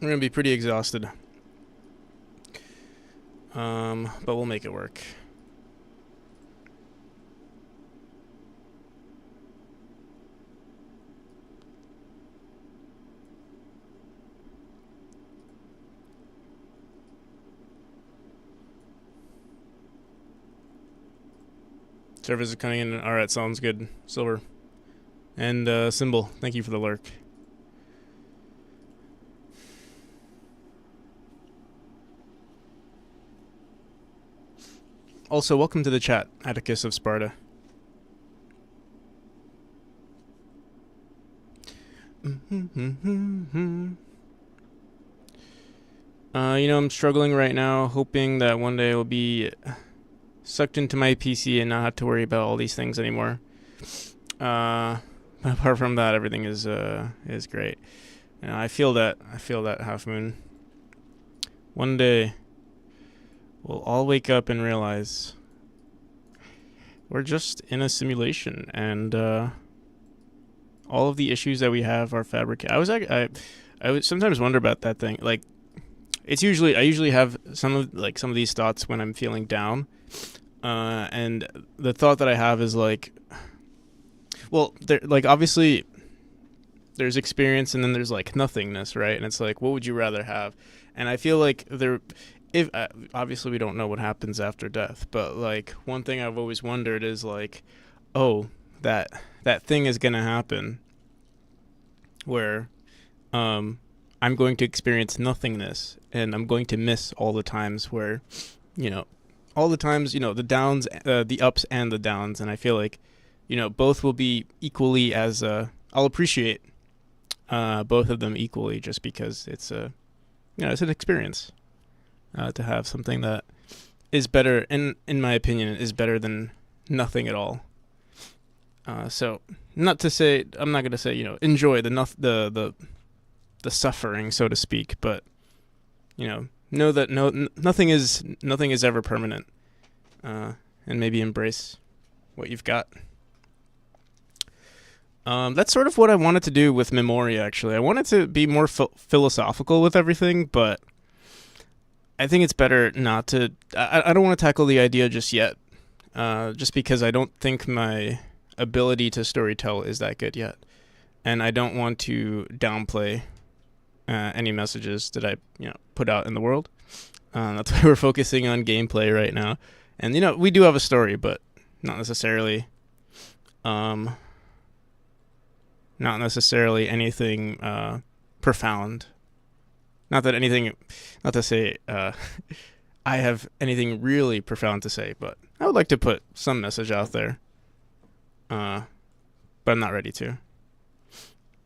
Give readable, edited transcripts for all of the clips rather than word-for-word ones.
We're gonna be pretty exhausted. But we'll make it work. Servers are coming in. Alright, sounds good. Silver. And Symbol, thank you for the lurk. Also, welcome to the chat, Atticus of Sparta. I'm struggling right now, hoping that one day I'll be sucked into my PC and not have to worry about all these things anymore. Apart from that, everything is great. I feel that Half Moon. One day, we'll all wake up and realize we're just in a simulation, and all of the issues that we have are fabricated. I would sometimes wonder about that thing. Like, I usually have some of these thoughts when I'm feeling down, and the thought that I have is like, well, obviously there's experience and then there's like nothingness, right? And it's like, what would you rather have? And I feel like if obviously we don't know what happens after death, but like one thing I've always wondered is like, oh, that thing is gonna happen where I'm going to experience nothingness, and I'm going to miss all the times where, all the times, the downs, the ups and the downs, and I feel like, both will be equally as, I'll appreciate both of them equally, just because it's it's an experience to have something that is better, in my opinion, is better than nothing at all. So, I'm not going to say, enjoy the suffering, so to speak, but know that nothing is ever permanent, and maybe embrace what you've got. That's sort of what I wanted to do with Memoria, actually. I wanted to be more philosophical with everything, but I think it's better not to. I don't want to tackle the idea just yet, just because I don't think my ability to storytell is that good yet, and I don't want to downplay any messages that I put out in the world. That's why we're focusing on gameplay right now, and we do have a story, but not necessarily anything profound. Not to say I have anything really profound to say, but I would like to put some message out there. But I'm not ready to.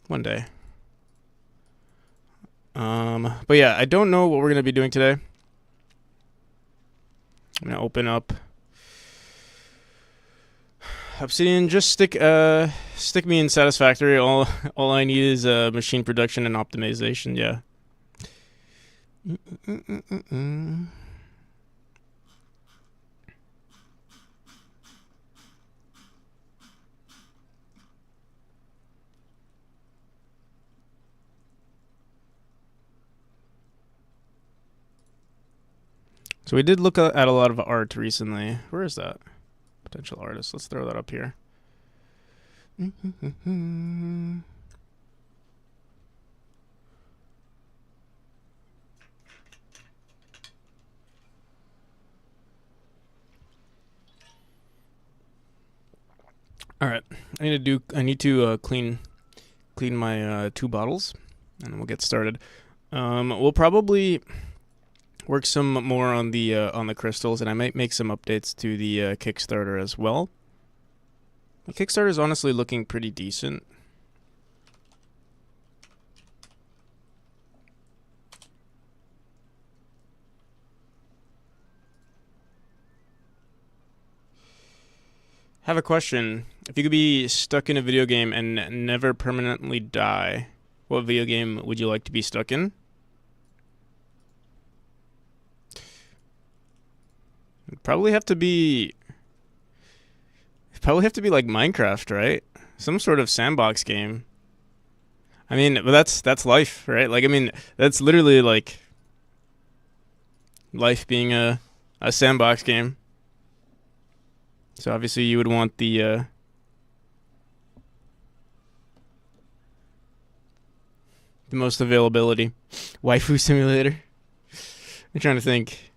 One day. But yeah, I don't know what we're gonna be doing today. I'm gonna open up Obsidian. Just stick me in Satisfactory. All I need is machine production and optimization. Yeah. So we did look at a lot of art recently. Where is that? Potential artist. Let's throw that up here. All right. I need to clean my 2 bottles, and we'll get started. We'll probably work some more on the crystals, and I might make some updates to the Kickstarter as well. The Kickstarter is honestly looking pretty decent. Have a question. If you could be stuck in a video game and never permanently die, what video game would you like to be stuck in? It'd probably have to be like Minecraft, right? Some sort of sandbox game. I mean, but that's life, right? Like, I mean, that's literally like life being a sandbox game. So obviously you would want the most availability. Waifu simulator. I'm trying to think.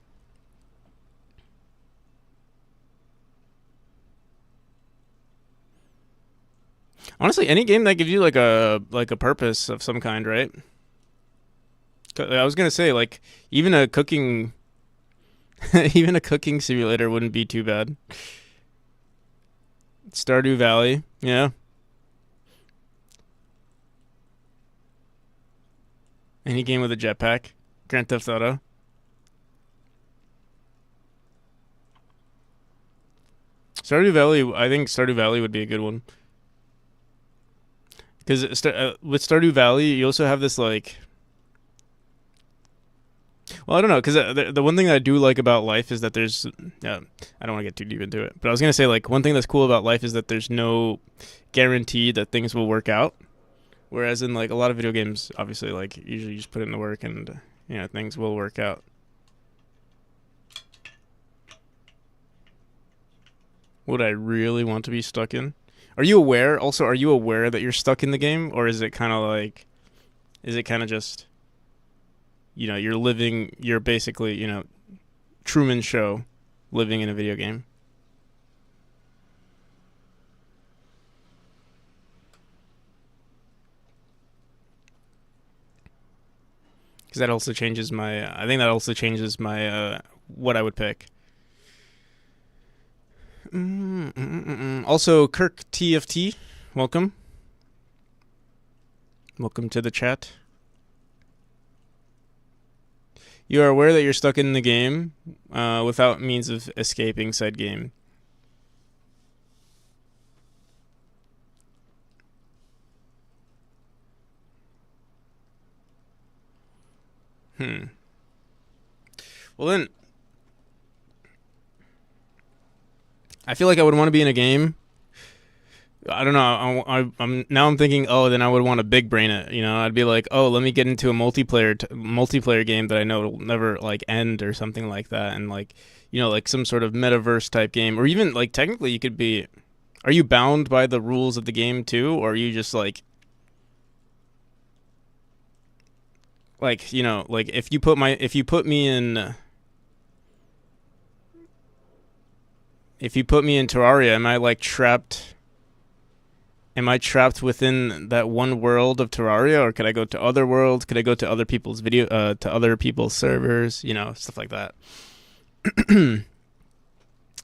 Honestly, any game that gives you like a purpose of some kind, right? I was gonna say like even a cooking, even a cooking simulator wouldn't be too bad. Stardew Valley, yeah. Any game with a jetpack. Grand Theft Auto. Stardew Valley, I think Stardew Valley would be a good one. Because with Stardew Valley, you also have this like, well, I don't know, because the one thing that I do like about life is that there's, I don't want to get too deep into it, but I was gonna say like one thing that's cool about life is that there's no guarantee that things will work out. Whereas in like a lot of video games, obviously, like usually you just put in the work and things will work out. Would I really want to be stuck in? Are you aware? Also, are you aware that you're stuck in the game, or is it kind of like, is it kind of just, you're living, you're basically, Truman Show, living in a video game? Because that also changes my. I think that also changes my what I would pick. Also, Kirk TFT, welcome. Welcome to the chat. You are aware that you're stuck in the game without means of escaping said game. Well then, I feel like I would want to be in a game. I don't know. I'm thinking. Oh, then I would want to big brain it. I'd be like, oh, let me get into a multiplayer game that I know will never like end or something like that, and like, like some sort of metaverse type game, or even like technically you could be. Are you bound by the rules of the game too, or are you just like like if you put me in. If you put me in Terraria, am I like trapped? Am I trapped within that one world of Terraria, or could I go to other worlds? Could I go to other people's to other people's servers? Stuff like that. Because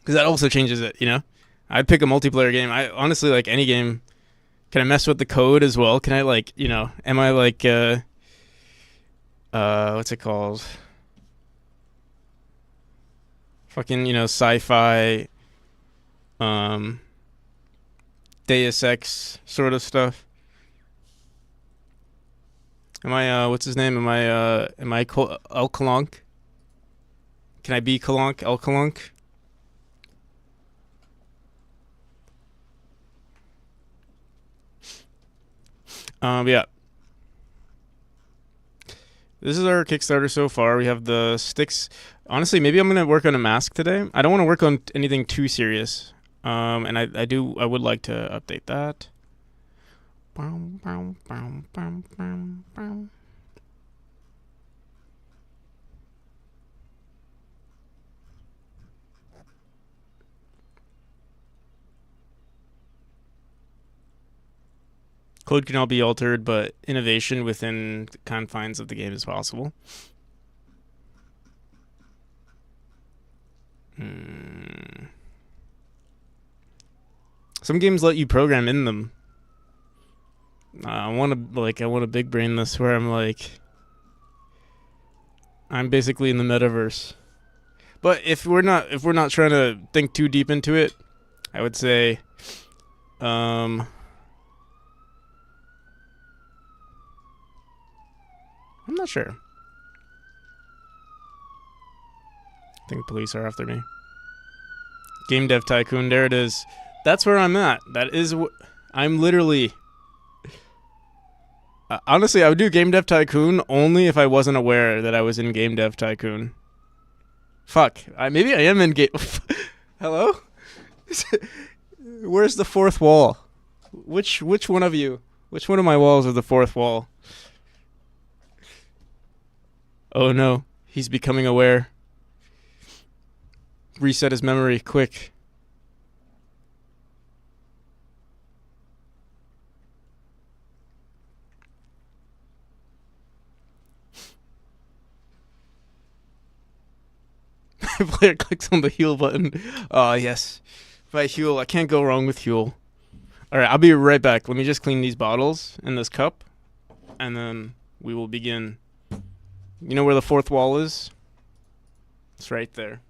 that also changes it. I'd pick a multiplayer game. I honestly like any game. Can I mess with the code as well? Can I like Am I like what's it called? Fucking sci-fi. Deus Ex sort of stuff. Am I what's his name? Am I El Calanque? Can I be Calanque? El Calanque? Yeah. This is our Kickstarter so far. We have the sticks. Honestly, maybe I'm gonna work on a mask today. I don't want to work on anything too serious. And I would like to update that. Code can all be altered, but innovation within the confines of the game is possible. Some games let you program in them. I want to big brain this where I'm like, I'm basically in the metaverse. But if we're not trying to think too deep into it, I would say, I'm not sure. I think police are after me. Game Dev Tycoon, there it is. That's where I'm at. I'm literally Honestly, I would do Game Dev Tycoon only if I wasn't aware that I was in Game Dev Tycoon. Fuck. Maybe I am in Game. Hello? Where's the fourth wall? Which one of you? Which one of my walls is the fourth wall? Oh no, he's becoming aware. Reset his memory, quick. Player clicks on the heal button. Oh, yes. If I heal, I can't go wrong with heal. Alright, I'll be right back. Let me just clean these bottles in this cup, and then we will begin. You know where the fourth wall is? It's right there.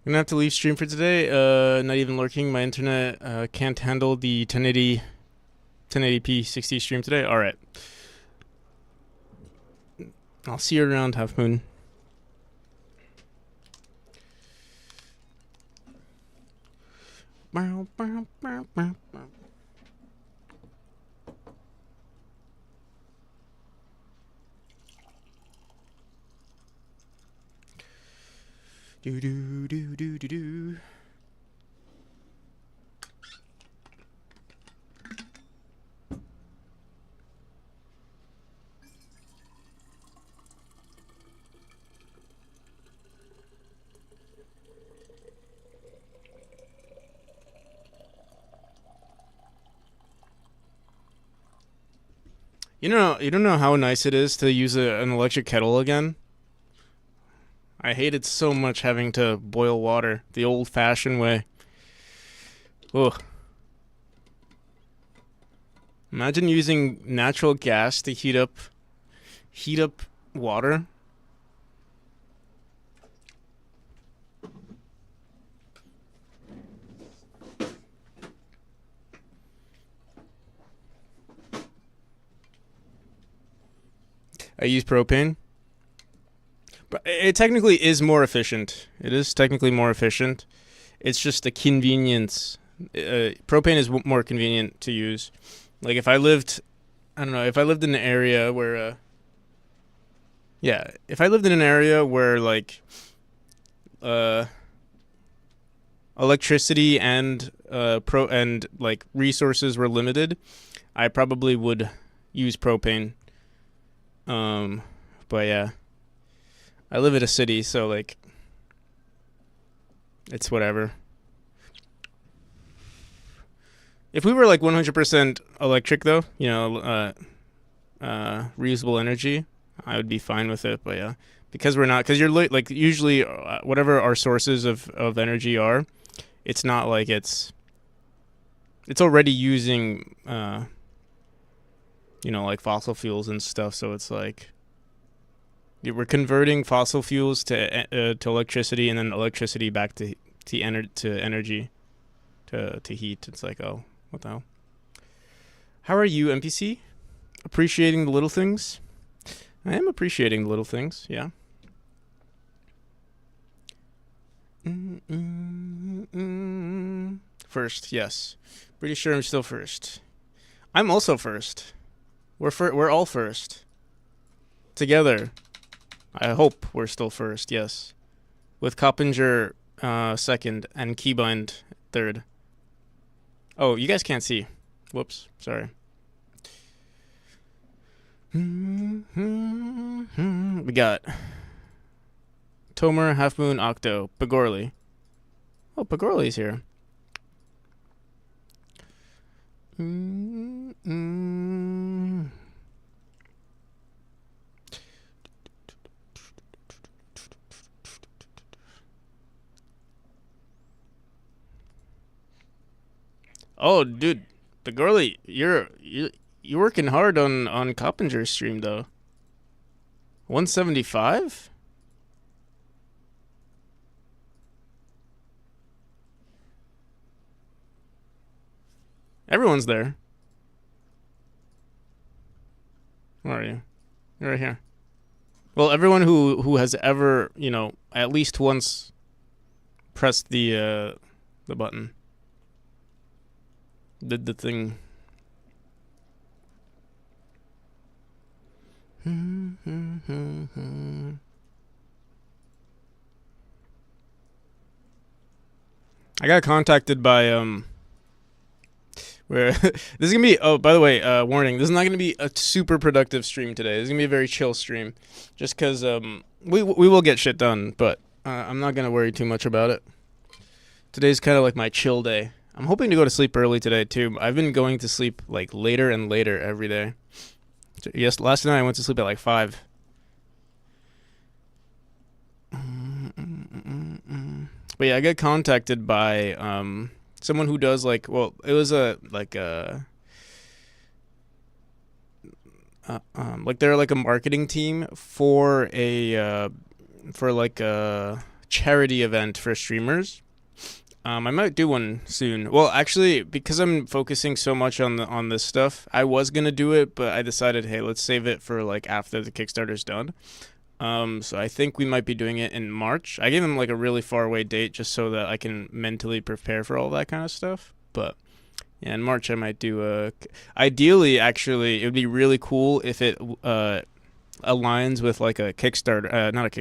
I'm gonna have to leave stream for today. Not even lurking. My internet can't handle the 1080p 60 stream today. All right. I'll see you around, Half Moon. Do do do do do do. You don't know how nice it is to use an electric kettle again. I hated so much having to boil water the old-fashioned way. Ugh. Imagine using natural gas to heat up water. I use propane. But it technically is more efficient. It is technically more efficient. It's just the convenience. Propane is more convenient to use. Like if I lived in an area where if I lived in an area where like electricity and like resources were limited, I probably would use propane. But yeah, I live in a city, so like it's whatever. If we were like 100% electric though, reusable energy, I would be fine with it. But yeah, because we're not, because you're like usually whatever our sources of energy are, it's not like it's already using like fossil fuels and stuff. So it's like we're converting fossil fuels to electricity, and then electricity back to energy to heat. It's like, oh, what the hell? How are you, NPC? Appreciating the little things? I am appreciating the little things, yeah. First, yes. Pretty sure I'm still first. I'm also first. We're all first. Together. I hope we're still first, yes. With Coppinger second and Keybind third. Oh, you guys can't see. Whoops, sorry. We got Tomer, Half Moon, Octo, Pagorli. Oh, Pagorli's here. Oh, dude, Pagorli, you're working hard on Coppinger's stream though. 175? Everyone's there. Where are you? You're right here. Well, everyone who has ever, at least once pressed the button. Did the thing. I got contacted by where this is gonna be. Oh, by the way, warning: this is not gonna be a super productive stream today. This is gonna be a very chill stream, just because we will get shit done, but I'm not gonna worry too much about it. Today's kind of like my chill day. I'm hoping to go to sleep early today too. I've been going to sleep like later and later every day. Yes, last night I went to sleep at like 5. But yeah, I got contacted by someone who does like, well, it was like they're like a marketing team for a charity event for streamers. I might do one soon. Well, actually, because I'm focusing so much on this stuff, I was gonna do it, but I decided, hey, let's save it for like after the Kickstarter's done. So I think we might be doing it in March. I gave them like a really far away date just so that I can mentally prepare for all that kind of stuff. But yeah, in March I might do ideally, actually, it would be really cool if it aligns with like a Kickstarter, not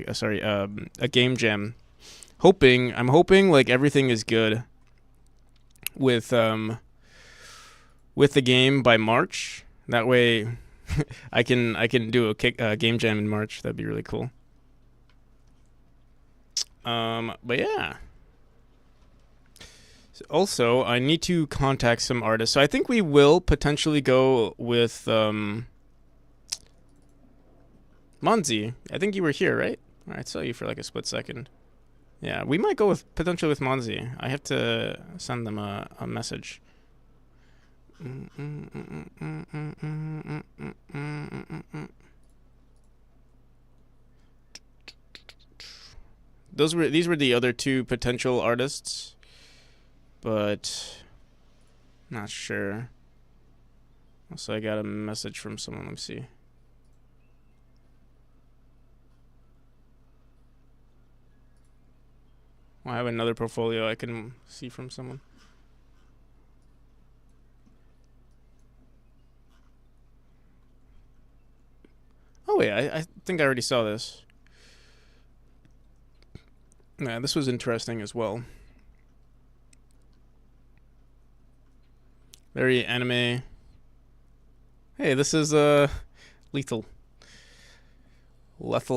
a game jam. I'm hoping like everything is good with the game by March. That way, I can do a game jam in March. That'd be really cool. But yeah. So also, I need to contact some artists. So I think we will potentially go with Monzi. I think you were here, right? I saw you for like a split second. Yeah, we might go potentially with Monzi. I have to send them a message. These were the other two potential artists, but not sure. Also, I got a message from someone. Let me see. I have another portfolio I can see from someone. Oh wait, I think I already saw this. Yeah, this was interesting as well. Very anime. Hey, this is Lethal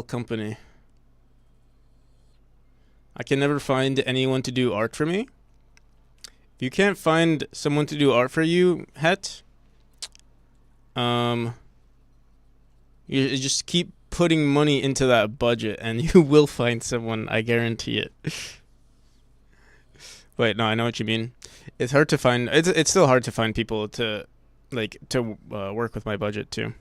Company. I can never find anyone to do art for me. If you can't find someone to do art for you, Het, you just keep putting money into that budget and you will find someone, I guarantee it. Wait, no, I know what you mean. It's hard to find. It's still hard to find people to work with my budget too.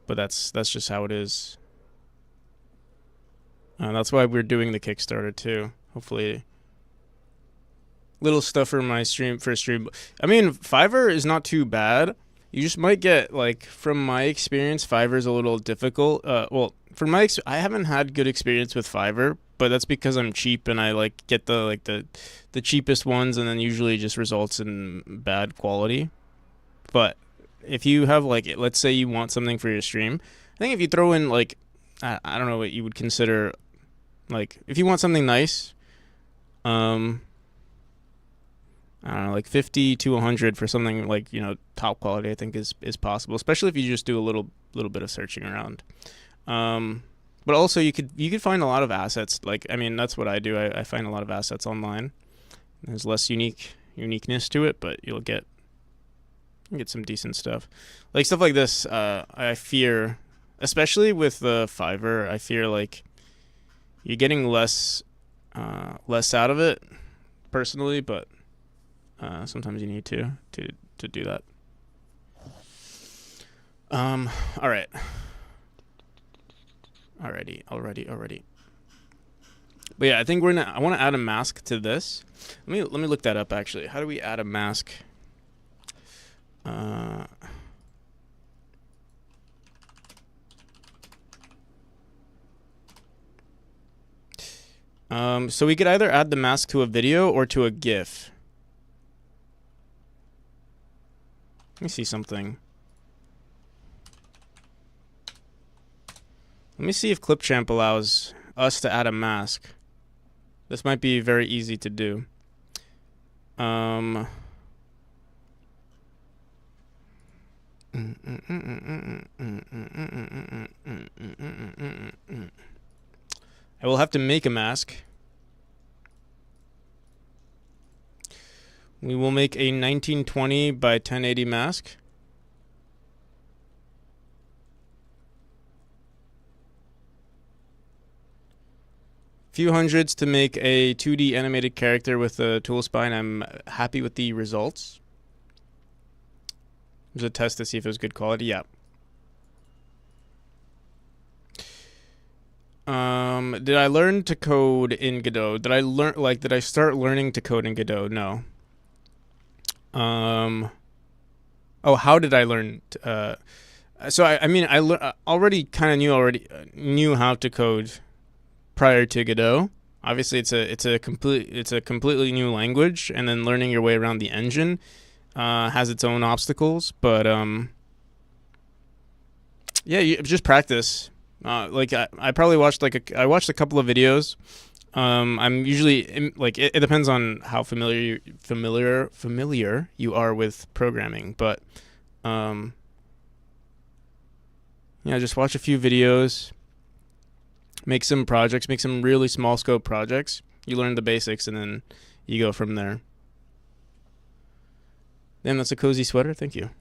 But that's just how it is. That's why we're doing the Kickstarter too. Hopefully little stuff for my stream. I mean, Fiverr is not too bad. You just might get, like, from my experience, Fiverr's a little difficult. Well, from I haven't had good experience with Fiverr, but that's because I'm cheap and I like get the cheapest ones, and then usually just results in bad quality. But if you have, like, let's say you want something for your stream, I think if you throw in, like, I don't know what you would consider, like, if you want something nice, I don't know, like 50 to 100 for something like, top quality, I think is possible, especially if you just do a little bit of searching around. But also you could find a lot of assets. Like, I mean, that's what I do. I find a lot of assets online. There's less uniqueness to it, but you'll get some decent stuff. Like stuff like this, I fear, especially with the Fiverr, I fear like you're getting less out of it personally, but sometimes you need to do that. All right. Alrighty. But yeah, I think I want to add a mask to this. Let me look that up actually. How do we add a mask? So we could either add the mask to a video or to a GIF. Let me see something. Let me see if Clipchamp allows us to add a mask. This might be very easy to do. I will have to make a mask. We will make a 1920 by 1080 mask. Few hundreds to make a 2D animated character with a tool spine. I'm happy with the results. It was a test to see if it was good quality. Yeah. Did I learn to code in Godot? Did I start learning to code in Godot? No. Oh, how did I learn? So I already kind of knew how to code prior to Godot. Obviously, it's a completely new language, and then learning your way around the engine has its own obstacles. But yeah, you just practice. Like I probably watched I watched a couple of videos. I'm usually it depends on how familiar you are with programming, but yeah, just watch a few videos. Make some projects, make some really small scope projects. You learn the basics and then you go from there. Damn, that's a cozy sweater. Thank you.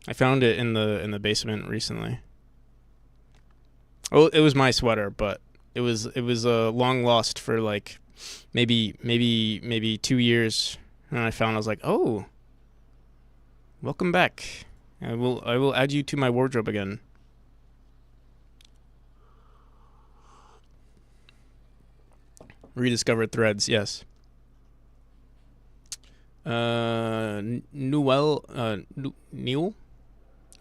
I found it in the basement recently. Oh, it was my sweater, but it was long lost for like maybe 2 years, and I was like, oh, welcome back. I will add you to my wardrobe again. Rediscovered threads, yes. Newell Neil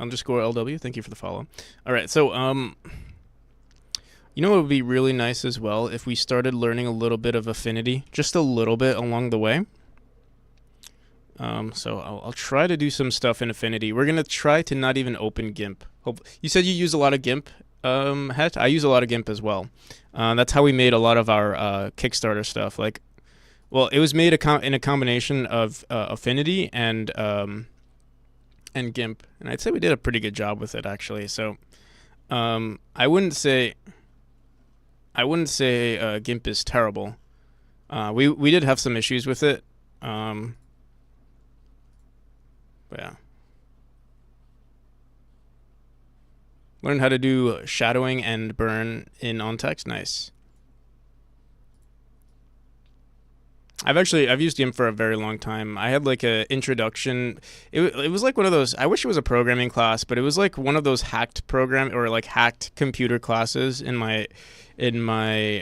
_LW, thank you for the follow. All right, so you know, it would be really nice as well if we started learning a little bit of Affinity, just a little bit along the way. So I'll try to do some stuff in Affinity. We're gonna try to not even open GIMP. You said you use a lot of GIMP, Het? I use a lot of GIMP as well. That's how we made a lot of our Kickstarter stuff. Like, well, it was made in a combination of Affinity and GIMP, and I'd say we did a pretty good job with it actually. So I wouldn't say GIMP is terrible. We did have some issues with it. But yeah. Learn how to do shadowing and burn in OnText. Nice. I've used GIMP for a very long time. I had like a introduction. It was like one of those. I wish it was a programming class, but it was like one of those hacked program or like hacked computer classes in my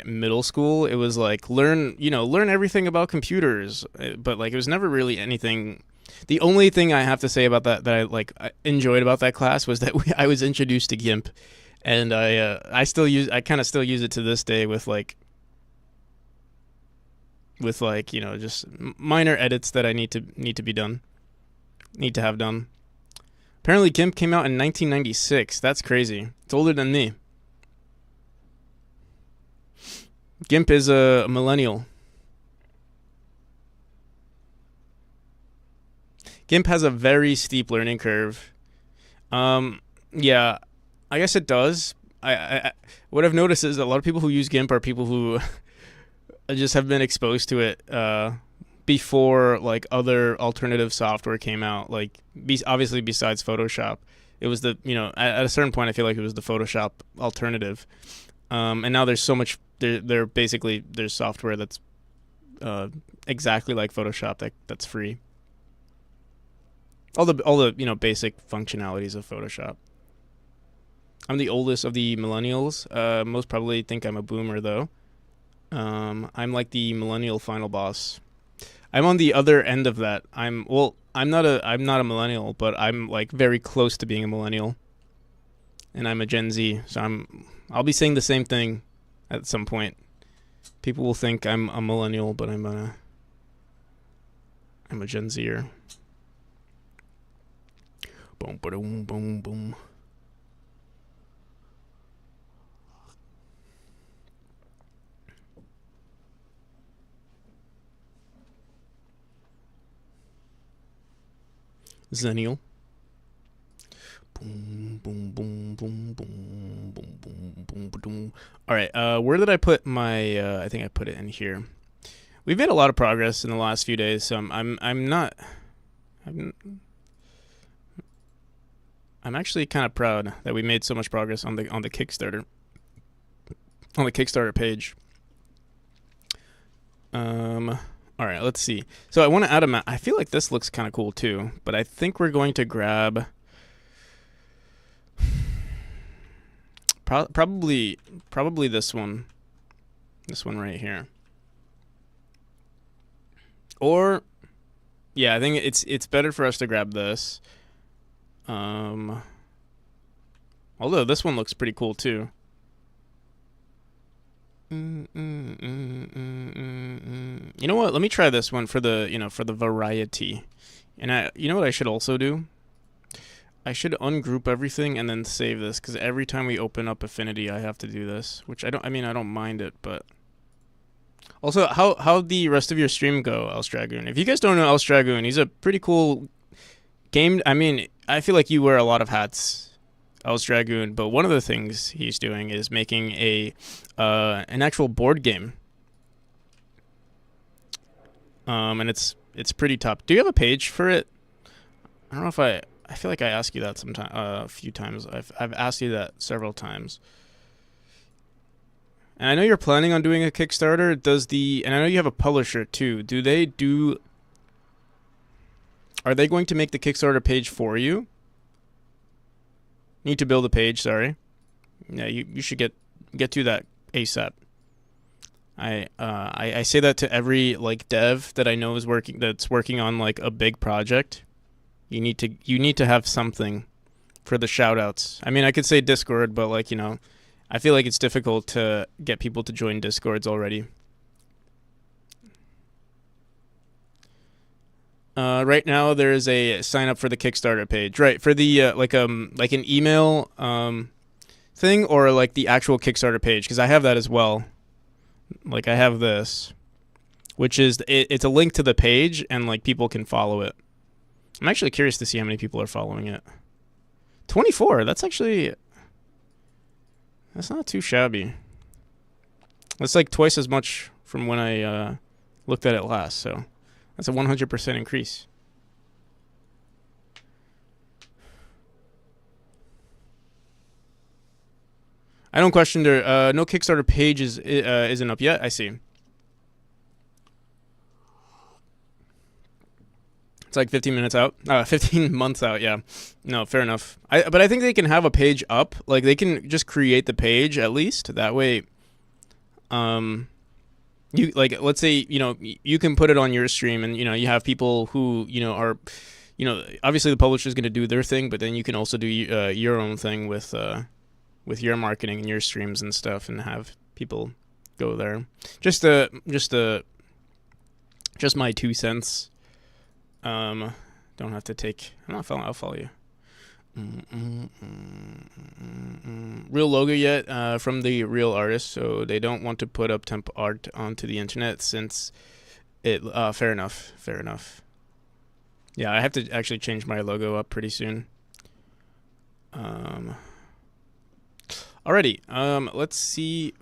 middle school. It was like learn everything about computers, but like it was never really anything. The only thing I have to say about that I enjoyed about that class was that I was introduced to GIMP, and I kind of still use it to this day with like just minor edits that I need to be done, need to have done. Apparently, GIMP came out in 1996. That's crazy. It's older than me. GIMP is a millennial. GIMP has a very steep learning curve. Yeah, I guess it does. What I've noticed is a lot of people who use GIMP are people who just have been exposed to it before like other alternative software came out. Like obviously besides Photoshop, it was at a certain point I feel like it was the Photoshop alternative. And now there's so much. There's software that's exactly like Photoshop that's free. All the basic functionalities of Photoshop. I'm the oldest of the millennials. Most probably think I'm a boomer though. I'm like the millennial final boss. I'm on the other end of that. I'm not a millennial, but I'm like very close to being a millennial. And I'm a Gen Z, so I'll be saying the same thing at some point. People will think I'm a millennial, but I'm a Gen Zer. Boom, boom, boom, boom. Zennial. Boom, boom, boom, boom, boom, boom, boom, boom, boom. All right, where did I put my? I think I put it in here. We've made a lot of progress in the last few days, so I'm actually kind of proud that we made so much progress on the Kickstarter page. All right, let's see. So I want to add a map. I feel like this looks kind of cool too, but I think we're going to grab probably this one right here. Or yeah, I think it's better for us to grab this. Although this one looks pretty cool too. You know what? Let me try this one for the variety. And you know what I should also do? I should ungroup everything and then save this, because every time we open up Affinity, I have to do this, which I don't mind it, but also how'd the rest of your stream go, Else Dragoon? If you guys don't know Else Dragoon, he's a pretty cool game. I mean, I feel like you wear a lot of hats, Else Dragoon, but one of the things he's doing is making an actual board game. And it's pretty top. Do you have a page for it? I don't know if I feel like I asked you that a few times. I've asked you that several times. And I know you're planning on doing a Kickstarter. And I know you have a publisher too. Are they going to make the Kickstarter page for you? Need to build a page, sorry. Yeah, you should get to that ASAP. I say that to every like dev that I know that's working on like a big project. You need to have something for the shout outs. I mean, I could say Discord, but like, I feel like it's difficult to get people to join Discords already. Right now there is a sign up for the Kickstarter page, right? For the like an email thing, or like the actual Kickstarter page, because I have that as well. Like I have this, which is it's a link to the page, and like people can follow it. I'm actually curious to see how many people are following it. 24. That's not too shabby. That's like twice as much from when I looked at it last. So that's a 100% increase. I don't question no Kickstarter page isn't up yet. I see. It's like 15 minutes out. 15 months out, yeah. No, fair enough. But I think they can have a page up. Like, they can just create the page at least. That way, you, like, let's say, you can put it on your stream and, you have people who, are, obviously the publisher is going to do their thing, but then you can also do your own thing with your marketing and your streams and stuff and have people go there. Just my 2 cents. Don't have to take. I'll follow you. Real logo yet from the real artist, so they don't want to put up temp art onto the internet since it. Fair enough. Yeah, I have to actually change my logo up pretty soon. Alrighty. Let's see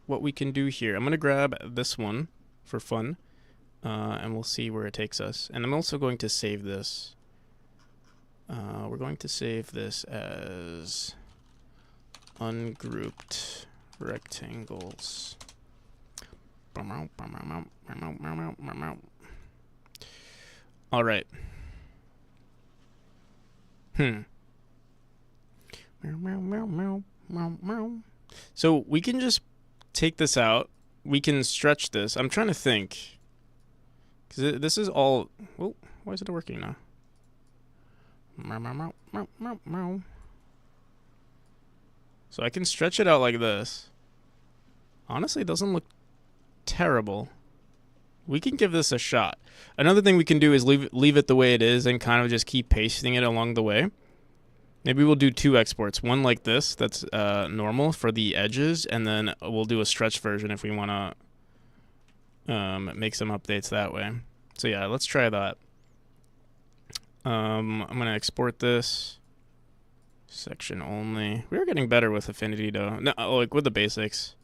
what we can do here. I'm gonna grab this one for fun. And we'll see where it takes us. And I'm also going to save this. We're going to save this as ungrouped rectangles. All right. So we can just take this out. We can stretch this. I'm trying to think. Because this is all... Oh, why is it working now? So I can stretch it out like this. Honestly, it doesn't look terrible. We can give this a shot. Another thing we can do is leave it the way it is and kind of just keep pasting it along the way. Maybe we'll do 2 exports. One like this, that's normal for the edges, and then we'll do a stretch version if we want to make some updates that way. So yeah, let's try that. I'm gonna export this section only. We're getting better with Affinity though. No, like with the basics.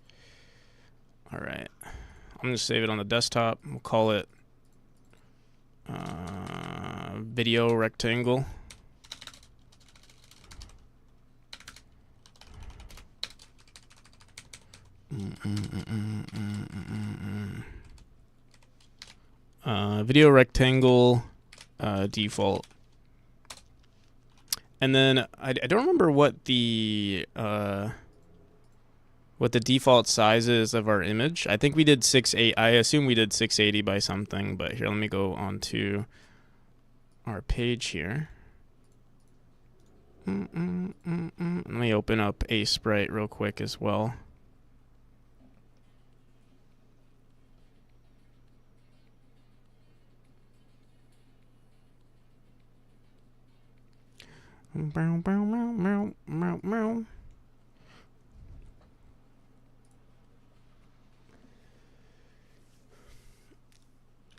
All right, I'm gonna save it on the desktop. We'll call it video rectangle. Video rectangle default. And then I don't remember what the default size is of our image. I think we did 680. I assume we did 680 by something, but here, let me go on to our page here. Let me open up a sprite real quick as well.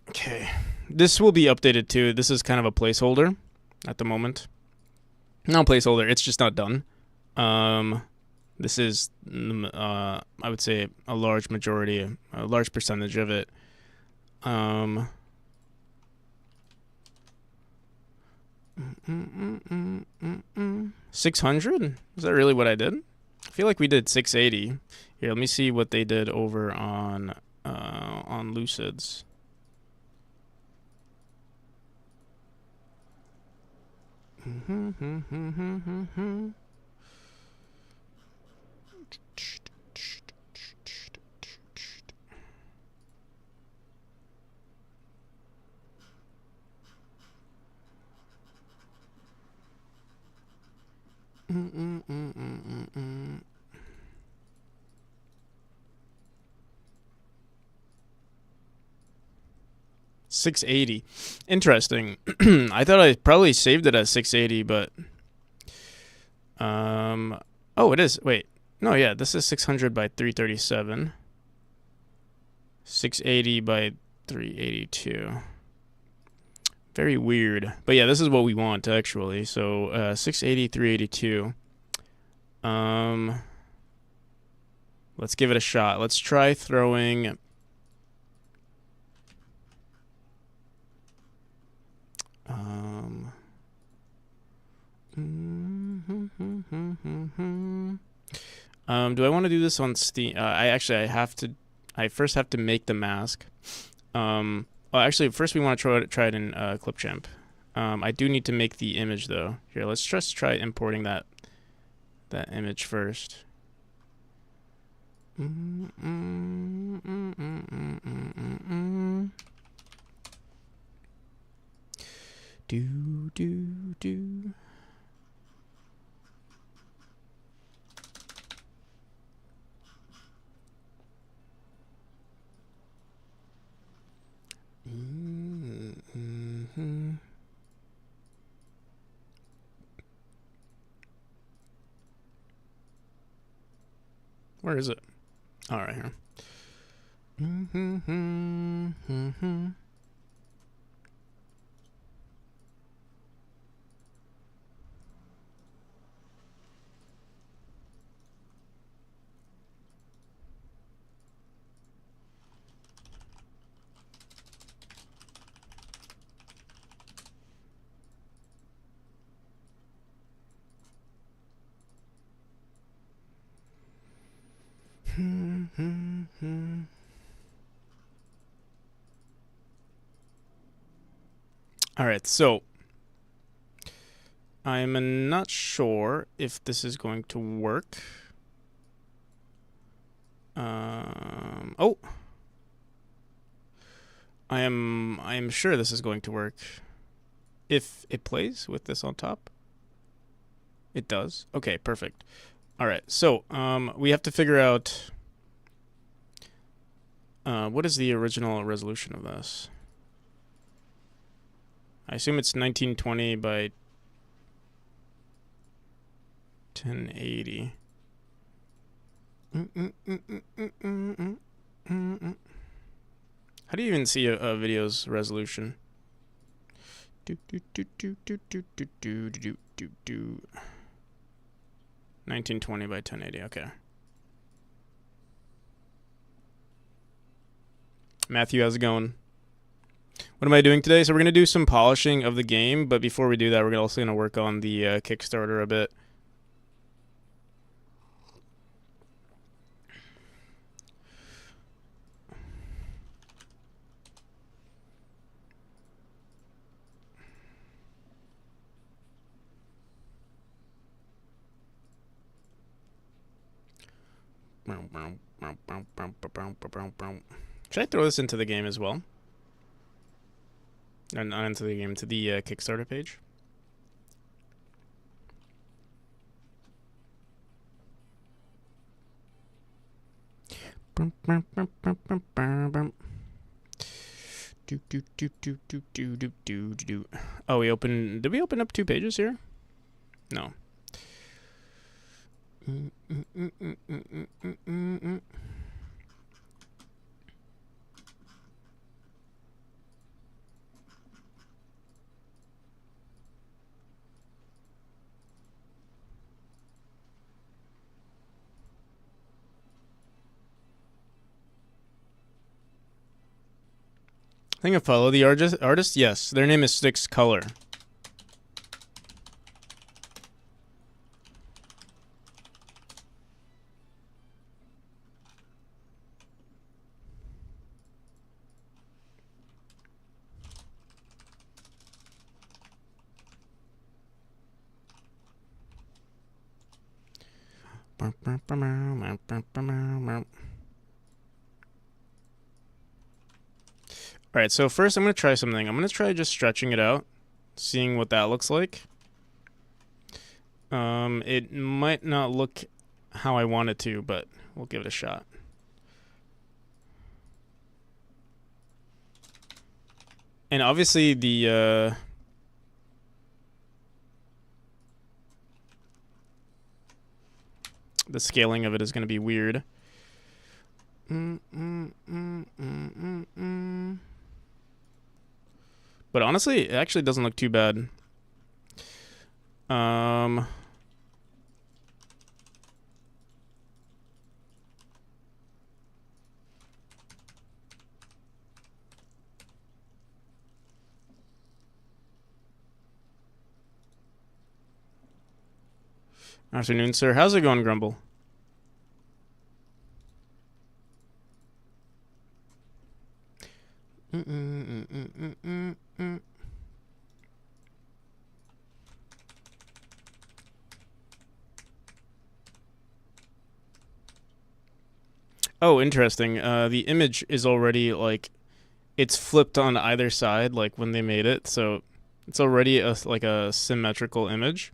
Okay, this will be updated too. This is kind of a placeholder at the moment. Not placeholder, it's just not done. This is, I would say, a large majority, a large percentage of it. 600? Is that really what I did? I feel like we did 680. Here, let me see what they did over on Lucid's. $680. Interesting. I thought I probably saved it as 680, but oh, it is. Wait. No, yeah, this is 600 by 337. 680 by 382. Very weird. But yeah, this is what we want actually. So 680, 382. Let's give it a shot. Let's try throwing do I want to do this on Steam? I first have to make the mask. Well, actually, first we want to try it in Clipchamp. I do need to make the image though. Here, let's just try importing that image first. Do. Where is it? All right, here. All right, so I'm not sure if this is going to work. Oh, I am sure this is going to work. If it plays with this on top, it does. Okay, perfect. All right, so we have to figure out what is the original resolution of this. I assume it's 1920 by 1080. How do you even see a video's resolution? 1920 by 1080. Okay. Matthew, how's it going? What am I doing today? So we're gonna do some polishing of the game, but before we do that, we're also gonna work on the Kickstarter a bit. Should I throw this into the game as well? Or not into the game, to the Kickstarter page? Oh, did we open up 2 pages here? No. I think I follow the artist. Yes, their name is Six Color. Alright, so first I'm going to try something. I'm going to try just stretching it out, seeing what that looks like. It might not look how I want it to, but we'll give it a shot. And obviously the scaling of it is going to be weird. But honestly, it actually doesn't look too bad. Afternoon, sir. How's it going, Grumble? Oh, interesting. The image is already like it's flipped on either side, like when they made it, so it's already like a symmetrical image.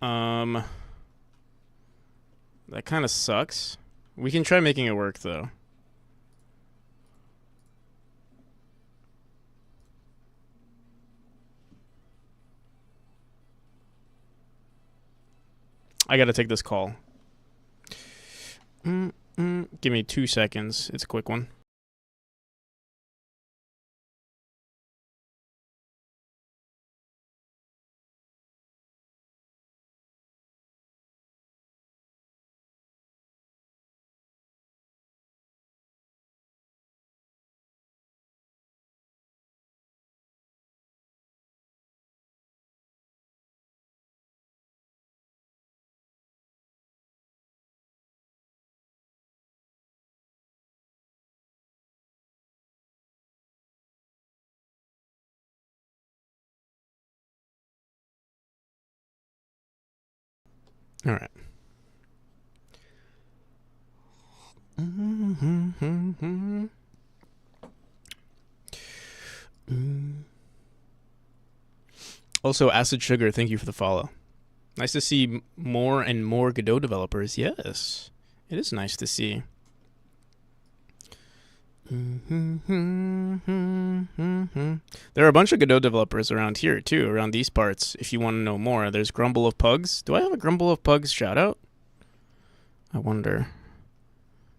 Um, that kind of sucks. We can try making it work though. I gotta take this call. Give me 2 seconds. It's a quick one. All right. Also, Acid Sugar, thank you for the follow. Nice to see more and more Godot developers. Yes, it is nice to see. There are a bunch of Godot developers around here, too, around these parts, if you want to know more. There's Grumble of Pugs. Do I have a Grumble of Pugs shout out? I wonder.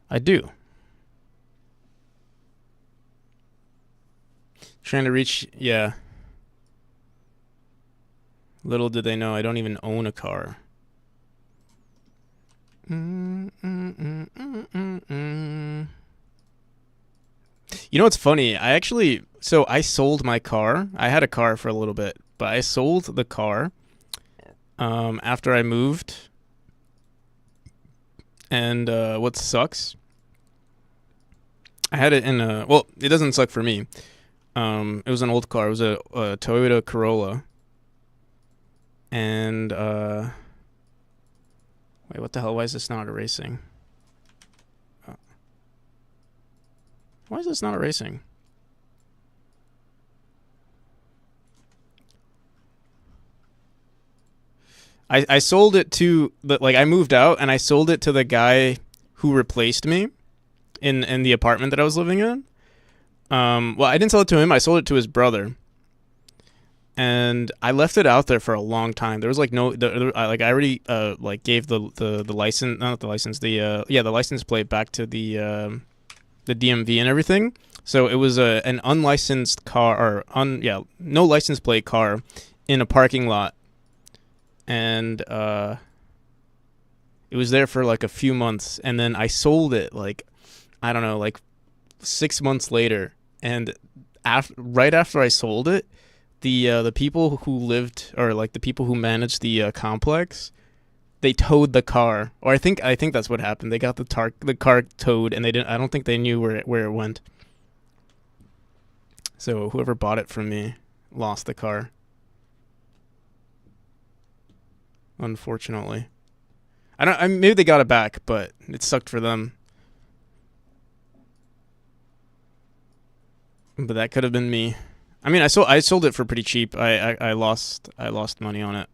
I do. Trying to reach, yeah. Little did they know I don't even own a car. You know what's funny? I sold my car. I had a car for a little bit, but I sold the car after I moved. And what sucks, I had it in a, well, it doesn't suck for me. It was an old car. It was a Toyota Corolla. And, wait, what the hell? Why is this not erasing? Why is this not erasing? I sold it to I moved out and I sold it to the guy who replaced me in the apartment that I was living in. Well, I didn't sell it to him. I sold it to his brother. And I left it out there for a long time. There was like no, I already gave the license, not the license, the license plate back to the DMV and everything. So it was an unlicensed car, or no license plate car in a parking lot. And it was there for like a few months, and then I sold it I don't know, 6 months later. And right after I sold it, the people who lived, or the people who managed the complex, they towed the car, or I think that's what happened. They got the car towed, and I don't think they knew where it went. So whoever bought it from me lost the car, unfortunately. Maybe they got it back, but it sucked for them. But that could have been me. I mean, I sold it for pretty cheap. I lost money on it.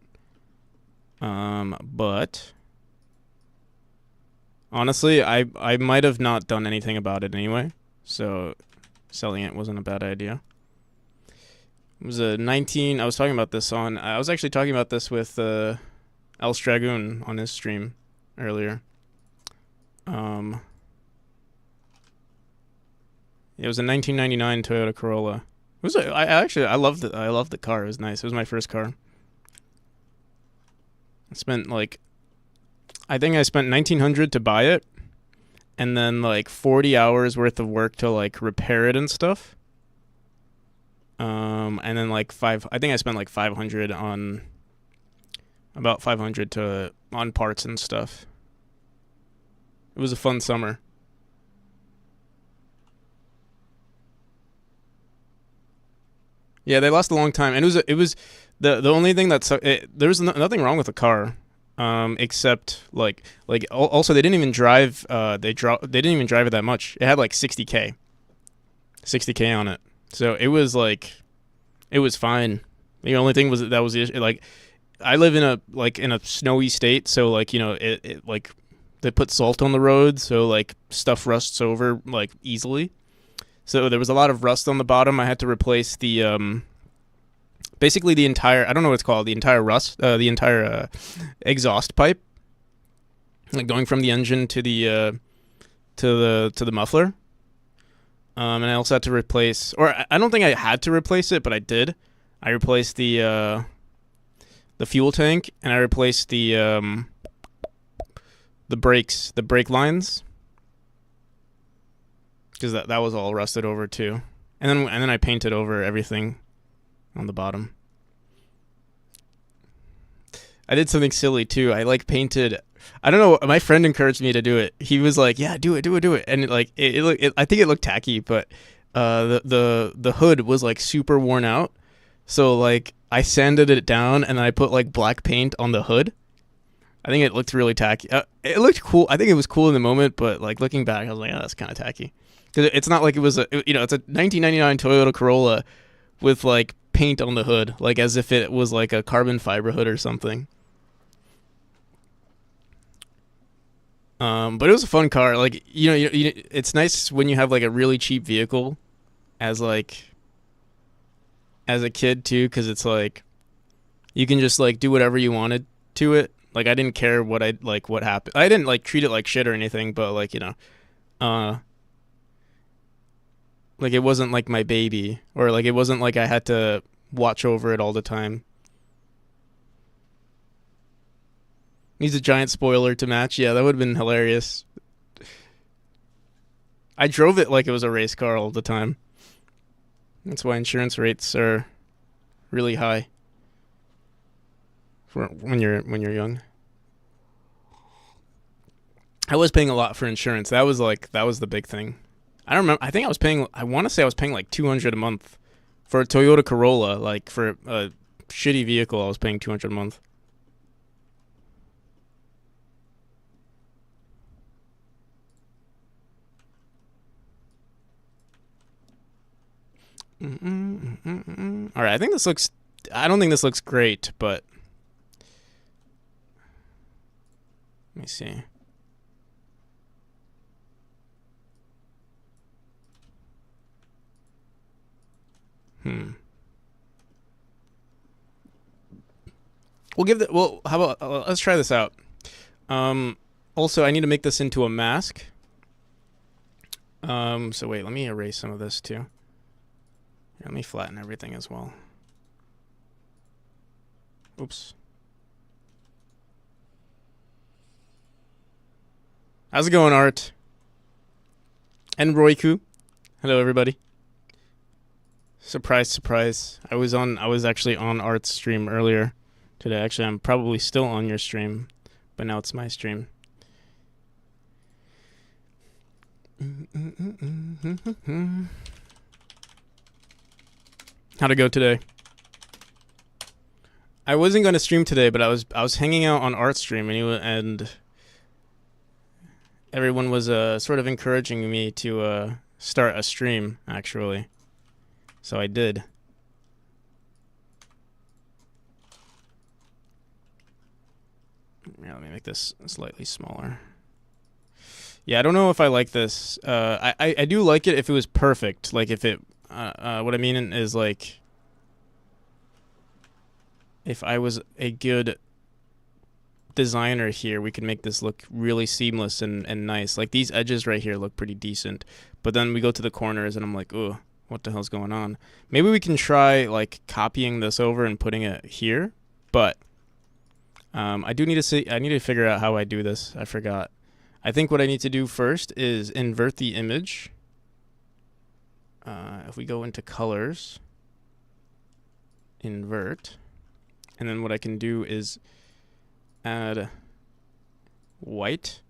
But honestly, I might have not done anything about it anyway. So selling it wasn't a bad idea. It was a 19. I was actually talking about this with Else Dragoon on his stream earlier. It was a 1999 Toyota Corolla. It was I loved it. I loved the car. It was nice. It was my first car. I spent I think I spent $1,900 to buy it, and then 40 hours worth of work to repair it and stuff. And then I think I spent 500 on, about 500 on parts and stuff. It was a fun summer. Yeah, they last a long time, and it was the only thing that sucked. There was nothing wrong with the car. except also they didn't even drive. They didn't even drive it that much. It had like 60k on it. So it was like, it was fine. The only thing was that was the issue. Like, I live in a snowy state, so like, you know, it like, they put salt on the road, so like stuff rusts over like easily. So there was a lot of rust on the bottom. I had to replace the basically the entire, I don't know what it's called, the entire exhaust pipe, like going from the engine to the muffler. And I also had to replace, or I don't think I had to replace it, but I did. I replaced the fuel tank, and I replaced the brakes, the brake lines, because that was all rusted over too. And then I painted over everything on the bottom. I did something silly too. I like painted. I don't know. My friend encouraged me to do it. He was like, "Yeah, do it," and I think it looked tacky, but the hood was like super worn out. So like I sanded it down and I put like black paint on the hood. I think it looked really tacky. It looked cool. I think it was cool in the moment, but like looking back, I was like, "Oh, that's kind of tacky." Because it's not like it was it's a 1999 Toyota Corolla with like paint on the hood, like as if it was like a carbon fiber hood or something. But it was a fun car. Like, it's nice when you have like a really cheap vehicle as a kid too, because it's like you can just like do whatever you wanted to it. Like, I didn't care what happened. I didn't like treat it like shit or anything, but like, like it wasn't like my baby, or like it wasn't like I had to watch over it all the time. Needs a giant spoiler to match. Yeah, that would have been hilarious. I drove it like it was a race car all the time. That's why insurance rates are really high for when you're young. I was paying a lot for insurance. That was the big thing. I don't remember. I want to say I was paying like $200 a month for a Toyota Corolla. Like, for a shitty vehicle, I was paying $200 a month. All right, I think this looks. I don't think this looks great, but let me see. How about let's try this out. Also, I need to make this into a mask. So wait, let me erase some of this too. Let me flatten everything as well. Oops. How's it going, Art? And Roiku. Hello, everybody. Surprise, surprise. I was actually on Art's stream earlier today. Actually, I'm probably still on your stream, but now it's my stream. How'd it go today? I wasn't going to stream today, but I was hanging out on Art's stream, and everyone was sort of encouraging me to start a stream, actually. So I did. Yeah, let me make this slightly smaller. Yeah, I don't know if I like this. I do like it if it was perfect. Like, if it what I mean is, like, if I was a good designer here, we could make this look really seamless and nice. Like, these edges right here look pretty decent, but then we go to the corners and I'm like, ooh, what the hell's going on? Maybe we can try like copying this over and putting it here, but I need to figure out how I do this. I forgot. I think what I need to do first is invert the image. If we go into colors, invert, and then what I can do is add white,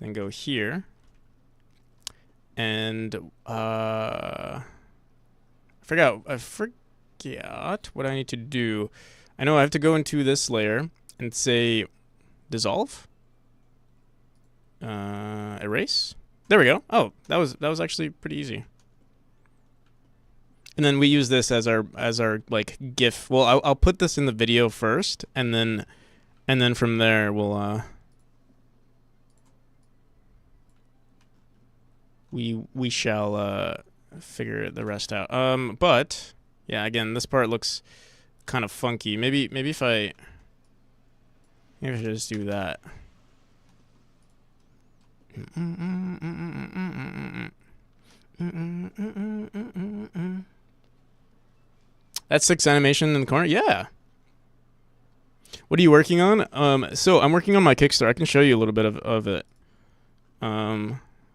then go here, and I forgot what I need to do. I know I have to go into this layer, and say dissolve, erase. There we go. Oh, that was actually pretty easy. And then we use this as our like GIF. Well, I'll put this in the video first, and then from there we'll we shall figure the rest out. But yeah, again, this part looks kind of funky. Maybe if I should just do that. That's 6 animation in the corner. Yeah. What are you working on? So I'm working on my Kickstarter. I can show you a little bit of it.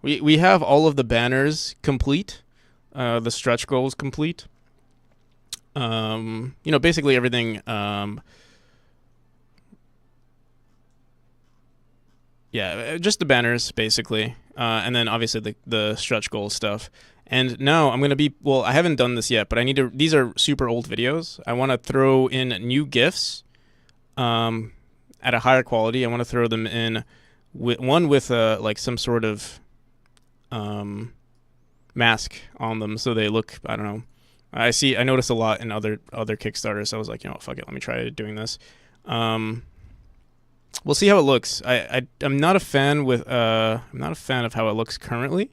We have all of the banners complete, the stretch goals complete. Basically everything. Yeah, just the banners basically, and then obviously the stretch goal stuff. And now I'm gonna be I haven't done this yet, but I need to. These are super old videos. I want to throw in new GIFs, at a higher quality. I want to throw them in with like some sort of mask on them, so they look. I don't know. I notice a lot in other Kickstarters. So I was like, fuck it, let me try doing this. We'll see how it looks. I'm not a fan of how it looks currently,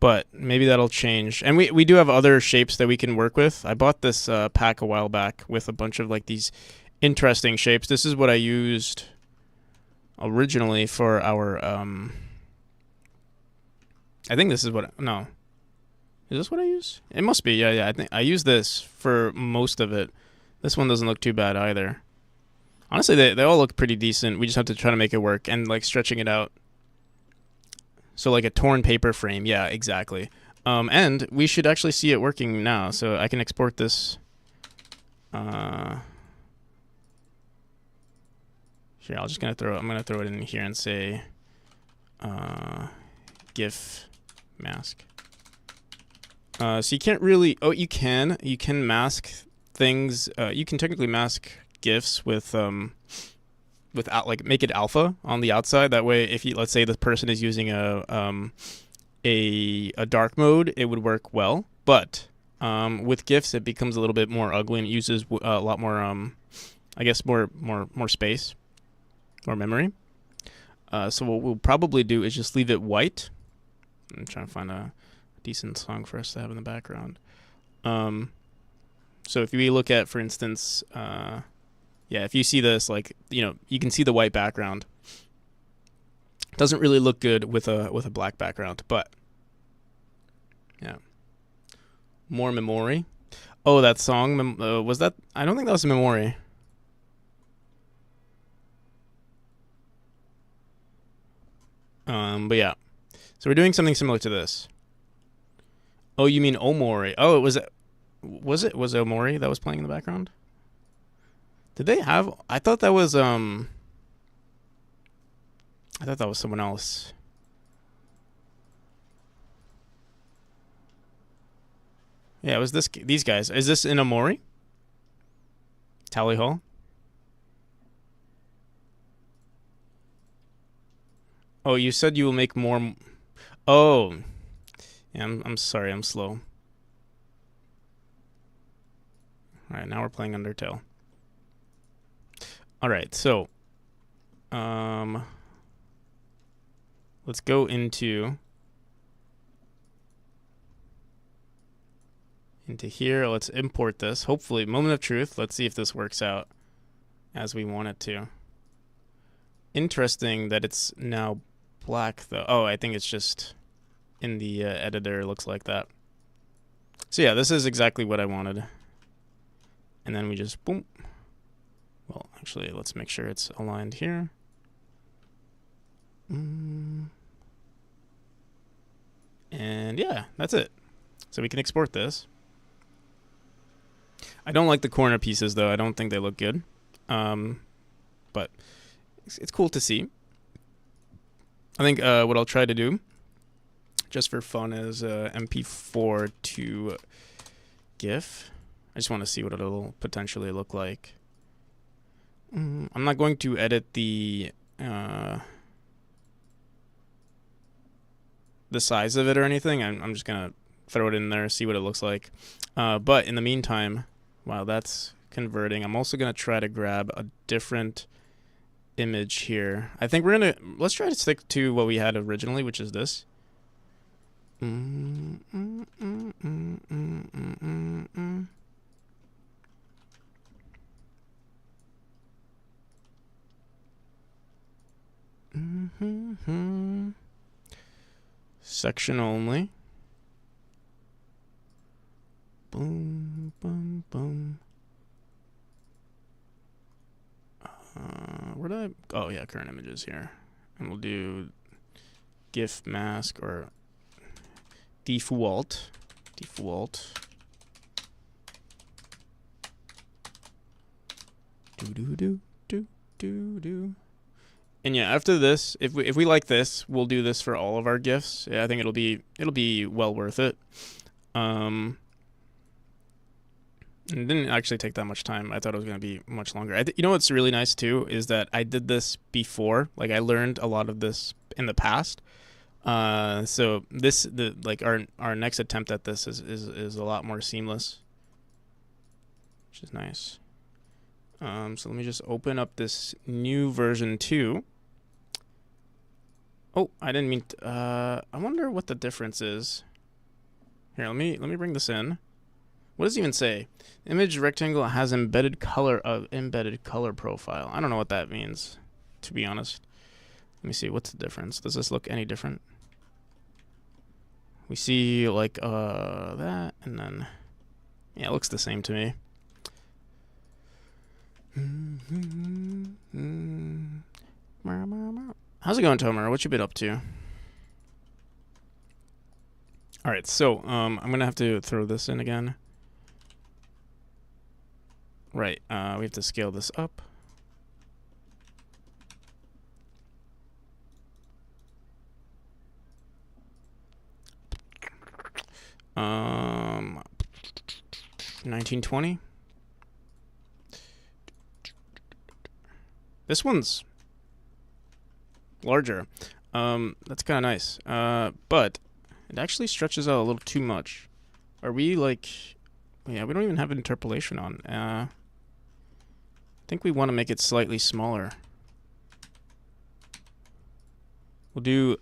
but maybe that'll change. And we do have other shapes that we can work with. I bought this pack a while back with a bunch of like these interesting shapes. This is what I used originally for our I think this is what no. Is this what I use? It must be. Yeah. I think I use this for most of it. This one doesn't look too bad either. Honestly, they all look pretty decent. We just have to try to make it work and like stretching it out. So like a torn paper frame. Yeah, exactly. And we should actually see it working now. So I can export this. Here, I'm gonna throw it in here and say GIF mask. So you can't really. Oh, you can mask things. You can technically mask GIFs with like make it alpha on the outside. That way, if let's say the person is using a dark mode, it would work well. But with GIFs, it becomes a little bit more ugly and it uses a lot more I guess more space, more memory. So what we'll probably do is just leave it white. I'm trying to find a decent song for us to have in the background. So if we look at, for instance, if you see this, like, you can see the white background. Doesn't really look good with a black background, but yeah. More memory. Oh, that song, was that? I don't think that was memory. But yeah. So we're doing something similar to this. Oh, you mean Omori? Oh, was it Omori that was playing in the background? Did they have? I thought that was someone else. Yeah, it was these guys. Is this in Omori? Tally Hall? Oh, you said you will make more. Oh, yeah. I'm sorry. I'm slow. All right, now we're playing Undertale. All right, so let's go into here. Let's import this. Hopefully, moment of truth. Let's see if this works out as we want it to. Interesting that it's now black though. Oh, I think it's just in the editor. It looks like that. So yeah, this is exactly what I wanted. And then we just boom. Well, actually, let's make sure it's aligned here. And yeah, that's it. So we can export this. I don't like the corner pieces, though. I don't think they look good. But it's cool to see. I think what I'll try to do, just for fun, is MP4 to GIF. I just want to see what it'll potentially look like. I'm not going to edit the size of it or anything. I'm just gonna throw it in there, see what it looks like. But in the meantime, while that's converting, I'm also gonna try to grab a different image here. I think let's try to stick to what we had originally, which is this. Section only. Boom, boom, boom. Where did I? Oh yeah, current images here, and we'll do GIF mask or default. Do. And yeah, after this, if we like this, we'll do this for all of our GIFs. Yeah, I think it'll be well worth it. It didn't actually take that much time. I thought it was going to be much longer. You know what's really nice too is that I did this before. Like I learned a lot of this in the past. So our next attempt at this is a lot more seamless, which is nice. So let me just open up this new version 2. Oh, I didn't mean to, I wonder what the difference is. Here, let me bring this in. What does it even say? Image rectangle has embedded color profile. I don't know what that means, to be honest. Let me see, what's the difference? Does this look any different? We see like that, and then yeah, it looks the same to me. How's it going, Tomer? What you been up to? All right, so I'm gonna have to throw this in again. Right, we have to scale this up. Um, 1920. This one's larger. That's kind of nice. But it actually stretches out a little too much. Are we like... Yeah, we don't even have interpolation on. I think we want to make it slightly smaller. We'll do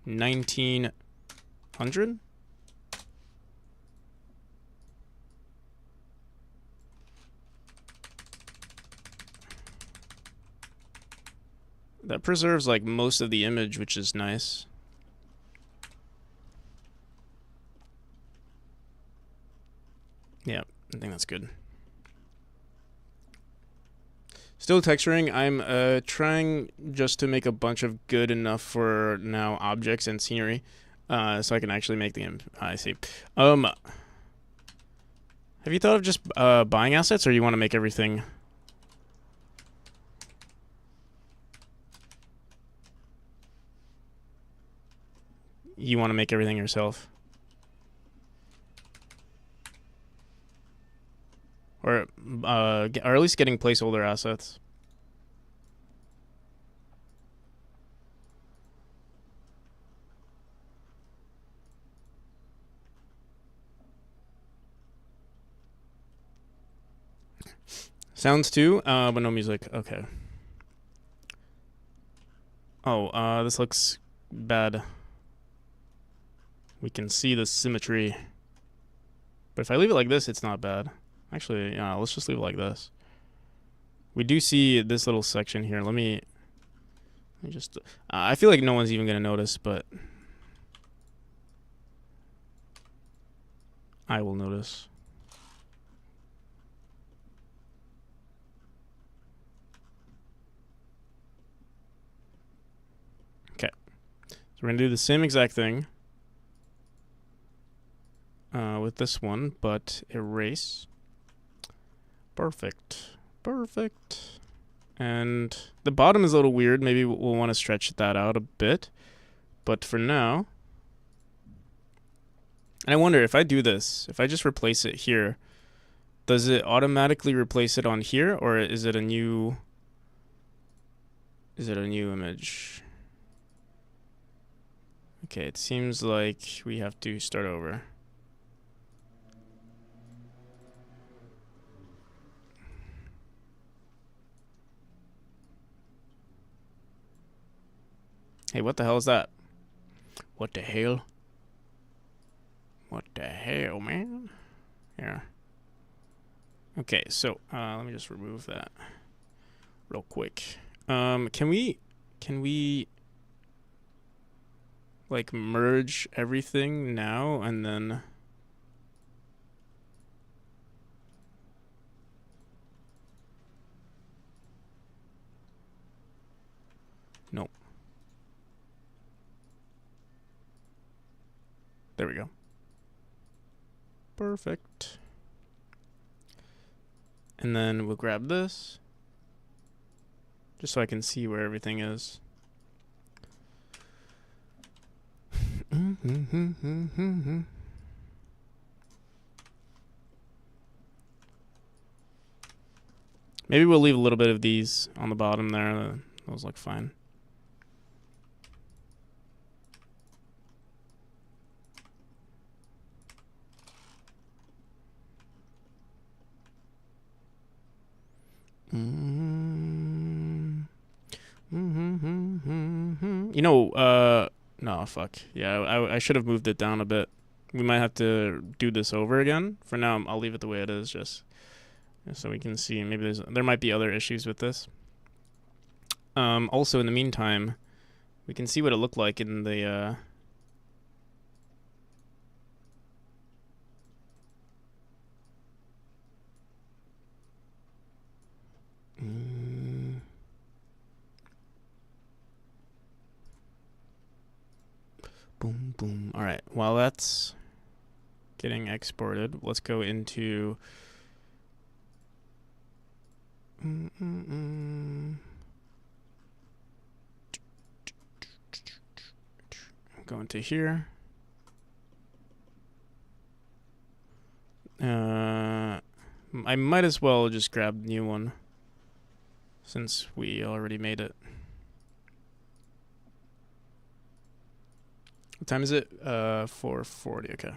1900. That preserves like most of the image, which is nice. Yeah, I think that's good. Still texturing. I'm trying just to make a bunch of good enough for now objects and scenery, so I can actually make the I see. Have you thought of just buying assets, or you want to make everything? You want to make everything yourself? Or at least getting placeholder assets. Sounds too, but no music. Okay. Oh, this looks bad. We can see the symmetry. But if I leave it like this, it's not bad. Actually, yeah, let's just leave it like this. We do see this little section here. Let me just... I feel like no one's even going to notice, but... I will notice. Okay. So we're going to do the same exact thing. With this one, but erase. Perfect. And the bottom is a little weird. Maybe we'll want to stretch that out a bit. But for now... And I wonder if I do this, if I just replace it here, Does it automatically replace it on here, or is it a new image? Okay, it seems like we have to start over. Hey, what the hell is that? What the hell? What the hell, man? Here. Okay, so let me just remove that real quick. Can we like merge everything now and then? Nope. There we go. Perfect. And then we'll grab this just so I can see where everything is. Maybe we'll leave a little bit of these on the bottom there. Those look fine. You know, no, fuck. Yeah, I should have moved it down a bit. We might have to do this over again. For now, I'll leave it the way it is, just so we can see. Maybe there might be other issues with this. Also, in the meantime, we can see what it looked like in the boom, boom. All right. While that's getting exported, let's go into go into here. I might as well just grab the new one since we already made it. What time is it? 4:40. Okay.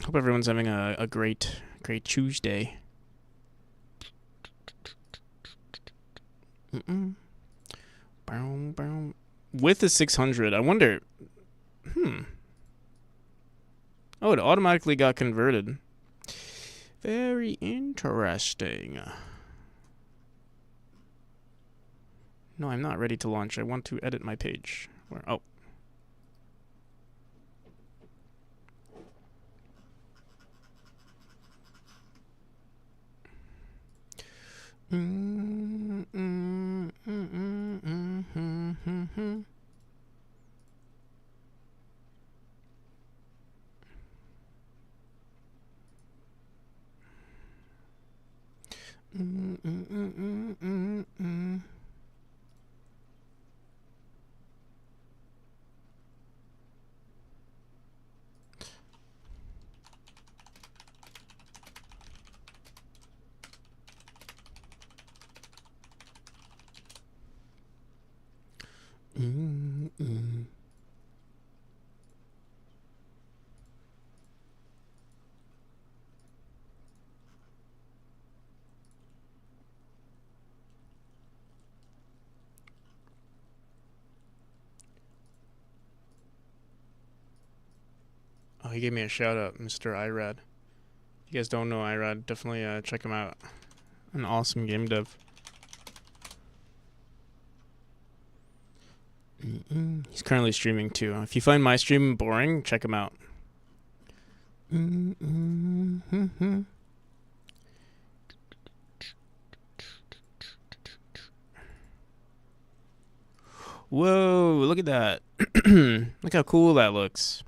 Hope everyone's having a great Tuesday. With the 600, I wonder. Oh, it automatically got converted. Very interesting. No, I'm not ready to launch. I want to edit my page. Oh. Oh, he gave me a shout out, Mr. Irad. If you guys don't know Irad, definitely check him out. An awesome game dev. He's currently streaming too. If you find my stream boring, check him out. Whoa, look at that. Look how cool that looks.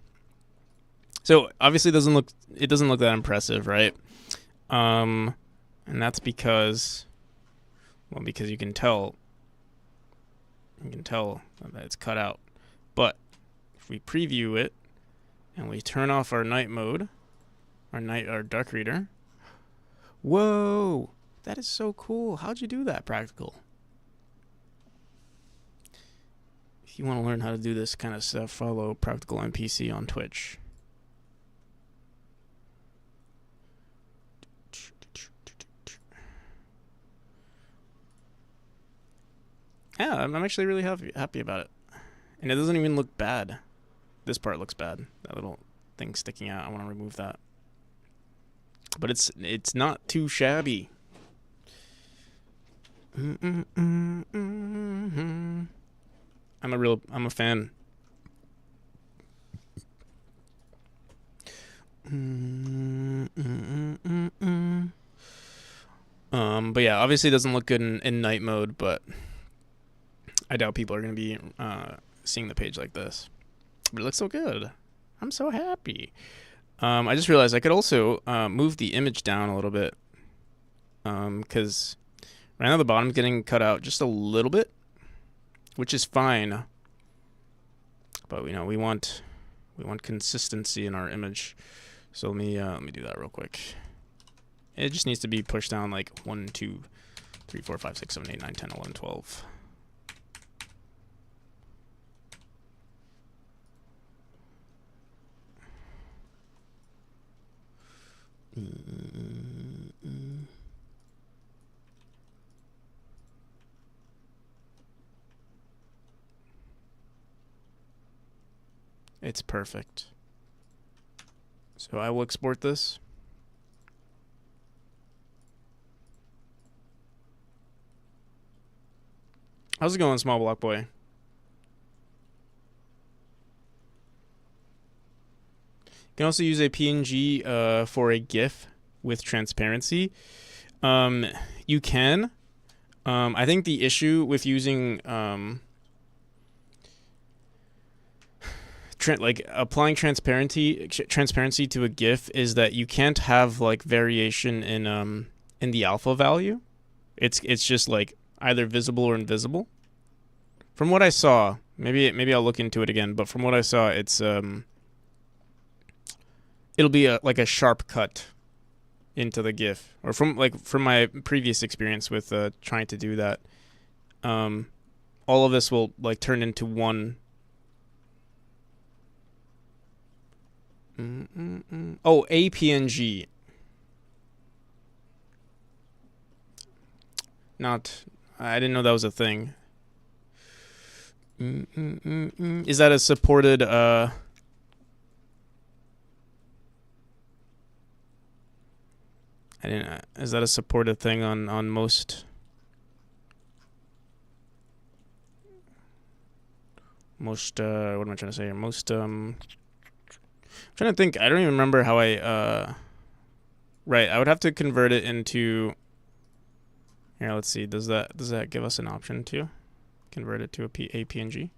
So obviously it doesn't look that impressive, right? And that's because, well, because you can tell that it's cut out. But if we preview it and we turn off our night mode, our dark reader, whoa, that is so cool. How'd you do that, Practical? If you want to learn how to do this kind of stuff, follow Practical NPC on Twitch. Yeah, I'm actually really happy about it. And it doesn't even look bad. This part looks bad. That little thing sticking out. I want to remove that. But it's not too shabby. I'm a fan. But yeah, obviously it doesn't look good in night mode, but I doubt people are going to be seeing the page like this. But it looks so good. I'm so happy. I just realized I could also move the image down a little bit. Because right now the bottom's getting cut out just a little bit, which is fine. But we want consistency in our image. So let me do that real quick. It just needs to be pushed down like 1, 2, 3, 4, 5, 6, 7, 8, 9, 10, 11, 12. It's perfect. So I will export this. How's it going, Small Block Boy? You can also use a PNG for a GIF with transparency. You can. I think the issue with using like applying transparency to a GIF is that you can't have like variation in the alpha value. It's just like either visible or invisible. From what I saw, maybe I'll look into it again, but from what I saw, it's it'll be like a sharp cut into the GIF, or from my previous experience with trying to do that. All of this will like turn into one. Oh, a PNG. I didn't know that was a thing. Is that a supported is that a supported thing on most what am I trying to say here? I'm trying to think. I don't even remember how right, I would have to convert it into. Here, let's see. Does that give us an option to convert it to a PNG?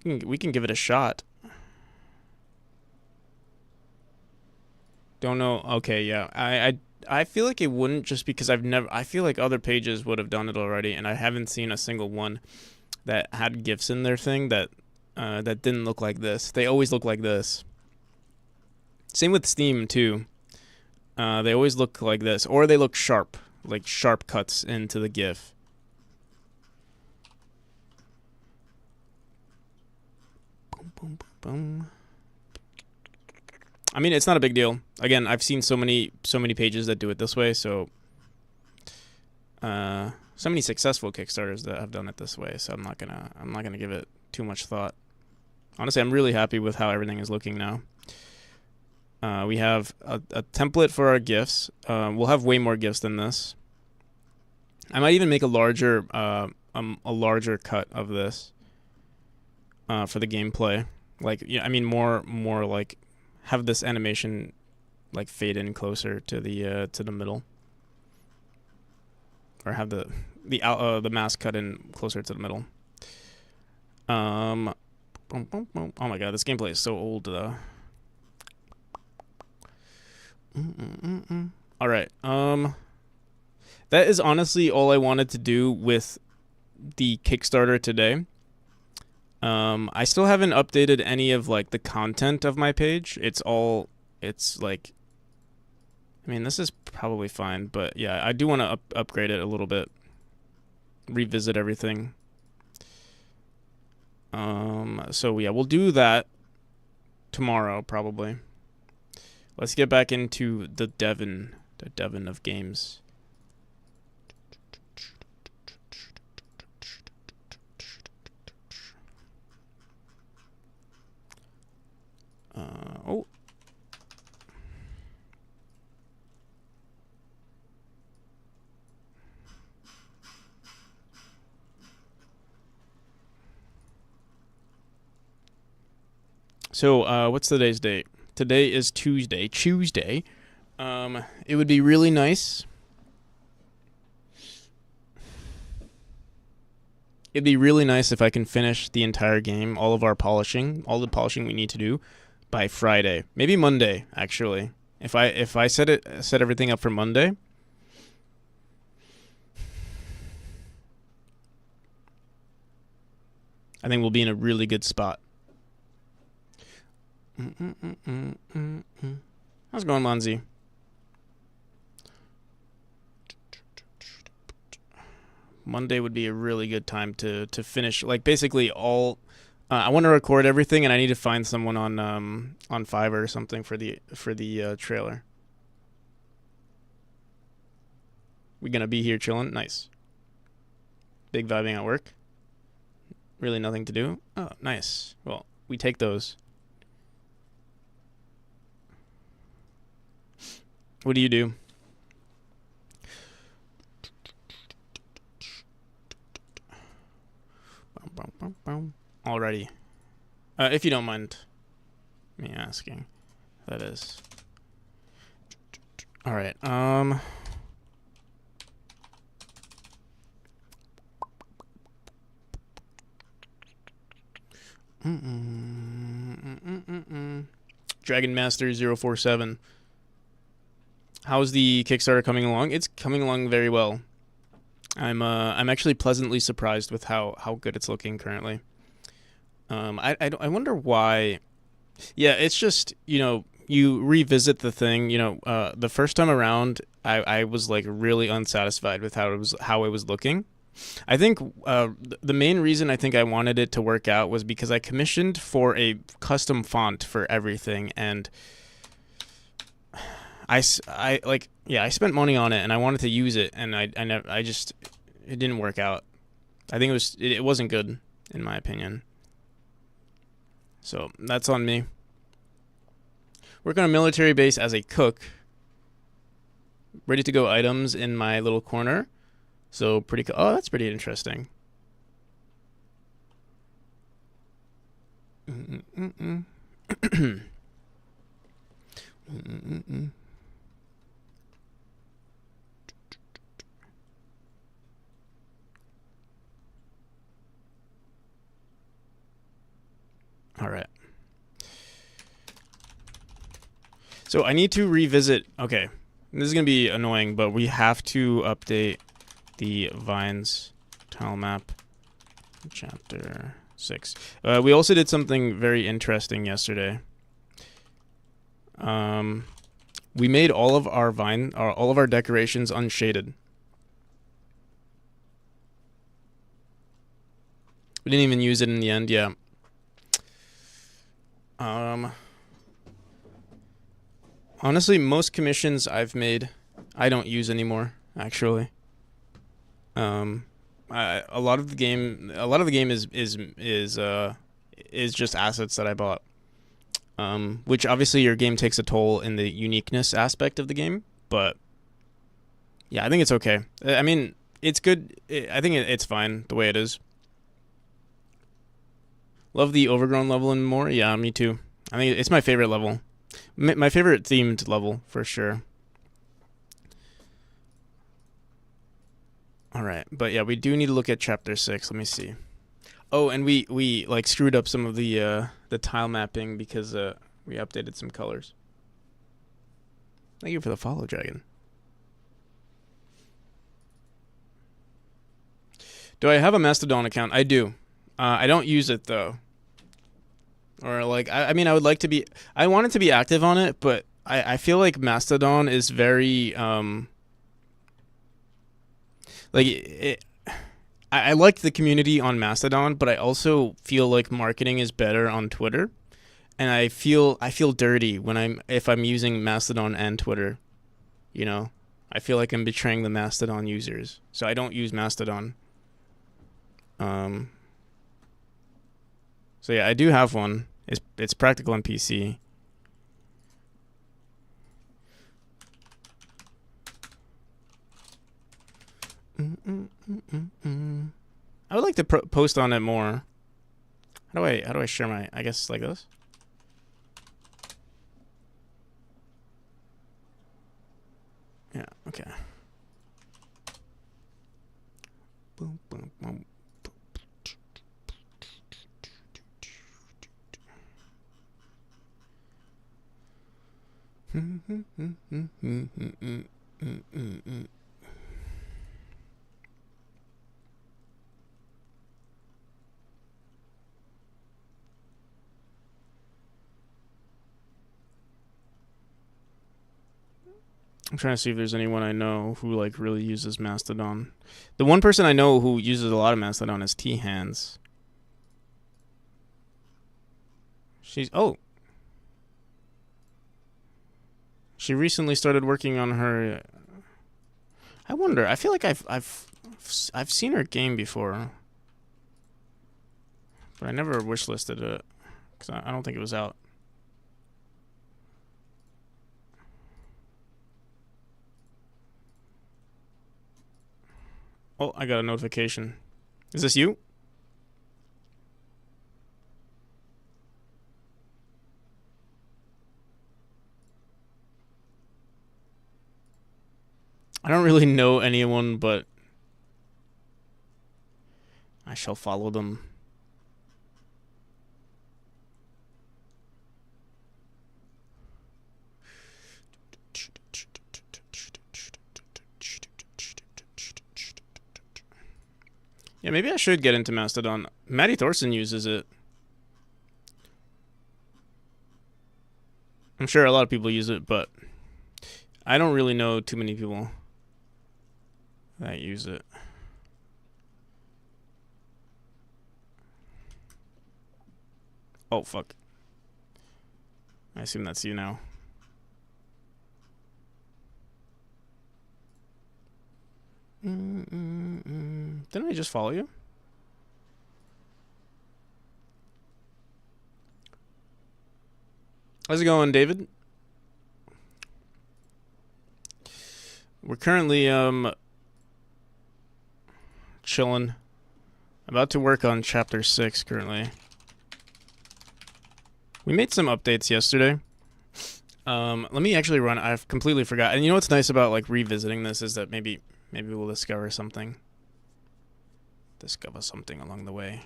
We can give it a shot. Don't know. Okay, yeah. I feel like it wouldn't, just because I feel like other pages would have done it already, and I haven't seen a single one that had GIFs in their thing that didn't look like this. They always look like this. Same with Steam too. They always look like this, or they look sharp, like sharp cuts into the GIF. Boom, boom, boom, boom. I mean, it's not a big deal. Again, I've seen so many pages that do it this way, so many successful Kickstarters that have done it this way, so I'm not gonna give it too much thought. Honestly, I'm really happy with how everything is looking now. We have a template for our GIFs. We'll have way more GIFs than this. I might even make a larger cut of this for the gameplay. Like, yeah, I mean, more like have this animation like fade in closer to the middle, or have the mask cut in closer to the middle. Oh my god, this gameplay is so old though. All right. That is honestly all I wanted to do with the Kickstarter today. I still haven't updated any of like the content of my page. It's like, I mean, this is probably fine, but yeah, I do want to upgrade it a little bit. Revisit everything. So yeah, we'll do that tomorrow probably. Let's get back into the Devon of games. Oh. So, what's today's date? Today is Tuesday. It would be really nice. It'd be really nice if I can finish the entire game, all the polishing we need to do by Friday. Maybe Monday, actually. If I set everything up for Monday, I think we'll be in a really good spot. How's it going, Monzi? Monday would be a really good time to finish, like, basically all. I want to record everything, and I need to find someone on Fiverr or something for the trailer. We gonna be here chilling. Nice. Big vibing at work. Really nothing to do. Oh, nice. Well, we take those. What do you do? Alrighty. If you don't mind me asking, that is. Alright, Dragon Master 047. How's the Kickstarter coming along? It's coming along very well. I'm actually pleasantly surprised with how good it's looking currently. I wonder why. Yeah, it's just, you revisit the thing. The first time around, I was like really unsatisfied with how it was looking. I think the main reason I think I wanted it to work out was because I commissioned for a custom font for everything, and I spent money on it, and I wanted to use it, and it didn't work out. I think it wasn't good, in my opinion. So that's on me. Work on a military base as a cook. Ready to go items in my little corner. So pretty cool. Oh, that's pretty interesting. All right. So I need to revisit. Okay, this is gonna be annoying, but we have to update the vines tile map, chapter 6. We also did something very interesting yesterday. We made all of our decorations unshaded. We didn't even use it in the end. Yeah. Honestly, most commissions I've made, I don't use anymore. Actually, a lot of the game is just assets that I bought. Which obviously your game takes a toll in the uniqueness aspect of the game, but yeah, I think it's okay. I mean, it's good. I think it's fine the way it is. Love the overgrown level and more. Yeah, me too. I think it's my favorite level. My favorite themed level, for sure. Alright, but yeah, we do need to look at chapter 6. Let me see. Oh, and we like screwed up some of the tile mapping because we updated some colors. Thank you for the follow, Dragon. Do I have a Mastodon account? I do. I don't use it though. Or like I mean I would like to be I wanted to be active on it, but I feel like Mastodon is very like I like the community on Mastodon, but I also feel like marketing is better on Twitter. And I feel dirty when if I'm using Mastodon and Twitter, you know. I feel like I'm betraying the Mastodon users. So I don't use Mastodon. So yeah, I do have one. It's practical on PC. I would like to post on it more. How do I share my? I guess like this. Yeah. Okay. Boom, boom, boom. I'm trying to see if there's anyone I know who like really uses Mastodon. The one person I know who uses a lot of Mastodon is T Hands. She recently started working on her. I wonder. I feel like I've seen her game before, but I never wishlisted it because I don't think it was out. Oh, I got a notification. Is this you? I don't really know anyone, but I shall follow them. Yeah, maybe I should get into Mastodon. Maddie Thorson uses it. I'm sure a lot of people use it, but I don't really know too many people that use it. Oh, fuck. I assume that's you now. Didn't I just follow you? How's it going, David? We're currently chilling. About to work on chapter 6 currently. We made some updates yesterday. Let me actually run. I've completely forgot. And you know what's nice about like revisiting this is that maybe we'll discover something. Discover something along the way.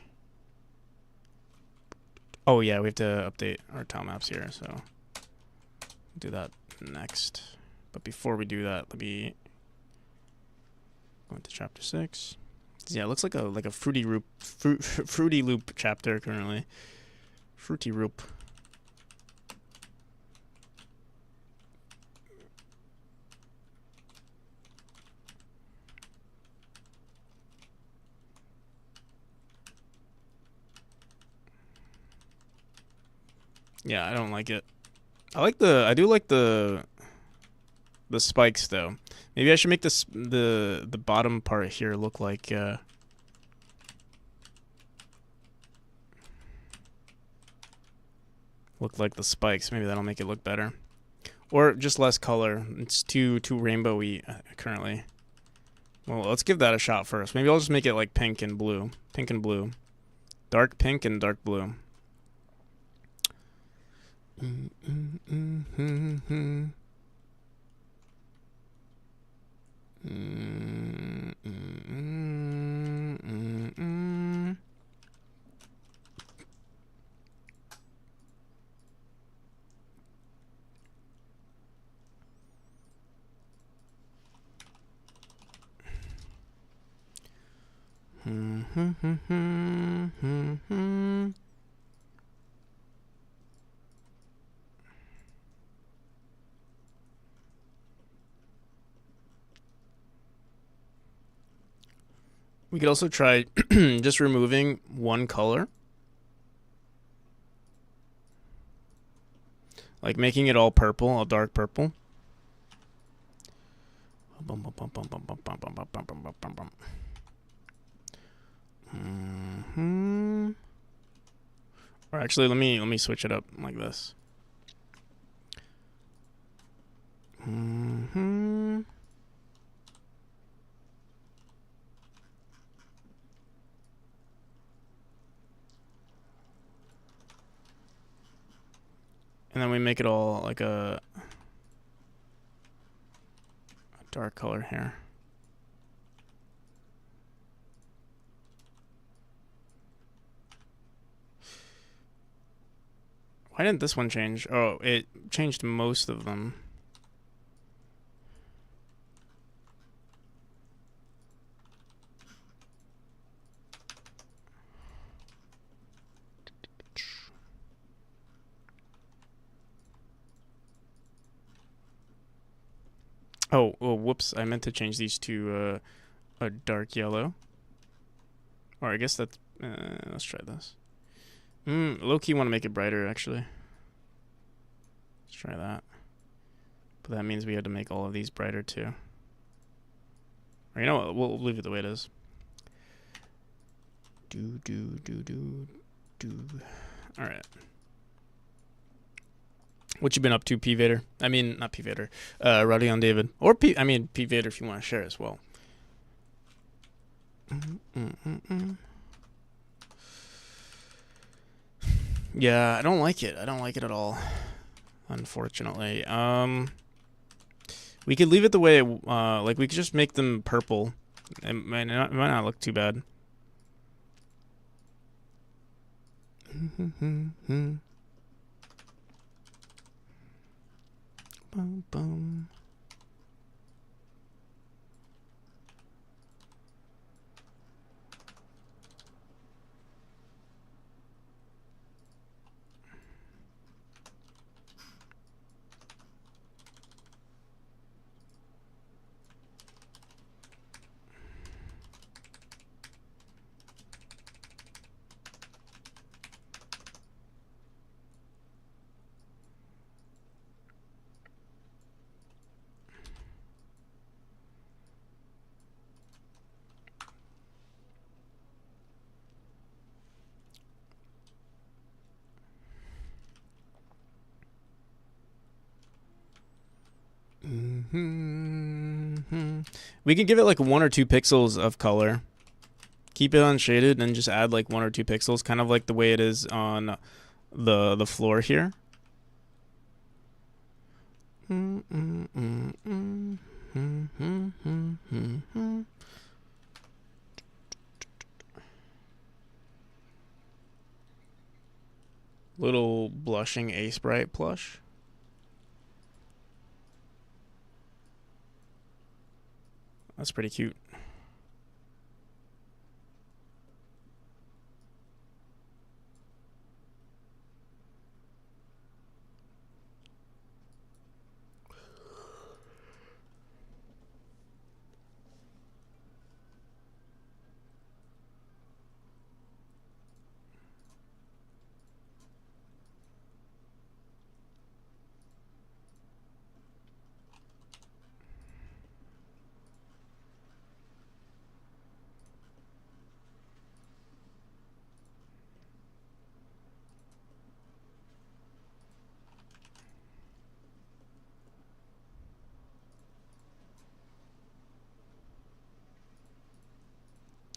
Oh yeah, we have to update our tile maps here, so do that next. But before we do that, let me go into chapter 6. Yeah, it looks like a Fruity Loop chapter currently. Fruity Loop. Yeah, I don't like it. I do like the spikes though. Maybe I should make this the bottom part here look like the spikes. Maybe that'll make it look better. Or just less color. It's too rainbowy currently. Well, let's give that a shot first. Maybe I'll just make it like pink and blue. Pink and blue. Dark pink and dark blue. We could also try just removing one color. Like making it all purple, all dark purple. Or actually, let me switch it up like this. And then we make it all like a dark color here. Why didn't this one change? Oh, it changed most of them. Oh, whoops. I meant to change these to a dark yellow. Or I guess that's... let's try this. Low-key want to make it brighter, actually. Let's try that. But that means we had to make all of these brighter, too. Or you know what? We'll leave it the way it is. Do. Alright. What you been up to, P. Vader? I mean, not P. Vader. Radion David. Or P. Vader if you want to share as well. Yeah, I don't like it. I don't like it at all. Unfortunately. We could leave it the way it, like we could just make them purple. It might not look too bad. Boom, boom. We could give it like 1 or 2 pixels of color. Keep it unshaded and just add like 1 or 2 pixels, kind of like the way it is on the floor here. Little blushing Ace Bright plush. That's pretty cute.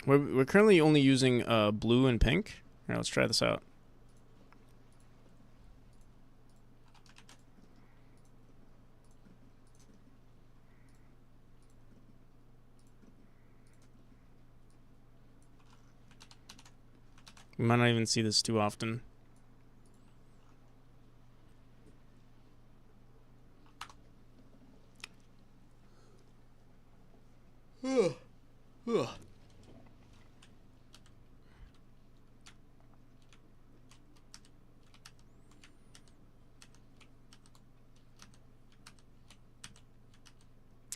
We're currently only using blue and pink. Here, let's try this out. We might not even see this too often.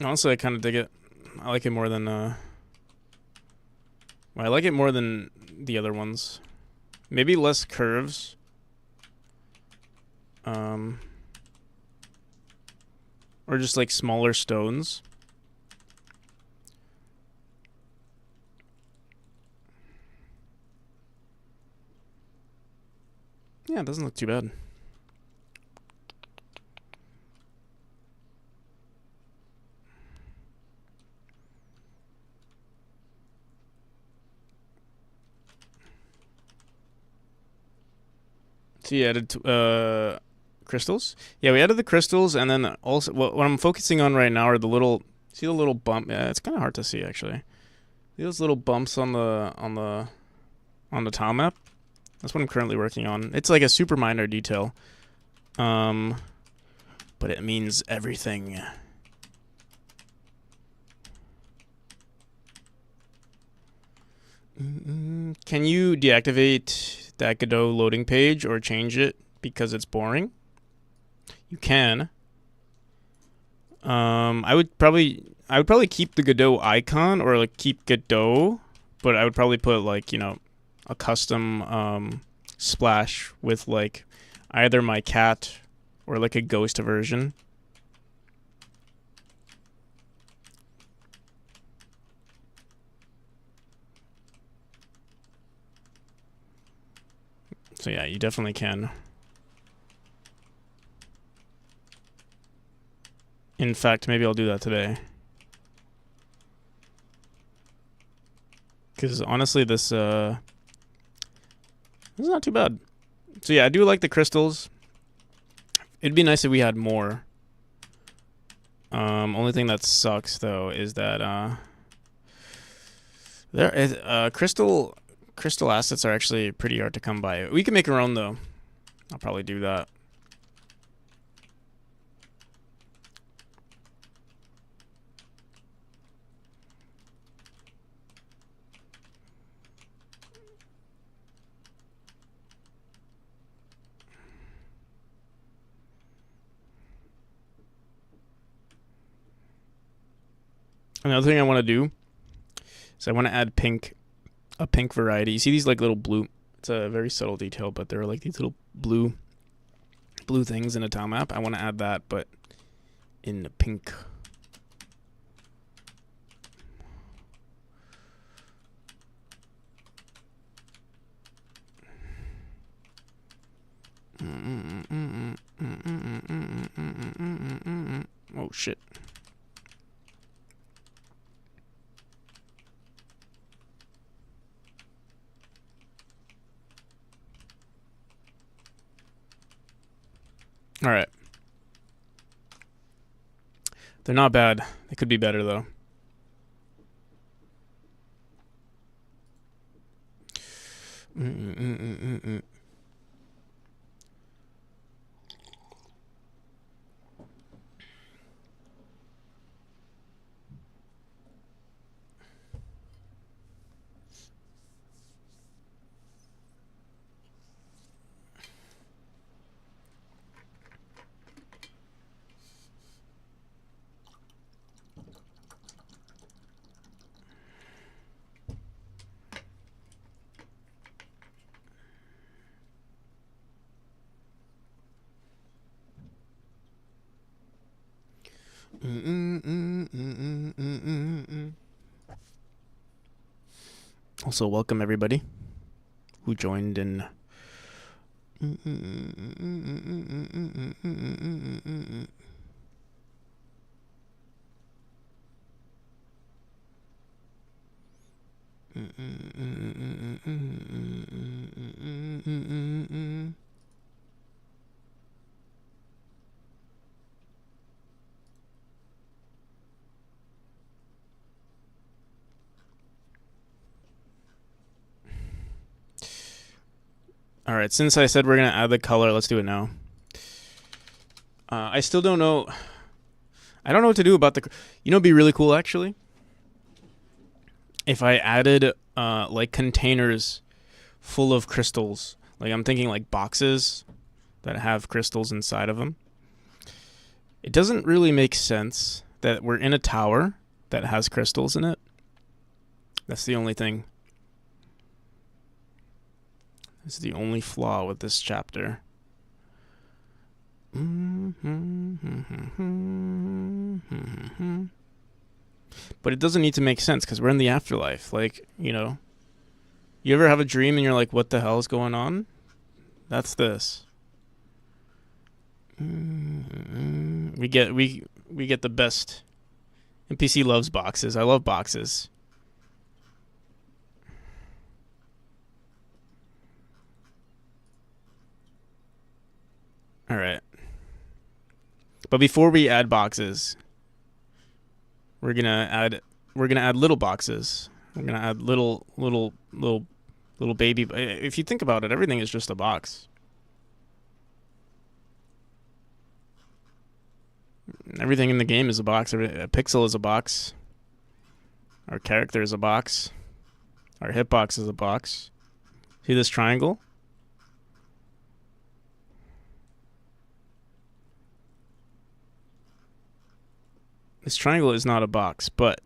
Honestly, I kind of dig it. I like it more than well, I like it more than the other ones. Maybe less curves. Or just like smaller stones. Yeah, it doesn't look too bad. So you added crystals? Yeah, we added the crystals, and then also what I'm focusing on right now are the little. See the little bump? Yeah, it's kind of hard to see actually. See those little bumps on the tile map? That's what I'm currently working on. It's like a super minor detail, but it means everything. Can you deactivate that Godot loading page or change it because it's boring? You can. I would probably keep the Godot icon or like keep Godot, but I would probably put like, you know, a custom splash with like either my cat or like a ghost version. So yeah, you definitely can. In fact, maybe I'll do that today. Because honestly, this is not too bad. So yeah, I do like the crystals. It'd be nice if we had more. Only thing that sucks though is that there is crystal assets are actually pretty hard to come by. We can make our own though. I'll probably do that. Another thing I want to do is I want to add a pink variety. You see these like little blue, it's a very subtle detail, but there are like these little blue things in a tile map. I want to add that, but in the pink. Oh shit. All right. They're not bad. They could be better though. Also, welcome everybody who joined in. All right, since I said we're gonna add the color, let's do it now. I still don't know. I don't know what to do about the. You know, it'd be really cool actually if I added like containers full of crystals. Like I'm thinking like boxes that have crystals inside of them. It doesn't really make sense that we're in a tower that has crystals in it. That's the only thing. This is the only flaw with this chapter. But it doesn't need to make sense because we're in the afterlife. Like, you know, you ever have a dream and you're like, what the hell is going on? That's this. We get the best. NPC loves boxes. I love boxes. All right. But before we add boxes, we're gonna add little boxes. We're gonna add little baby. If you think about it, everything is just a box. Everything in the game is a box. A pixel is a box. Our character is a box. Our hitbox is a box. See this triangle? This triangle is not a box, but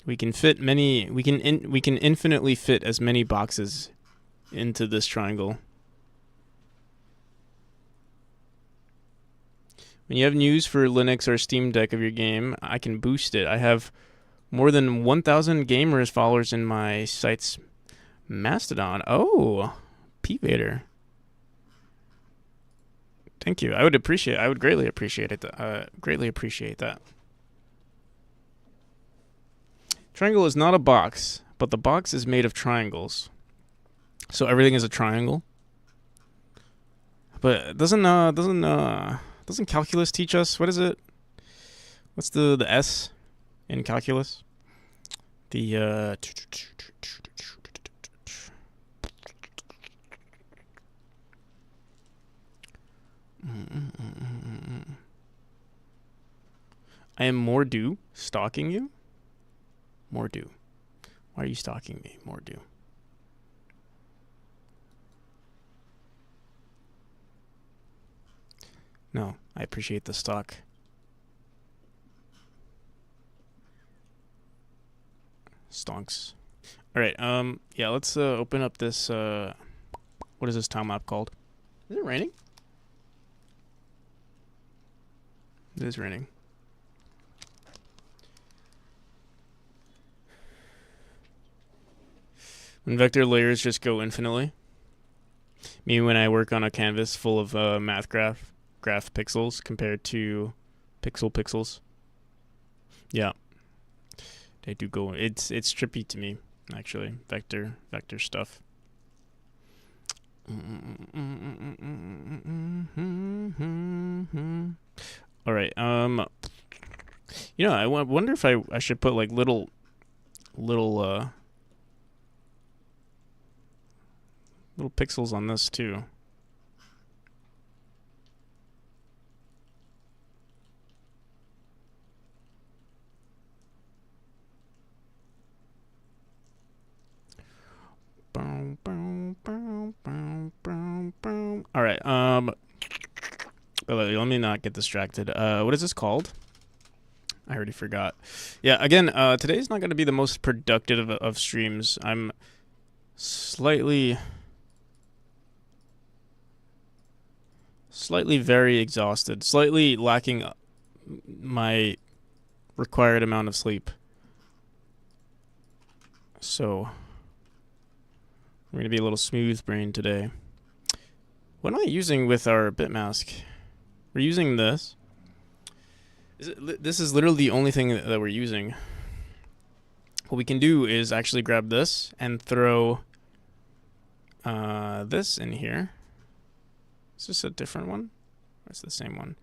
we can fit many. We can infinitely fit as many boxes into this triangle. When you have news for Linux or Steam Deck of your game, I can boost it. I have more than 1,000 gamers followers in my site's Mastodon. Oh, P-Vader. Thank you. I would greatly appreciate it. Greatly appreciate that. Triangle is not a box, but the box is made of triangles. So everything is a triangle. But doesn't calculus teach us? What is it? What's the S in calculus? The I am Mordu stalking you. Mordu, why are you stalking me, Mordu? No, I appreciate the stalk. Stonks. All right. Yeah. Let's open up this. What is this tile map called? Is it raining? It is raining. When vector layers just go infinitely. Me when I work on a canvas full of math graph pixels compared to pixels. Yeah. They do go. It's trippy to me, actually. Vector stuff. All right. You know, I wonder if I should put like little pixels on this too. All right. Let me not get distracted. What is this called? I already forgot. Yeah. Again, today's not going to be the most productive of streams. I'm slightly very exhausted. Slightly lacking my required amount of sleep. So we're going to be a little smooth brain today. What am I using with our bit mask? We're using this. This is literally the only thing that we're using. What we can do is actually grab this and throw this in here. Is this a different one? Or it's the same one.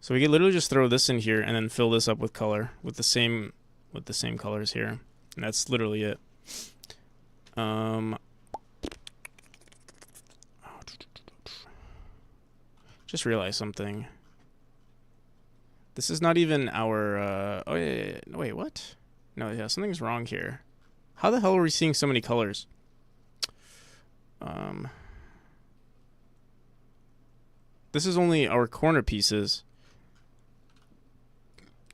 So we can literally just throw this in here and then fill this up with color with the same colors here. And that's literally it. Just realized something. This is not even our oh yeah. Wait, what? No, yeah, something's wrong here. How the hell are we seeing so many colors? This is only our corner pieces.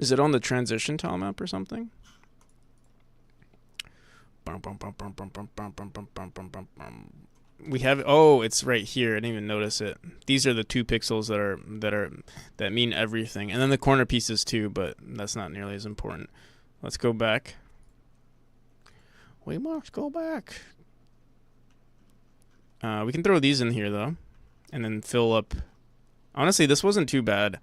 Is it on the transition tile map or something? We have, oh, it's right here. I didn't even notice it. These are the 2 pixels that mean everything, and then the corner pieces too, but that's not nearly as important. Let's go back. We must go back. We can throw these in here though, and then fill up. Honestly, this wasn't too bad.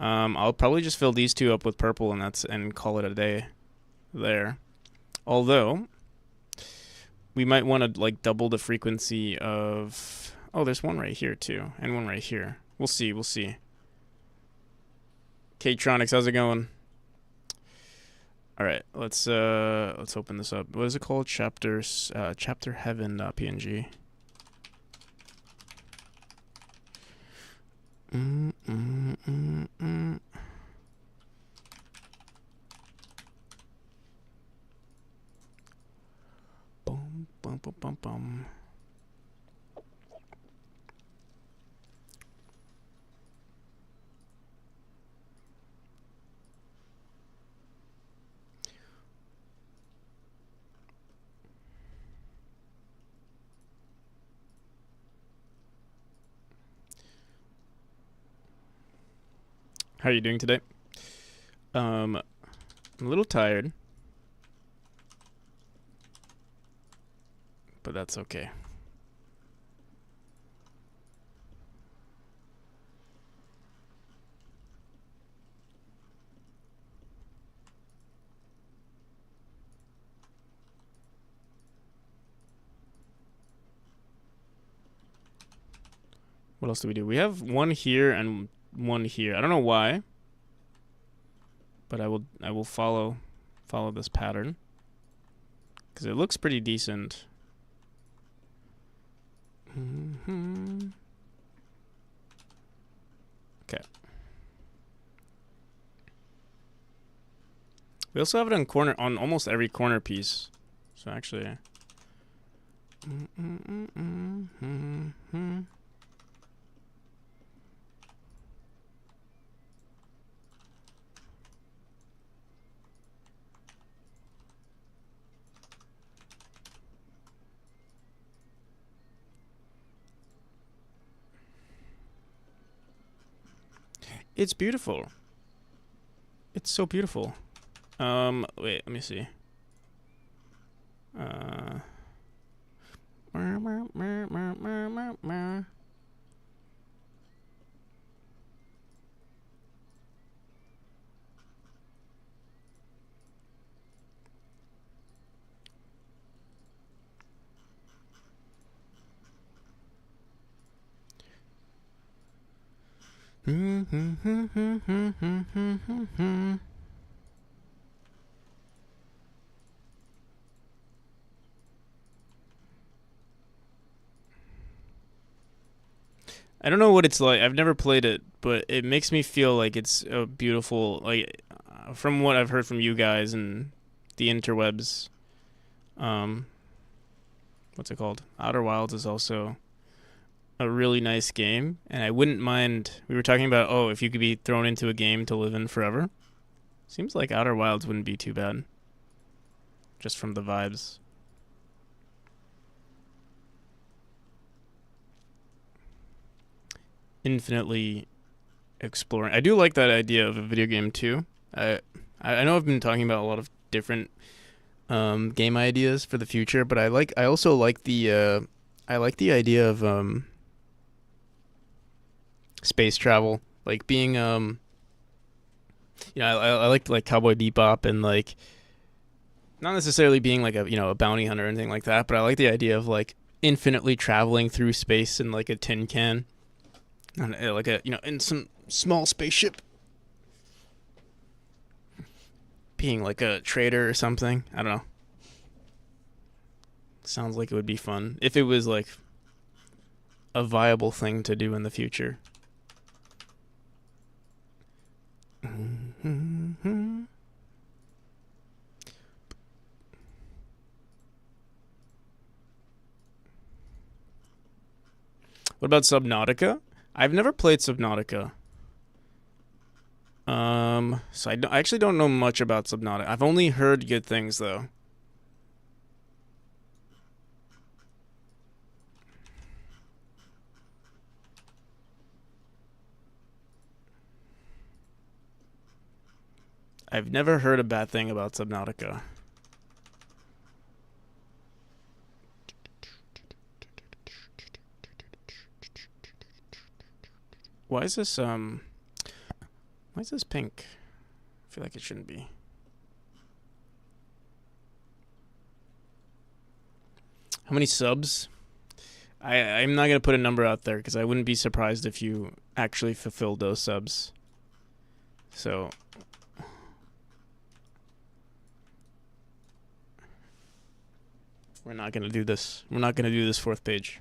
I'll probably just fill these 2 up with purple, and call it a day there. Although we might want to like double the frequency of. Oh, there's one right here too, and one right here. We'll see. We'll see. K-Tronics, how's it going? All right, let's open this up. What is it called? Chapterheaven.png. Bum bum bum bum bum. How are you doing today? I'm a little tired, but that's okay. What else do we do? We have one here and one here. I don't know why, but I will follow this pattern because it looks pretty decent. Okay. We also have it on almost every corner piece. So actually. It's beautiful. It's so beautiful. Wait, let me see. I don't know what it's like. I've never played it, but it makes me feel like it's a beautiful, like, from what I've heard from you guys and the interwebs. What's it called? Outer Wilds is also a really nice game, and I wouldn't mind. We were talking about, oh, if you could be thrown into a game to live in forever. Seems like Outer Wilds wouldn't be too bad, just from the vibes. Infinitely exploring. I do like that idea of a video game too. I know I've been talking about a lot of different game ideas for the future, but I also like the idea of space travel, like being I like Cowboy Bebop, and like not necessarily being like a bounty hunter or anything like that, but I like the idea of like infinitely traveling through space in like a tin can. Like in some small spaceship, being like a trader or something. I don't know. Sounds like it would be fun if it was like a viable thing to do in the future. What about Subnautica? I've never played Subnautica. So I actually don't know much about Subnautica. I've only heard good things though. I've never heard a bad thing about Subnautica. Why is this pink? I feel like it shouldn't be. How many subs? I'm not gonna put a number out there because I wouldn't be surprised if you actually fulfilled those subs. So we're not gonna do this. We're not gonna do this fourth page.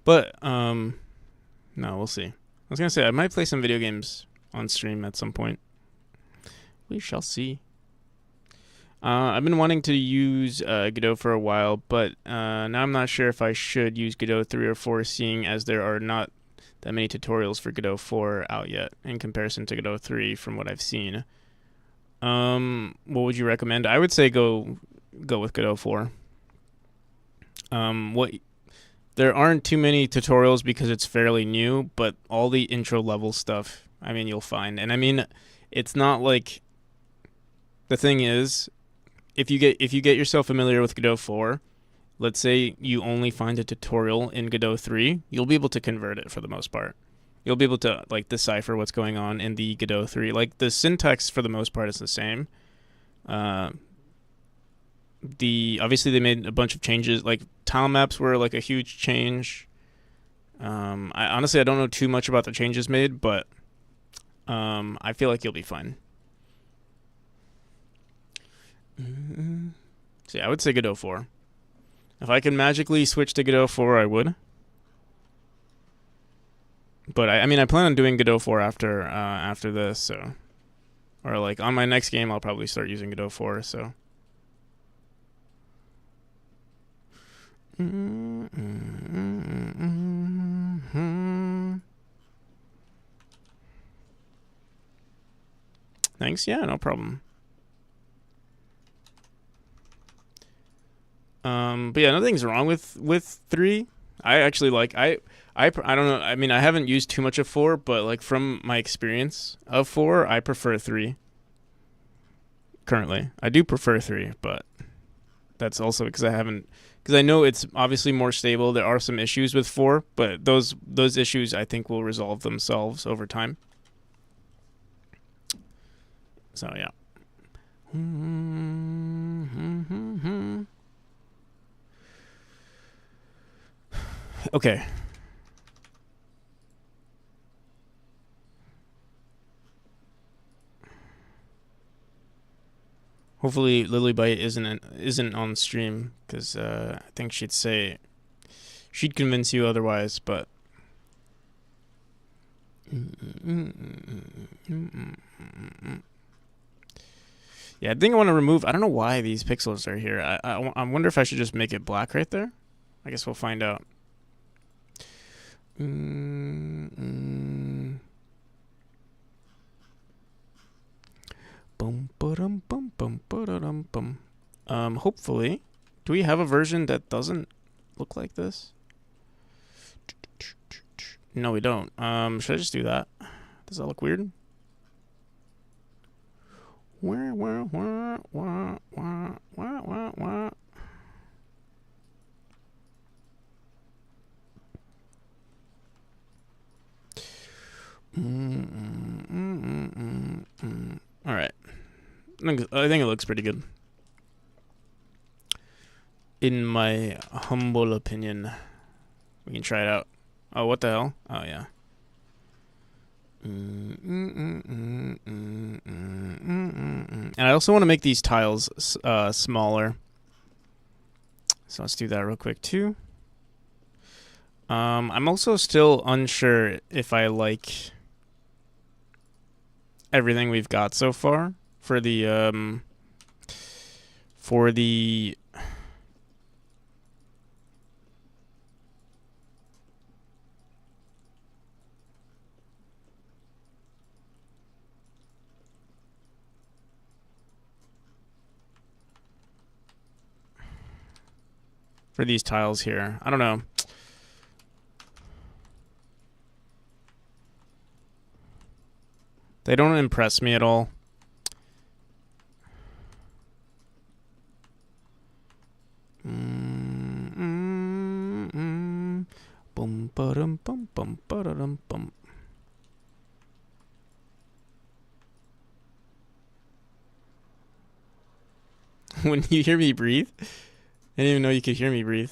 But no, we'll see. I was gonna say I might play some video games on stream at some point. We shall see. I've been wanting to use Godot for a while, but now I'm not sure if I should use Godot 3 or 4, seeing as there are not that many tutorials for Godot 4 out yet in comparison to Godot 3 from what I've seen. What would you recommend? I would say go with Godot 4. There aren't too many tutorials because it's fairly new, but all the intro level stuff, I mean, you'll find. And I mean, it's not like, the thing is, if you get yourself familiar with Godot 4, let's say you only find a tutorial in Godot 3, you'll be able to convert it for the most part. You'll be able to like decipher what's going on in the Godot 3. Like the syntax for the most part is the same. Obviously they made a bunch of changes. Like tile maps were like a huge change. I honestly don't know too much about the changes made, but I feel like you'll be fine. So yeah, I would say Godot 4. If I could magically switch to Godot 4, I would. But I mean, I plan on doing Godot 4 after this, so, or like on my next game, I'll probably start using Godot 4. So. Thanks. Yeah, no problem. But yeah, nothing's wrong with 3. I actually like I don't know. I mean, I haven't used too much of 4, but like from my experience of 4, I prefer 3. Currently, I do prefer 3, but that's also because I know it's obviously more stable. There are some issues with 4, but those issues I think will resolve themselves over time. So yeah. Okay. Hopefully Lilybite isn't on stream, because I think she'd convince you otherwise, but yeah, I think I want to remove. I don't know why these pixels are here. I wonder if I should just make it black right there. I guess we'll find out. Hopefully, do we have a version that doesn't look like this? No, we don't. Should I just do that? Does that look weird? All right. I think it looks pretty good. In my humble opinion. We can try it out. Oh, what the hell? Oh, yeah. And I also want to make these tiles smaller. So let's do that real quick, too. I'm also still unsure if I like everything we've got so far for the for the these tiles here. I don't know. They don't impress me at all. Bum ba-dum bum bum ba-da-dum bum. When you hear me breathe, I didn't even know you could hear me breathe.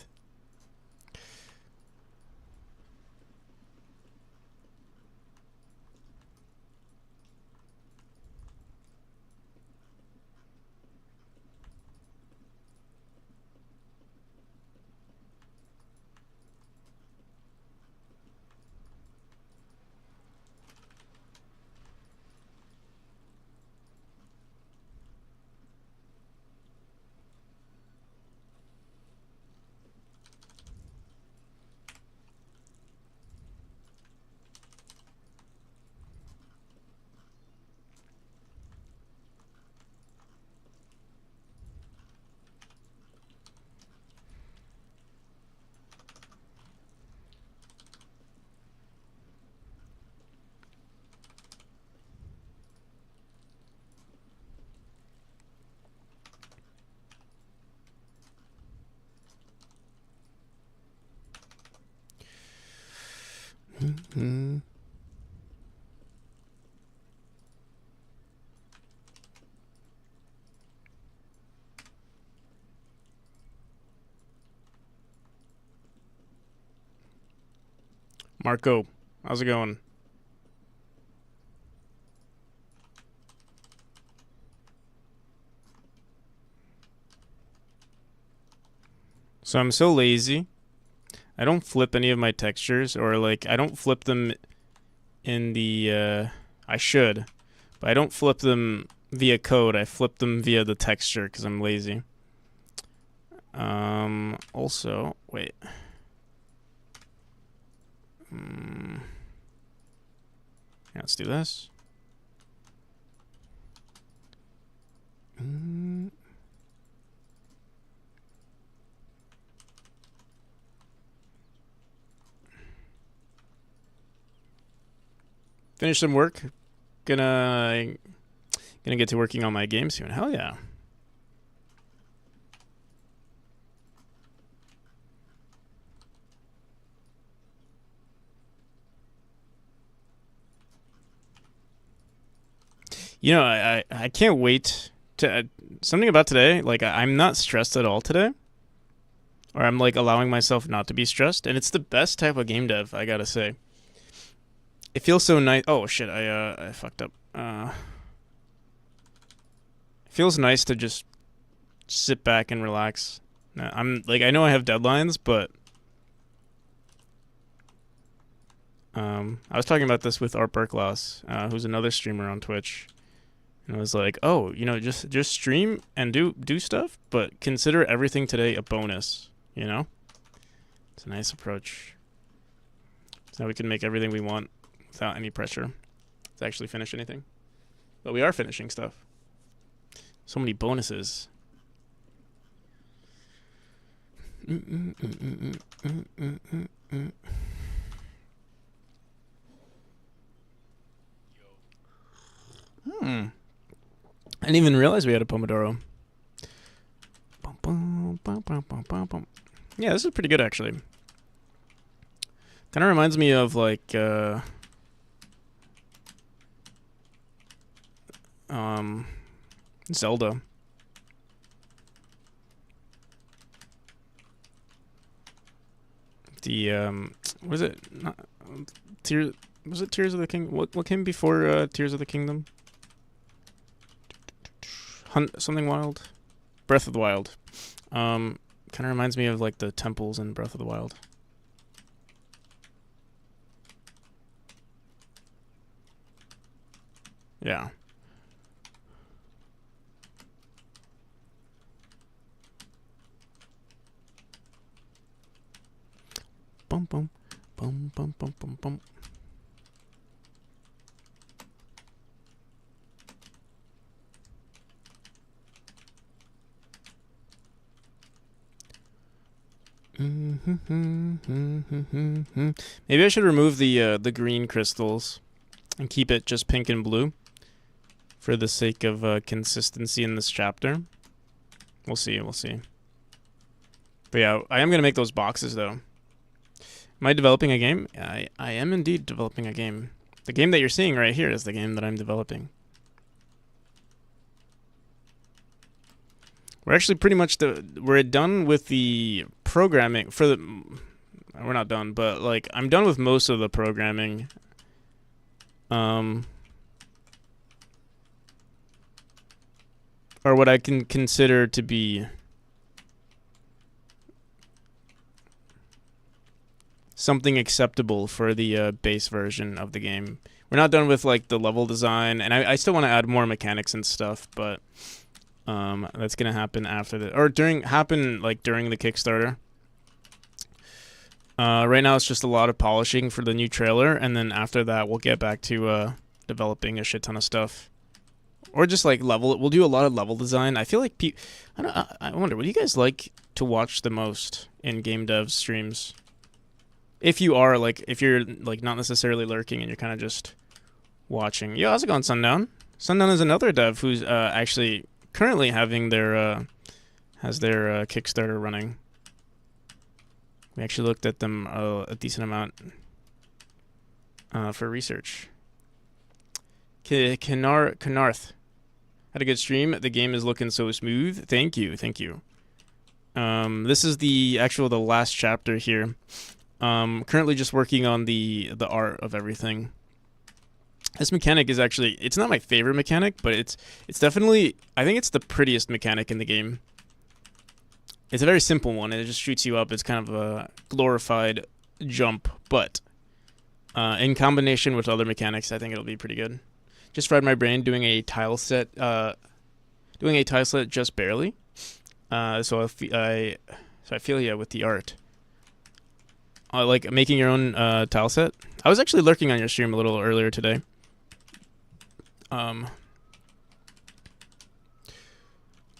Mm-hmm. Marco, how's it going? So I'm so lazy. I don't flip any of my textures, or like I don't flip them in the I should, but I don't flip them via code. I flip them via the texture because I'm lazy. Also, wait. Yeah, let's do this. Finish some work. Gonna get to working on my game soon. Hell yeah. You know, I can't wait to something about today. Like I'm not stressed at all today, or I'm like allowing myself not to be stressed, and it's the best type of game dev. I gotta say, it feels so nice. Oh shit, I fucked up. It feels nice to just sit back and relax. I'm like I know I have deadlines, but I was talking about this with Art Burklaus, who's another streamer on Twitch. And I was like, oh, you know, just stream and do stuff, but consider everything today a bonus, you know? It's a nice approach. So now we can make everything we want without any pressure to actually finish anything. But we are finishing stuff. So many bonuses. I didn't even realize we had a Pomodoro. Yeah, this is pretty good actually. Kind of reminds me of like Zelda. The what is it? Not, was it Tears of the Kingdom? What came before Tears of the Kingdom? Something Wild? Breath of the Wild. Kind of reminds me of like the temples in Breath of the Wild. Yeah. Bum bum bum bum bum bum bum. Maybe I should remove the green crystals and keep it just pink and blue for the sake of consistency in this chapter. We'll see. We'll see. But yeah, I am gonna make those boxes though. Am I developing a game? I am indeed developing a game. The game that you're seeing right here is the game that I'm developing. We're actually pretty much we're done with the programming for the. We're not done, but like I'm done with most of the programming. Or what I can consider to be something acceptable for the base version of the game. We're not done with like the level design, and I still want to add more mechanics and stuff, but that's gonna happen after happen like during the Kickstarter. Right now it's just a lot of polishing for the new trailer, and then after that we'll get back to developing a shit ton of stuff, or just like we'll do a lot of level design. I feel like I wonder, what do you guys like to watch the most in game dev streams? If you're like not necessarily lurking and you're kind of just watching. Yo, how's it going, Sundown? Sundown is another dev who's actually currently having their Kickstarter running. We actually looked at them a decent amount for research. Knarth had a good stream. The game is looking so smooth. Thank you. This is the last chapter here. Currently just working on the art of everything. This mechanic is actually, it's not my favorite mechanic, but it's definitely, I think it's the prettiest mechanic in the game. It's a very simple one, and it just shoots you up. It's kind of a glorified jump, but in combination with other mechanics, I think it'll be pretty good. Just fried my brain doing a tile set just barely. So I feel yeah with the art. Like making your own tile set. I was actually lurking on your stream a little earlier today. I'm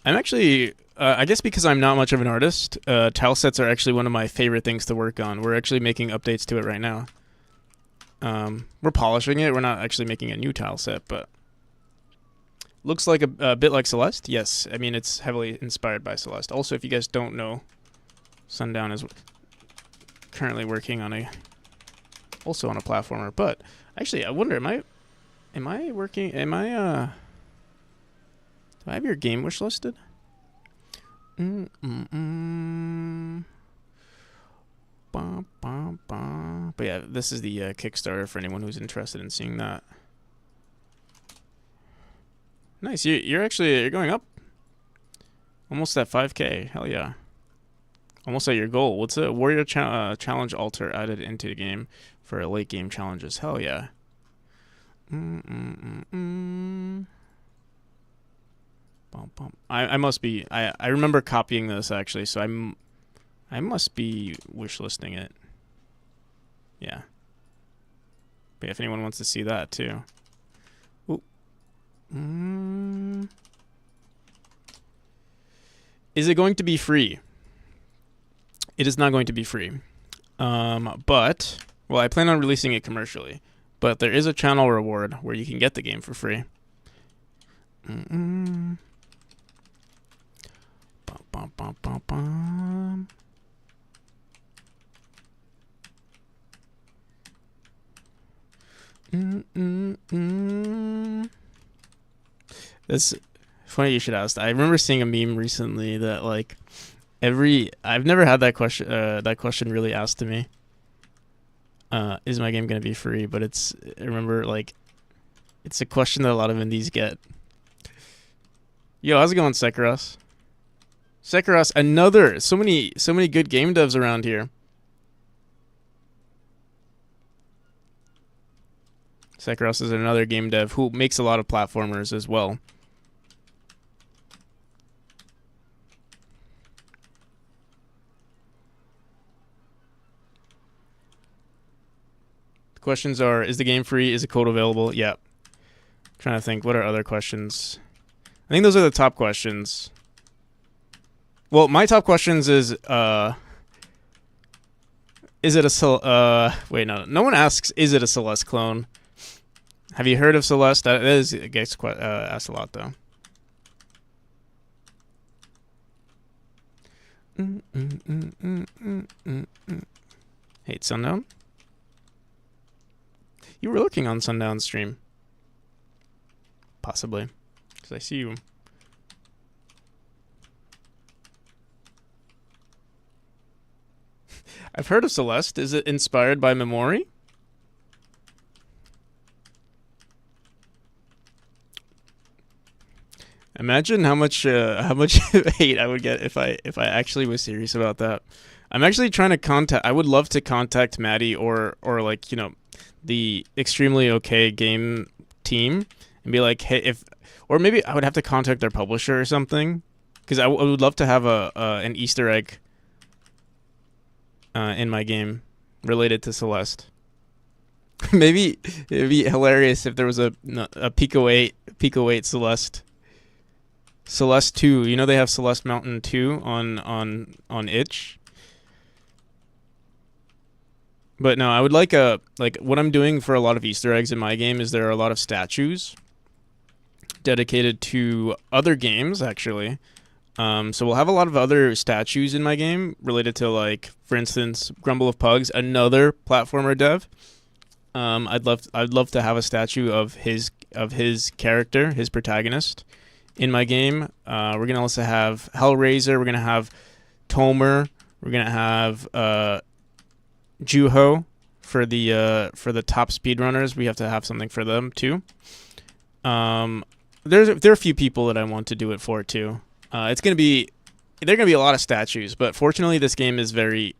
actually, I guess because I'm not much of an artist, tile sets are actually one of my favorite things to work on. We're actually making updates to it right now. We're polishing it. We're not actually making a new tile set, but looks like a bit like Celeste. Yes, I mean it's heavily inspired by Celeste. Also, if you guys don't know, Sundown is currently working on a platformer. But actually, I wonder, do I have your game wish listed? But yeah, this is the Kickstarter for anyone who's interested in seeing that. Nice, you're going up. Almost at 5K. Hell yeah. Almost at your goal. What's a warrior challenge altar added into the game for late game challenges? Hell yeah. I must be. I remember copying this actually, so I must be wishlisting it. Yeah. But yeah, if anyone wants to see that too. Ooh. Is it going to be free? It is not going to be free. But well, I plan on releasing it commercially. But there is a channel reward where you can get the game for free. Bum, bum, bum, bum, bum. It's funny you should ask. I remember seeing a meme recently that like I've never had that question really asked to me. Is my game gonna be free? But I remember like it's a question that a lot of indies get. Yo, how's it going, Sekaros? Sekaros, so many good game devs around here. Sekaros is another game dev who makes a lot of platformers as well. questions are: is the game free? Is the code available? Yeah. Trying to think, what are other questions? I think those are the top questions. Well, my top questions is it a wait, no one asks, is it a Celeste clone? Have you heard of Celeste? That is gets asked a lot though. Hate Sundown? You were looking on Sundown's stream. Possibly. Because I see you. I've heard of Celeste. Is it inspired by Memori? Imagine how much hate I would get if I actually was serious about that. I'm actually trying to contact. I would love to contact Maddie or like, you know, the extremely okay game team and be like, hey, or maybe I would have to contact their publisher or something, because I would love to have an Easter egg in my game related to Celeste. Maybe it'd be hilarious if there was a Pico 8 Celeste 2. You know they have Celeste Mountain 2 on itch. But no, I would like what I'm doing for a lot of Easter eggs in my game is there are a lot of statues dedicated to other games, actually. So we'll have a lot of other statues in my game related to, like, for instance, Grumble of Pugs, another platformer dev. I'd love to have a statue of his character, his protagonist, in my game. We're gonna also have Hellraiser. We're gonna have Tomer. We're gonna have Juho for the top speedrunners. We have to have something for them too. There are a few people that I want to do it for too. There are gonna be a lot of statues, but fortunately this game is very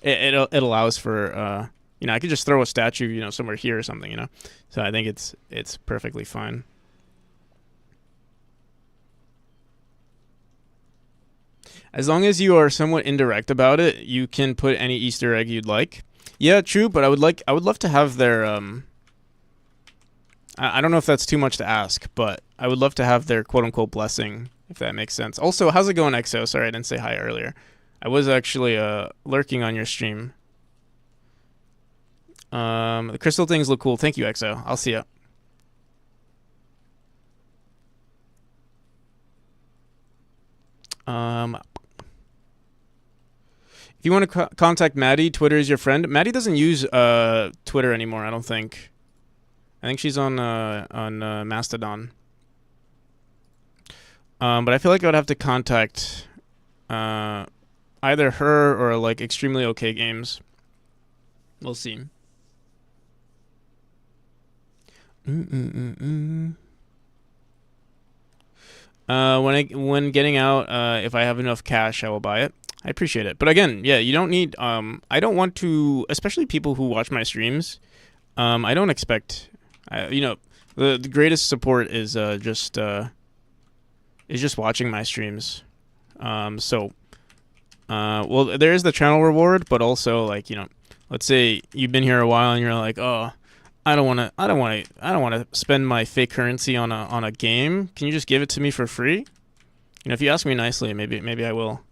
it allows for you know, I could just throw a statue, you know, somewhere here or something, you know. So I think it's perfectly fine. As long as you are somewhat indirect about it, you can put any Easter egg you'd like. Yeah, true, but I would love to have their I don't know if that's too much to ask, but I would love to have their quote unquote blessing, if that makes sense. Also, how's it going, EXO? Sorry I didn't say hi earlier. I was actually lurking on your stream. The crystal things look cool. Thank you, EXO. I'll see ya. If you want to contact Maddie, Twitter is your friend. Maddie doesn't use Twitter anymore, I don't think. I think she's on Mastodon. But I feel like I would have to contact either her or like Extremely OK Games. We'll see. When getting out, if I have enough cash, I will buy it. I appreciate it. But again, yeah, you don't need I don't want to, especially people who watch my streams, I don't expect you know, the greatest support is just watching my streams. So well, there is the channel reward, but also, like, you know, let's say you've been here a while and you're like, "Oh, I don't want to spend my fake currency on a game. Can you just give it to me for free?" You know, if you ask me nicely, maybe I will.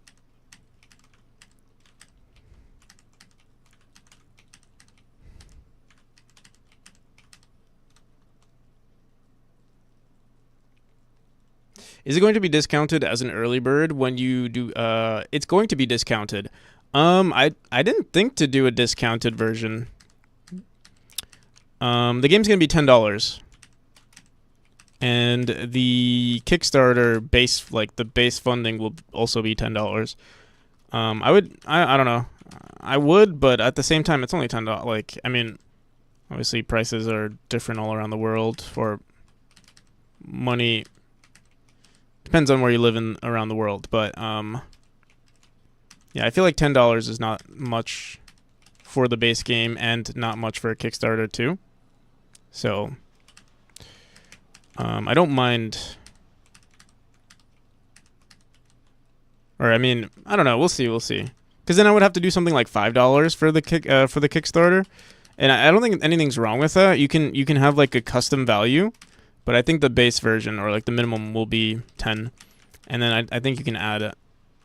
Is it going to be discounted as an early bird when you do? It's going to be discounted. I didn't think to do a discounted version. The game's gonna be $10, and the Kickstarter base, like the base funding, will also be $10. I don't know. I would, but at the same time, it's only $10. Like, I mean, obviously prices are different all around the world for money. Depends on where you live around the world, but yeah, I feel like $10 is not much for the base game and not much for a Kickstarter too. So I don't mind, or I mean, I don't know. We'll see. Because then I would have to do something like $5 for the Kickstarter, And I don't think anything's wrong with that. You can have like a custom value, but I think the base version or like the minimum will be 10, and then I think you can add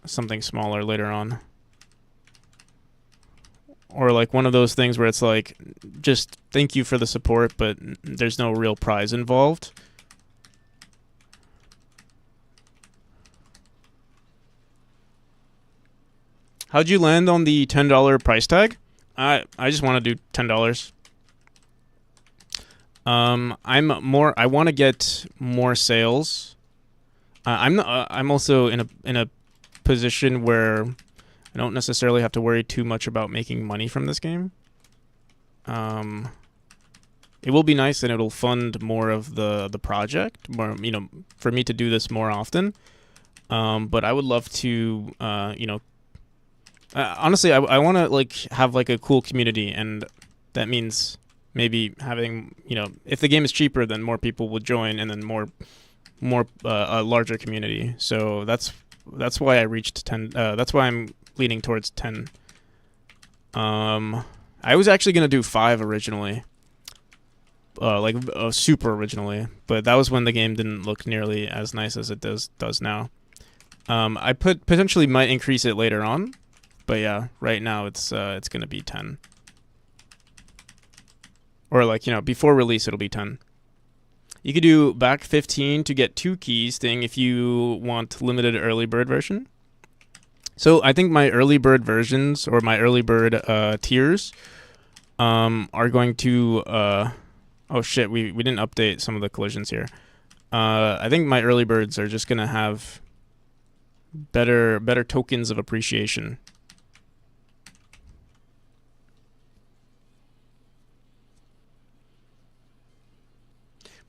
something smaller later on, or like one of those things where it's like just thank you for the support, but there's no real prize involved. How'd you land on the $10 price tag? I just want to do $10. I want to get more sales. I'm also in a position where I don't necessarily have to worry too much about making money from this game. It will be nice and it'll fund more of the project, more, for me to do this more often. But I would love to, honestly, I want to like have like a cool community, and that means maybe having, if the game is cheaper, then more people will join, and then more a larger community. So that's why I reached 10. That's why I'm leaning towards 10. I was actually gonna do 5 originally, super originally, but that was when the game didn't look nearly as nice as it does now. I potentially might increase it later on, but yeah, right now it's gonna be 10. Or like, before release it'll be 10. You could do back 15 to get 2 keys thing if you want limited early bird version. So I think my early bird versions, or my early bird tiers, are going to oh shit, we didn't update some of the collisions here. I think my early birds are just gonna have better tokens of appreciation.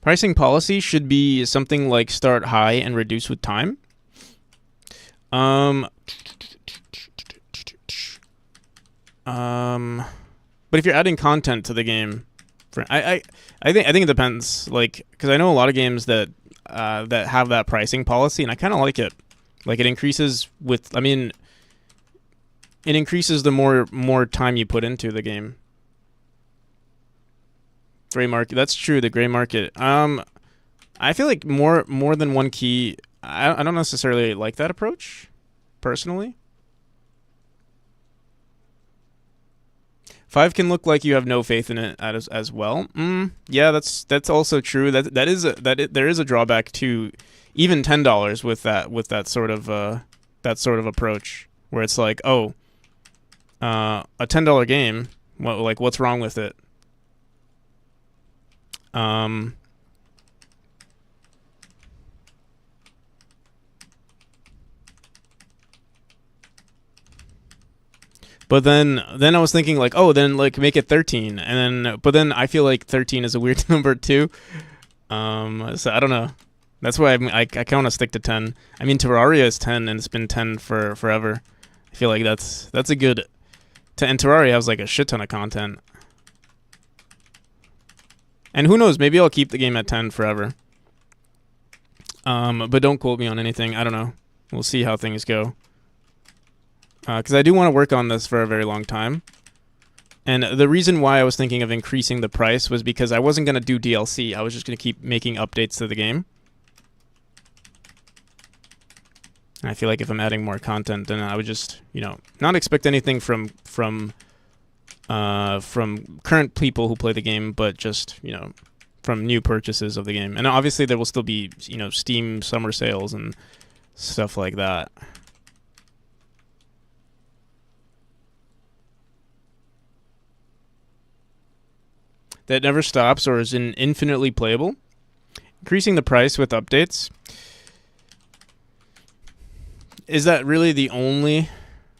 Pricing policy should be something like start high and reduce with time. But if you're adding content to the game, I think it depends. Like, because I know a lot of games that have that pricing policy, and I kind of like it. Like, it increases with. I mean, it increases the more time you put into the game. Gray market. That's true. The gray market. I feel like more than one key. I don't necessarily like that approach, personally. 5 can look like you have no faith in it as well. Yeah, that's also true. There is a drawback to even $10 with that sort of approach, where it's like, oh, a $10 game. What's wrong with it? But then I was thinking like, oh, then like make it 13, but then I feel like 13 is a weird number too. So I don't know. That's why I kind of stick to 10. I mean, Terraria is 10 and it's been 10 for forever. I feel like that's a good. And Terraria has like a shit ton of content. And who knows? Maybe I'll keep the game at 10 forever. But don't quote me on anything. I don't know. We'll see how things go. Because I do want to work on this for a very long time. And the reason why I was thinking of increasing the price was because I wasn't going to do DLC. I was just going to keep making updates to the game. And I feel like if I'm adding more content, then I would just, not expect anything from current people who play the game, but just, from new purchases of the game. And obviously there will still be, Steam summer sales and stuff like that. That never stops or is infinitely playable. Increasing the price with updates. Is that really the only?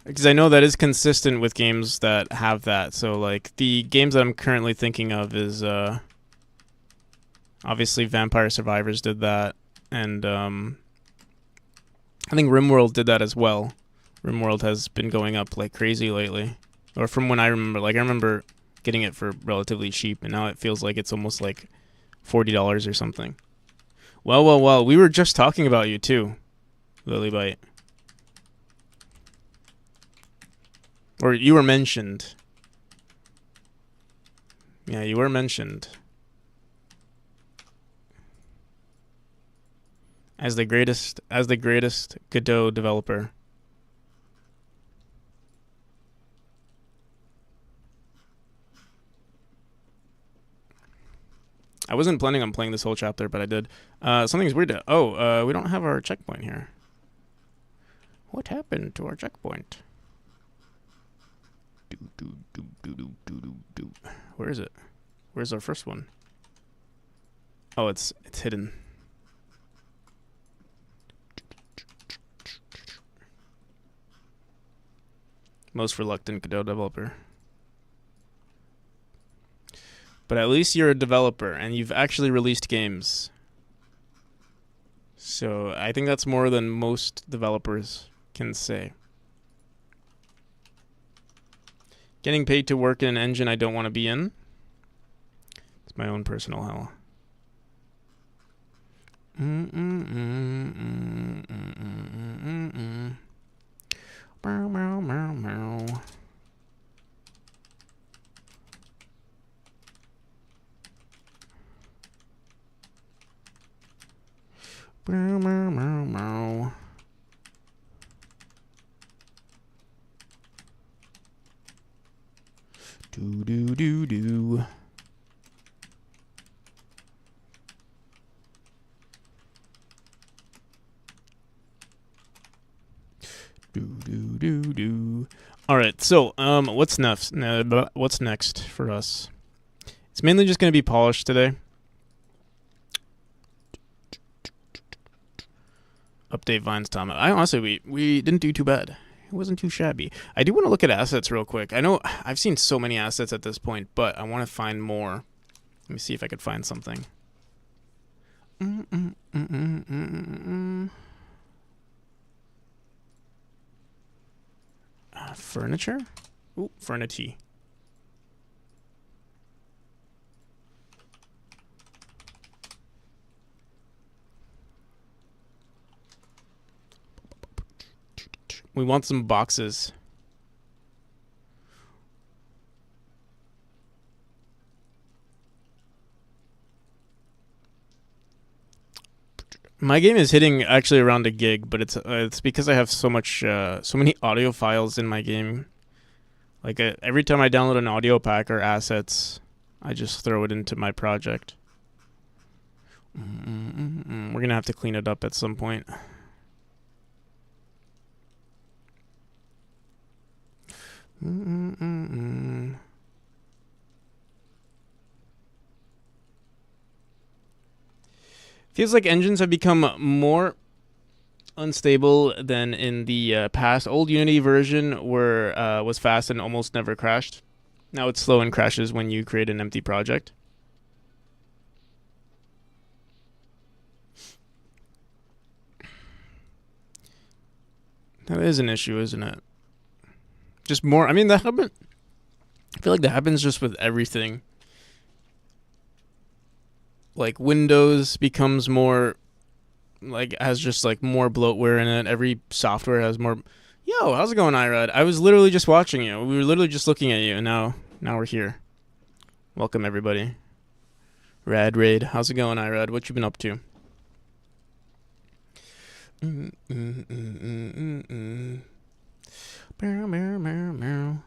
Because I know that is consistent with games that have that. So like the games that I'm currently thinking of is obviously Vampire Survivors did that, and I think RimWorld did that as well. RimWorld has been going up like crazy lately, or from when I remember. Like I remember getting it for relatively cheap, and now it feels like it's almost like $40 or something. Well, we were just talking about you too, Lilybite. Or you were mentioned. Yeah, you were mentioned as the greatest Godot developer. I wasn't planning on playing this whole chapter, but I did. Something's weird. We don't have our checkpoint here. What happened to our checkpoint? Where is it? Where's our first one? Oh, it's hidden. Most reluctant Godot developer. But at least you're a developer and you've actually released games. So I think that's more than most developers can say. Getting paid to work in an engine I don't want to be in. It's my own personal hell. Meow, meow, meow, meow. Meow, meow, meow, meow. Do do do do. Do do do do. All right, so what's next? What's next for us? It's mainly just gonna be polished today. Update Vines, Tom. I honestly, we didn't do too bad. It wasn't too shabby. I do want to look at assets real quick. I know I've seen so many assets at this point, but I want to find more. Let me see if I could find something. Furniture? Ooh, furniture. We want some boxes. My game is hitting actually around a gig, but it's because I have so many audio files in my game. Like every time I download an audio pack or assets, I just throw it into my project. We're gonna have to clean it up at some point. Feels like engines have become more unstable than in the past. Old Unity version was fast and almost never crashed. Now it's slow and crashes when you create an empty project. That is an issue, isn't it? Just more. I mean, I feel like that happens just with everything. Like Windows becomes more, like has just like more bloatware in it. Every software has more. Yo, how's it going, Irad? I was literally just watching you. We were literally just looking at you, and now we're here. Welcome everybody. Rad Raid, how's it going, Irad? What you been up to? Meow, meow, meow, meow.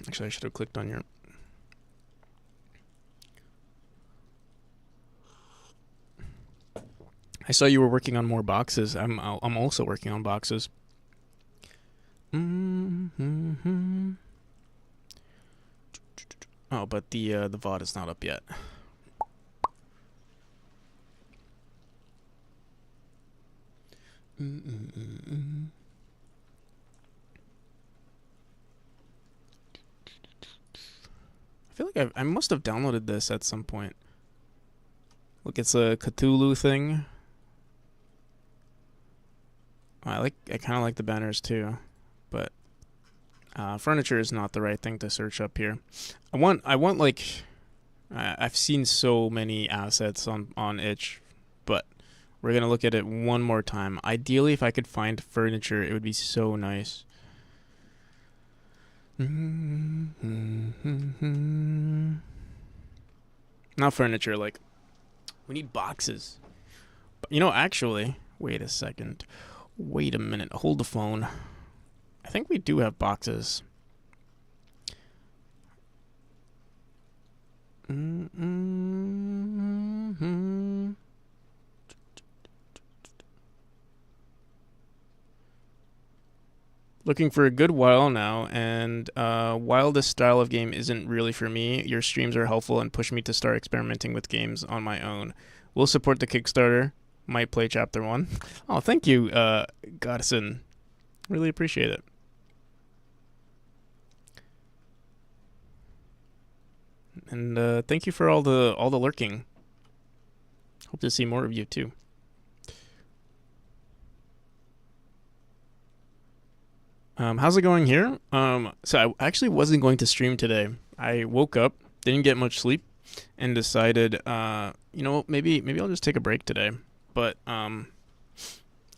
Actually, I should have clicked on your. I saw you were working on more boxes. I'm also working on boxes. Oh, but the VOD is not up yet. I feel like I must have downloaded this at some point. Look, it's a Cthulhu thing. I kind of like the banners too, but furniture is not the right thing to search up here. I want like I've seen so many assets on itch, but We're going to look at it one more time. Ideally, if I could find furniture, it would be so nice. Not furniture, like, we need boxes. But, actually, wait a second. Wait a minute. Hold the phone. I think we do have boxes. Looking for a good while now, and while this style of game isn't really for me, your streams are helpful and push me to start experimenting with games on my own. We'll support the Kickstarter. Might play Chapter 1. Oh, thank you, Godson. Really appreciate it. And thank you for all the lurking. Hope to see more of you too. How's it going here? So I actually wasn't going to stream today. I woke up, didn't get much sleep, and decided, maybe I'll just take a break today. But I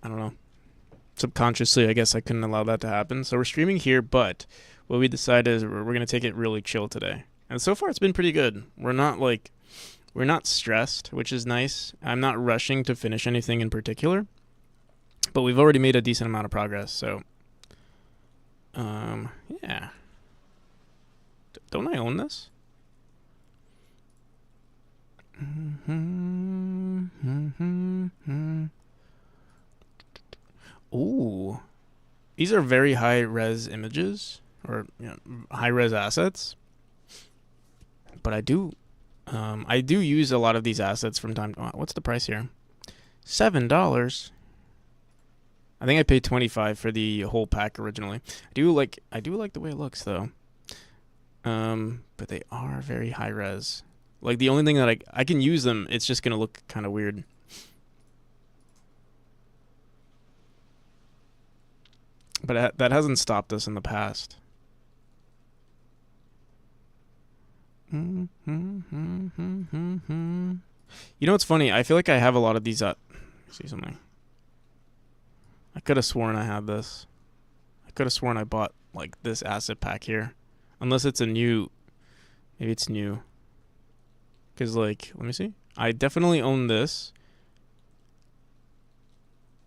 don't know. Subconsciously, I guess I couldn't allow that to happen. So we're streaming here, but what we decided is we're gonna take it really chill today. And so far, it's been pretty good. We're not stressed, which is nice. I'm not rushing to finish anything in particular, but we've already made a decent amount of progress. So. Yeah. Don't I own this? Ooh. These are very high res images, or high res assets. But I do use a lot of these assets from time to time. What's the price here? $7. I think I paid $25 for the whole pack originally. I do like the way it looks though. But they are very high res. Like the only thing that I can use them, it's just gonna look kind of weird. But that hasn't stopped us in the past. You know what's funny? I feel like I have a lot of these. See something. I could have sworn I had this. I could have sworn I bought like this asset pack here. Unless it's a new. Maybe it's new. Because like, let me see. I definitely own this.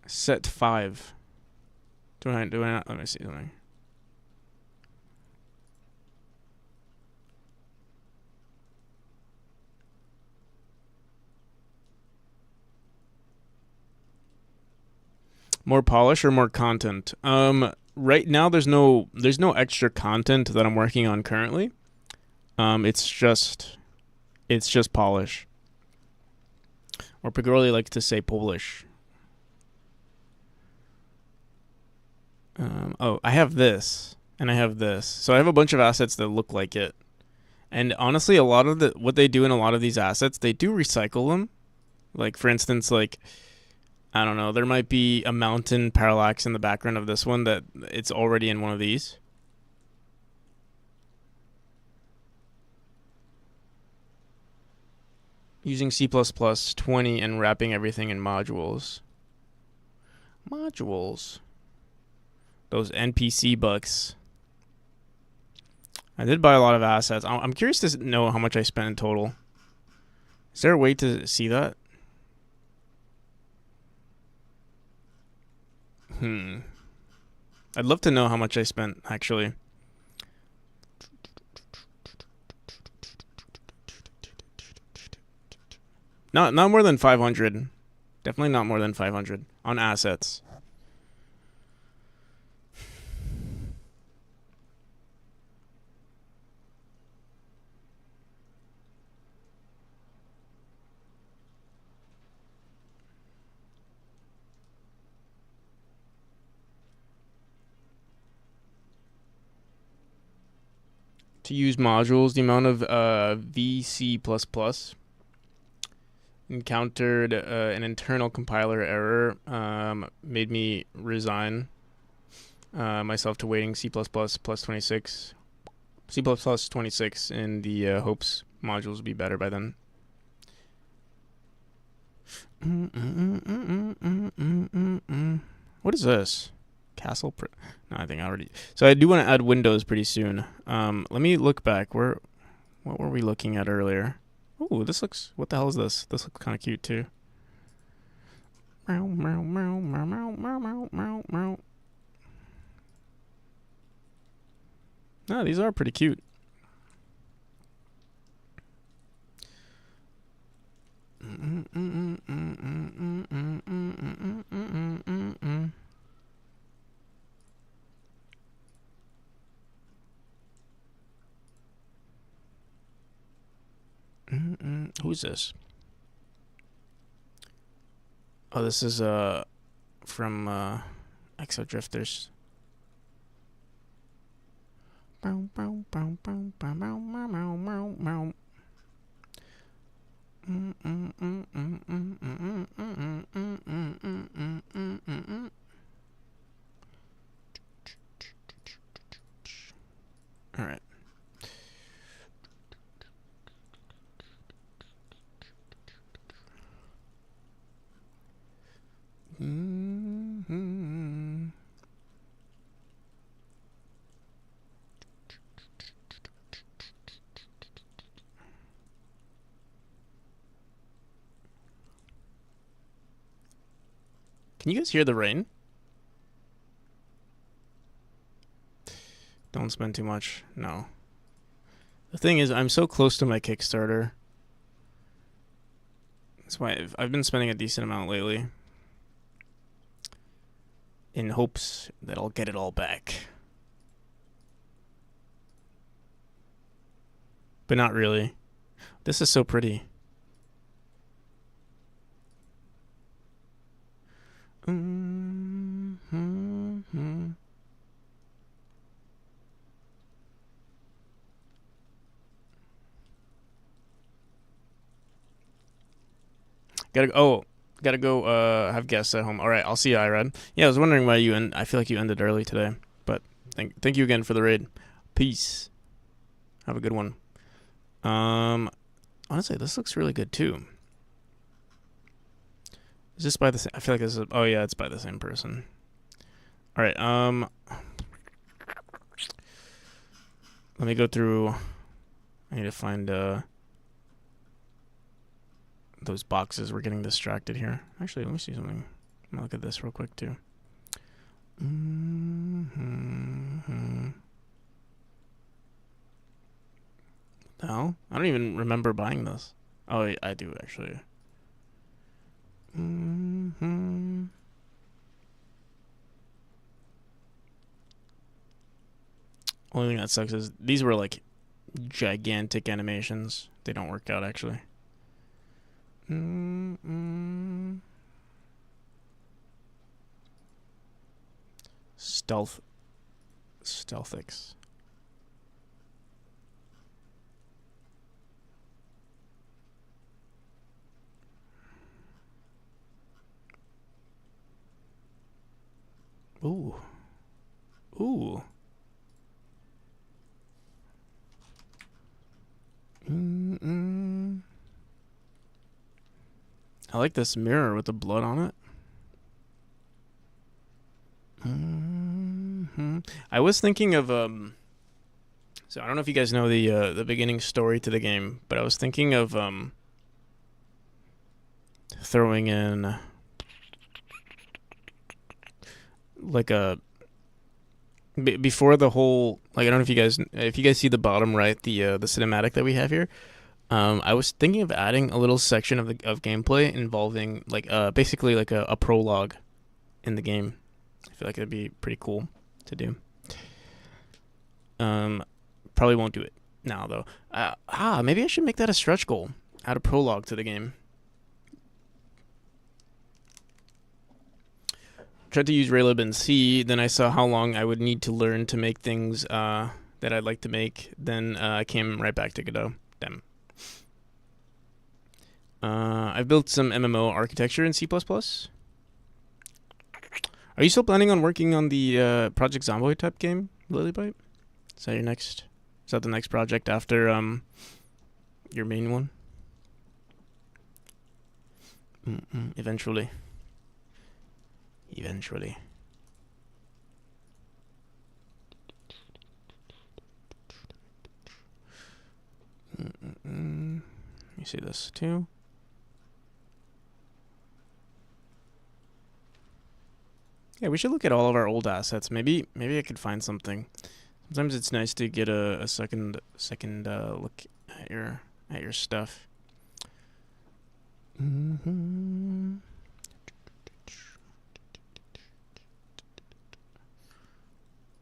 Set 5. Do I not? Let me see something. More polish or more content? Right now there's no extra content that I'm working on currently. It's just polish. Or Pegorli likes to say Polish. I have this and I have this. So I have a bunch of assets that look like it. And honestly, a lot of what they do in a lot of these assets, they do recycle them. Like for instance, like I don't know, there might be a mountain parallax in the background of this one that it's already in one of these. Using C++20 and wrapping everything in modules. Modules. Those NPC bucks. I did buy a lot of assets. I'm curious to know how much I spent in total. Is there a way to see that? I'd love to know how much I spent, actually. Not more than 500. Definitely not more than 500 on assets. To use modules, the amount of VC++ encountered an internal compiler error, made me resign myself to waiting C+++26 in the hopes modules will be better by then. What is this? Castle? No, I think I already. So I do want to add windows pretty soon. Let me look back. What were we looking at earlier? Oh, this looks. What the hell is this? This looks kind of cute too. Meow meow meow meow meow meow meow meow. No, these are pretty cute. Who's this? Oh, this is from Exo Drifters. All right. Can you guys hear the rain? Don't spend too much. No. The thing is, I'm so close to my Kickstarter. That's why I've been spending a decent amount lately. In hopes that I'll get it all back. But not really. This is so pretty. Gotta go have guests at home. All right, I'll see you, Irad. Yeah, I was wondering why I feel like you ended early today, but thank you again for the raid. Peace. Have a good one. Honestly, this looks really good too. Is this by the same? I feel like this is. Oh yeah, it's by the same person. All right. Let me go through. I need to find those boxes. We're getting distracted here. Actually, let me see something. I'm gonna look at this real quick too. The hell? I don't even remember buying this. Oh, I do actually. Only thing that sucks is these were like gigantic animations. They don't work out actually. Stealthix. Ooh. I like this mirror with the blood on it. I was thinking of so I don't know if you guys know the beginning story to the game, but I was thinking of throwing in like a before the whole, like, I don't know if you guys see the bottom right, the cinematic that we have here. I was thinking of adding a little section of gameplay involving like basically like a prologue in the game. I feel like it'd be pretty cool to do. Probably won't do it now though. Maybe I should make that a stretch goal. Add a prologue to the game. Tried to use Raylib in C, then I saw how long I would need to learn to make things that I'd like to make. Then I came right back to Godot. Damn. I've built some MMO architecture in C++. Are you still planning on working on the Project Zomboid type game, Lilybite? Is that the next project after your main one? Eventually. You see this too? Yeah, we should look at all of our old assets. Maybe I could find something. Sometimes it's nice to get a second look at your stuff. Mm-hmm.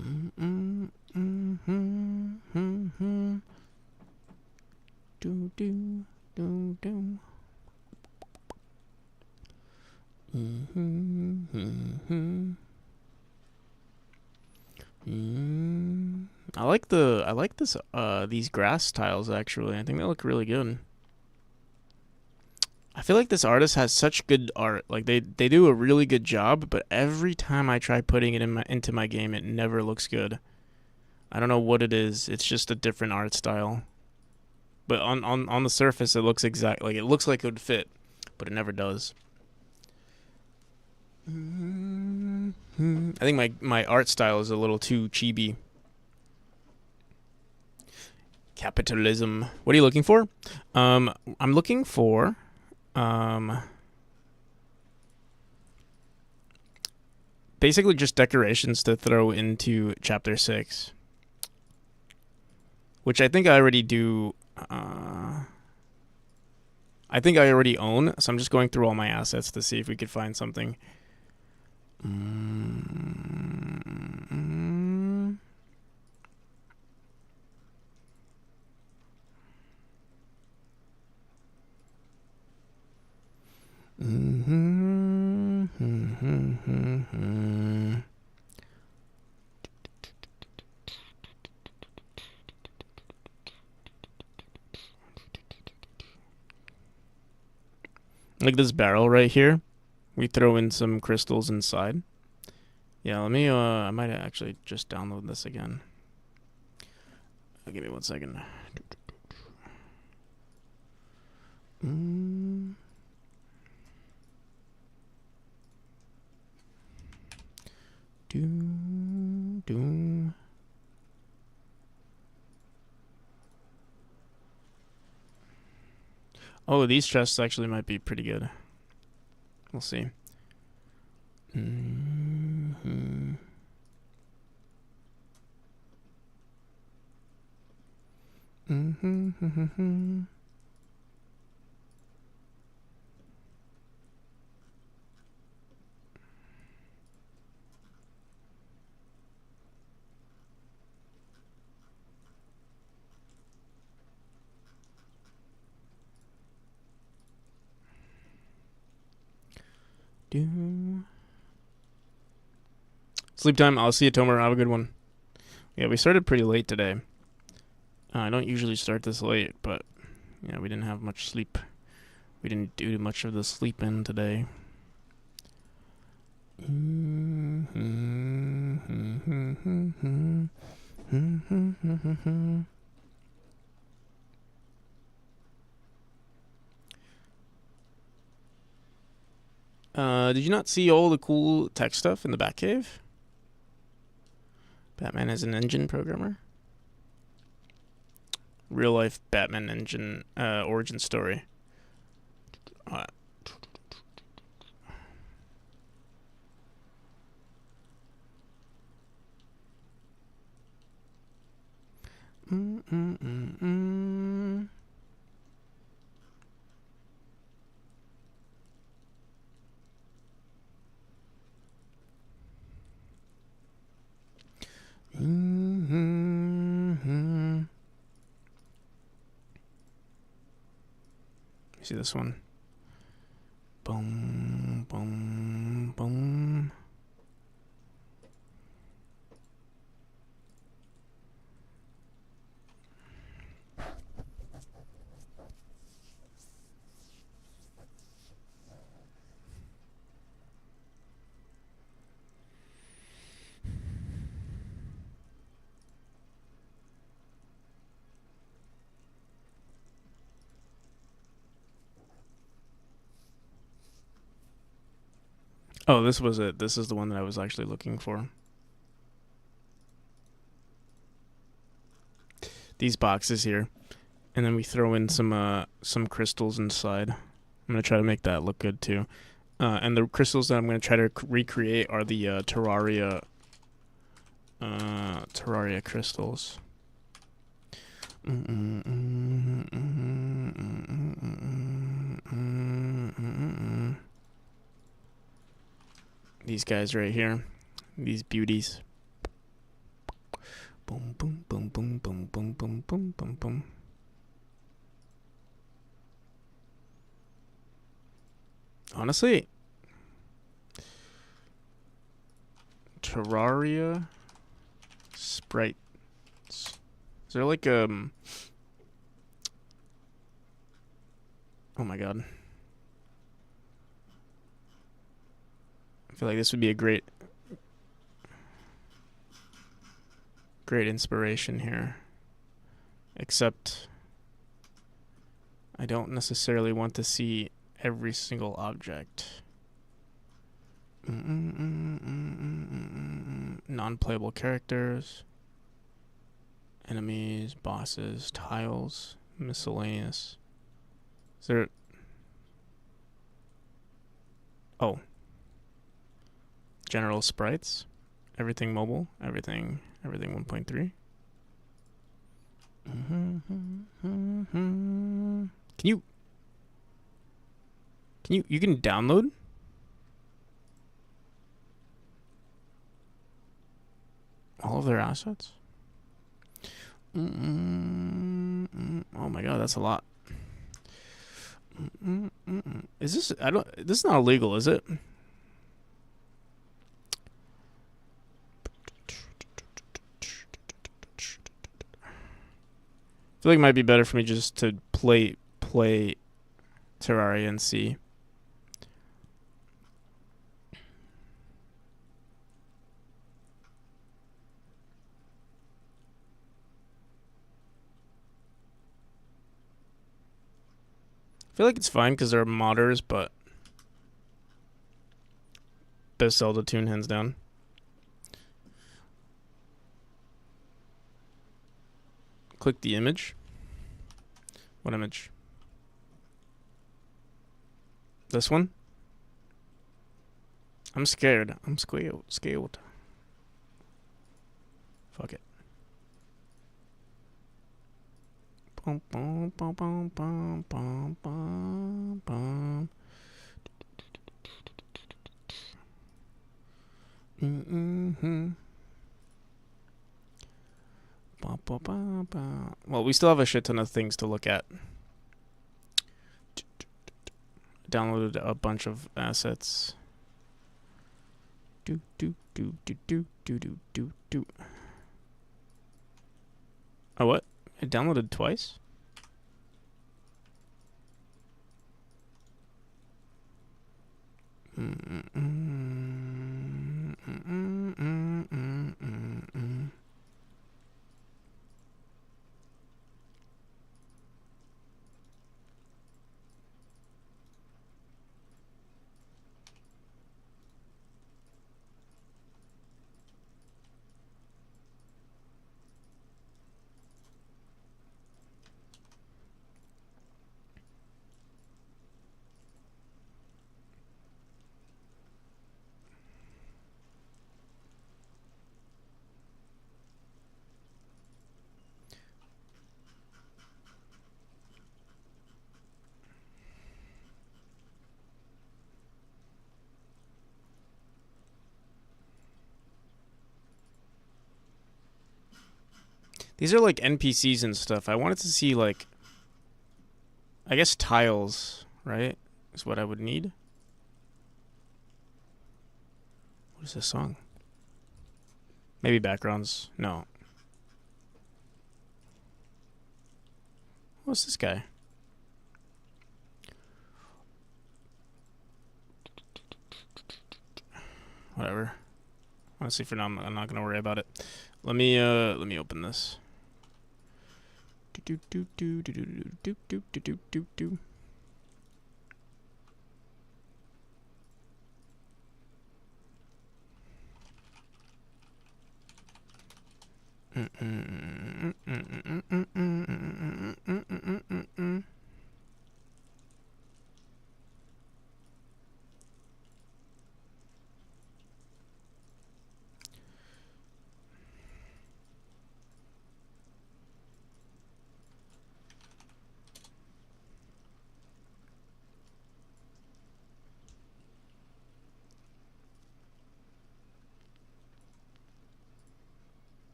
Mm-hmm. Mm-hmm. Mm-hmm. Do do do do. Mm-hmm. Mm-hmm. Mm. I like this these grass tiles actually. I think they look really good. I feel like this artist has such good art. Like they do a really good job, but every time I try putting it into my game, it never looks good. I don't know what it is. It's just a different art style. But on the surface, it looks like it looks like it would fit, but it never does. I think my art style is a little too chibi. Capitalism. What are you looking for? I'm looking for basically just decorations to throw into chapter 6. Which I think I already do. I think I already own, so I'm just going through all my assets to see if we could find something. Like this barrel right here, we throw in some crystals inside. Yeah, let me, I might actually just download this again. Give me 1 second. Oh, these chests actually might be pretty good. We'll see. Mm-hmm. Mm-hmm. Sleep time. I'll see you, Tomer. Have a good one. Yeah, we started pretty late today. I don't usually start this late, but yeah, we didn't have much sleep. We didn't do much of the sleeping today. Did you not see all the cool tech stuff in the Batcave? Batman is an engine programmer. Real life Batman engine origin story. See this one. Boom, boom, boom. Oh, this was it. This is the one that I was actually looking for. These boxes here. and then we throw in some crystals inside. I'm gonna try to make that look good too. And the crystals that I'm gonna try to recreate are the Terraria crystals. These guys right here, these beauties. Boom, boom, boom, boom, boom, boom, boom, boom, boom, boom. Honestly, Terraria sprites. Is there like oh my god. I feel like this would be a great inspiration here. Except I don't necessarily want to see every single object. Non-playable characters, enemies, bosses, tiles, miscellaneous. Is there... Oh. General sprites. Everything mobile. Everything 1.3. You can download? All of their assets? Oh my god, that's a lot. Is this... This is not illegal, is it? I feel like it might be better for me just to play Terraria and see. I feel like it's fine because they're modders, but best Zelda tune hands down. Click the image. What image? This one? I'm scared. I'm scared. Fuck it. Bum, bum, bum, bum, bum, bum, bum, bum. Well, we still have a shit ton of things to look at. Downloaded a bunch of assets. Do. Oh, what? I downloaded twice? These are like NPCs and stuff. I wanted to see like, I guess tiles, right? Is what I would need. What is this song? Maybe backgrounds. No. What's this guy? Whatever. Honestly, for now, I'm not gonna worry about it. Let me open this.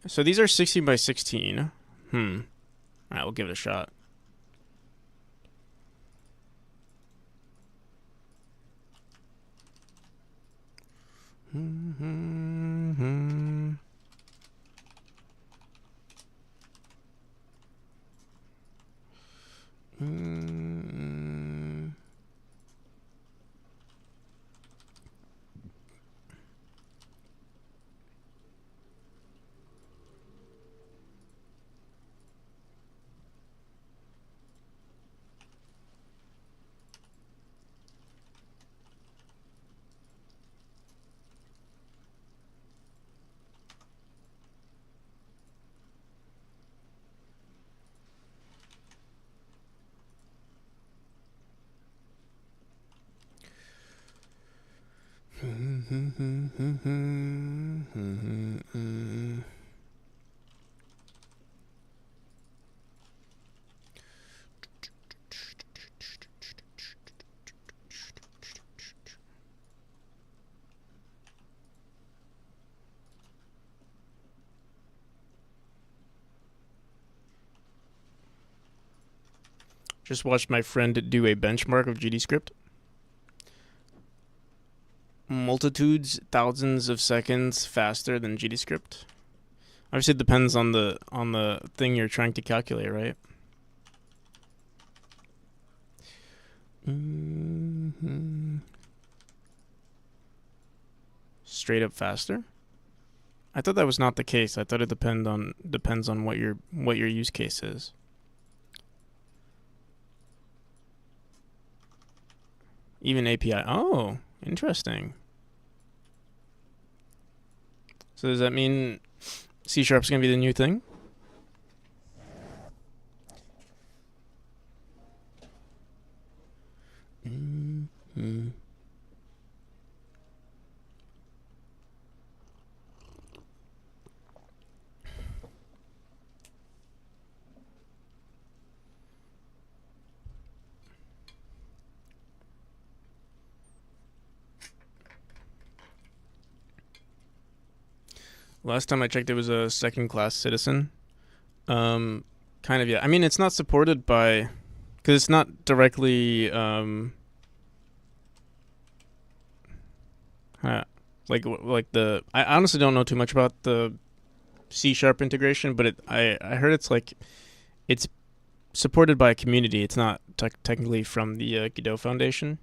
So these are 16 by 16. Alright, we'll give it a shot. Just watched my friend do a benchmark of GDScript. Multitudes, thousands of seconds faster than GDScript. Obviously, it depends on the thing you're trying to calculate, right? Straight up faster? I thought that was not the case. I thought it depends on what your use case is. Even API. Oh, interesting. So does that mean C# is going to be the new thing? Last time I checked, it was a second-class citizen. Kind of, yeah. I mean, it's not supported by, because it's not directly like the. I honestly don't know too much about the C# integration, but I heard it's supported by a community. It's not technically from the Godot Foundation.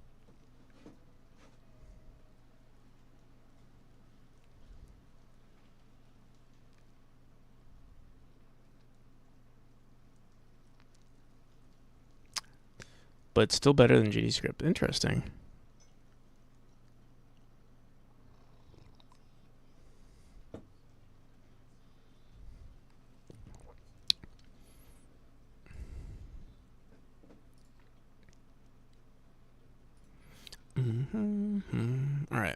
But still better than GDScript. Interesting. All right.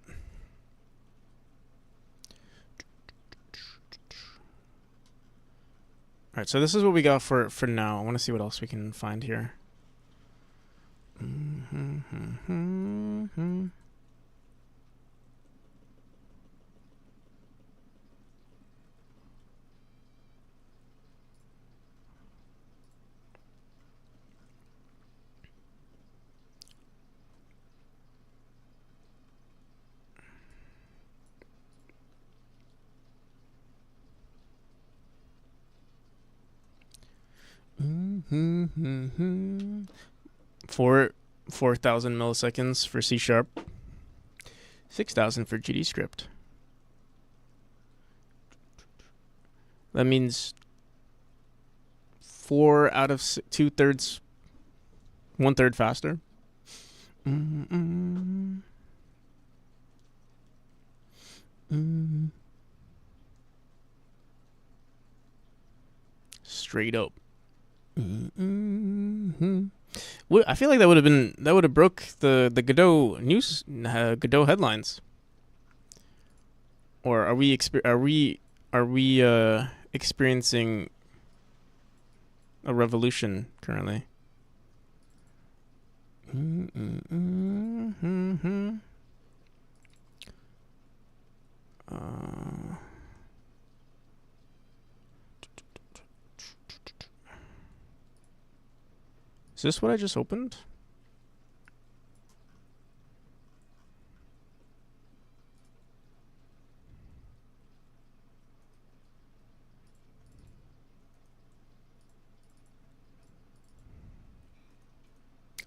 All right, so this is what we got for now. I want to see what else we can find here. For 4,000 milliseconds for C#, 6,000 for GDScript. That means 4 out of 2/3, 1/3 faster. Straight up. I feel like that would have broke the Godot news, Godot headlines. Or are we experiencing a revolution currently? Is this what I just opened?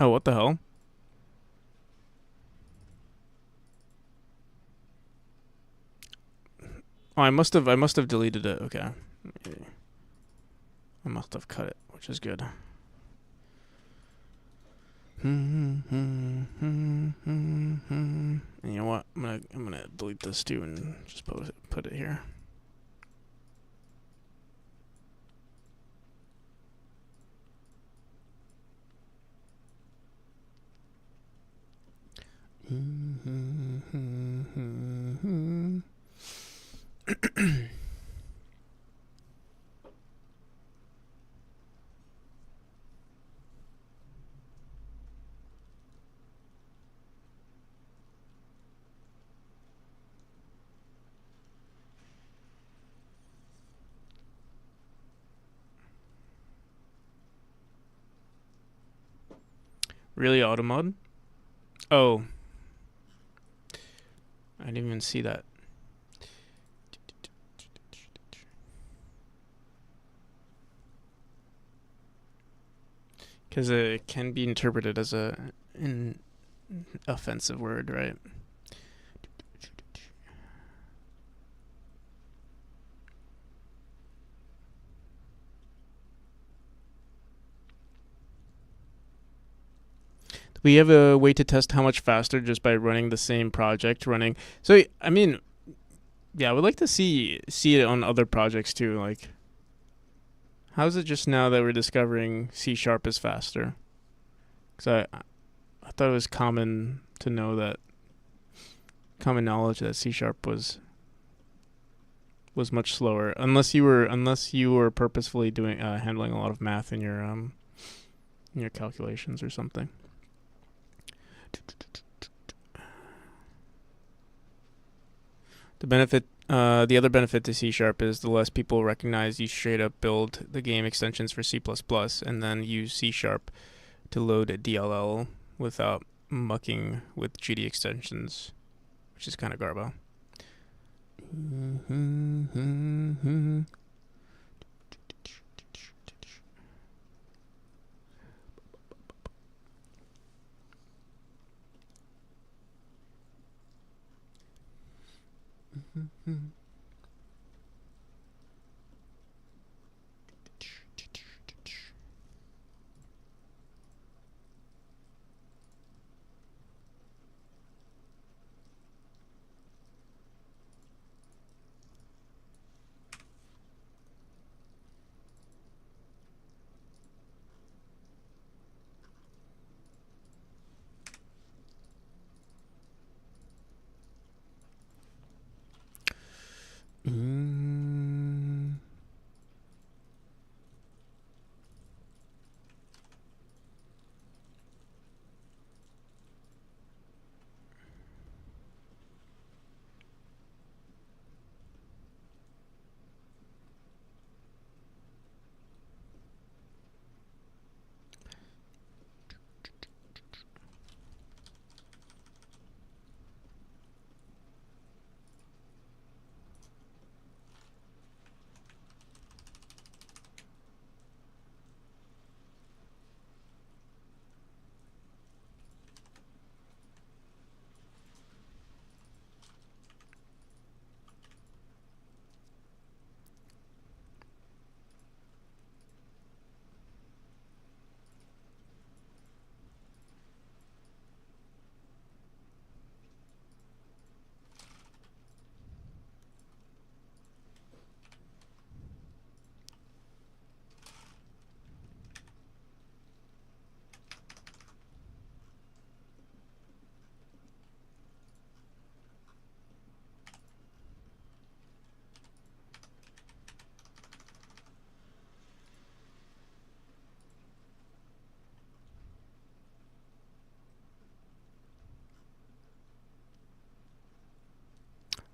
Oh, what the hell? Oh, I must have deleted it. Okay. I must have cut it, which is good. And you know what? I'm gonna delete this too and just put it here. Really, automod? Oh, I didn't even see that. Because it can be interpreted as an offensive word, right? We have a way to test how much faster just by running the same project running. So I mean, yeah, I would like to see it on other projects too. Like, how's it just now that we're discovering C# is faster? Because I thought it was common knowledge that C# was much slower, unless you were purposefully doing handling a lot of math in your calculations or something. The other benefit to C# is the less people recognize you straight up build the game extensions for C++ and then use C# to load a DLL without mucking with GD extensions, which is kind of garbo.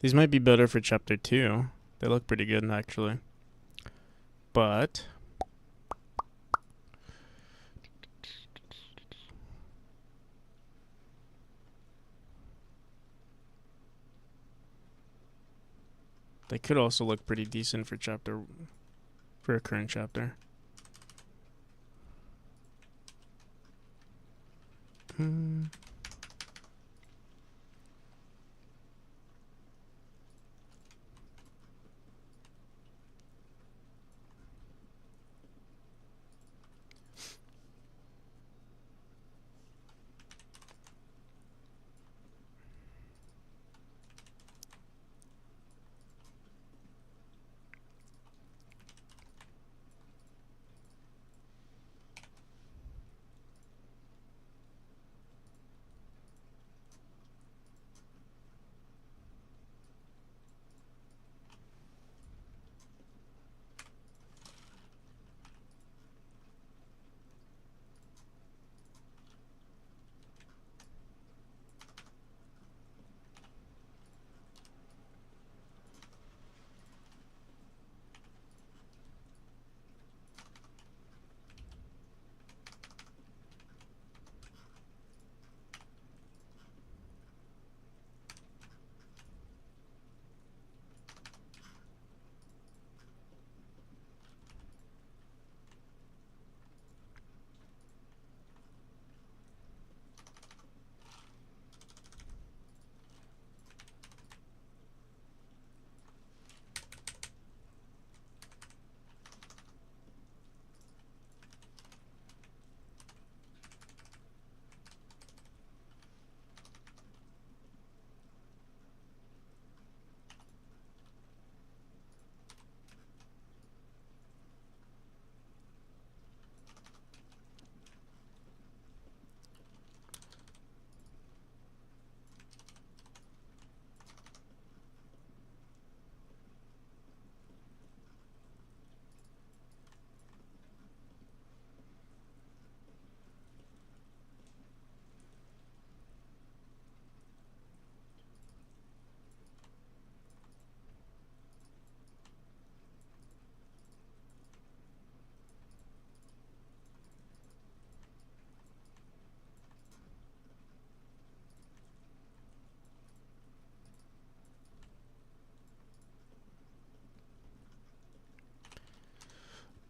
These might be better for chapter 2. They look pretty good, actually. But They could also look pretty decent for a current chapter.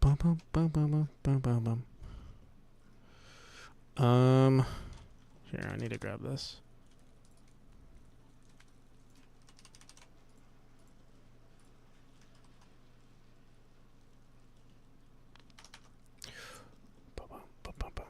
Bum, bum, bum, bum, bum, bum, bum. Here, I need to grab this. Bum, bum, bum, bum, bum.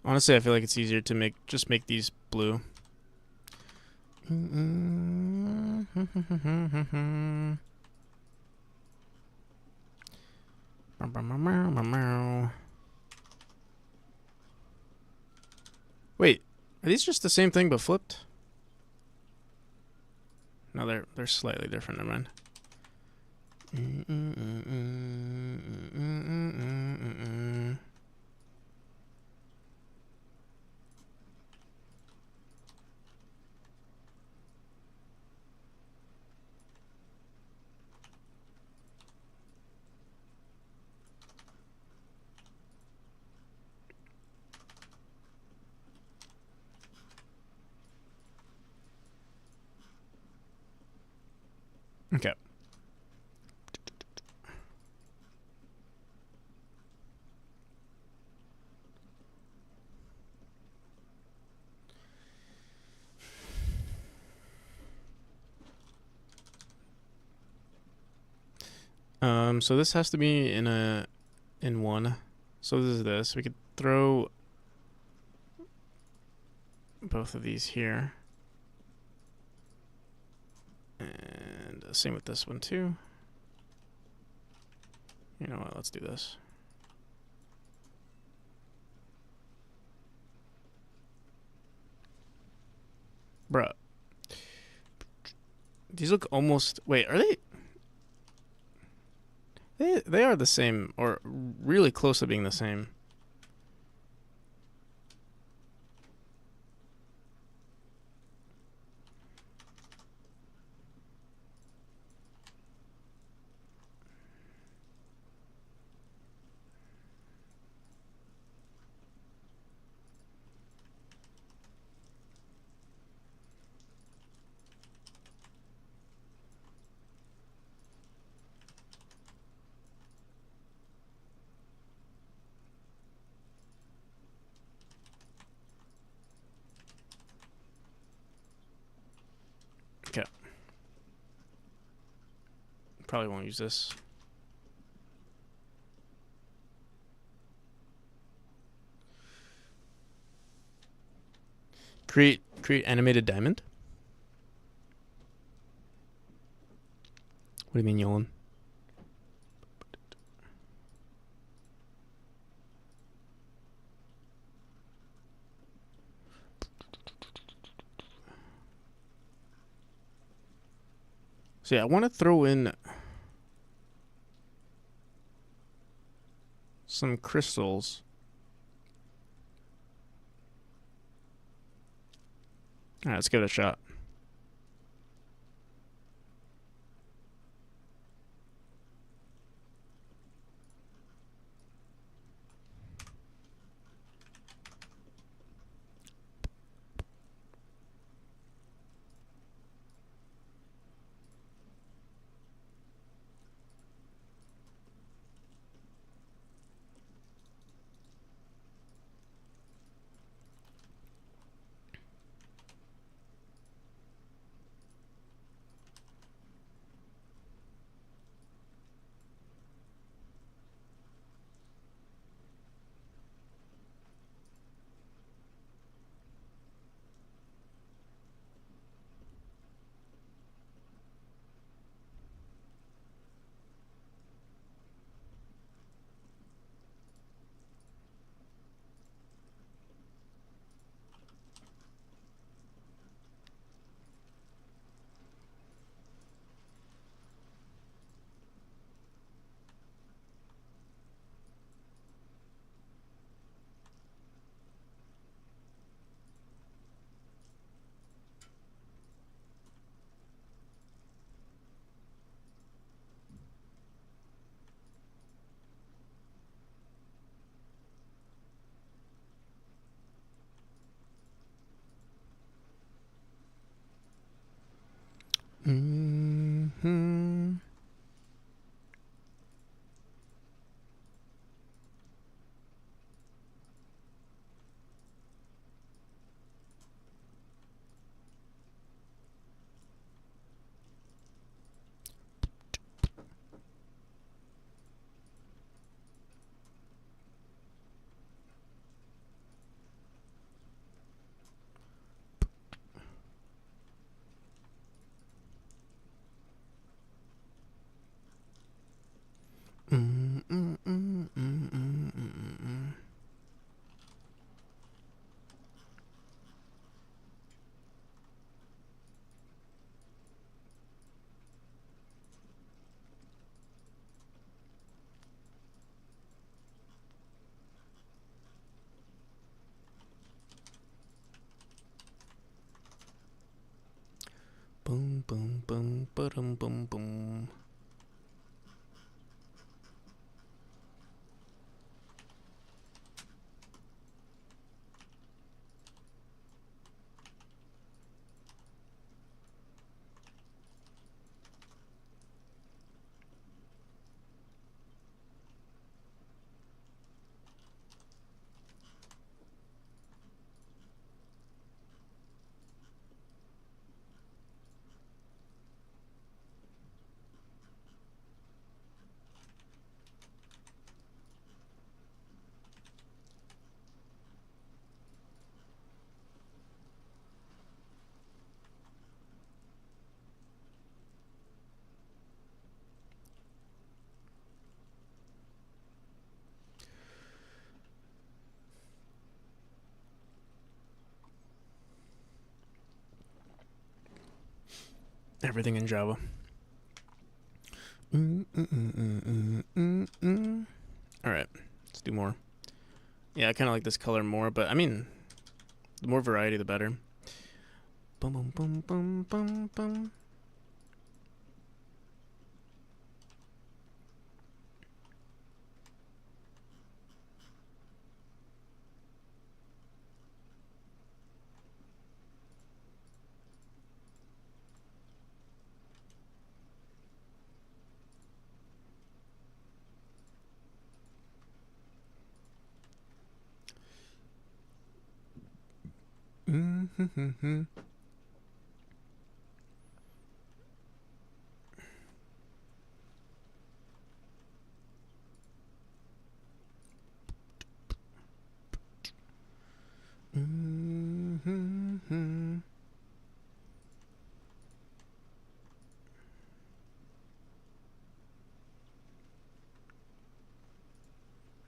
Honestly, I feel like it's easier to just make these blue. Wait, are these just the same thing but flipped? No, they're slightly different. Never mind. Okay. So this has to be in one. So this is this. We could throw both of these here. And same with this one too. You know what, let's do this. Bruh. These look almost... Wait, are they... They are the same, or really close to being the same. Okay. Probably won't use this. Create animated diamond? What do you mean, Yolan? So yeah, I want to throw in some crystals. Alright, let's give it a shot. Mm-hmm. boom, boom, boom, boom, boom. Everything in Java. Alright, let's do more. Yeah, I kind of like this color more, but I mean, the more variety, the better. Boom, boom, boom, boom, boom, boom. Mm-hmm. Mm-hmm.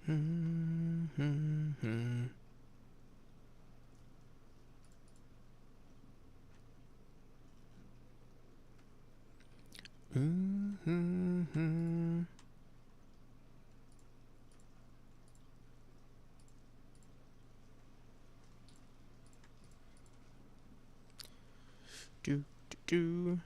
Mm-hmm. Mm-hmm. Do, do, do.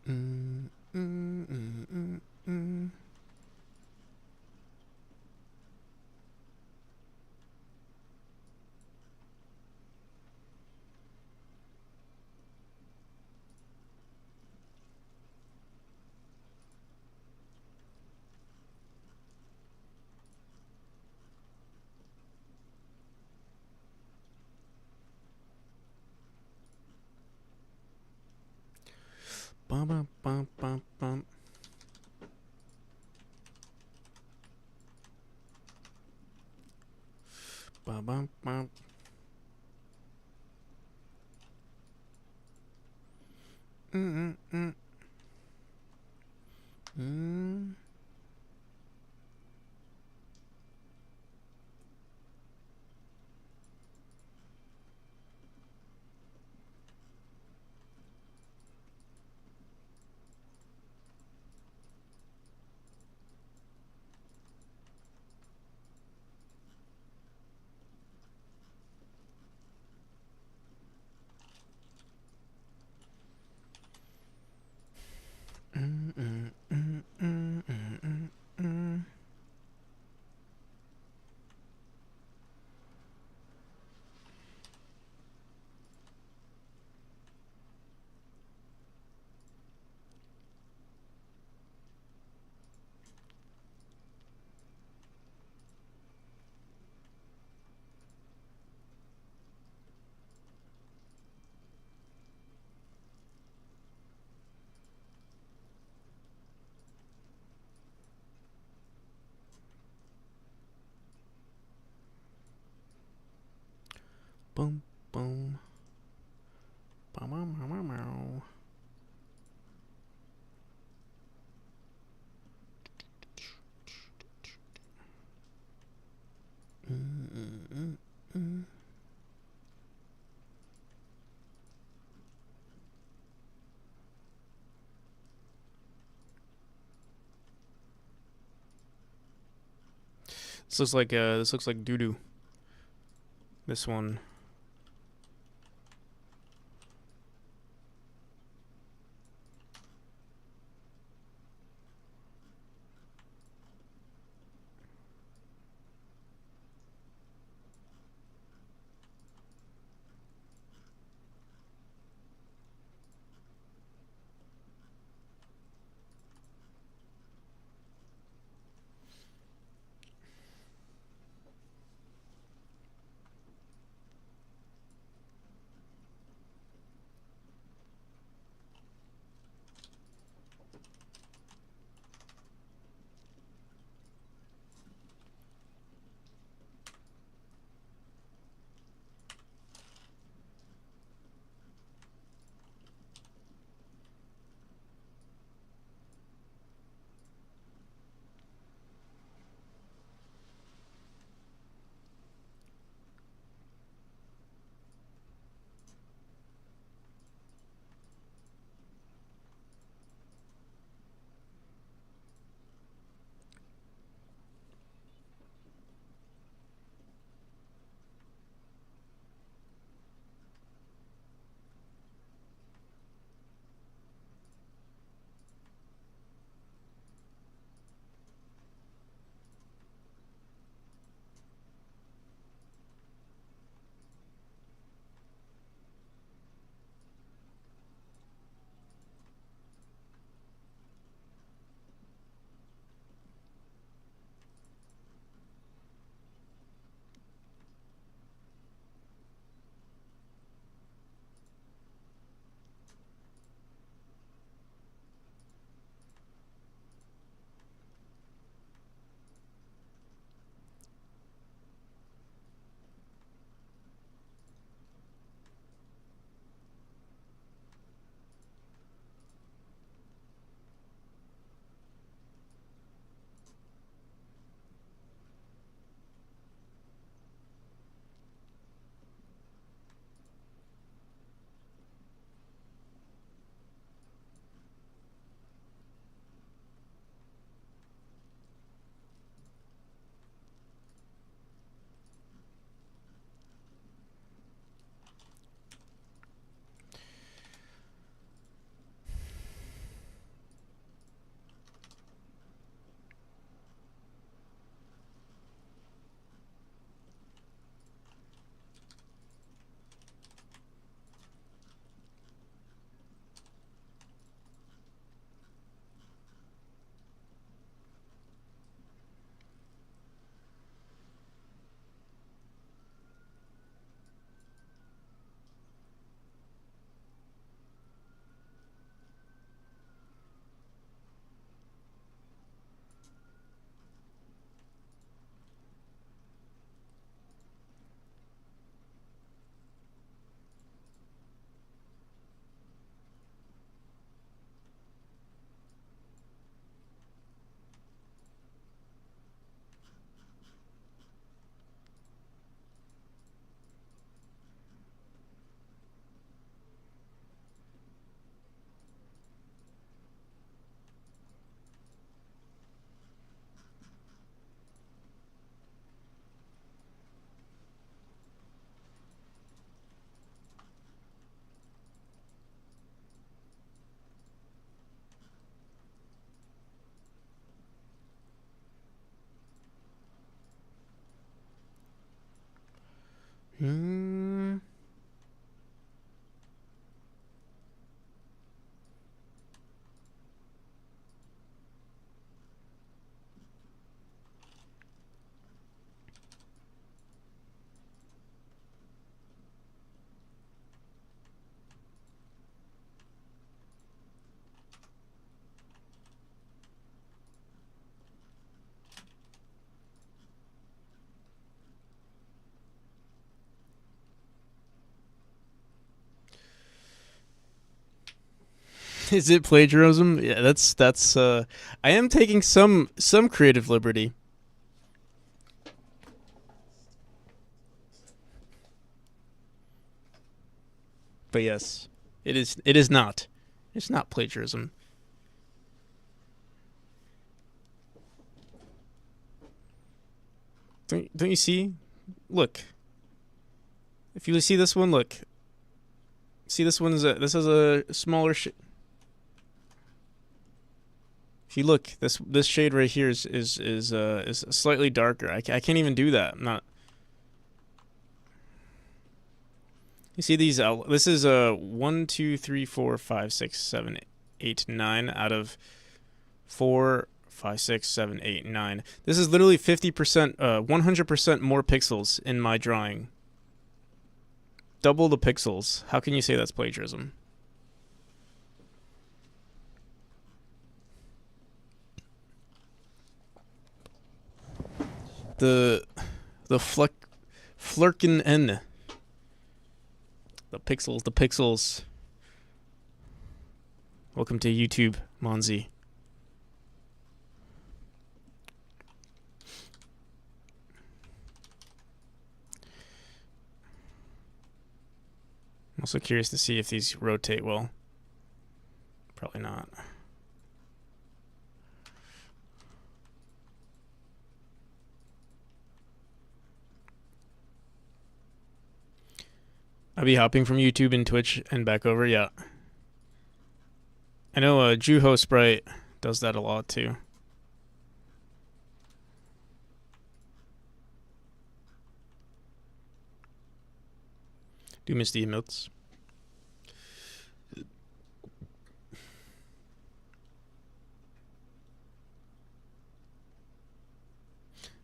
Mm-mm-mm-mm-mm. Bum, bum, bum, bum, bum. Bum, bum, bum. Mm-mm-mm. Mm. Mm-mm-mm-mm-mm-mm. Boom, boom. Bum, bum, bum, bum, bum. Mm-mm-mm-mm. This looks like doo doo. This one. Hmm. Is it plagiarism? Yeah, that's I am taking some creative liberty. But yes, it is not. It's not plagiarism. Don't you see? Look. If you see this one, look. See, this is a smaller shade. If you look, this shade right here is slightly darker. I can't even do that. I'm not. You see these out? This is 1, 2, 3, 4, 5, 6, 7, 8, 9 out of 4, 5, 6, 7, 8, 9. This is literally 50%, 100% more pixels in my drawing. Double the pixels. How can you say that's plagiarism? The Flurkin N. The pixels. Welcome to YouTube, Monzi. I'm also curious to see if these rotate well. Probably not. I'll be hopping from YouTube and Twitch and back over, yeah. I know Juho Sprite does that a lot too. Do miss the emotes.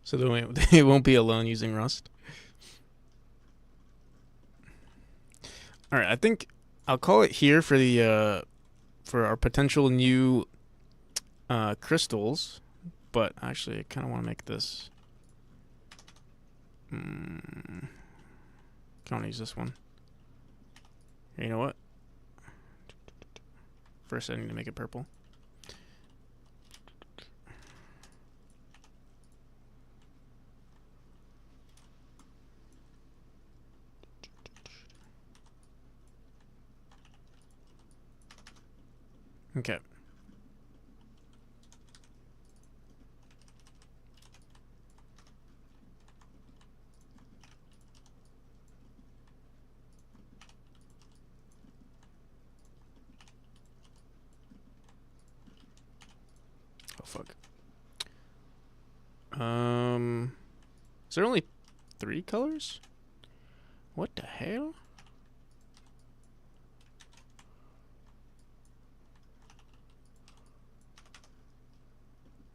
So they won't be alone using Rust. All right, I think I'll call it here for the for our potential new crystals. But actually, I kind of want to make this. I want to use this one. You know what? First, I need to make it purple. Okay. Oh fuck. Is there only 3 colors? What the hell?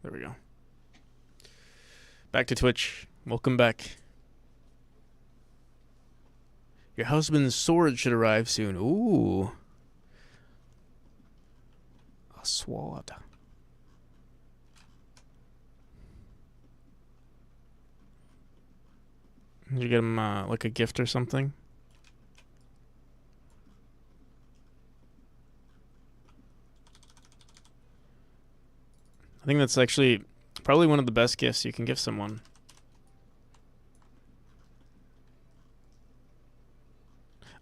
There we go. Back to Twitch. Welcome back. Your husband's sword should arrive soon. Ooh. A sword. Did you get him like a gift or something? I think that's actually probably one of the best gifts you can give someone.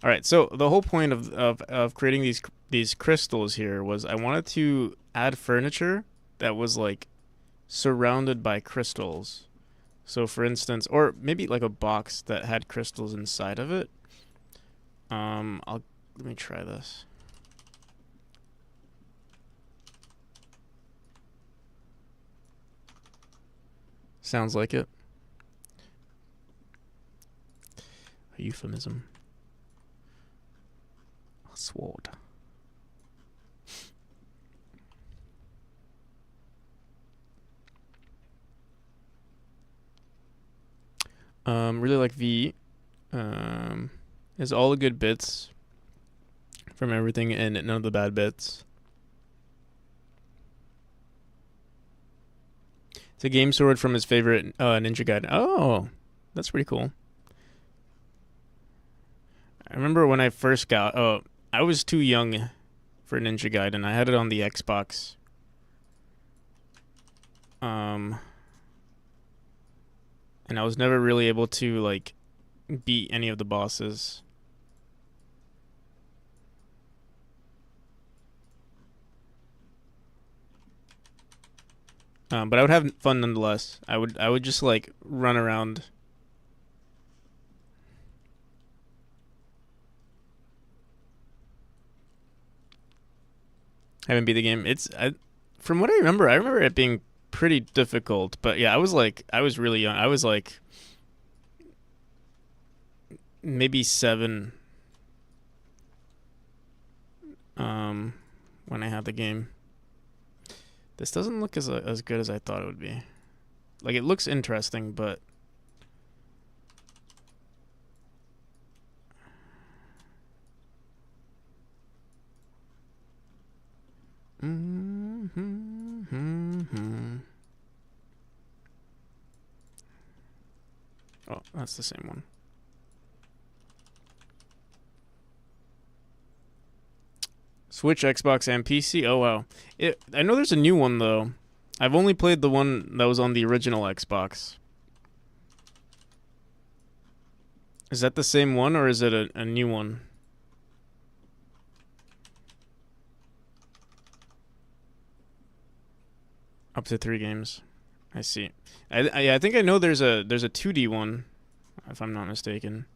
All right, so the whole point of creating these crystals here was I wanted to add furniture that was like surrounded by crystals. So for instance, or maybe like a box that had crystals inside of it. Let me try this. Sounds like it. A euphemism. A sword. Really like V. Is all the good bits from everything and none of the bad bits. It's a game sword from his favorite Ninja Gaiden. Oh, that's pretty cool. I remember when I first got... Oh, I was too young for Ninja Gaiden. I had it on the Xbox. And I was never really able to, like, beat any of the bosses. But I would have fun nonetheless. I would just like run around. Haven't beat the game. From what I remember it being pretty difficult. But yeah, I was really young. I was like maybe 7 when I had the game. This doesn't look as good as I thought it would be. Like, it looks interesting, but oh, that's the same one. Switch, Xbox, and PC. Oh wow. I know there's a new one though. I've only played the one that was on the original Xbox. Is that the same one or is it a new one? Up to 3 games. I see. I think I know there's a 2D one, if I'm not mistaken.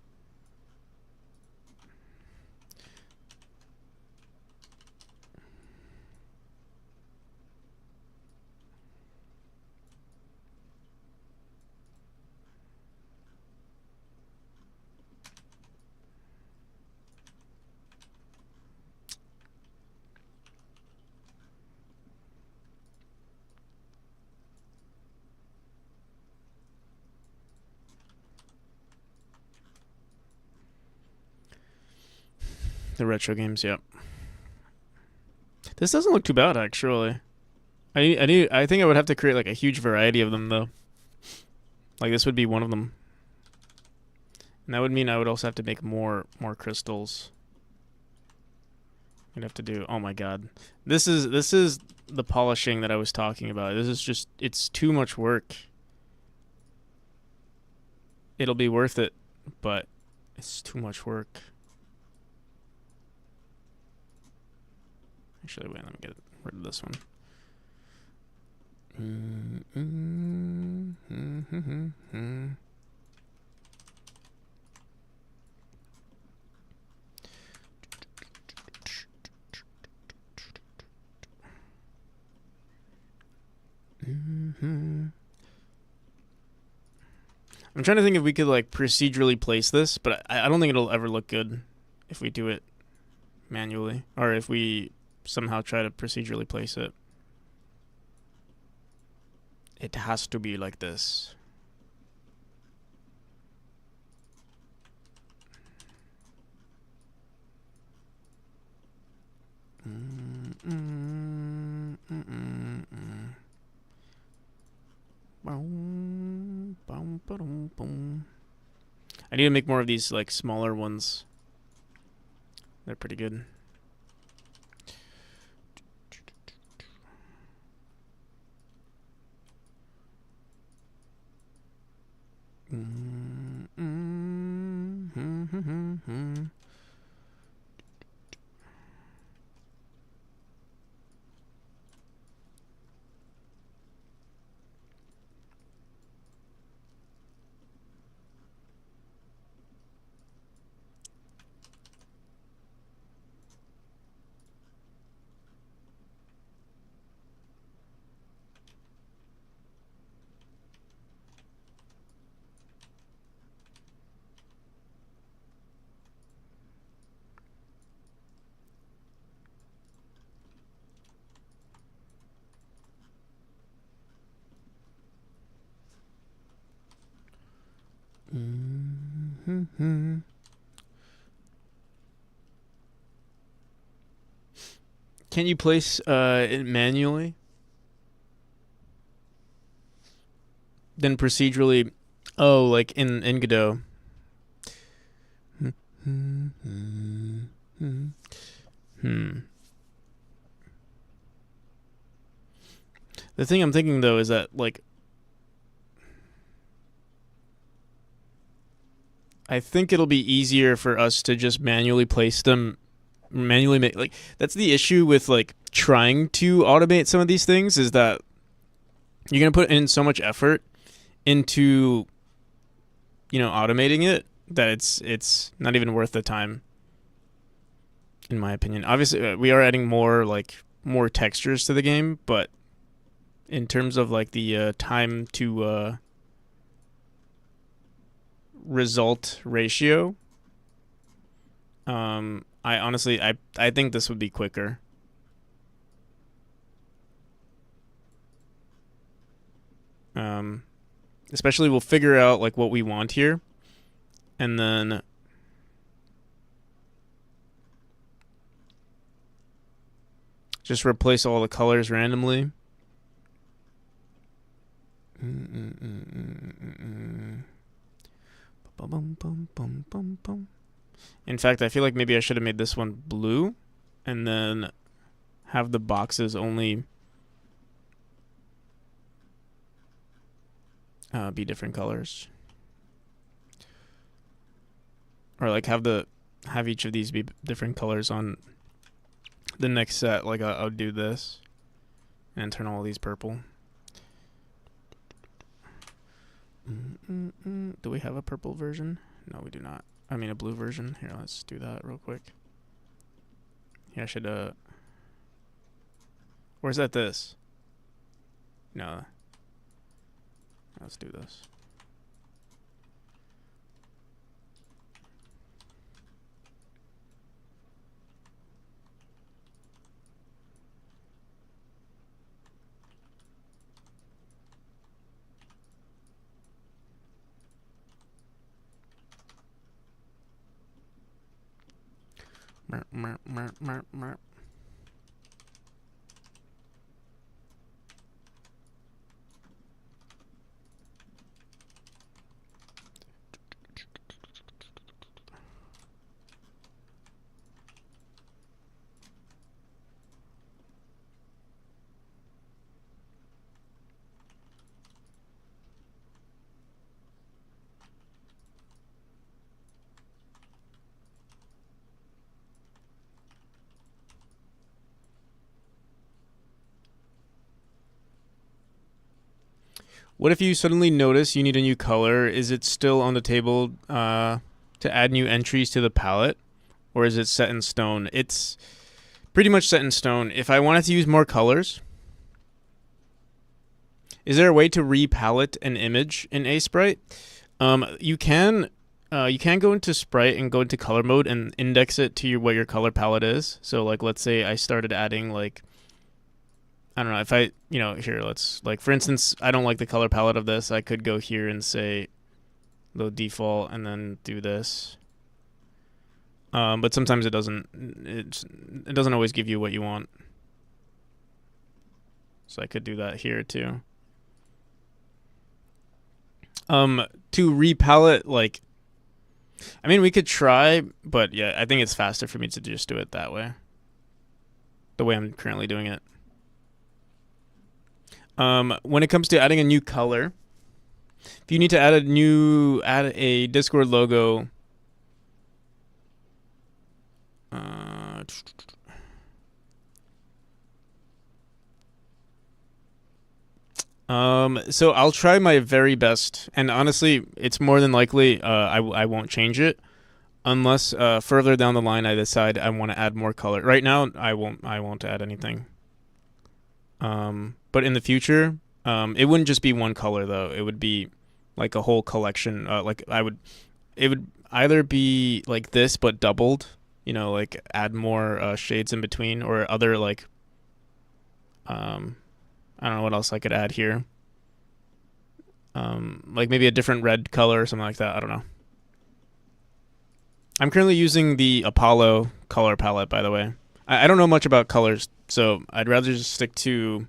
The retro games, yep. This doesn't look too bad actually. I think I would have to create like a huge variety of them though. Like this would be one of them. And that would mean I would also have to make more crystals. I'd have to do. Oh my god. This is the polishing that I was talking about. This is just it's too much work. It'll be worth it, but it's too much work. Actually, wait, let me get rid of this one. I'm trying to think if we could like procedurally place this, but I don't think it'll ever look good if we do it manually or if we somehow try to procedurally place it. It has to be like this. I need to make more of these like smaller ones. They're pretty good. Can you place it manually? Then procedurally, oh, like in Godot. The thing I'm thinking though is that like I think it'll be easier for us to just manually place them, manually make like that's the issue with like trying to automate some of these things is that you're going to put in so much effort into, automating it that it's not even worth the time, in my opinion. Obviously, we are adding more textures to the game, but in terms of like the time to result ratio, I honestly I think this would be quicker. Especially we'll figure out like what we want here, and then just replace all the colors randomly. In fact, I feel like maybe I should have made this one blue and then have the boxes only be different colors. Or like have each of these be different colors on the next set. Like I'll do this and turn all these purple. Do we have a purple version? No, we do not. I mean a blue version. Here, let's do that real quick. Yeah, I should where's that this? No. Let's do this. Merp. What if you suddenly notice you need a new color? Is it still on the table to add new entries to the palette? Or is it set in stone? It's pretty much set in stone. If I wanted to use more colors, is there a way to repalette an image in Sprite? You can go into Sprite and go into color mode and index it to what your color palette is. So like, let's say I started adding like, I don't know, if I, here, let's, like, for instance, I don't like the color palette of this. I could go here and say the default and then do this. But sometimes it doesn't always give you what you want. So I could do that here too. To repalette, like, I mean, we could try, but yeah, I think it's faster for me to just do it that way. The way I'm currently doing it. When it comes to adding a new color, if you need to add a Discord logo, so I'll try my very best, and honestly, it's more than likely I won't change it unless further down the line I decide I want to add more color. Right now, I won't add anything. But in the future, it wouldn't just be one color though. It would be like a whole collection. It would either be like this but doubled, like add more shades in between, or other like, I don't know what else I could add here. Like maybe a different red color or something like that. I don't know. I'm currently using the Apollo color palette, by the way. I don't know much about colors, so I'd rather just stick to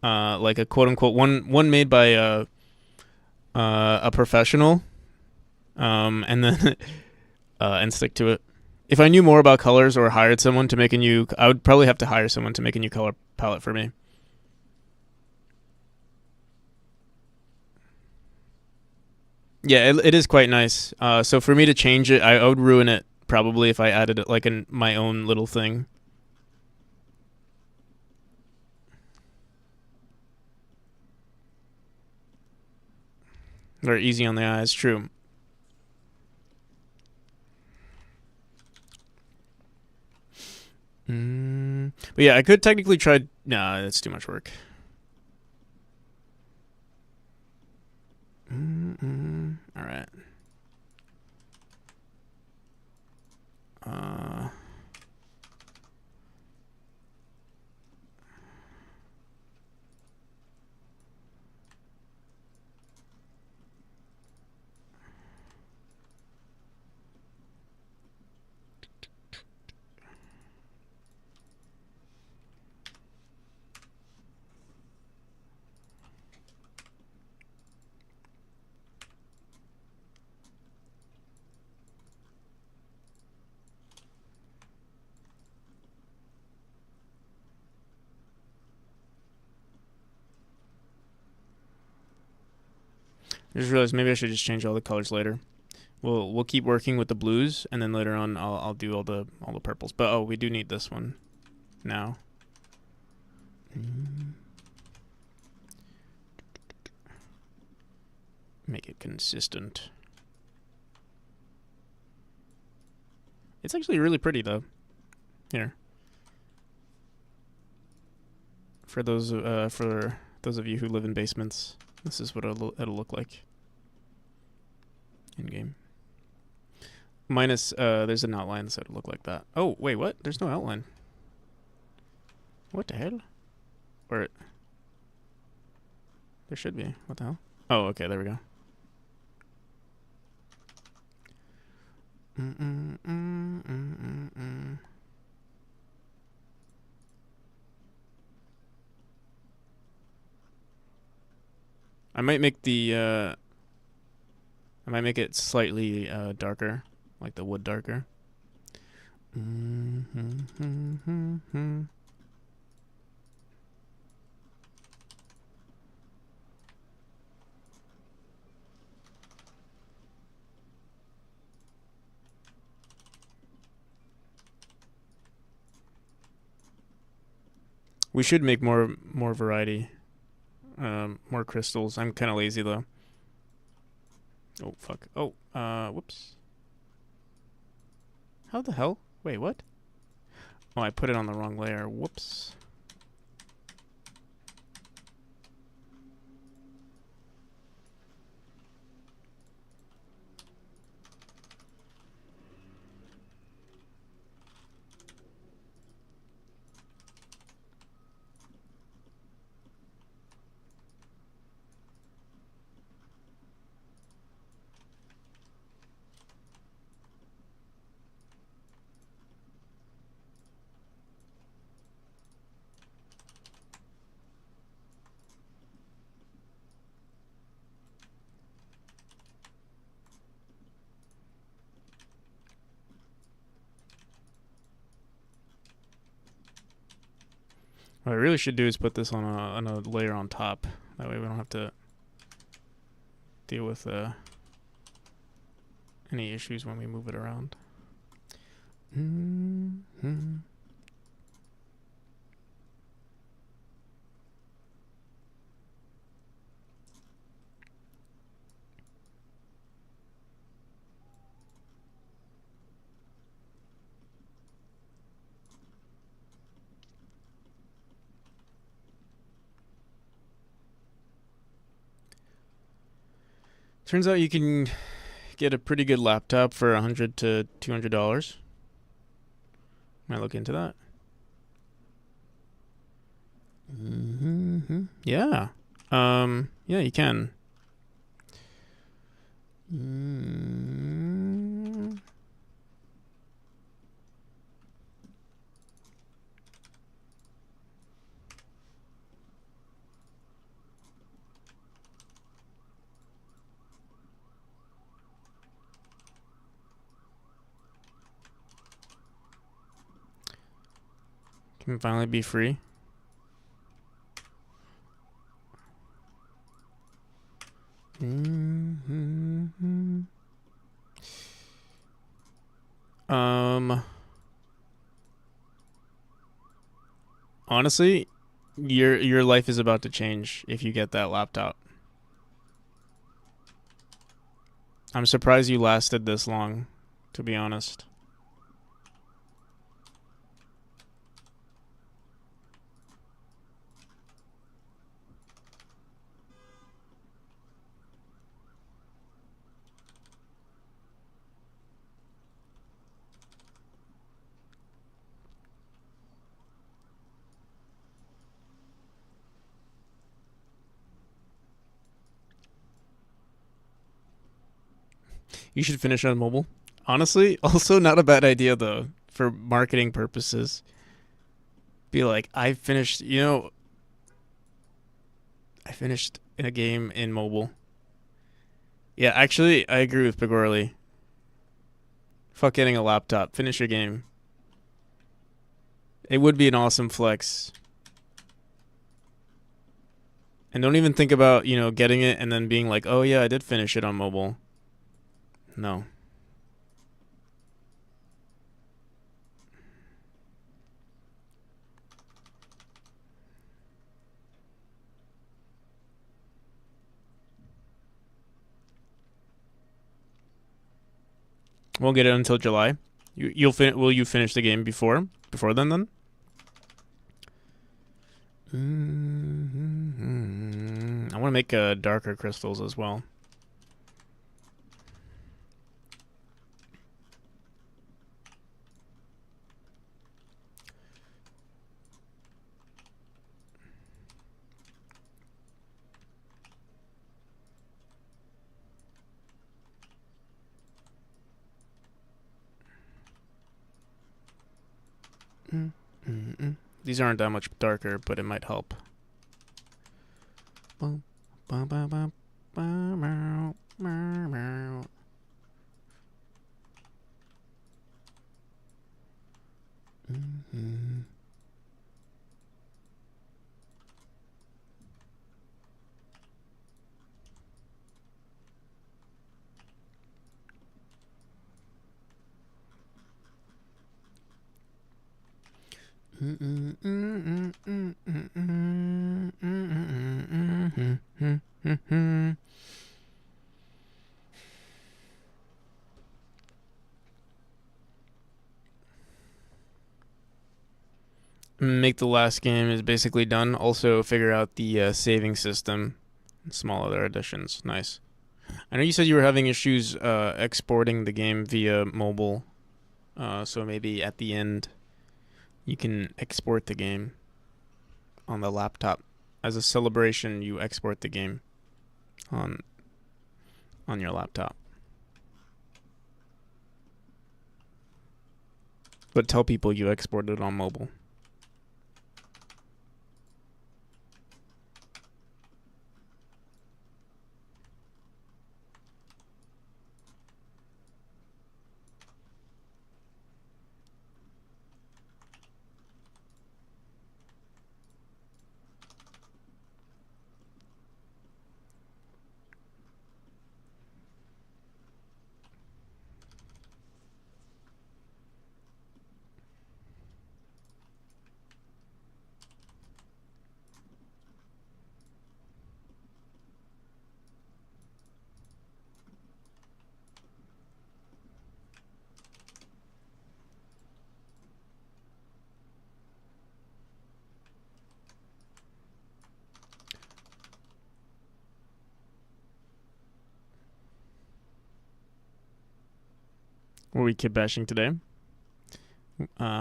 like a quote unquote one made by a professional, and then and stick to it. If I knew more about colors or hired someone to make I would probably have to hire someone to make a new color palette for me. Yeah, it is quite nice. So for me to change it, I would ruin it probably if I added it like in my own little thing. Very easy on the eyes, true. But yeah, I could technically try. Nah, that's too much work. All right. I just realized maybe I should just change all the colors later. We'll keep working with the blues, and then later on I'll do all the purples. But oh, we do need this one now. Make it consistent. It's actually really pretty though. Here. For those of you who live in basements, this is what it'll look like in game. Minus there's an outline, so it'll look like that. Oh wait, what? There's no outline. What the hell? Or there should be. What the hell? Oh, okay, there we go. I might make the I might make it slightly darker, like the wood darker. We should make more variety. More crystals. I'm kind of lazy though. Oh fuck. Oh, whoops. How the hell? Wait, what? Oh, I put it on the wrong layer. Whoops. What I really should do is put this on a layer on top. That way we don't have to deal with any issues when we move it around. Turns out you can get a pretty good laptop for $100 to $200. Might look into that. Yeah. Yeah, you can. Can finally be free. Honestly, your life is about to change if you get that laptop. I'm surprised you lasted this long, to be honest. You should finish on mobile. Honestly, also not a bad idea though for marketing purposes. Be like, I finished, I finished in a game in mobile. Yeah, actually, I agree with Pigorley. Fuck getting a laptop. Finish your game. It would be an awesome flex. And don't even think about, getting it and then being like, oh yeah, I did finish it on mobile. No. Won't get it until July. Will you finish the game before then? I want to make darker crystals as well. These aren't that much darker, but it might help. Make the last game is basically done. Also, figure out the saving system. Small other additions. Nice. I know you said you were having issues exporting the game via mobile. So maybe at the end, you can export the game on the laptop. As a celebration, you export the game on your laptop. But tell people you exported on mobile. Were we kid bashing today?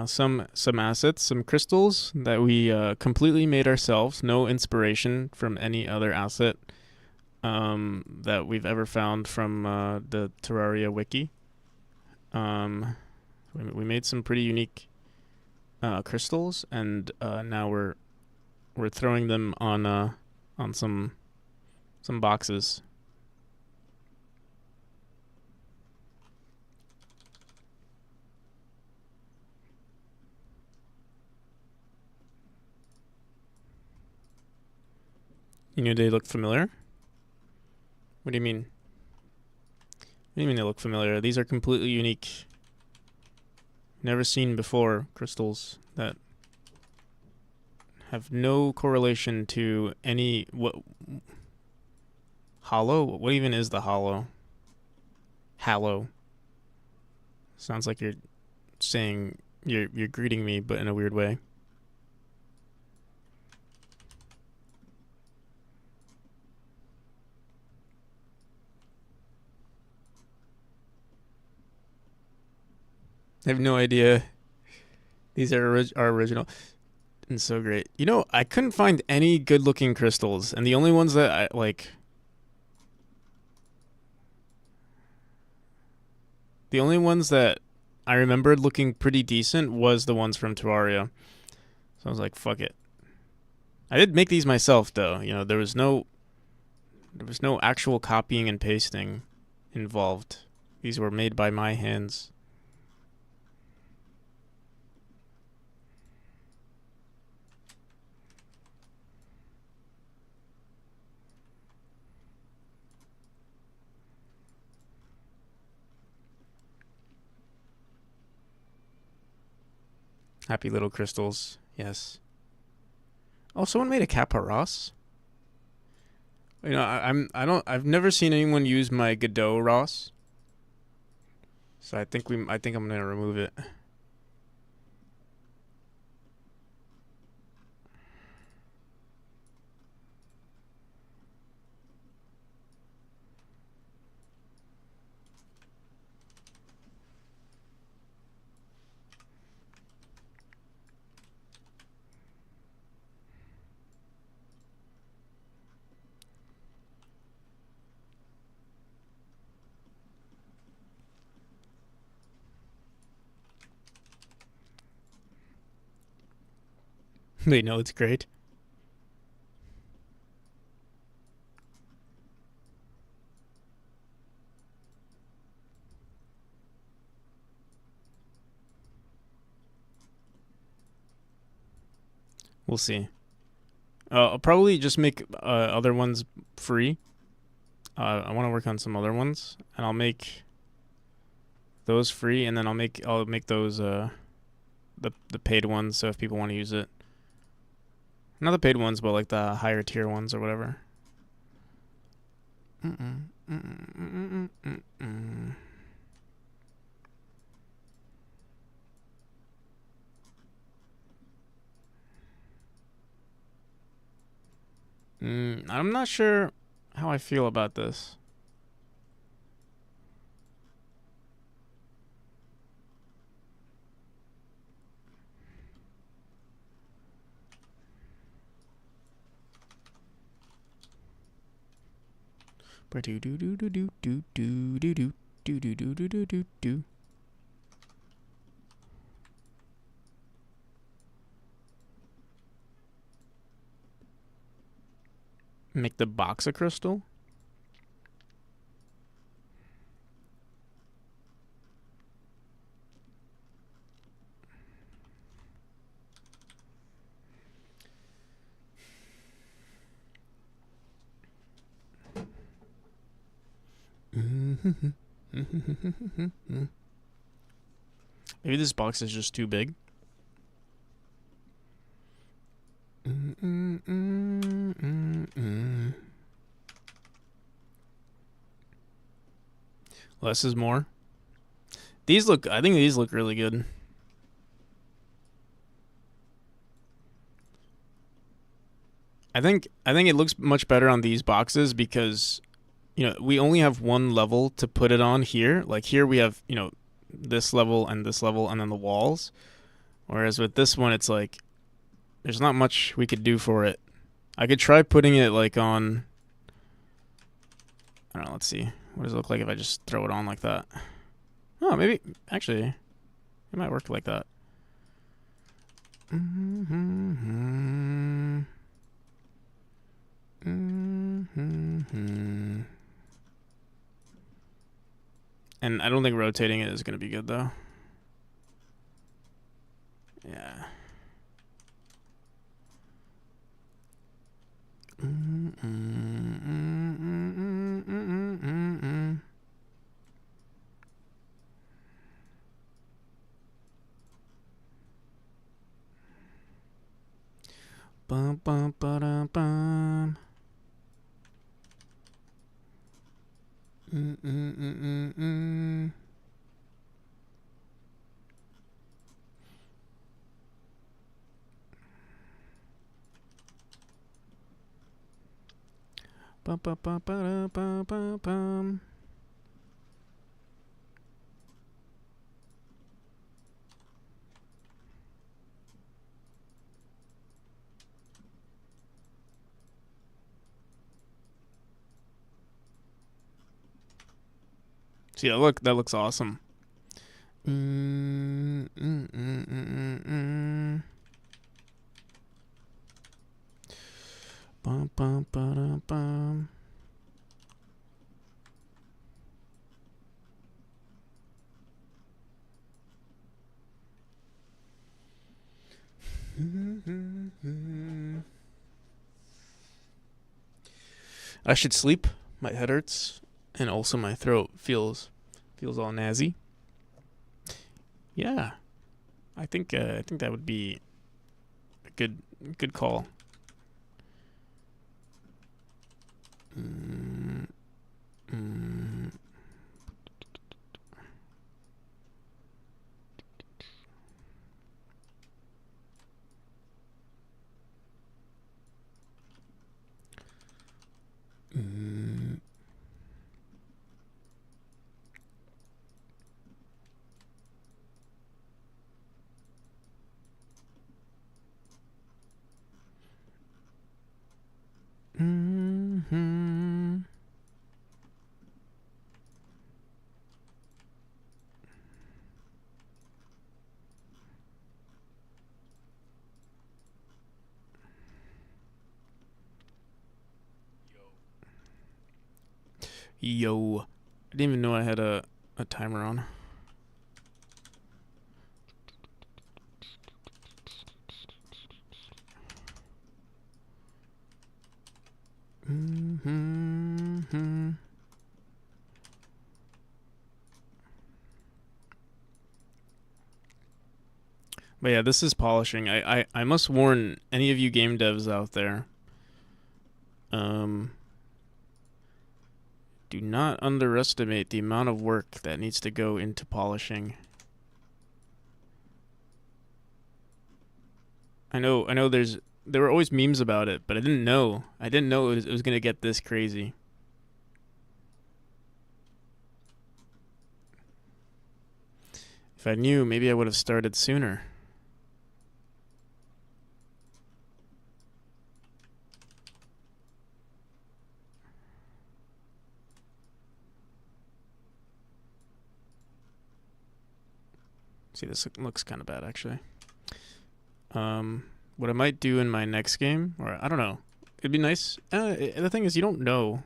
Some assets, some crystals that we completely made ourselves. No inspiration from any other asset that we've ever found from the Terraria wiki. We made some pretty unique crystals, and now we're throwing them on some boxes. You know they look familiar? What do you mean? What do you mean they look familiar? These are completely unique. Never seen before crystals that have no correlation to any hollow? What even is the hollow? Hallow. Sounds like you're saying you're greeting me, but in a weird way. I have no idea. These are original and so great. You know, I couldn't find any good-looking crystals, and the only ones that I like, the only ones that I remembered looking pretty decent was the ones from Terraria. So I was like, fuck it. I did make these myself though. You know, there was no actual copying and pasting involved. These were made by my hands. Happy little crystals. Yes. Oh, someone made a Caparos. You know, I've never seen anyone use my Godot Ross. So I think I'm gonna remove it. They know it's great. We'll see. I'll probably just make other ones free. I want to work on some other ones, and I'll make those free, and then I'll make those the paid ones. So if people want to use it, not the paid ones, but like the higher tier ones or whatever. I'm not sure how I feel about this. Do do do do do do do do do do do do do do do. Make the box a crystal. Maybe this box is just too big. Less is more. I think these look really good. I think it looks much better on these boxes because, you know, we only have one level to put it on here. Like here we have, you know, this level and then the walls. Whereas with this one, it's like there's not much we could do for it. I could try putting it like on. I don't know. Let's see. What does it look like if I just throw it on like that? Oh, maybe actually, it might work like that. And I don't think rotating it is going to be good though. Yeah. Bum bum ba dum bum. Bum, bum, bum, ba, bum, bum, bum. See, that looks awesome. Bum, bum, ba, bum. I should sleep. My head hurts, and also my throat feels all nausy. Yeah, I think that would be a good call. Yo, I didn't even know I had a timer on. But yeah, this is polishing. I must warn any of you game devs out there. Do not underestimate the amount of work that needs to go into polishing. I know there were always memes about it, but I didn't know. I didn't know it was gonna get this crazy. If I knew, maybe I would have started sooner. See, this looks kind of bad, actually. What I might do in my next game, or I don't know, it'd be nice. The thing is, you don't know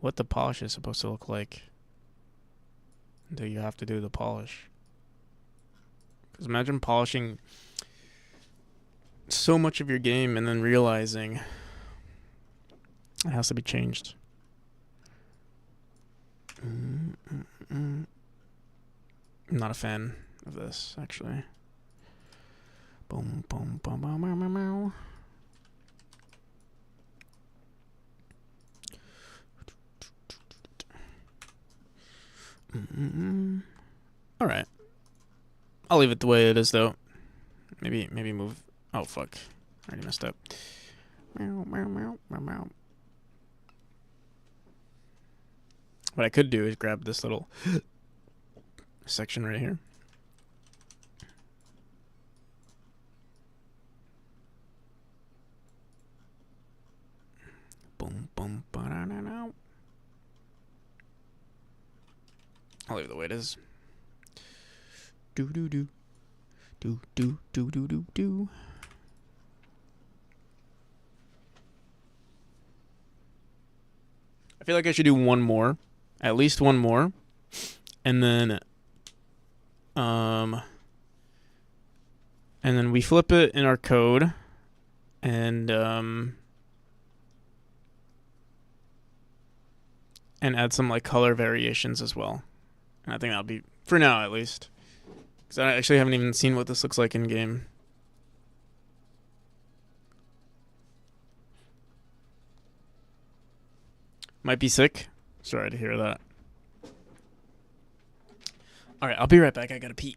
what the polish is supposed to look like until you have to do the polish. Because imagine polishing so much of your game and then realizing it has to be changed. I'm not a fan of this, actually. Boom, boom, boom, boom, boom, boom, boom. All right, I'll leave it the way it is, though. Maybe move. Oh fuck! I already messed up. What I could do is grab this little section right here. Boom, boom, ba-da-da-da. I'll leave it the way it is. Do do do. Do do do do do do. I feel like I should do one more. At least one more. And then we flip it in our code and add some like color variations as well. And I think that'll be, for now at least, because I actually haven't even seen what this looks like in game. Might be sick. Sorry to hear that. All right, I'll be right back. I gotta pee.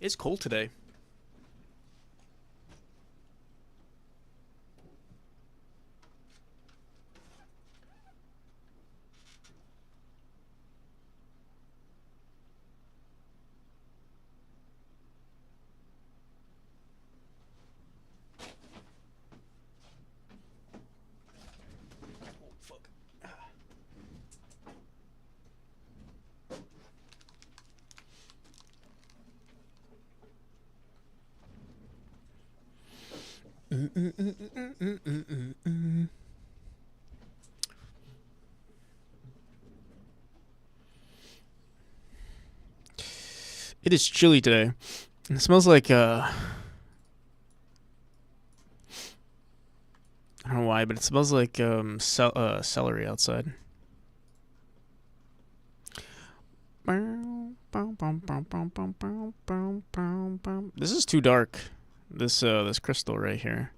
It's cold today. Oh, fuck. It is chilly today. It smells like I don't know why, but it smells like celery outside. This is too dark. This crystal right here.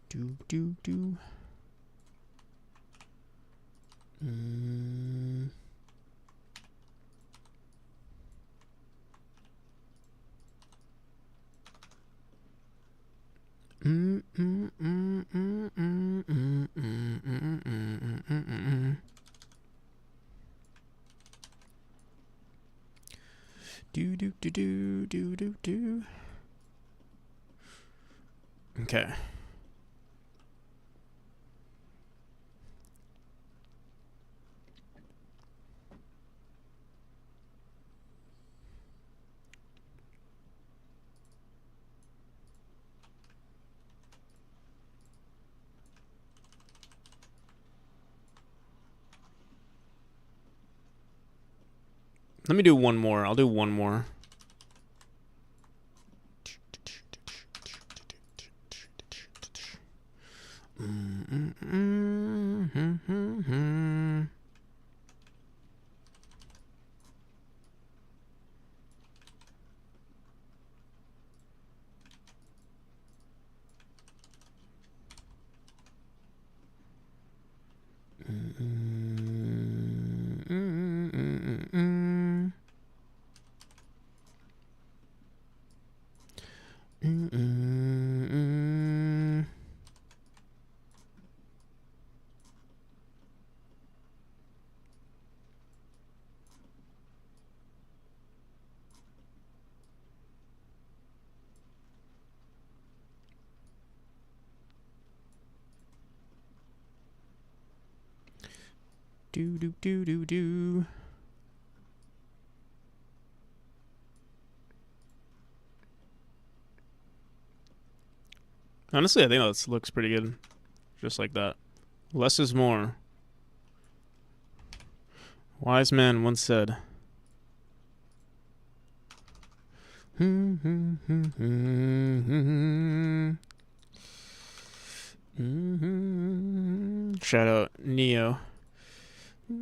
Do do do. Do do do do do do do. Okay. Let me do one more. I'll do one more. Do do do do do. Honestly, I think that looks pretty good. Just like that. Less is more. Wise man once said. Shout out Neo. All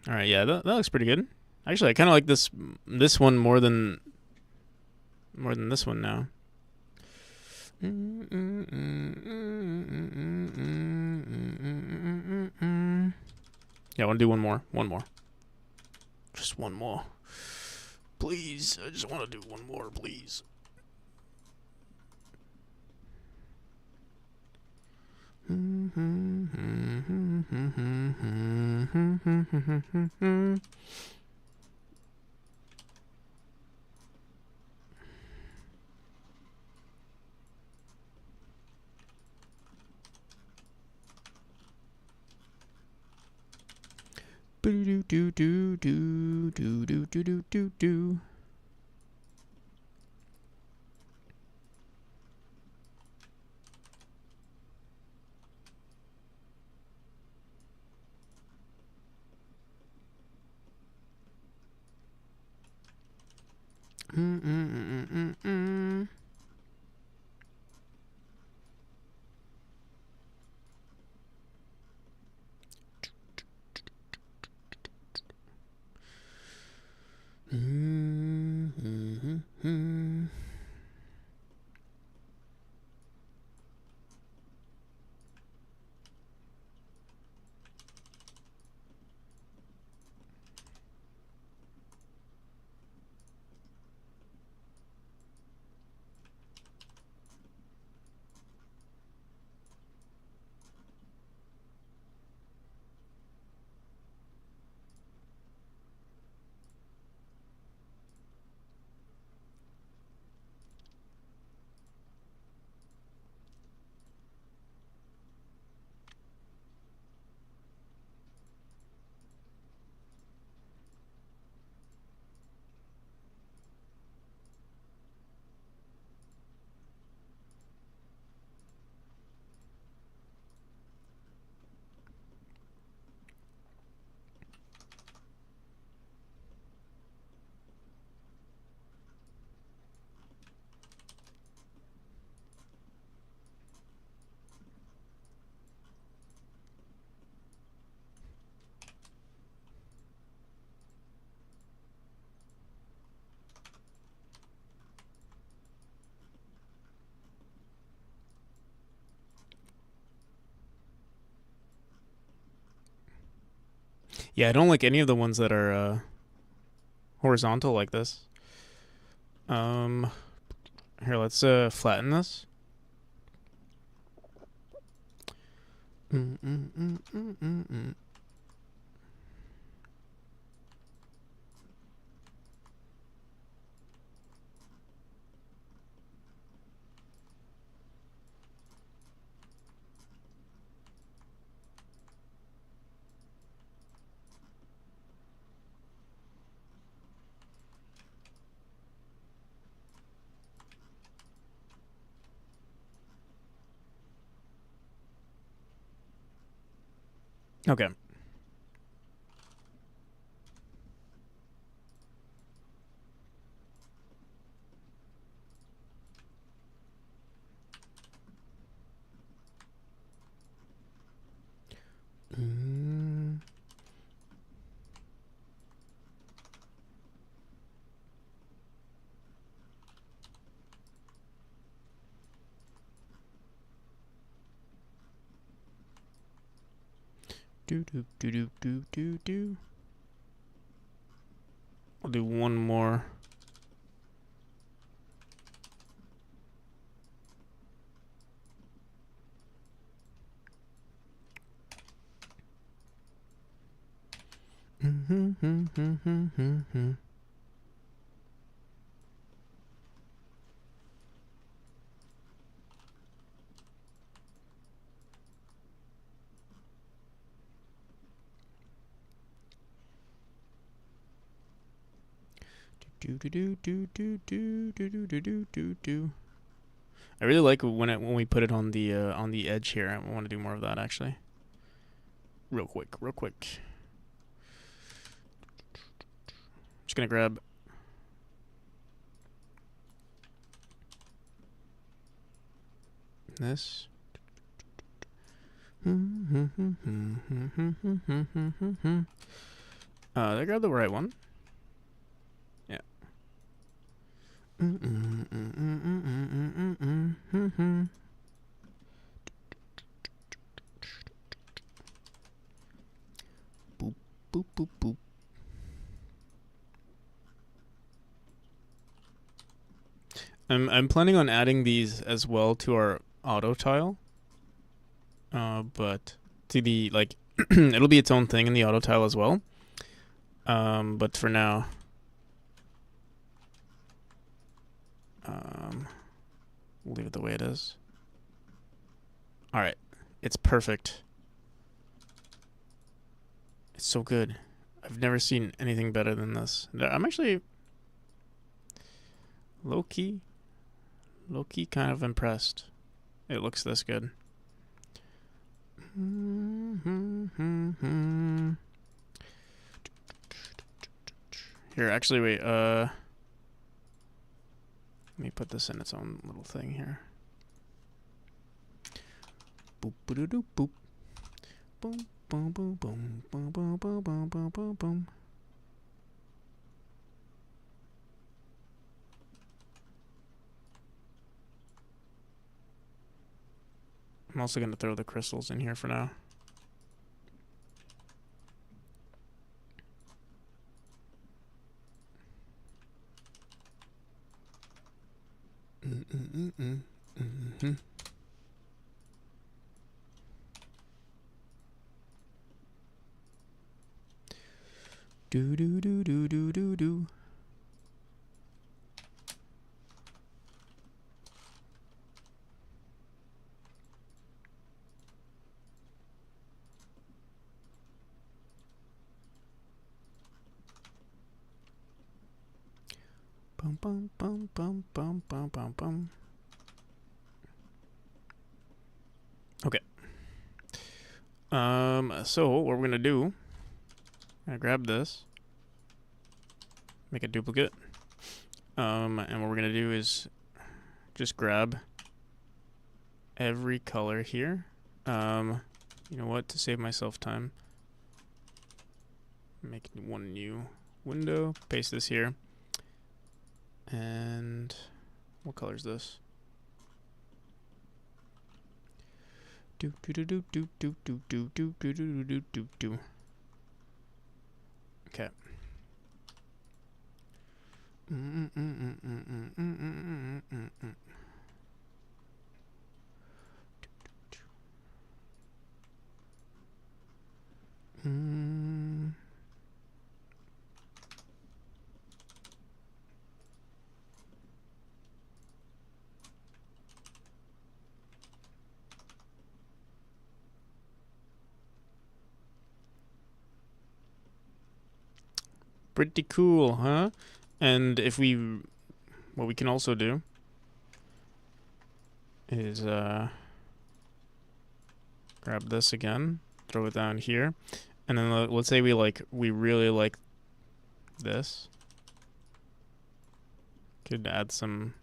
right, yeah, that looks pretty good. Actually, I kind of like this one more than this one now. Yeah, I want to do one more. One more. Just one more. Please, I just want to do one more, please. Do do do do do do do do do do. Yeah, I don't like any of the ones that are horizontal like this. Here, let's flatten this. Okay. Do do do do do do do. I'll do one more. Do do do do do do do do do do do do. I really like when we put it on the edge here. I want to do more of that actually. Real quick. Just gonna grab this. Did I grab the right one? Yeah. Boop, boop, boop, boop. I'm planning on adding these as well to our auto tile. But to the like it'll be its own thing in the auto tile as well. But for now, we'll leave it the way it is. All right, it's perfect. It's so good. I've never seen anything better than this. I'm actually low-key kind of impressed. It looks this good. Here, actually, wait. Let me put this in its own little thing here. Boop boop doop boop. Boom boom boom boom boom boom boom boom boom boom boom. I'm also going to throw the crystals in here for now. Do do do do do do do. Bum bum bum bum bum bum bum bum. Okay. So what we're gonna do? I'm gonna grab this, make a duplicate. And what we're gonna do is just grab every color here. You know what? To save myself time, make one new window. Paste this here. And what color is this? Do do do do do do do do do do do do do do. Okay. Pretty cool, huh? And if we, what we can also do is grab this again, throw it down here, and then let's say we really like this. Could add some.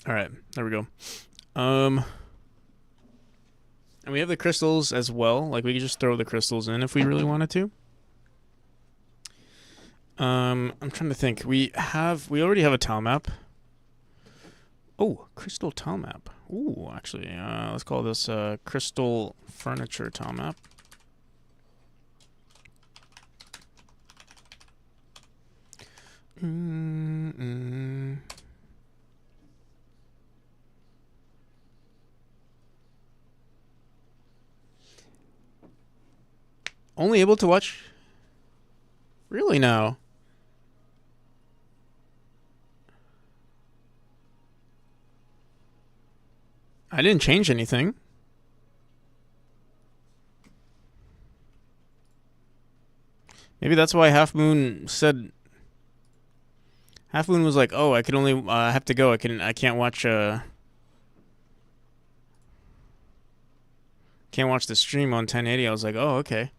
All right, there we go. And we have the crystals as well. Like we could just throw the crystals in if we really wanted to. I'm trying to think. We already have a tile map. Oh, crystal tile map. Ooh, actually, let's call this crystal furniture tile map. Only able to watch? Really now? I didn't change anything. Maybe that's why Half Moon said. Half Moon was like, "Oh, I could only have to go. I can't watch." can't watch the stream on 1080. I was like, oh, okay.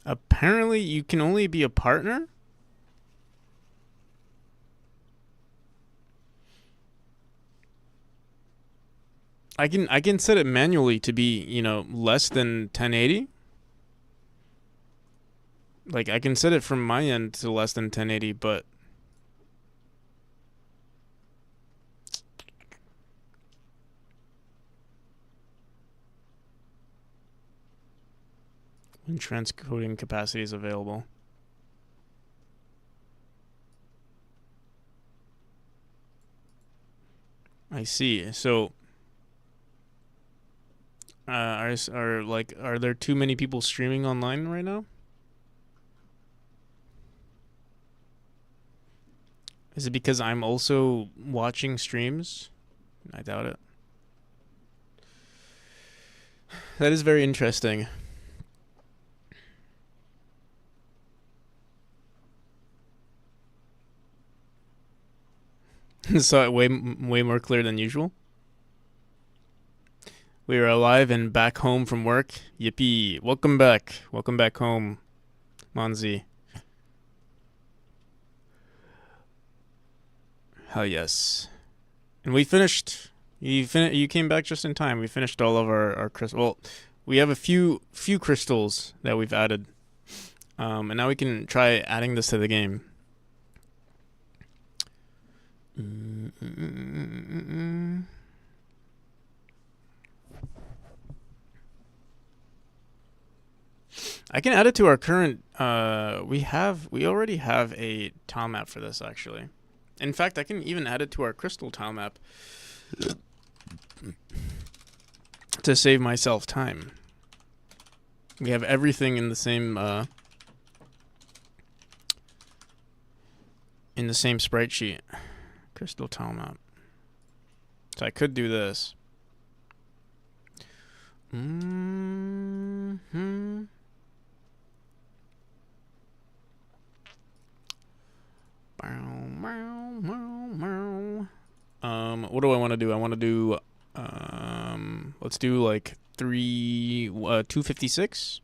Apparently, you can only be a partner. I can set it manually to be, you know, less than 1080. Like I can set it from my end to less than 1080, but when transcoding capacity is available. I see. So are there too many people streaming online right now? Is it because I'm also watching streams? I doubt it. That is very interesting. Saw it way more clear than usual. We are alive and back home from work. Yippee! Welcome back. Welcome back home, Monzi. Hell yes. And we finished. You came back just in time. We finished all of our crystals. Well, we have a few crystals that we've added, and now we can try adding this to the game. I can add it to our current. We already have a tile map for this actually. In fact, I can even add it to our crystal tile map to save myself time. We have everything in the same sprite sheet. Crystal tile map. So I could do this. What do I want to do? I want to do let's do like 256.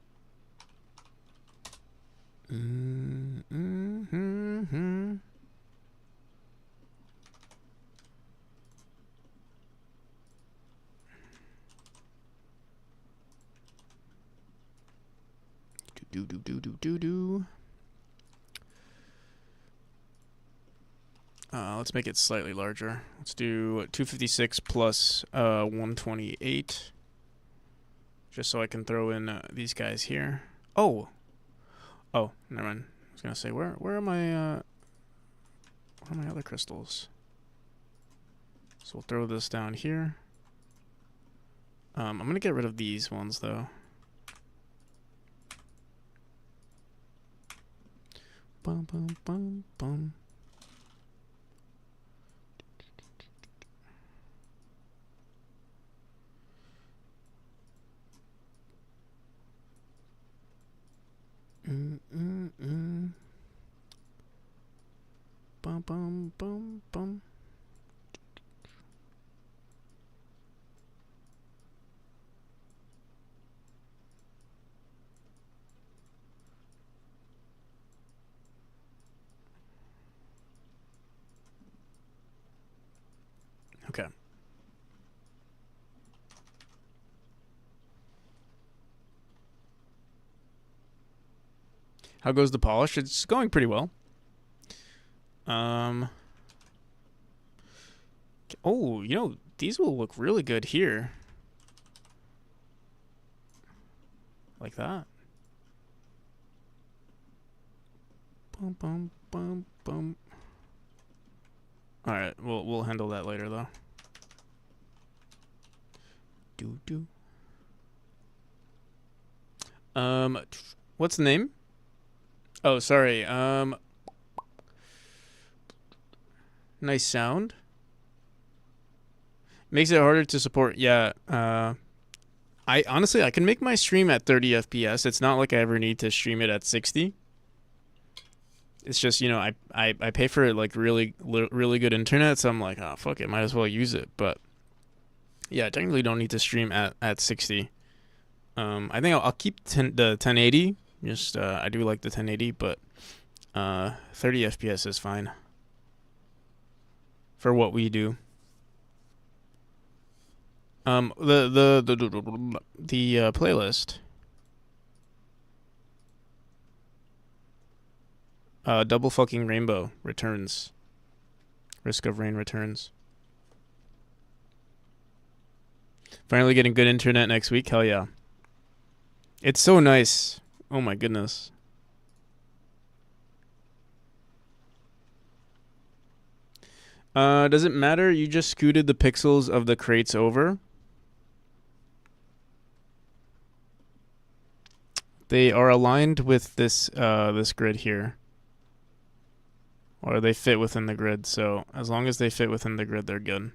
Do. Let's make it slightly larger. Let's do 256 plus 128. Just so I can throw in these guys here. Oh, never mind. I was gonna say where are my other crystals? So we'll throw this down here. I'm gonna get rid of these ones though. Bum bum bum bum. Bum bum bum bum. Okay. How goes the polish? It's going pretty well. Oh, you know, these will look really good here. Like that. Bum bum bum bum. All right, we'll handle that later though. Do. What's the name? Oh, sorry. Nice sound. Makes it harder to support. Yeah. I honestly I can make my stream at 30 FPS. It's not like I ever need to stream it at 60. It's just, you know, I pay for like really good internet, so I'm like, oh fuck it, might as well use it. But yeah, I technically don't need to stream at 60. I think I'll keep the 1080. Just I do like the 1080, but 30 FPS is fine for what we do. The playlist. Double fucking rainbow returns. Risk of rain returns. Finally getting good internet next week. Hell yeah. It's so nice. Oh my goodness. Does it matter? You just scooted the pixels of the crates over. They are aligned with this this grid here. Or they fit within the grid, so as long as they fit within the grid, they're good.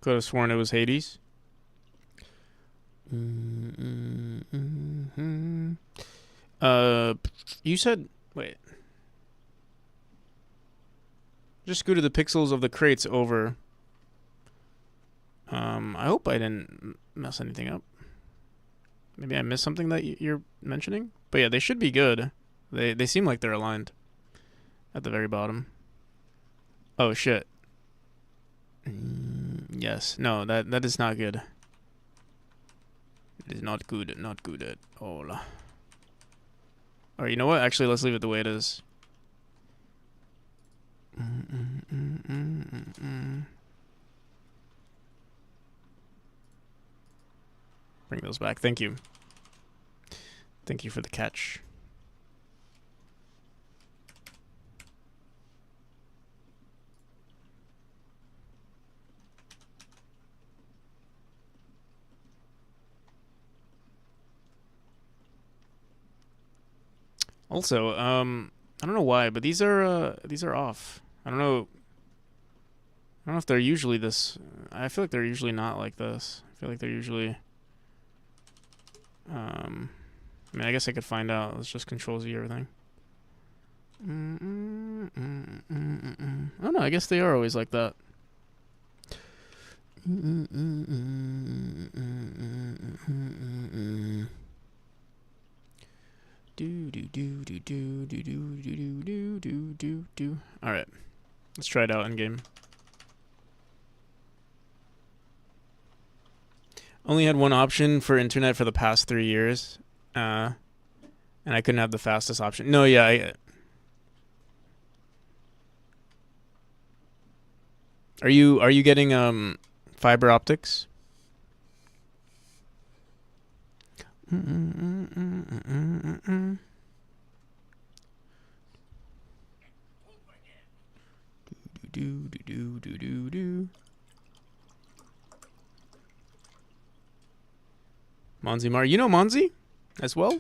Could have sworn it was Hades. You said, wait. Just scooted the pixels of the crates over. I hope I didn't mess anything up. Maybe I missed something that you're mentioning? But yeah, they should be good. They seem like they're aligned at the very bottom. Oh shit. Yes. No, that is not good. It is not good. Not good at all. Alright, you know what? Actually, let's leave it the way it is. Bring those back. Thank you. Thank you for the catch. Also, I don't know why, but these are off. I don't know if they're usually this. I feel like they're usually not like this. I feel like they're usually I mean, I guess I could find out. Let's just Control Z everything. Oh no, I guess they are always like that. All right, let's try it out in game. Only had one option for internet for the past 3 years, and I couldn't have the fastest option. No, yeah. Are you getting fiber optics? Monzi Mar, you know Monzi as well?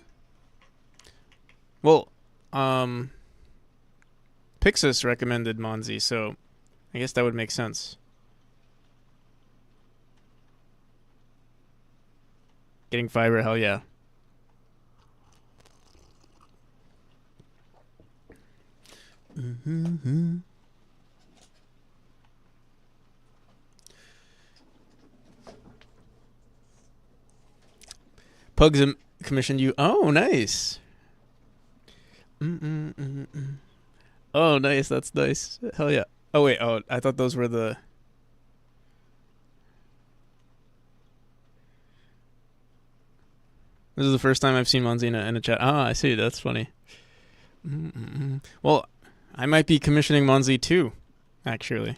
Well, Pixis recommended Monzi, so I guess that would make sense. Getting fiber, hell yeah. Pugs commissioned you. Oh, nice. Oh, nice. That's nice. Hell yeah. Oh, wait. Oh, I thought those were the... This is the first time I've seen Monzi in a chat. Ah, I see. That's funny. Well, I might be commissioning Monzi too, actually.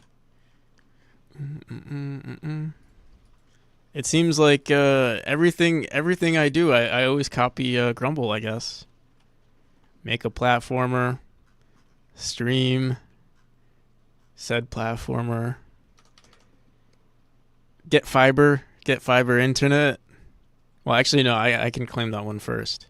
It seems like everything I do, I always copy Grumble, I guess. Make a platformer, stream, said platformer, get fiber internet. Well, actually, no. I can claim that one first.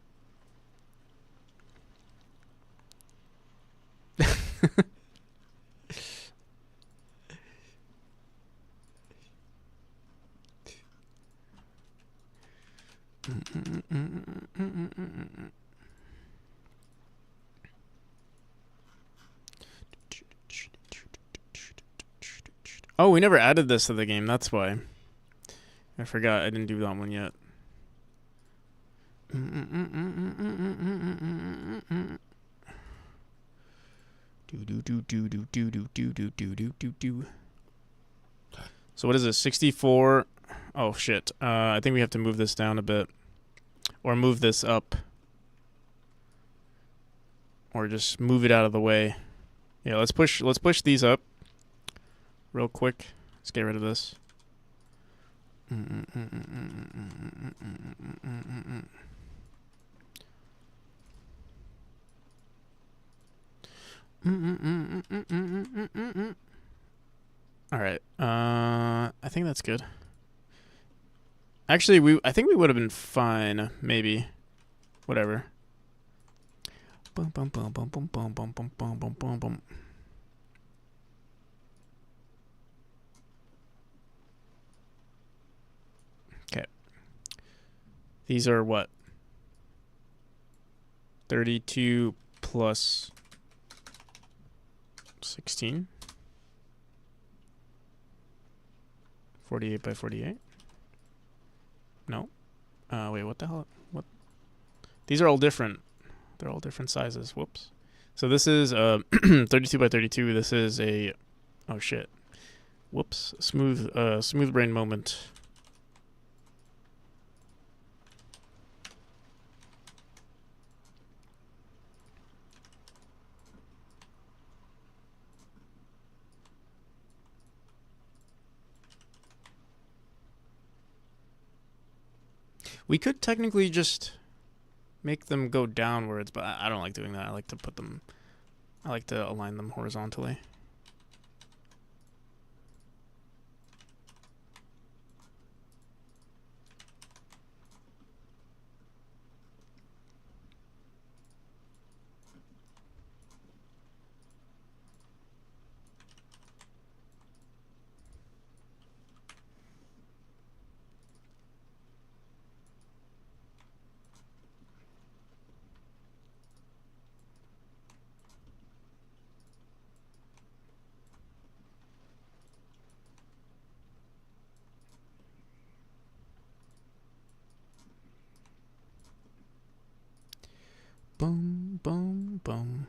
Oh, we never added this to the game. That's why. I forgot. I didn't do that one yet. So what is this? 64. Oh shit. I think we have to move this down a bit, or move this up, or just move it out of the way. Yeah, let's push these up real quick. Let's get rid of this. All right. I think that's good. Actually, I think we would have been fine. Maybe. Whatever. Boom, boom, boom, boom, boom, boom, boom, boom, boom, boom, boom, boom. Okay. These are what? 32 plus 16. 48 by 48. No. Wait, what the hell? What? These are all different. They're all different sizes. Whoops. So this is 32 by 32. This is a, oh shit. Whoops. Smooth brain moment. We could technically just make them go downwards, but I don't like doing that. I like to align them horizontally. Boom, boom, boom.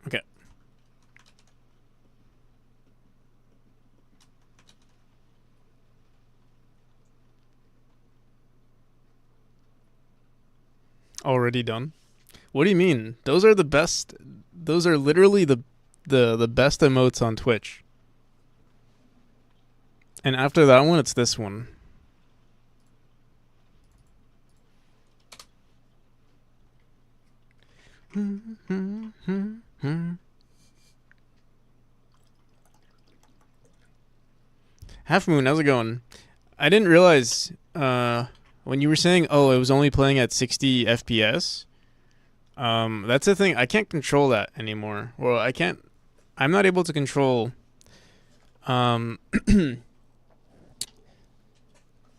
Okay. Already done? What do you mean? Those are the best. Those are literally the best emotes on Twitch. And after that one, it's this one. Half Moon, how's it going? I didn't realize when you were saying, oh, it was only playing at 60 FPS. That's the thing. I can't control that anymore. Well, I can't. I'm not able to control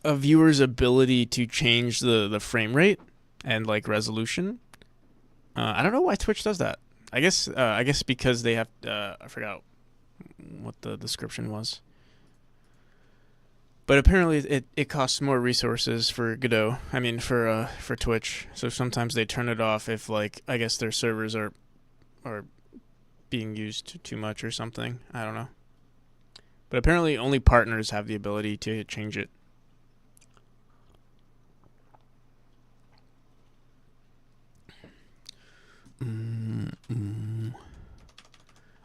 a viewer's ability to change the frame rate and like resolution. I don't know why Twitch does that. I guess because they have. I forgot what the description was. But apparently it costs more resources for Godot. I mean for Twitch. So sometimes they turn it off if like I guess their servers are being used too much or something. I don't know. But apparently only partners have the ability to change it.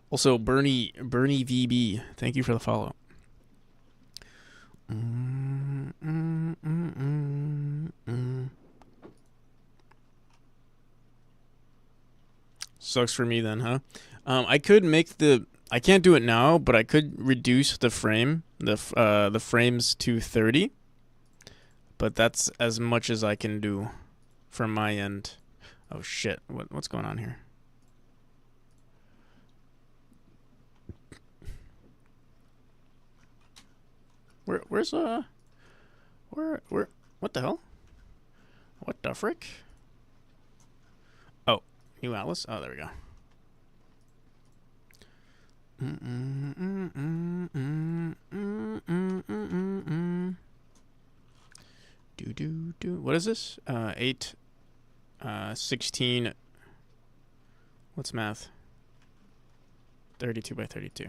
Also, Bernie VB, thank you for the follow. sucks for me then, huh? I could make the. I can't do it now, but I could reduce the frames to 30. But that's as much as I can do from my end. Oh shit! What's going on here? Where's what the hell? What the frick? Oh, New Alice? Oh, there we go. What is this? 8, 16. What's math? 32 by 32.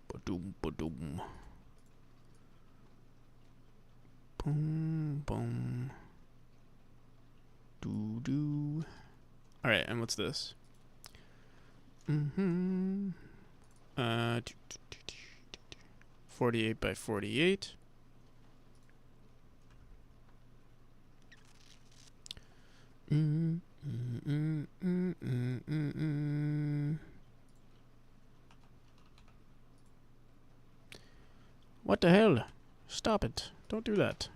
Ba-doom, ba-doom. Boom, boom. Doo-doo. Alright, and what's this? 48 by 48. What the hell? Stop it. Don't do that.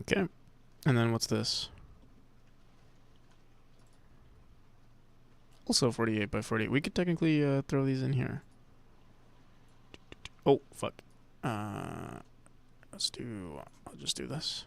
Okay. And then what's this? Also 48 by 48. We could technically throw these in here. Oh, fuck. I'll just do this.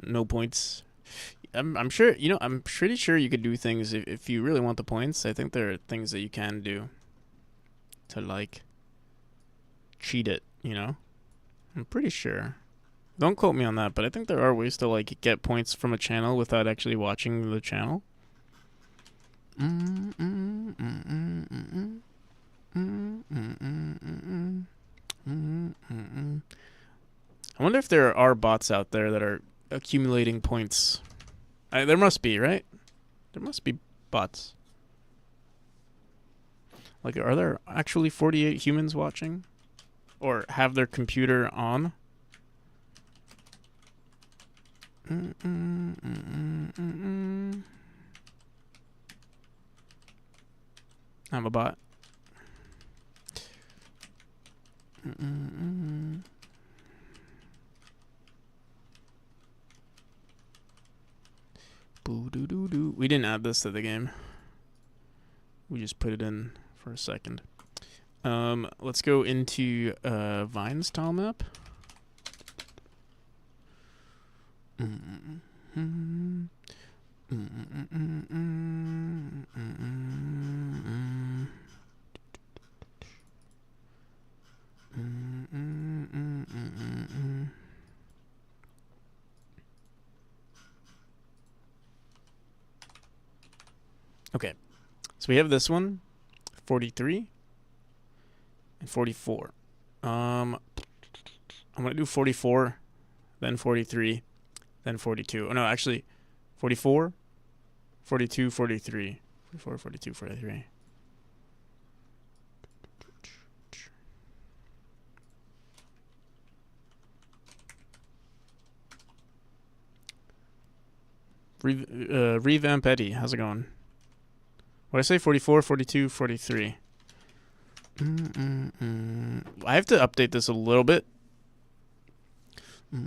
No points. I'm sure, I'm pretty sure you could do things if you really want the points. I think there are things that you can do to, like, cheat it, I'm pretty sure. Don't quote me on that, but I think there are ways to, like, get points from a channel without actually watching the channel. I wonder if there are bots out there that are accumulating points. There must be, right? There must be bots. Like, are there actually 48 humans watching? Or have their computer on? I'm a bot. Boo-doo-doo-doo. We didn't add this to the game. We just put it in for a second. Let's go into Vine's tile map. Okay, so we have this one, 43 and 44. I'm gonna do 44, then 43, then 42. Oh no, actually, 44, 42, 43. 44, 42, 43. Revamp Eddie, how's it going? What did I say? 44, 42, 43. I have to update this a little bit. You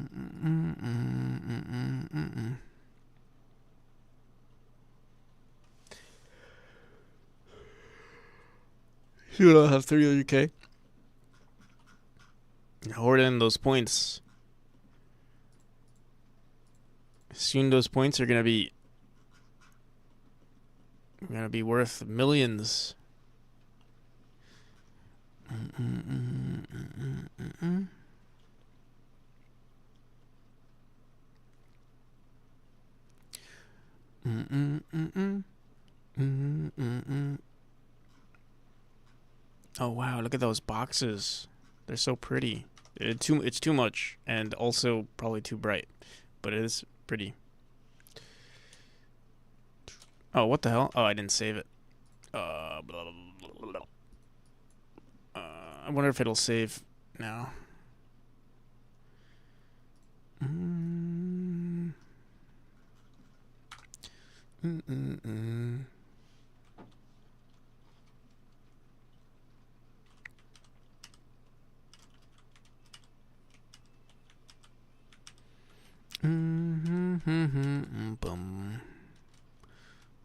don't have 300k. Hoard in those points. Soon those points are gonna be worth millions. Oh wow, look at those boxes. They're so pretty. It's too much and also probably too bright, but it is pretty. Oh, what the hell? Oh, I didn't save it. Blah, blah, blah, blah. I wonder if it'll save now.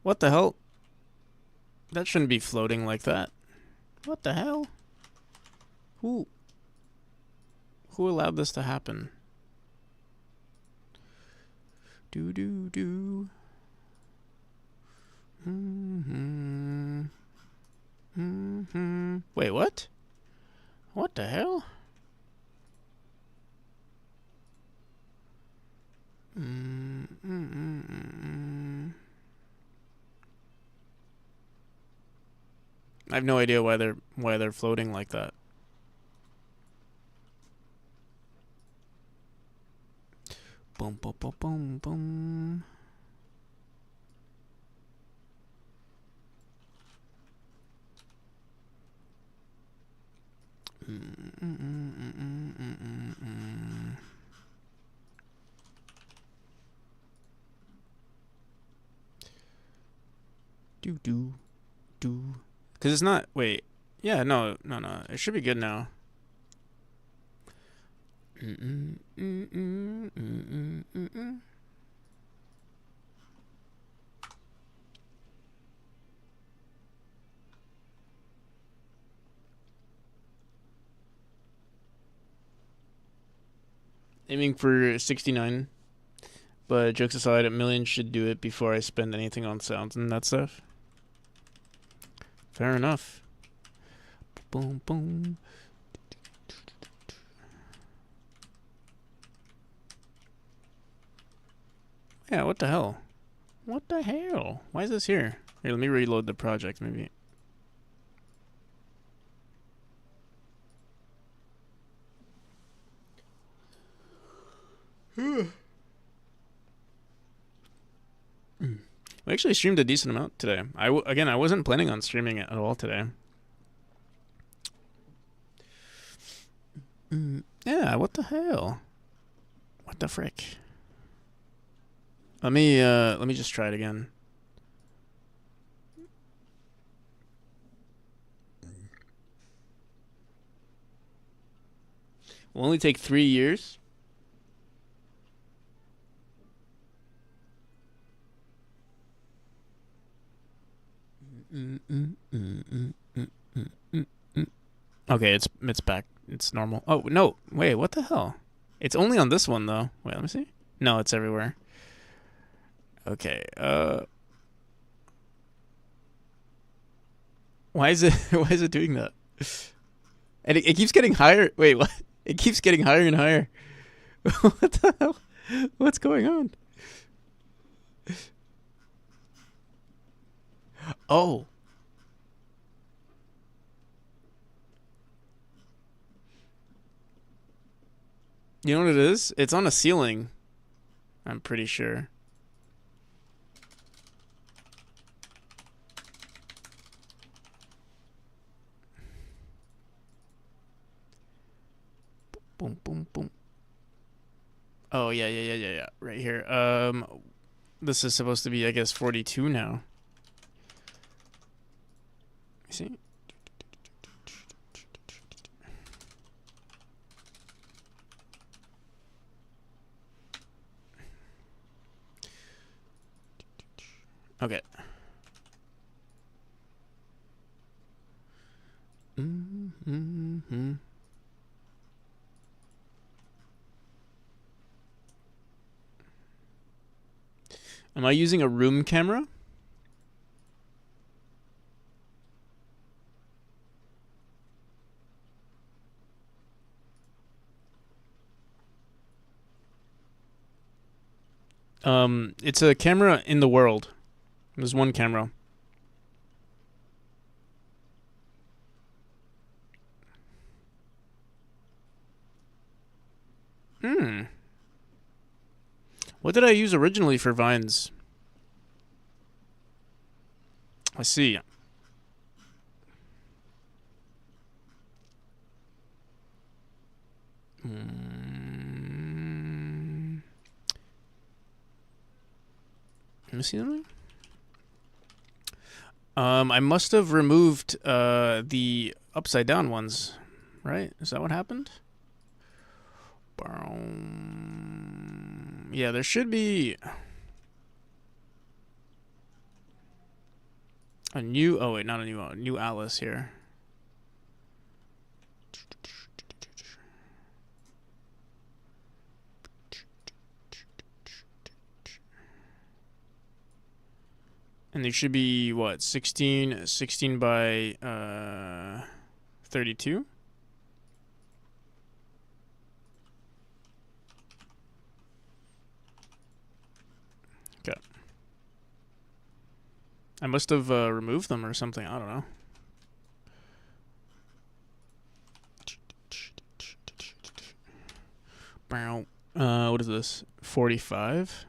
What the hell? That shouldn't be floating like that. What the hell? Who allowed this to happen? Do do do. Wait, what? What the hell? I have no idea why they're floating like that. Boom boom boom boom boom. Do do do. Cause it's not. Wait. Yeah. No. No. No. It should be good now. Aiming for 69. But jokes aside, a million should do it before I spend anything on sounds and that stuff. Fair enough. Boom, boom. Yeah, what the hell? What the hell? Why is this here? Here, let me reload the project, maybe. We actually streamed a decent amount today. Again, I wasn't planning on streaming it at all today. Yeah, what the hell? What the frick? Let me just try it again. Will only take 3 years. Okay, it's back. It's normal. Oh no, wait, what the hell? It's only on this one though. Wait, let me see. No, it's everywhere. Okay. Why is it doing that? And it keeps getting higher. Wait, what? It keeps getting higher and higher. What the hell? What's going on? Oh. You know what it is? It's on a ceiling. I'm pretty sure. Boom, boom, boom. Oh, yeah. Right here. This is supposed to be, I guess, 42 now. See? Okay. Mm-hmm. Am I using a room camera? It's a camera in the world. There's one camera. What did I use originally for vines? I see. Let me see something. I must have removed the upside down ones, right? Is that what happened? Yeah, there should be a new. Oh wait, not a new Atlas here. And there should be what 16 by 32. Okay. I must have removed them or something. I don't know. What is this? 45.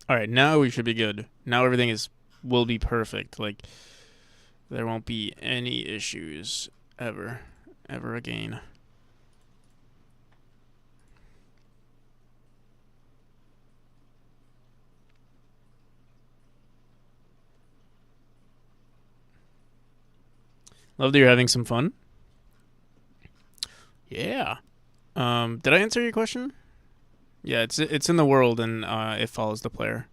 All right, now we should be good. Now everything will be perfect. Like there won't be any issues ever again. Love that you're having some fun. Yeah. Did I answer your question? Yeah, it's in the world and it follows the player.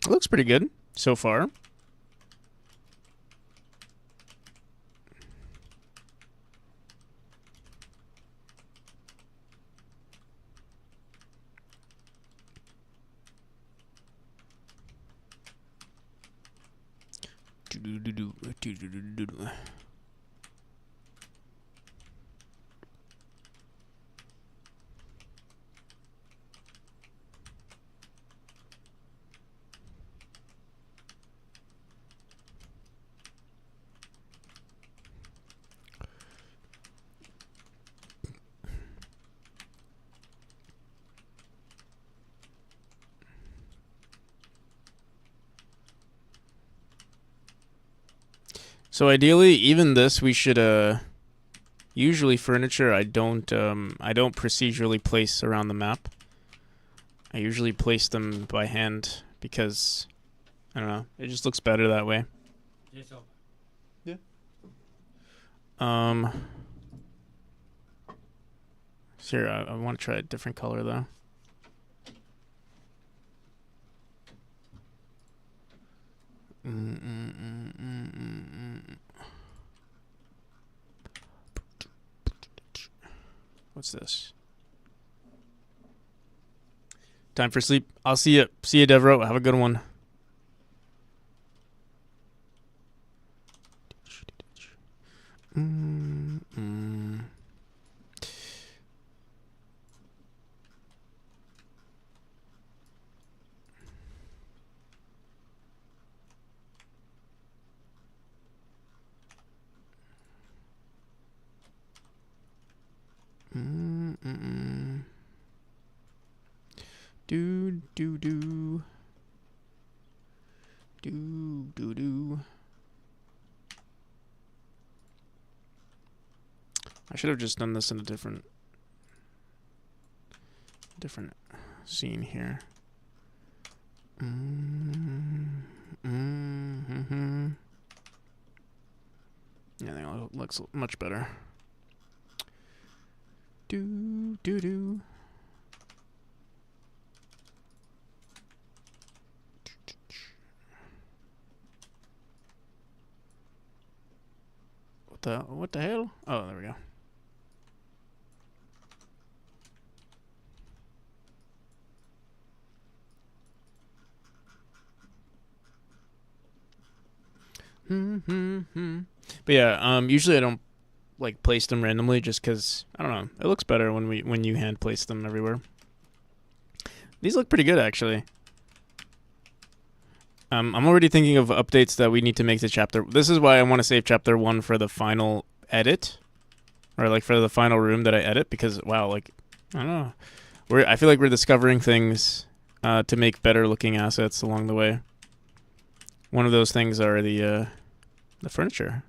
It looks pretty good so far. So ideally, even this we should usually furniture I don't procedurally place around the map. I usually place them by hand because I don't know, it just looks better that way. Yeah. Sure, I want to try a different color though. What's this? Time for sleep. I'll see you. See you, Devro. Have a good one. Do do do. Do do do. I should have just done this in a different scene here. Yeah, I think it looks much better. Do do do. What the hell? Oh, there we go. But yeah, usually I don't like place them randomly just because I don't know. It looks better when you hand place them everywhere. These look pretty good actually. I'm already thinking of updates that we need to make to chapter. This is why I want to save chapter 1 for the final edit, or like for the final room that I edit, because wow, like I don't know, I feel like we're discovering things to make better looking assets along the way. One of those things are the furniture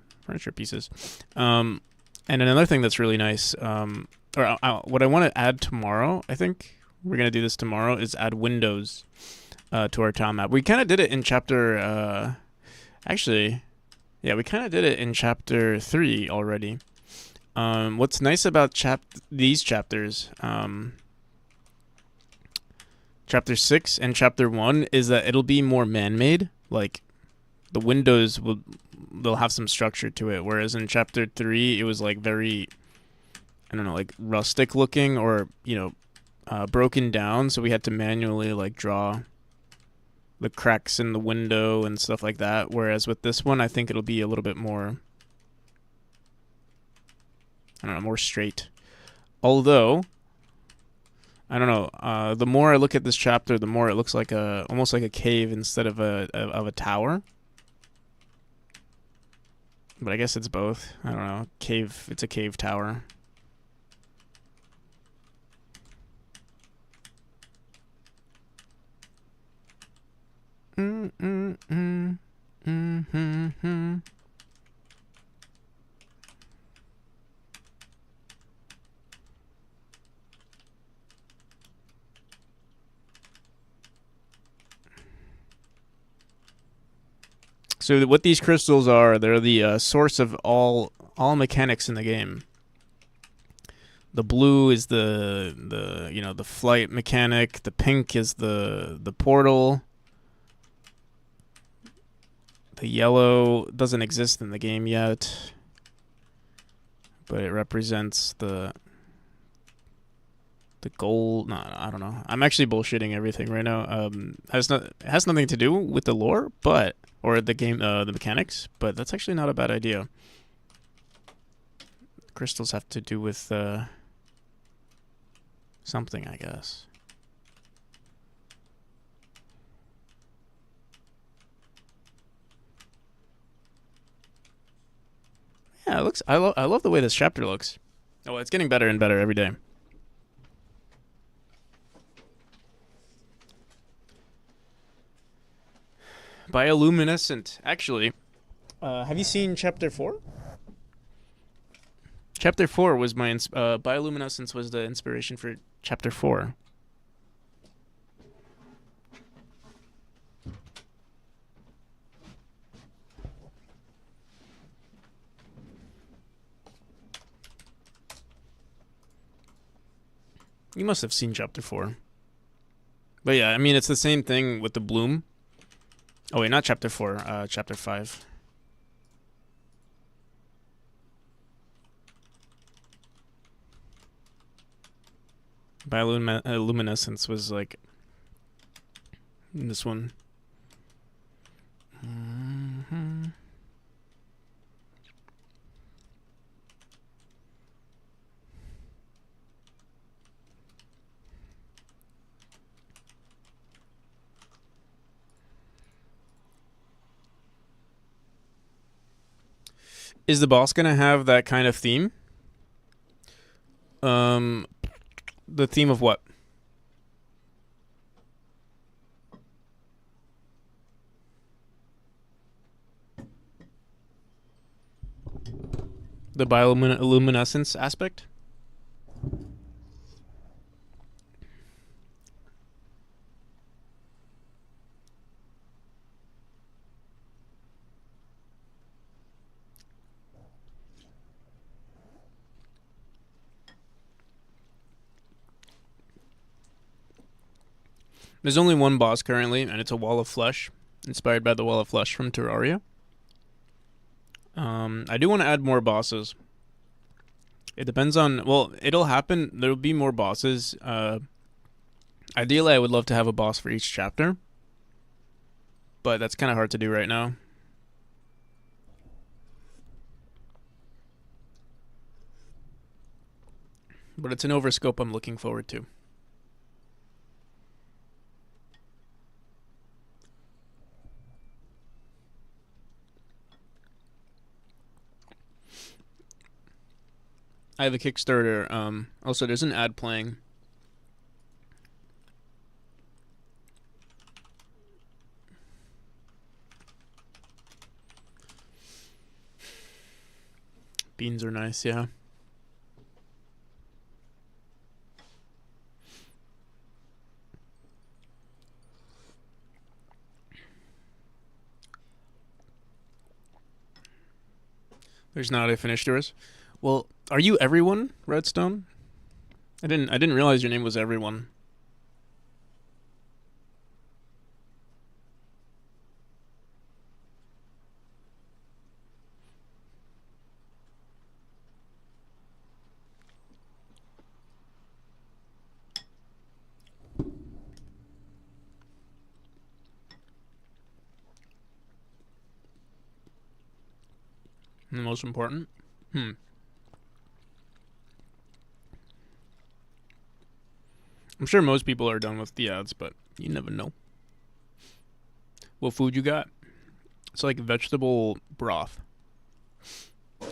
pieces, and another thing that's really nice, what I want to add tomorrow, I think we're gonna do this tomorrow, is add windows to our town map. We kind of did it in chapter, actually, yeah, we kind of did it in chapter 3 already. What's nice about these chapters, chapter 6 and chapter 1, is that it'll be more man-made. Like, the windows they'll have some structure to it, whereas in chapter 3 it was like very, I don't know, like rustic looking, or broken down, so we had to manually like draw the cracks in the window and stuff like that, whereas with this one I think it'll be a little bit more, I don't know, more straight. Although I don't know, the more I look at this chapter, the more it looks like almost like a cave instead of a tower. But I guess it's both. I don't know. Cave. It's a cave tower. So what these crystals are, they're the source of all mechanics in the game. The blue is the flight mechanic. The pink is the portal. The yellow doesn't exist in the game yet, but it represents the gold. No, I don't know. I'm actually bullshitting everything right now. It has nothing to do with the lore, or the game, the mechanics, but that's actually not a bad idea. Crystals have to do with something, I guess. Yeah, it looks. I love the way this chapter looks. Oh, it's getting better and better every day. Bioluminescent. Actually, have you seen chapter 4? Chapter 4 was my bioluminescence was the inspiration for chapter 4. You must have seen chapter 4. But yeah, I mean, it's the same thing with the bloom. Oh wait, not chapter 4, chapter 5. Bioluminescence was like this one. Is the boss gonna have that kind of theme? The theme of what? The bioluminescence aspect? There's only one boss currently, and it's a wall of flesh, inspired by the wall of flesh from Terraria. I do want to add more bosses. It depends on... Well, it'll happen. There'll be more bosses. Ideally, I would love to have a boss for each chapter. But that's kind of hard to do right now. But it's an overscope I'm looking forward to. I have a Kickstarter. Also, there's an ad playing. Beans are nice, yeah. There's not a finished yours. Well, are you everyone, Redstone? I didn't realize your name was everyone. The most important? I'm sure most people are done with the ads, but you never know. What food you got? It's like vegetable broth.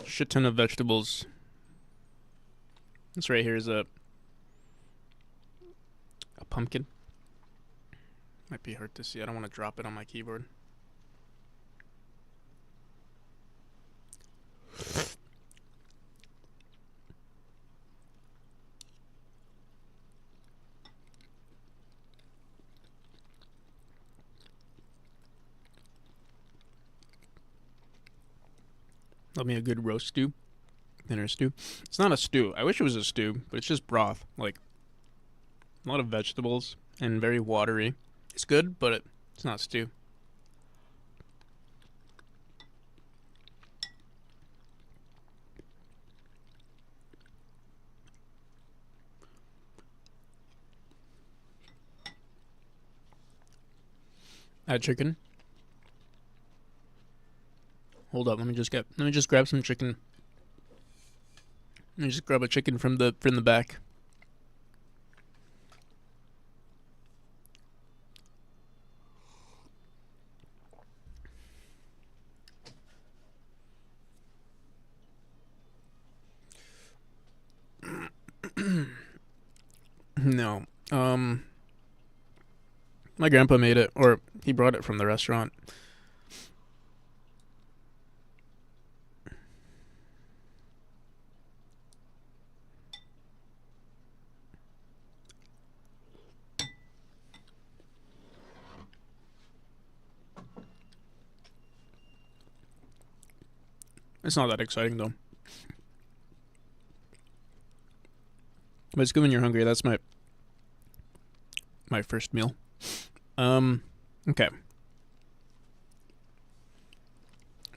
Shit ton of vegetables. This right here is a pumpkin. Might be hard to see. I don't want to drop it on my keyboard. Love me a good roast stew. Dinner stew. It's not a stew. I wish it was a stew, but it's just broth. Like, a lot of vegetables and very watery. It's good, but it's not stew. Add chicken. Hold up, let me just grab some chicken. Let me just grab a chicken from the back. No. My grandpa made it, or he brought it from the restaurant. It's not that exciting though. But it's good when you're hungry. That's my first meal. Okay. I'm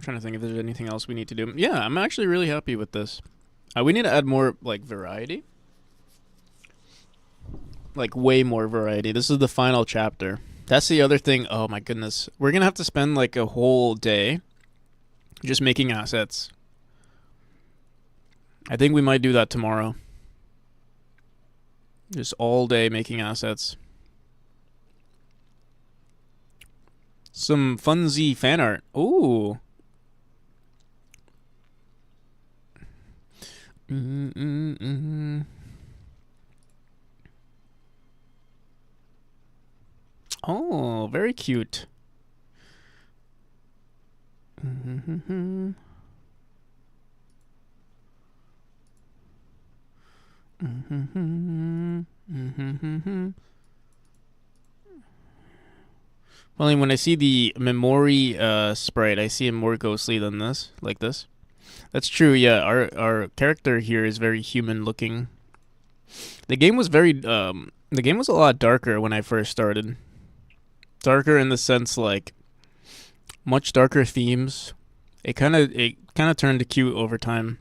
trying to think if there's anything else we need to do. Yeah, I'm actually really happy with this. We need to add more, like, variety. Like, way more variety. This is the final chapter. That's the other thing. Oh, my goodness. We're going to have to spend, like, a whole day just making assets. I think we might do that tomorrow. Just all day making assets. Some funsy fan art. Ooh. Oh, very cute. Mm-hmm. Mm-hmm. Mm-hmm. Only when I see the memory sprite, I see him more ghostly than this, like this. That's true. Yeah, our character here is very human looking. The game was the game was a lot darker when I first started. Darker in the sense like much darker themes. It kind of turned cute over time.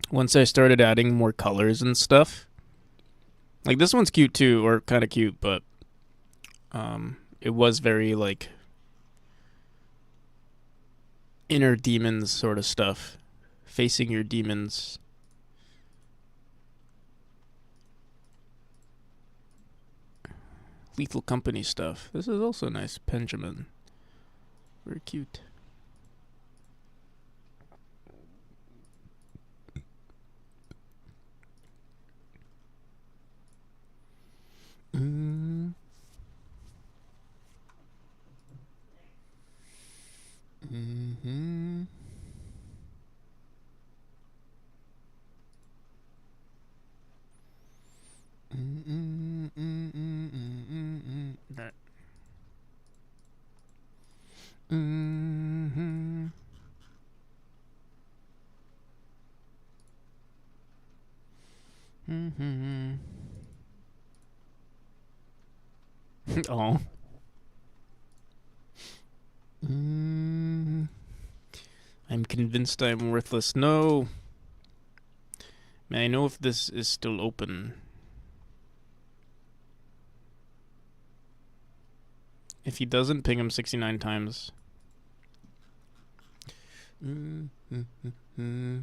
Once I started adding more colors and stuff. Like this one's cute too, or kind of cute, but it was very like inner demons sort of stuff, facing your demons. Lethal Company stuff. This is also nice. Benjamin. Very cute. Mm. Mm-hmm. That. Mm-hmm. Mm-hmm. Oh. Mm. I'm convinced I'm worthless. No. May I know if this is still open? If he doesn't, ping him 69 times. Mm-hmm.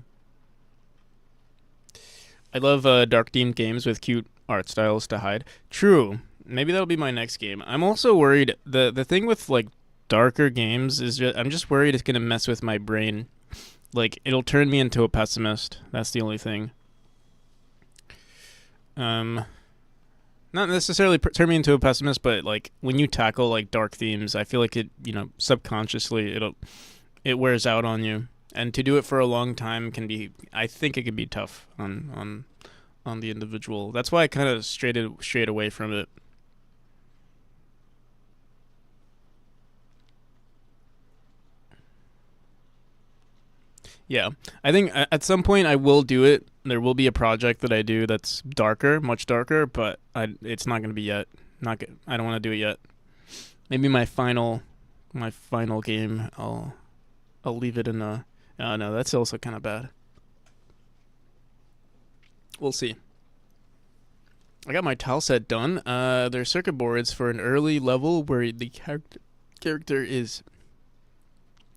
I love dark themed games with cute art styles to hide. True. Maybe that'll be my next game. I'm also worried the thing with like darker games is I'm just worried it's gonna mess with my brain. Like it'll turn me into a pessimist. That's the only thing. Not necessarily turn me into a pessimist, but like when you tackle like dark themes, I feel like it, subconsciously it wears out on you, and to do it for a long time can be. I think it can be tough on the individual. That's why I kind of strayed away from it. Yeah, I think at some point I will do it. There will be a project that I do that's darker, much darker, but it's not going to be yet. Not good. I don't want to do it yet. Maybe my final game. I'll leave it in a. No, that's also kind of bad. We'll see. I got my tile set done. There's circuit boards for an early level where the character is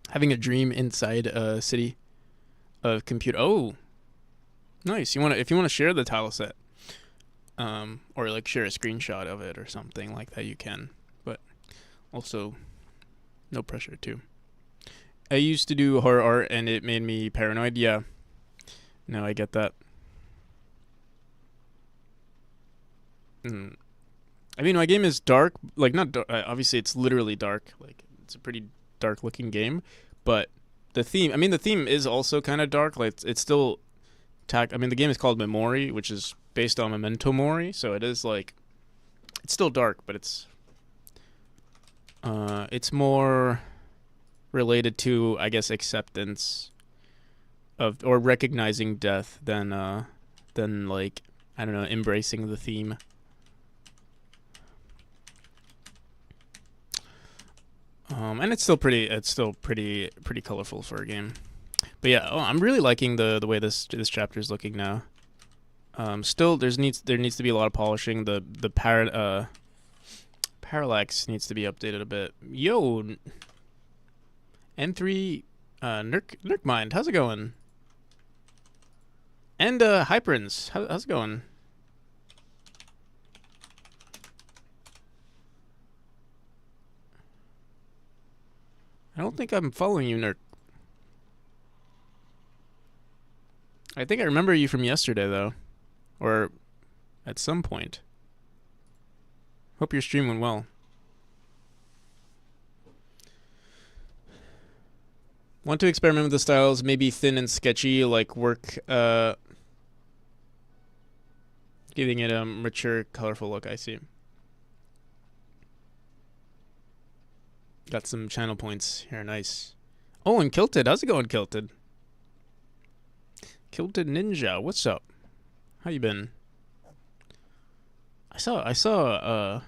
having a dream inside a city of compute. Oh, nice. If you want to share the tile set, or like share a screenshot of it or something like that, you can. But also, no pressure too. I used to do horror art and it made me paranoid. Yeah, no, I get that. I mean, my game is dark. Like, not dark. Obviously, it's literally dark. Like, it's a pretty dark looking game. But the theme, I mean, the theme is also kind of dark. Like, it's still. I mean, the game is called Memori, which is based on Memento Mori. So it is like. It's still dark, but it's more related to, I guess, acceptance of or recognizing death than like, I don't know, embracing the theme. And it's still pretty colorful for a game. But yeah, I'm really liking the way this chapter is looking now. Still there needs to be a lot of polishing. The parallax needs to be updated a bit. Yo, N3 Nurkmind, how's it going? And Hyperins, how's it going? I don't think I'm following you, Nurk. I think I remember you from yesterday, though. Or at some point. Hope your stream went well. Want to experiment with the styles, maybe thin and sketchy, like work, giving it a mature, colorful look. I see. Got some channel points here, nice. Oh, and Kilted, how's it going, Kilted? Kilted Ninja, what's up? How you been? I saw,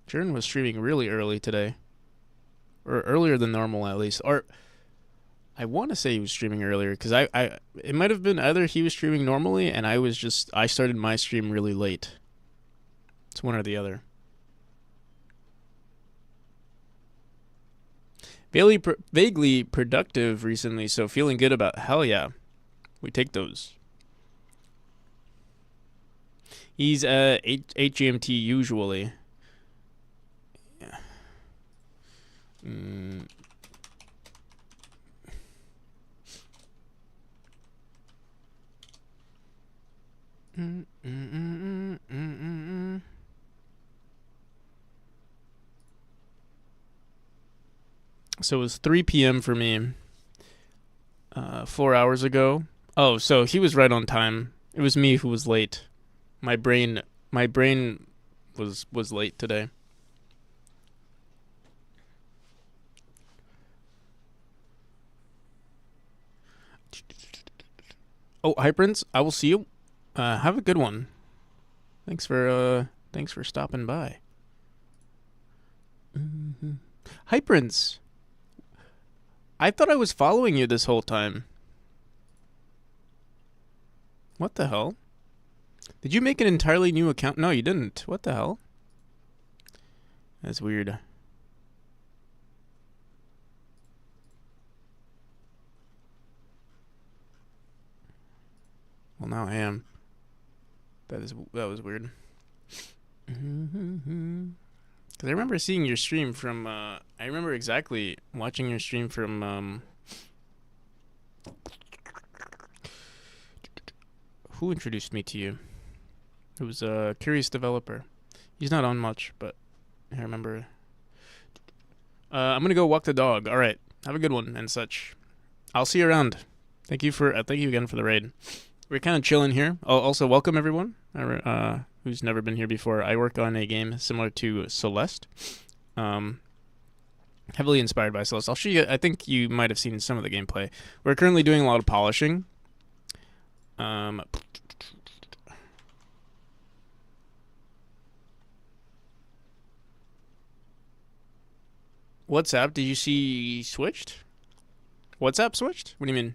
Jern was streaming really early today. Or earlier than normal, at least. Or, I want to say he was streaming earlier, because it might have been either he was streaming normally, and I started my stream really late. It's one or the other. Vaguely productive recently, so feeling good about, hell yeah. We take those. He's 8 GMT usually. Yeah. So it was 3 p.m. for me 4 hours ago. Oh, so he was right on time. It was me who was late. My brain was late today. Oh, hi Prince, I will see you. Have a good one. Thanks for stopping by. Hi Prince. I thought I was following you this whole time. What the hell? Did you make an entirely new account? No, you didn't. What the hell? That's weird. Well, now I am. That was weird. Because I remember seeing your stream from, I remember exactly watching your stream from, who introduced me to you? It was a Curious Developer. He's not on much, but I remember. I'm gonna go walk the dog. All right, have a good one and such. I'll see you around. Thank you again for the raid. We're kind of chilling here. Also, welcome everyone who's never been here before. I work on a game similar to Celeste, heavily inspired by Celeste. I'll show you. I think you might have seen some of the gameplay. We're currently doing a lot of polishing. WhatsApp? Did you see switched? WhatsApp switched? What do you mean?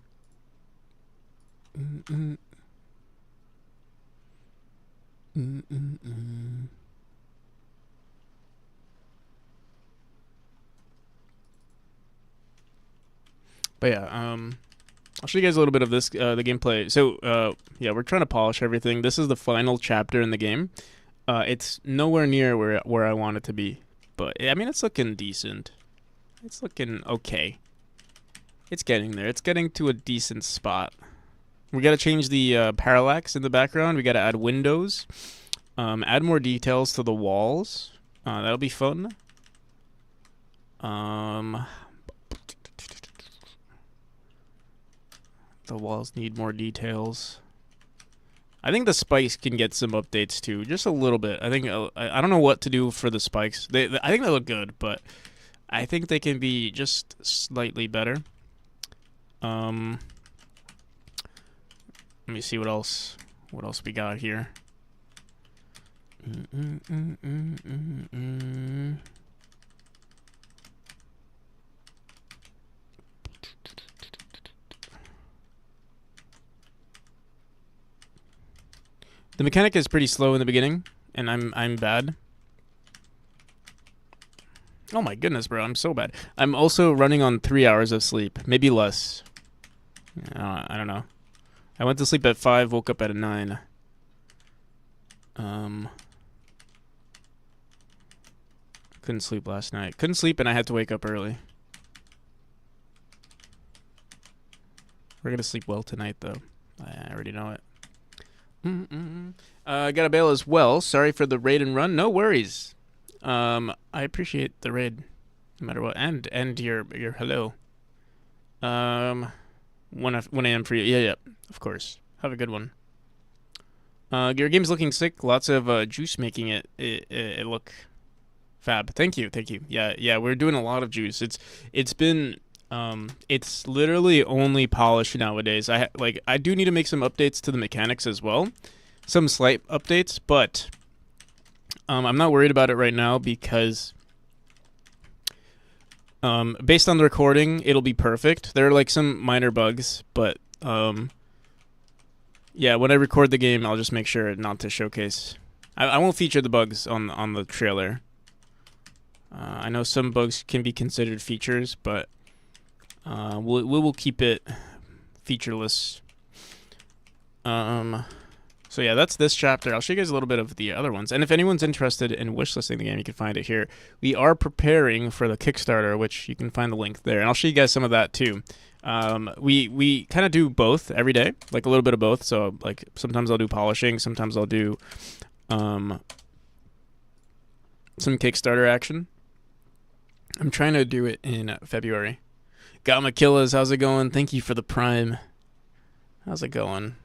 But yeah, I'll show you guys a little bit of this, the gameplay. So, yeah, we're trying to polish everything. This is the final chapter in the game. It's nowhere near where I want it to be, but I mean, it's looking decent. It's looking okay. It's getting there. It's getting to a decent spot. We gotta change the parallax in the background. We gotta add windows. Add more details to the walls. That'll be fun. The walls need more details. I think the spikes can get some updates too, just a little bit. I think I don't know what to do for the spikes. I think they look good, but I think they can be just slightly better. Let me see what else we got here. The mechanic is pretty slow in the beginning, and I'm bad. Oh my goodness, bro, I'm so bad. I'm also running on 3 hours of sleep, maybe less. I don't know. I went to sleep at 5, woke up at 9. Couldn't sleep last night. Couldn't sleep, and I had to wake up early. We're gonna sleep well tonight, though. I already know it. I got a bail as well. Sorry for the raid and run. No worries. I appreciate the raid, no matter what, and your hello. 1 a.m. for you. Yeah, of course. Have a good one. Your game's looking sick. Lots of juice making it look fab. Thank you. Yeah. We're doing a lot of juice. It's been it's literally only polished nowadays. I do need to make some updates to the mechanics as well, some slight updates, but I'm not worried about it right now because based on the recording, it'll be perfect. There are like some minor bugs, but yeah, when I record the game, I'll just make sure not to showcase. I won't feature the bugs on the trailer. I know some bugs can be considered features, but we will keep it featureless. So yeah, that's this chapter. I'll show you guys a little bit of the other ones. And if anyone's interested in wishlisting the game, you can find it here. We are preparing for the Kickstarter, which you can find the link there. And I'll show you guys some of that too. We kind of do both every day, like a little bit of both. So like sometimes I'll do polishing, sometimes I'll do some Kickstarter action. I'm trying to do it in February. Gamma Killas, how's it going? Thank you for the Prime. How's it going?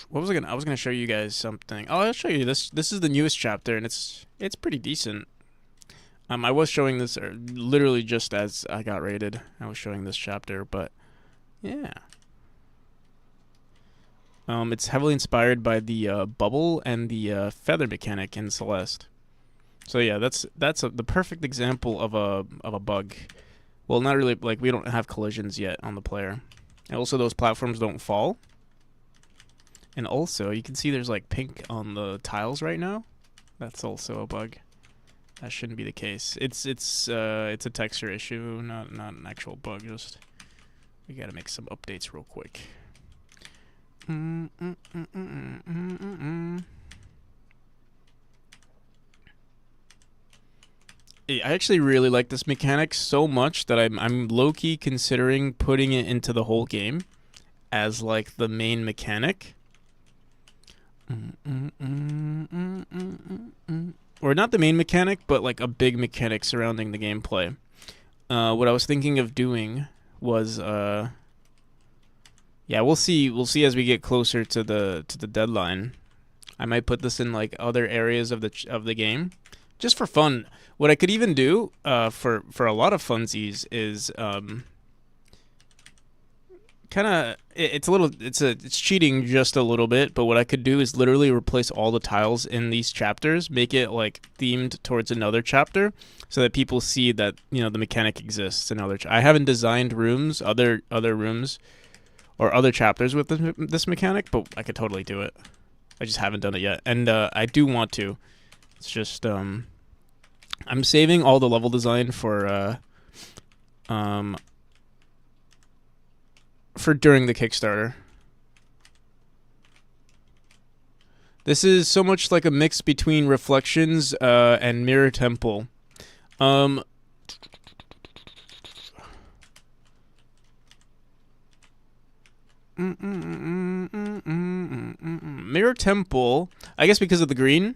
What was I was gonna show you guys something. Oh, I'll show you this. This is the newest chapter, and it's pretty decent. I was showing this literally just as I got rated. I was showing this chapter, but yeah. It's heavily inspired by the bubble and the feather mechanic in Celeste. So yeah, that's the perfect example of a bug. Well, not really. Like we don't have collisions yet on the player. And also, those platforms don't fall. And also, you can see there's like pink on the tiles right now. That's also a bug. That shouldn't be the case. It's a texture issue, not an actual bug. Just we gotta make some updates real quick. I actually really like this mechanic so much that I'm low-key considering putting it into the whole game as like the main mechanic. Or not the main mechanic, but like a big mechanic surrounding the gameplay. What I was thinking of doing was yeah, we'll see as we get closer to the deadline. I might put this in like other areas of the game, just for fun. What I could even do for a lot of funsies is kind of it's cheating just a little bit, but what I could do is literally replace all the tiles in these chapters, make it like themed towards another chapter, so that people see that the mechanic exists in other. I haven't designed rooms, other rooms, or other chapters with this mechanic, but I could totally do it. I just haven't done it yet, and I do want to. It's just I'm saving all the level design for during the Kickstarter. This is so much like a mix between Reflections and Mirror Temple. Mirror Temple, I guess because of the green.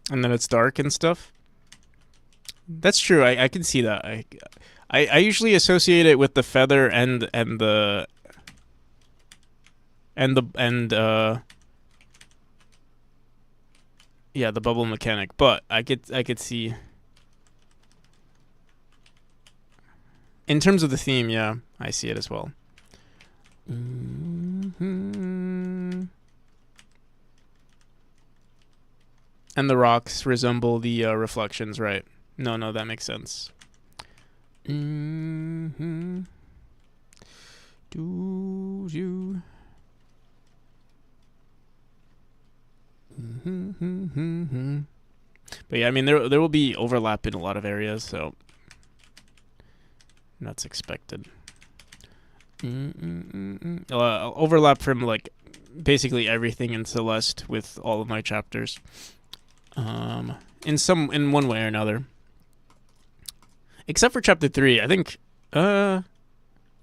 And then it's dark and stuff. That's true. I can see that. I usually associate it with the feather and the yeah, the bubble mechanic, but I could see in terms of the theme, yeah, I see it as well. And the rocks resemble the reflections, right? No, that makes sense. But yeah, I mean, there will be overlap in a lot of areas, so that's expected. Overlap from like basically everything in Celeste with all of my chapters. in one way or another. Except for chapter 3, I think.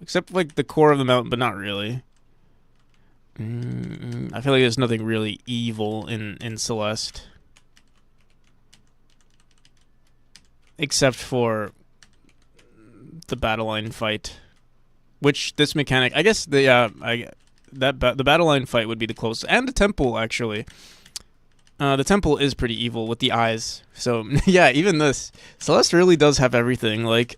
Except like the core of the mountain, but not really. I feel like there's nothing really evil in Celeste. Except for the battle line fight. Which this mechanic, I guess the battle line fight would be the closest. And the temple, actually. The temple is pretty evil with the eyes. So, yeah, even this. Celeste really does have everything. Like,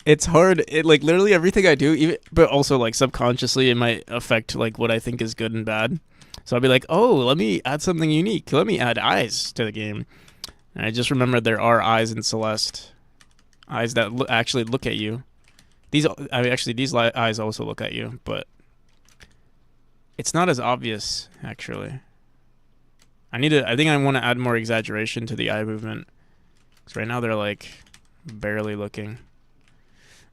it's hard. It, like, literally everything I do, even, but also, like, subconsciously, it might affect, like, what I think is good and bad. So I'll be like, oh, let me add something unique. Let me add eyes to the game. And I just remembered there are eyes in Celeste. Eyes that actually look at you. These eyes also look at you, but it's not as obvious, actually. I think I want to add more exaggeration to the eye movement. Because right now they're, like, barely looking.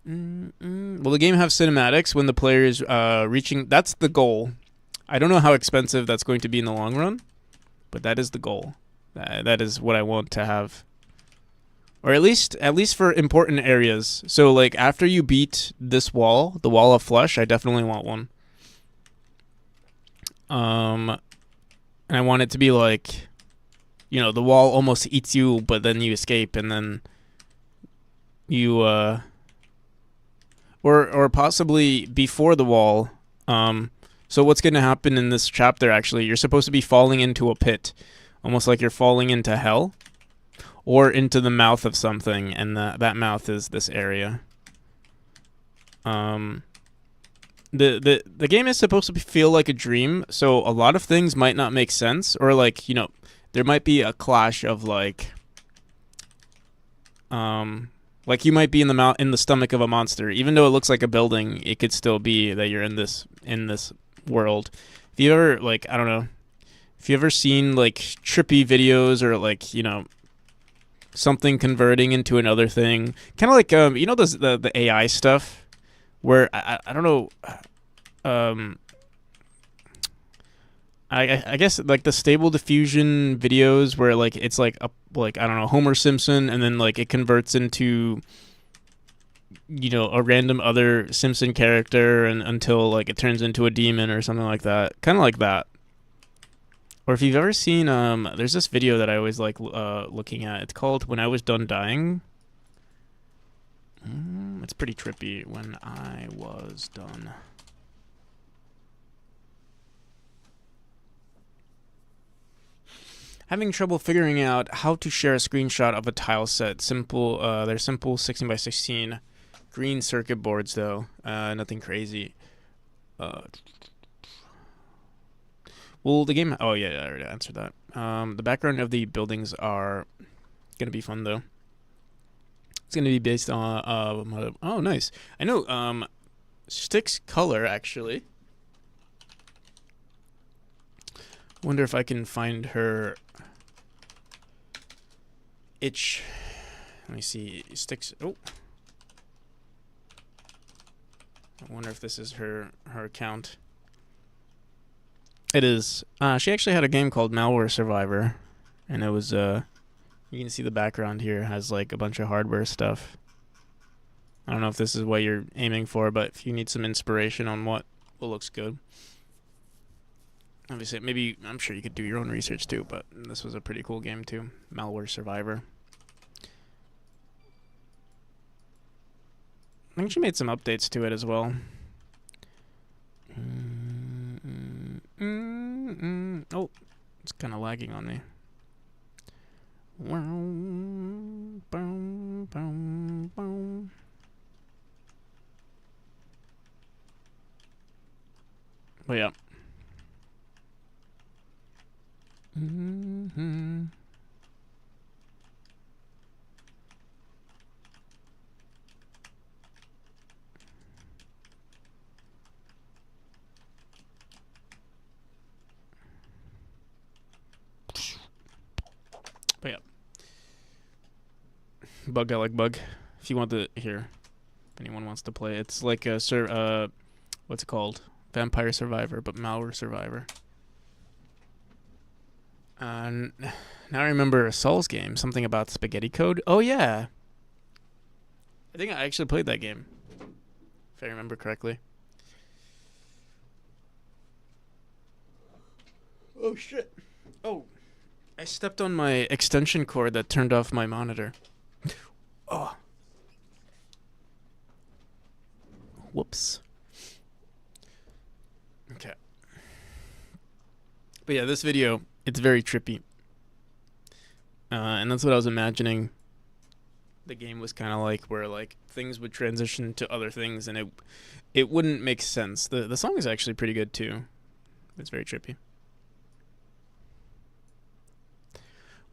Will the game have cinematics when the player is reaching... That's the goal. I don't know how expensive that's going to be in the long run, but that is the goal. That is what I want to have. Or at least for important areas. So, like, after you beat this wall, the wall of flesh, I definitely want one. And I want it to be like, you know, the wall almost eats you, but then you escape, and then you, or possibly before the wall. So what's going to happen in this chapter, actually, you're supposed to be falling into a pit, almost like you're falling into hell, or into the mouth of something, and that mouth is this area. The game is supposed to feel like a dream, so a lot of things might not make sense, or like, you know, there might be a clash of like you might be in the stomach of a monster. Even though it looks like a building, it could still be that you're in this world. If you ever, like, I don't know, if you ever seen like trippy videos, or like, you know, something converting into another thing, kind of like you know, the AI stuff, where I don't know, I guess like the Stable Diffusion videos where like it's like I don't know, Homer Simpson, and then like it converts into, you know, a random other Simpson character, and until like it turns into a demon or something like that, kind of like that. Or if you've ever seen there's this video that I always like looking at. It's called When I Was Done Dying. It's pretty trippy. When I Was Done. Having trouble figuring out how to share a screenshot of a tile set. They're simple 16 by 16 green circuit boards, though. Nothing crazy. Well, the game... Oh, yeah, I already answered that. The background of the buildings are going to be fun, though. It's going to be based on... oh, nice. I know Stick's color, actually. Wonder if I can find her itch. Let me see. Sticks... Oh. I wonder if this is her account. It is. She actually had a game called Malware Survivor, and it was you can see the background here has like a bunch of hardware stuff. I don't know if this is what you're aiming for, but if you need some inspiration on what looks good, obviously maybe I'm sure you could do your own research too. But this was a pretty cool game too, Malware Survivor. I think she made some updates to it as well. Oh, it's kind of lagging on me. But yeah. But yeah. Bug, I like bug. If you want to hear, if anyone wants to play, it's like a what's it called? Vampire Survivor, but Malware Survivor. Now I remember a Souls game, something about spaghetti code. Oh yeah, I think I actually played that game, if I remember correctly. Oh shit. Oh, I stepped on my extension cord that turned off my monitor. Oh, whoops. Okay. But yeah, this video, it's very trippy. And that's what I was imagining the game was kind of like, where like things would transition to other things and it wouldn't make sense. The song is actually pretty good too. It's very trippy.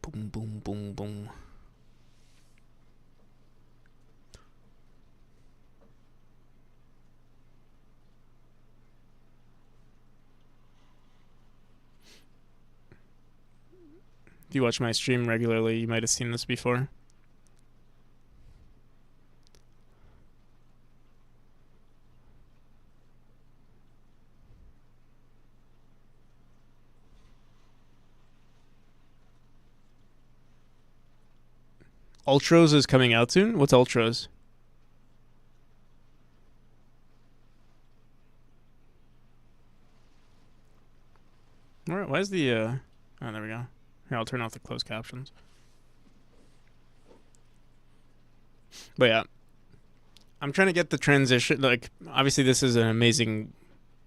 Boom, boom, boom, boom. If you watch my stream regularly, you might have seen this before. Ultros is coming out soon? What's Ultros? Alright, why is the, oh, there we go. Here, I'll turn off the closed captions. But yeah, I'm trying to get the transition, like, obviously this is an amazing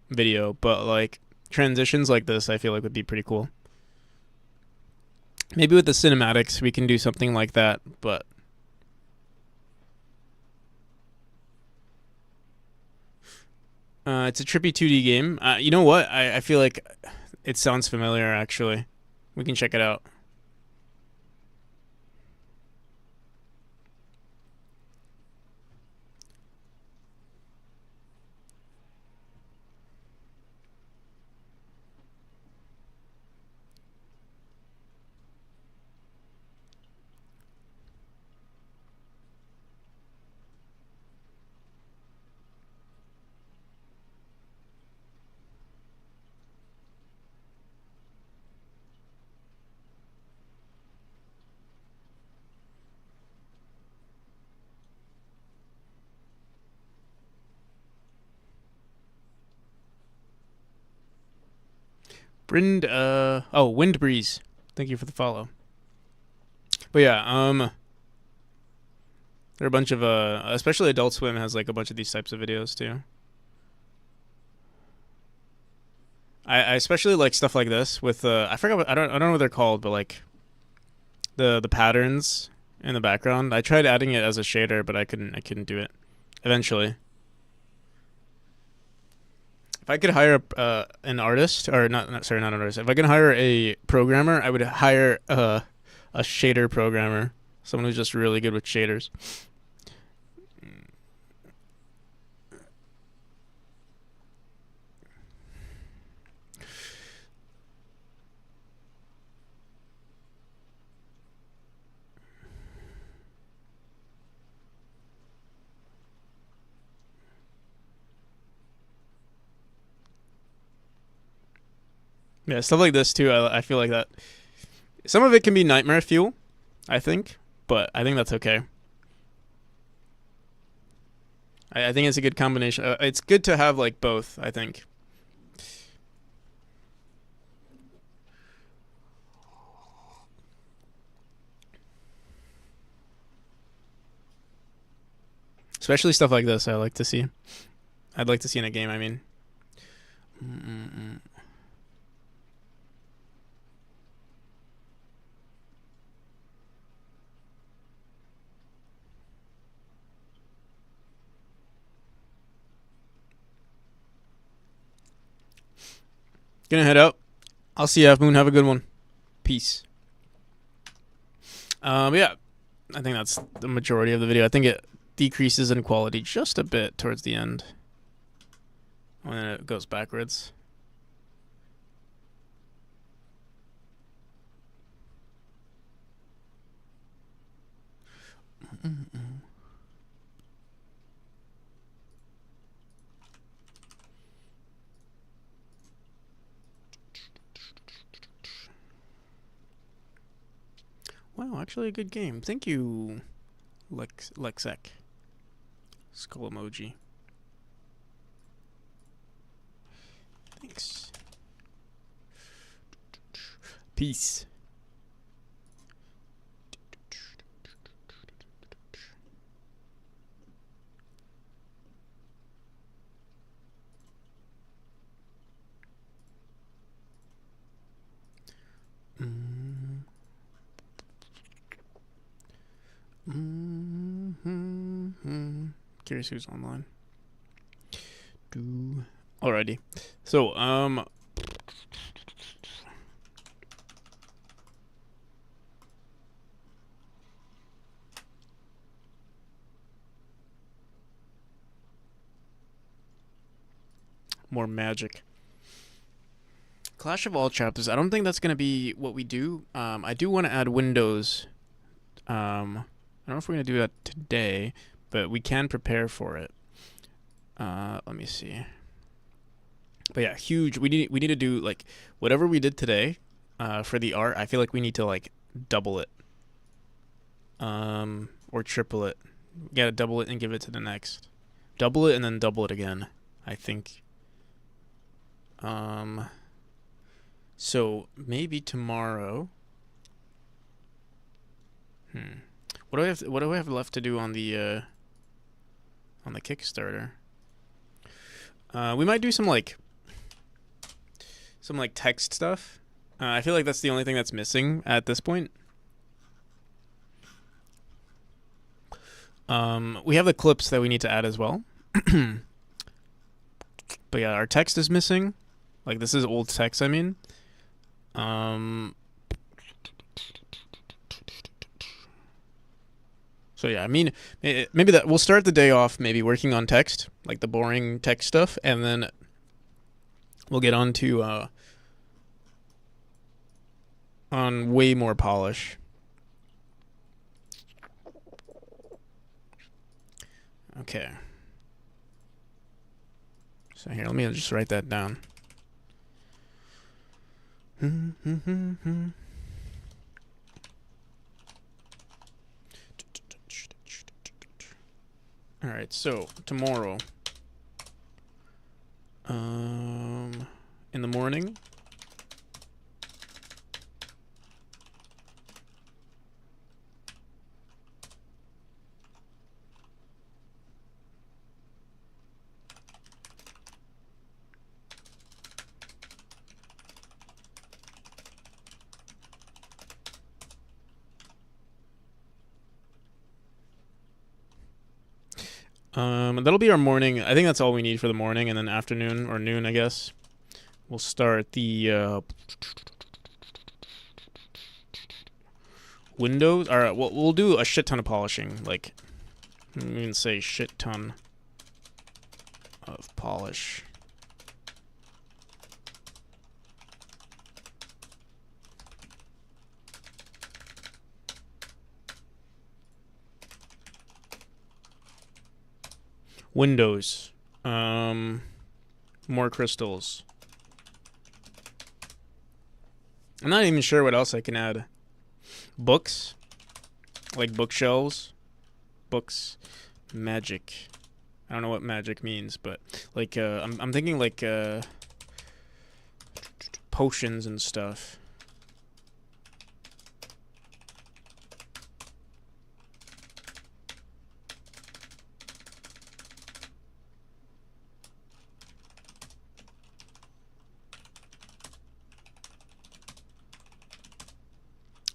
video, but, like, transitions like this I feel like would be pretty cool. Maybe with the cinematics we can do something like that, but... it's a trippy 2D game. You know what? I feel like it sounds familiar, actually. We can check it out. Wind Breeze. Thank you for the follow. But yeah, there are a bunch of, especially Adult Swim has like a bunch of these types of videos too. I especially like stuff like this with, I forgot what, I don't know what they're called, but like the patterns in the background. I tried adding it as a shader, but I couldn't do it. Eventually. If I could hire an artist, or not an artist. If I could hire a programmer, I would hire a shader programmer, someone who's just really good with shaders. Yeah, stuff like this too. I feel like that some of it can be nightmare fuel, I think, but I think that's okay. I think it's a good combination. It's good to have like both, I think. Especially stuff like this, I like to see. I'd like to see in a game, I mean. Gonna head out. I'll see you, Half Moon. Have a good one. Peace. Yeah, I think that's the majority of the video. I think it decreases in quality just a bit towards the end when it goes backwards. Wow, actually a good game. Thank you, Lexec. Skull emoji. Thanks. Peace. Curious who's online. Alrighty. So, more magic. Clash of all chapters. I don't think that's gonna be what we do. I do want to add windows. I don't know if we're gonna do that today, but we can prepare for it. Let me see. But yeah, huge. We need to do like whatever we did today, for the art. I feel like we need to like double it, or triple it. We gotta double it and give it to the next. Double it and then double it again, I think. So maybe tomorrow. What do I have left to do on the Kickstarter? We might do some text stuff. I feel like that's the only thing that's missing at this point. We have the clips that we need to add as well. But yeah, our text is missing. Like, this is old text, I mean. So yeah, I mean, maybe that we'll start the day off maybe working on text, like the boring text stuff, and then we'll get on to on way more polish. Okay. So here, let me just write that down. All right, so tomorrow, in the morning, that'll be our morning. I think that's all we need for the morning, and then afternoon or noon, I guess, we'll start the windows. All right, we'll do a shit ton of polishing. Like, we can say shit ton of polish. Windows. More crystals. I'm not even sure what else I can add. Books. Like bookshelves. Books. Magic. I don't know what magic means, but like I'm thinking like potions and stuff.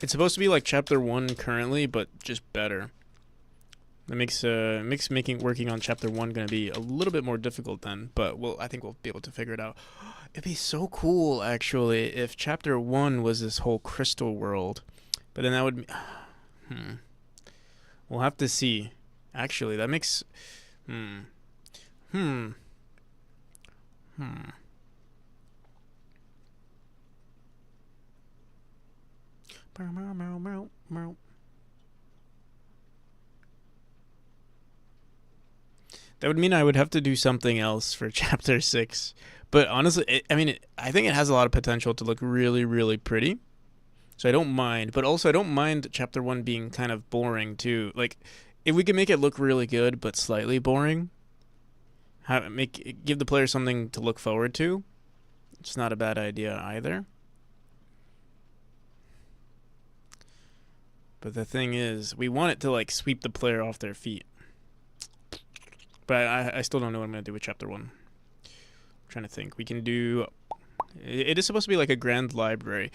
It's supposed to be like chapter 1 currently, but just better. That makes working on chapter 1 gonna be a little bit more difficult then, but I think we'll be able to figure it out. It'd be so cool actually if chapter 1 was this whole crystal world, but then that would we'll have to see. Actually, that makes That would mean I would have to do something else for chapter 6. But honestly, I think it has a lot of potential to look really, really pretty. So I don't mind, but also I don't mind chapter 1 being kind of boring too. Like if we can make it look really good but slightly boring, give the player something to look forward to. It's not a bad idea either. But the thing is, we want it to like sweep the player off their feet. But I still don't know what I'm gonna do with chapter 1. I'm trying to think. We can do. It is supposed to be like a grand library.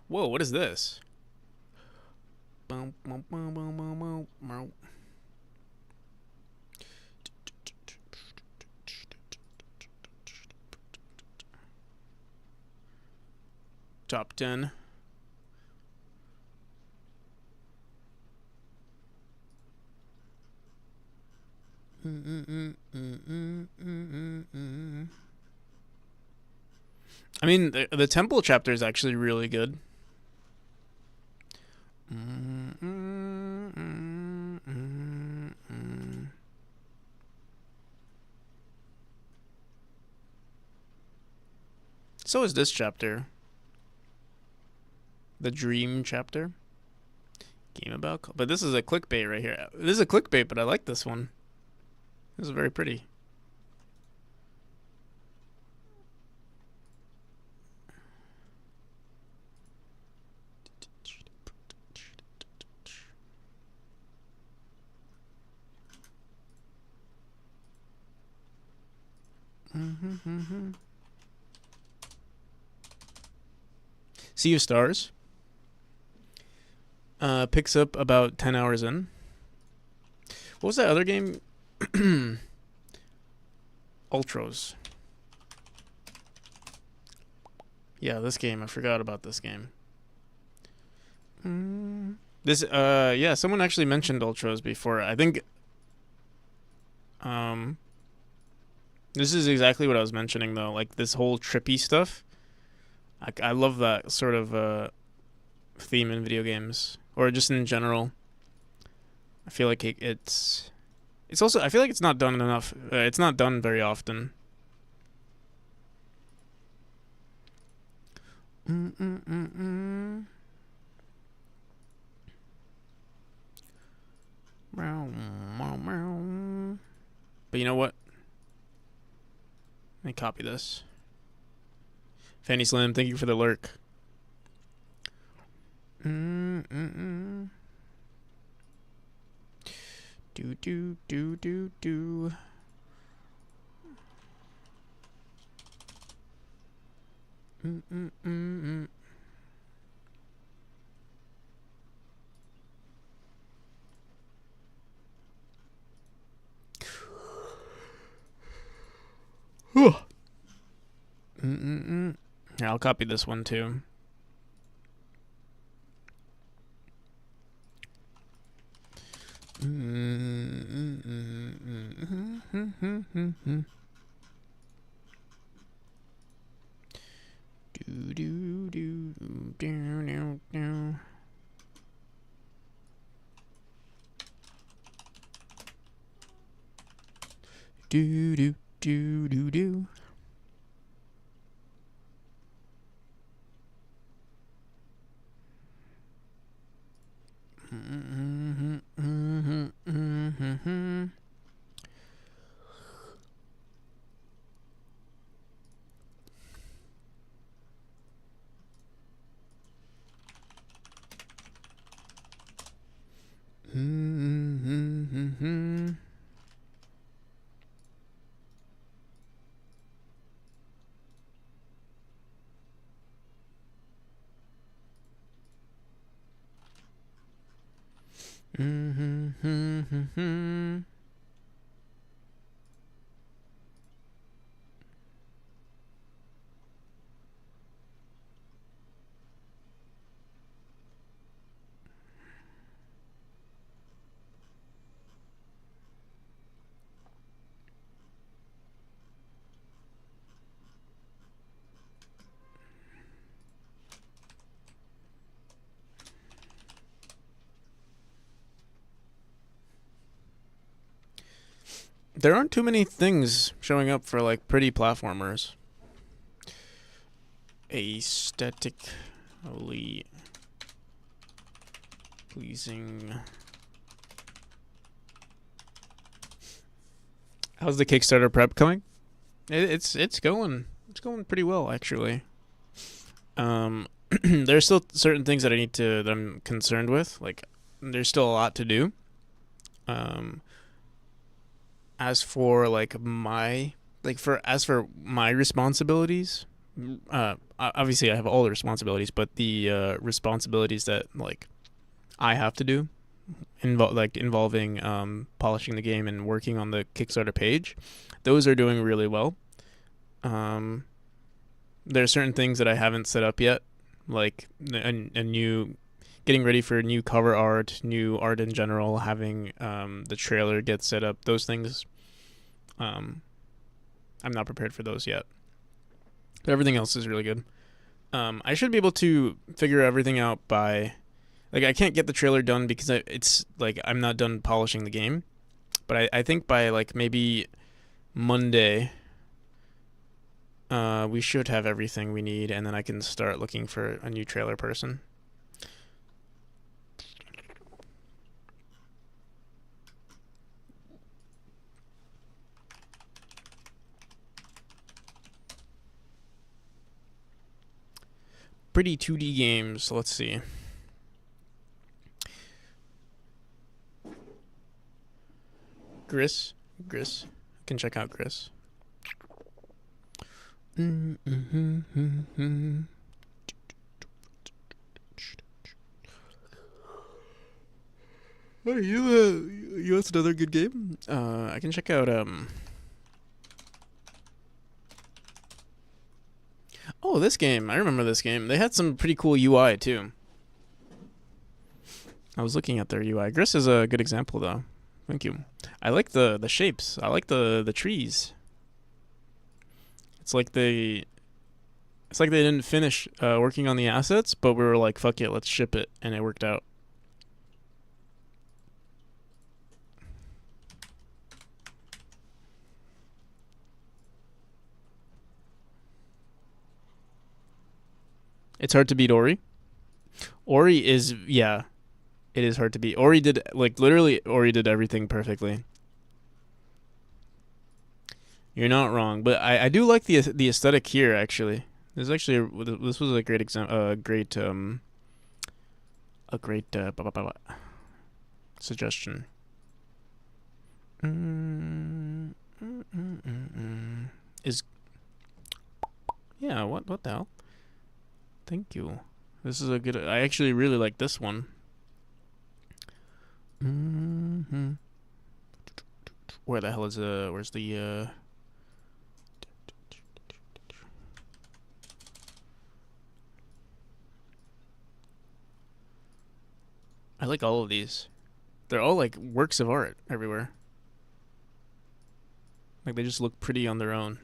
Whoa, what is this? Top 10. I mean, the temple chapter is actually really good. So is this chapter. The dream chapter. Game about. But this is a clickbait right here. This is a clickbait, but I like this one. This is very pretty. Sea of Stars. Picks up about 10 hours in. What was that other game? Ultros. Yeah, this game. I forgot about this game. Yeah, someone actually mentioned Ultros before. I think this is exactly what I was mentioning though, like this whole trippy stuff. I love that sort of theme in video games or just in general. I feel like it's also I feel like it's not done enough. It's not done very often. But you know what? Let me copy this. Fanny Slim, thank you for the lurk. Do. Yeah, I'll copy this one too. Do. There aren't too many things showing up for like pretty platformers. Aesthetically pleasing. How's the Kickstarter prep coming? It's going pretty well actually. There's still certain things that I'm concerned with. Like there's still a lot to do. Um, as for like my my responsibilities, obviously I have all the responsibilities, but the responsibilities that like I have to do involving polishing the game and working on the Kickstarter page, those are doing really well. Um, there are certain things that I haven't set up yet, like a new getting ready for new cover art, new art in general, having the trailer get set up. Those things, I'm not prepared for those yet. But everything else is really good. I should be able to figure everything out by, like, I can't get the trailer done because it's like I'm not done polishing the game. But I think by like maybe Monday, we should have everything we need, and then I can start looking for a new trailer person. Pretty 2D games. Let's see. Gris. I can check out Gris. Oh, you that's another good game. I can check out Oh, this game. I remember this game. They had some pretty cool UI too. I was looking at their UI. Gris is a good example though. Thank you. I like the shapes. I like the trees. It's like they didn't finish working on the assets, but we were like, fuck it, let's ship it, and it worked out. It's hard to beat Ori. Ori is, yeah, it is hard to beat. Ori did, like, literally, Ori did everything perfectly. You're not wrong, but I do like the aesthetic here. Actually, this was a great suggestion. Is yeah. What the hell? Thank you. This is a good. I actually really like this one. Where the hell is where's the I like all of these. They're all like works of art everywhere. Like they just look pretty on their own.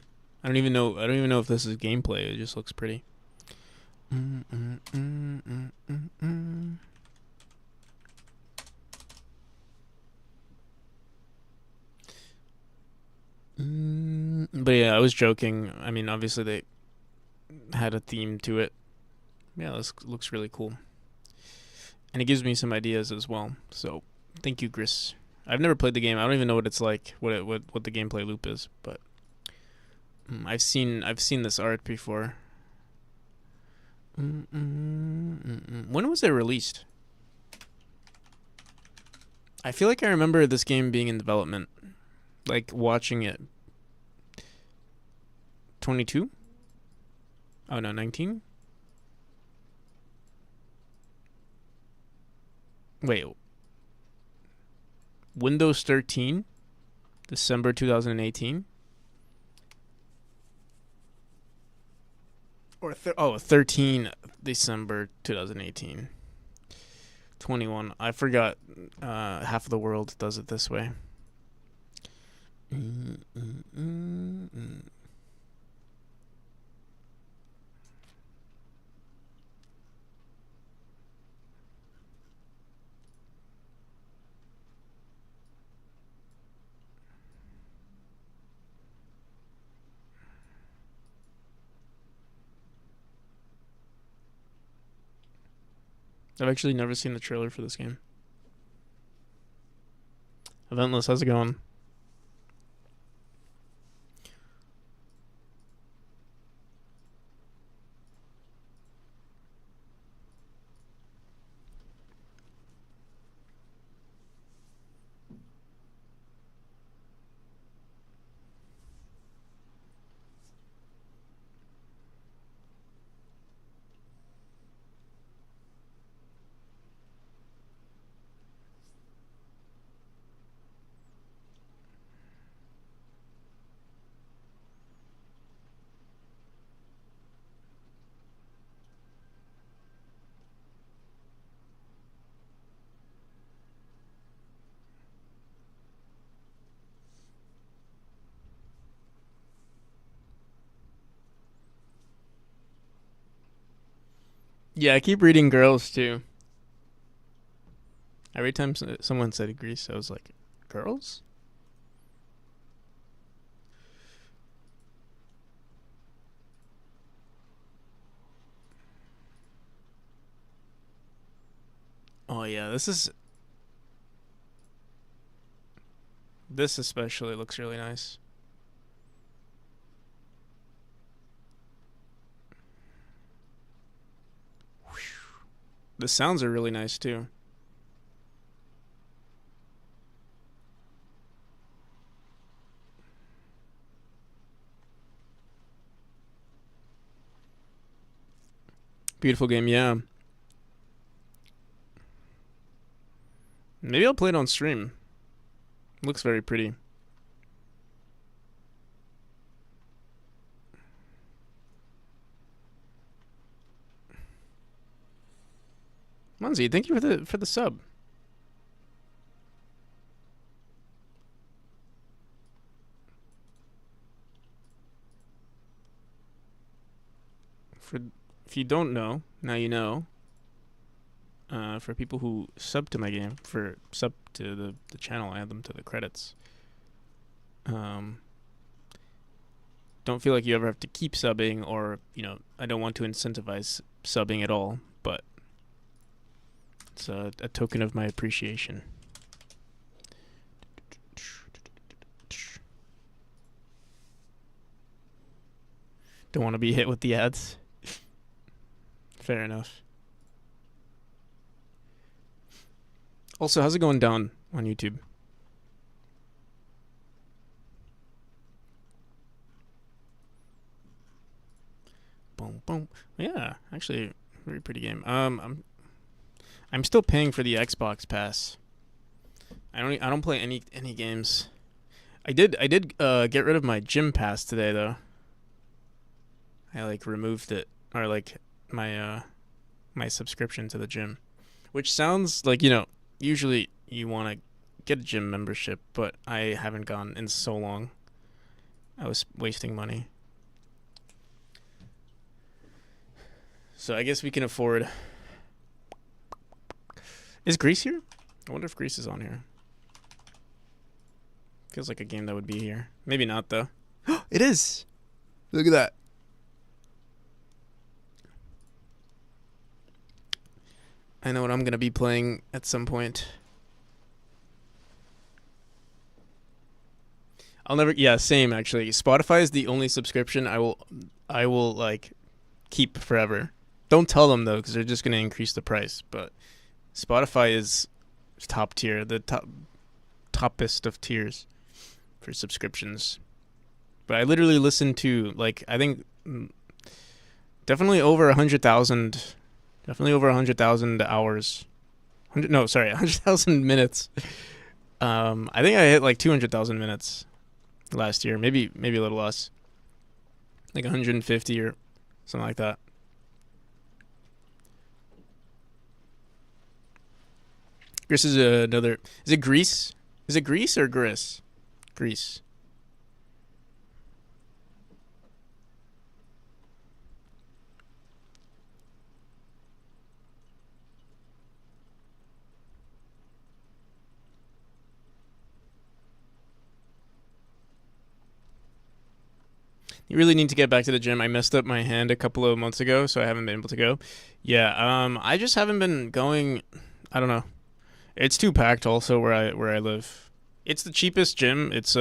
I don't even know if this is gameplay. It just looks pretty. But yeah, I was joking. I mean, obviously they had a theme to it. Yeah, this looks really cool. And it gives me some ideas as well. So, thank you, Gris. I've never played the game. I don't even know what it's like, what the gameplay loop is, but I've seen this art before. When was it released? I feel like I remember this game being in development, like watching it. 22? Oh no, 19? Wait. Windows 13? December 2018? Or 13 December 2018. 21. I forgot half of the world does it this way. I've actually never seen the trailer for this game. Eventless, how's it going? Yeah, I keep reading girls too. Every time someone said Greece, I was like, girls? Oh yeah, this especially looks really nice. The sounds are really nice too. Beautiful game, yeah. Maybe I'll play it on stream. Looks very pretty. Munzie, thank you for the sub. For if you don't know, now you know. For people who sub to my game, for sub to the channel, add them to the credits. Don't feel like you ever have to keep subbing, or I don't want to incentivize subbing at all, but it's a token of my appreciation. Don't want to be hit with the ads. Fair enough. Also, how's it going down on YouTube? Boom, boom. Yeah, actually, very pretty game. I'm still paying for the Xbox Pass. I don't play any games. I did get rid of my gym pass today though. I removed it, or my subscription to the gym, which sounds like usually you want to get a gym membership, but I haven't gone in so long. I was wasting money. So I guess we can afford. Is Greece here? I wonder if Greece is on here. Feels like a game that would be here. Maybe not though. It is. Look at that. I know what I'm gonna be playing at some point. I'll never. Yeah, same actually. Spotify is the only subscription I will keep forever. Don't tell them though, because they're just gonna increase the price. But Spotify is top tier, the toppest of tiers for subscriptions. But I literally listen to I think definitely over 100,000. Definitely over 100,000 hours. 100,000 minutes. I think I hit 200,000 minutes last year. Maybe a little less. 150 or something like that. Greece is another. Is it Greece? Is it Greece or Gris? Greece. You really need to get back to the gym. I messed up my hand a couple of months ago, so I haven't been able to go. Yeah, I just haven't been going. I don't know. It's too packed also where I live. It's the cheapest gym. It's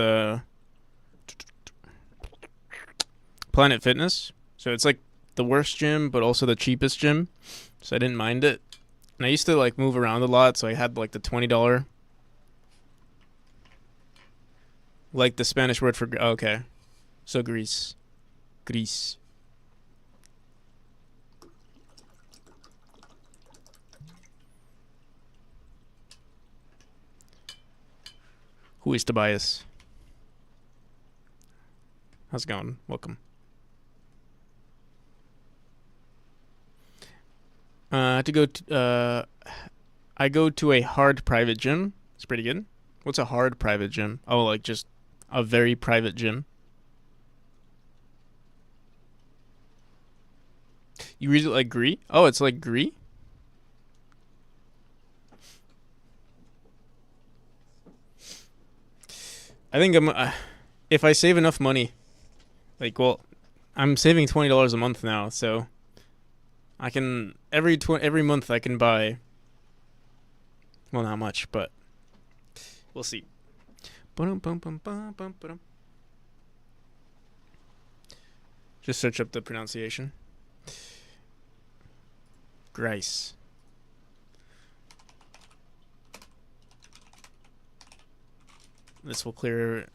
Planet Fitness. So it's like the worst gym but also the cheapest gym. So I didn't mind it. And I used to like move around a lot, so I had like the $20, like the Spanish word for okay. So Greece. Greece. Who is Tobias? How's it going? Welcome. I go to a hard private gym. It's pretty good. What's a hard private gym? Oh, like just a very private gym. You read it like Gree? Oh, it's like Gree? I think if I save enough money, like, well, I'm saving $20 a month now, so I can every month I can buy, well, not much, but we'll see. Just search up the pronunciation. Grace. This will clear.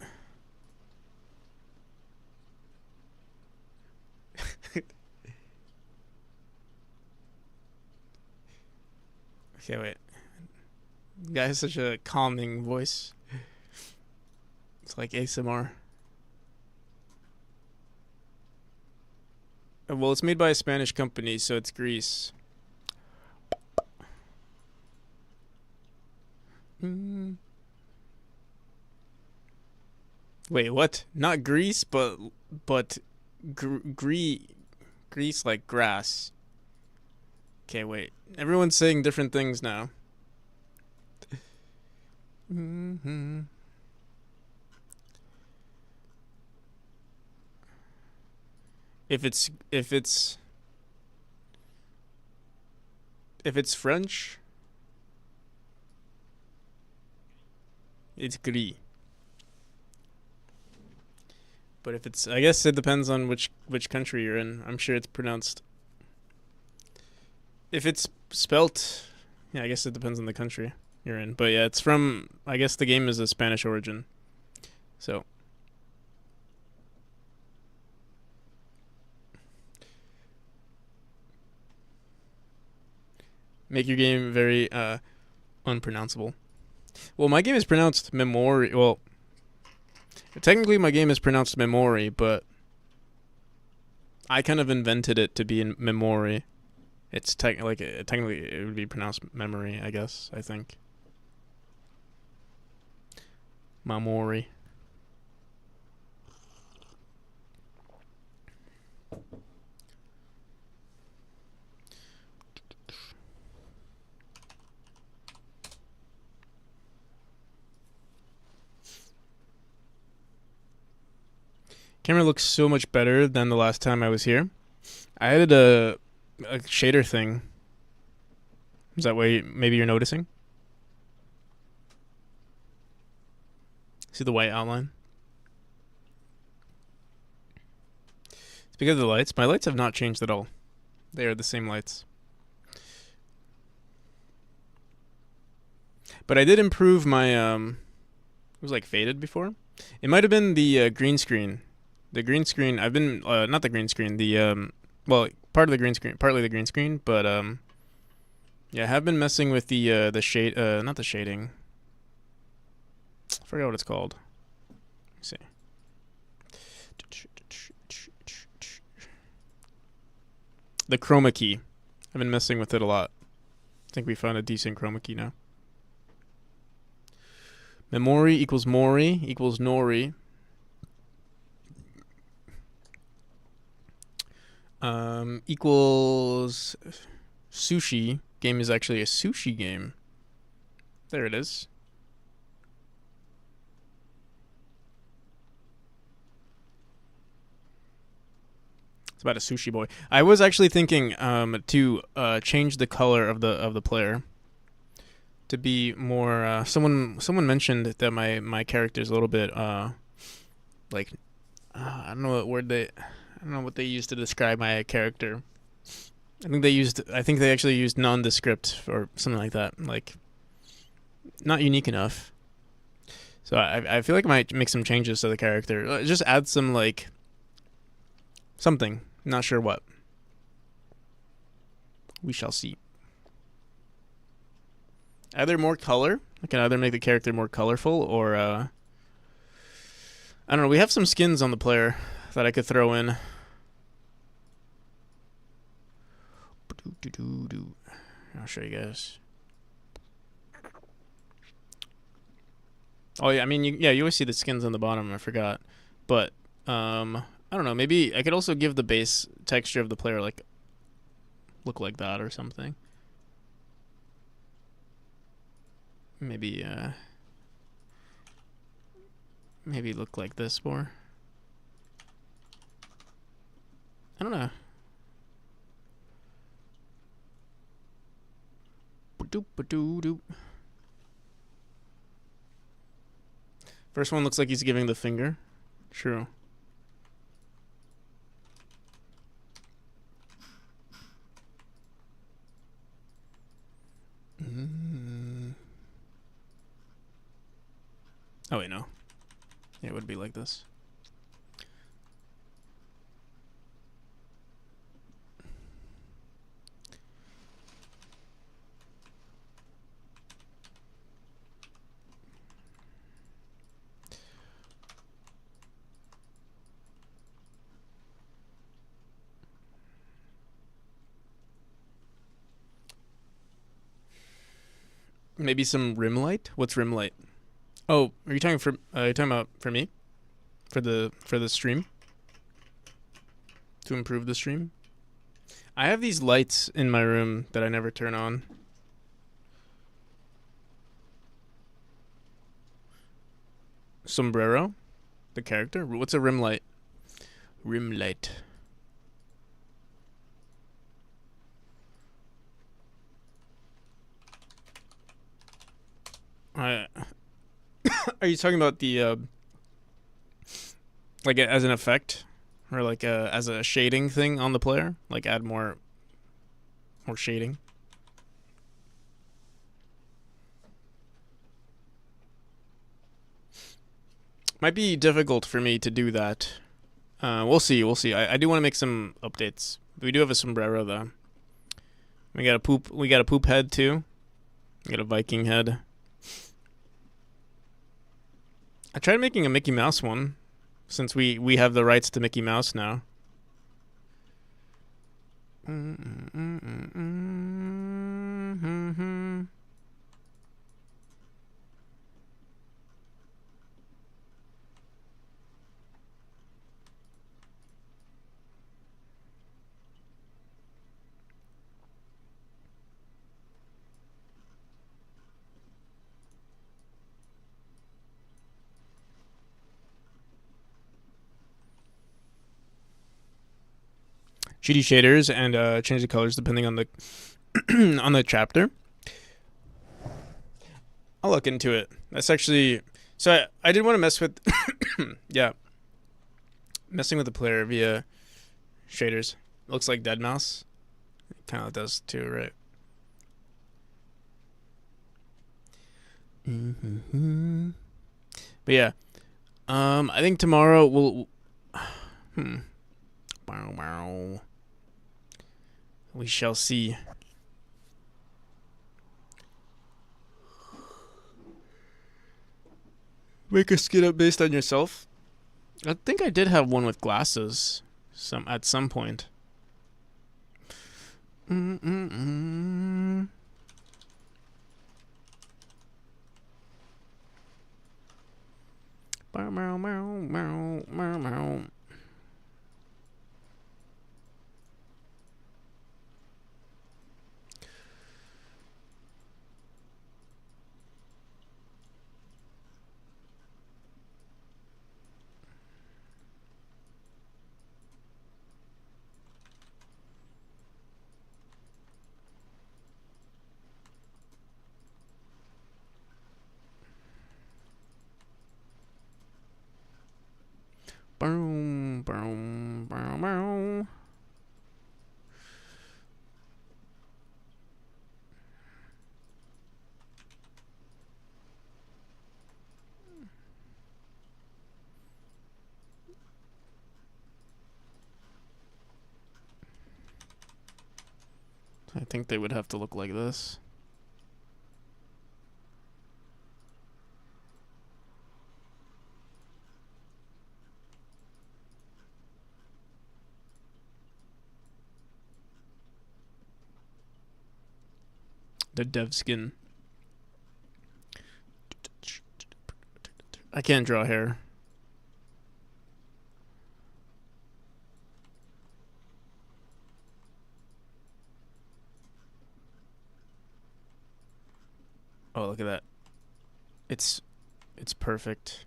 Okay, wait. The guy has such a calming voice. It's like ASMR. Well, it's made by a Spanish company, so it's Greece. Wait, what? Not Greece, but Greece like grass. Okay, wait. Everyone's saying different things now. If it's French, it's gris. But if it's, I guess it depends on which country you're in. I'm sure it's pronounced. If it's spelt, yeah, I guess it depends on the country you're in. But yeah, it's from, I guess the game is a Spanish origin. So make your game very unpronounceable. Well, my game is pronounced memory. Well, technically my game is pronounced memory, but I kind of invented it to be in memory. It's technically it would be pronounced memory, I guess. I think. Memory. Camera looks so much better than the last time I was here. I added a shader thing. Is that way maybe you're noticing? See the white outline? It's because of the lights. My lights have not changed at all. They are the same lights. But I did improve my it was like faded before. It might have been the green screen. The green screen, I've been not the green screen, the well, part of the green screen, partly the green screen, but yeah, I have been messing with the shade, not the shading. I forgot what it's called. Let's see. The chroma key. I've been messing with it a lot. I think we found a decent chroma key now. Memory equals mori equals nori. Equals sushi. Game is actually a sushi game. There it is. It's about a sushi boy. I was actually thinking to change the color of the player to be more. Someone mentioned that my character is a little bit like I don't know what word they. I don't know what they used to describe my character. I think they actually used nondescript or something like that. Like not unique enough. So I feel like I might make some changes to the character. Just add some like something. Not sure what. We shall see. Either more color. I can either make the character more colorful or I don't know. We have some skins on the player that I could throw in. I'll show you guys. Oh yeah, I mean, you always see the skins on the bottom. I forgot, but I don't know. Maybe I could also give the base texture of the player like look like that or something. Maybe maybe look like this more. I don't know. First one looks like he's giving the finger. True. Oh wait, no. Yeah, it would be like this. Maybe some rim light. What's rim light? Oh, are you talking about for me? For the stream? To improve the stream? I have these lights in my room that I never turn on. Sombrero? The character? What's a rim light? Rim light. Are you talking about the like as an effect, or like as a shading thing on the player? Like add more shading. Might be difficult for me to do that. We'll see. We'll see. I do want to make some updates. We do have a sombrero though. We got a poop. We got a poop head too. We got a Viking head. I tried making a Mickey Mouse one, since we have the rights to Mickey Mouse now. GD shaders and change the colors depending on the on the chapter. I'll look into it. That's actually so. I did want to mess with yeah, messing with the player via shaders. Looks like Dead Mouse. It kind of does too, right? But yeah, I think tomorrow we'll. We shall see. Make a skin up based on yourself. I think I did have one with glasses, at some point. I think they would have to look like this. The dev skin. I can't draw hair. Oh, look at that. It's perfect.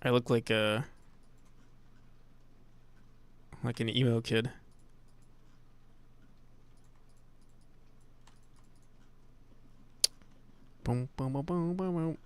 I look like an emo kid. Boom, boom, boom, boom, boom, boom.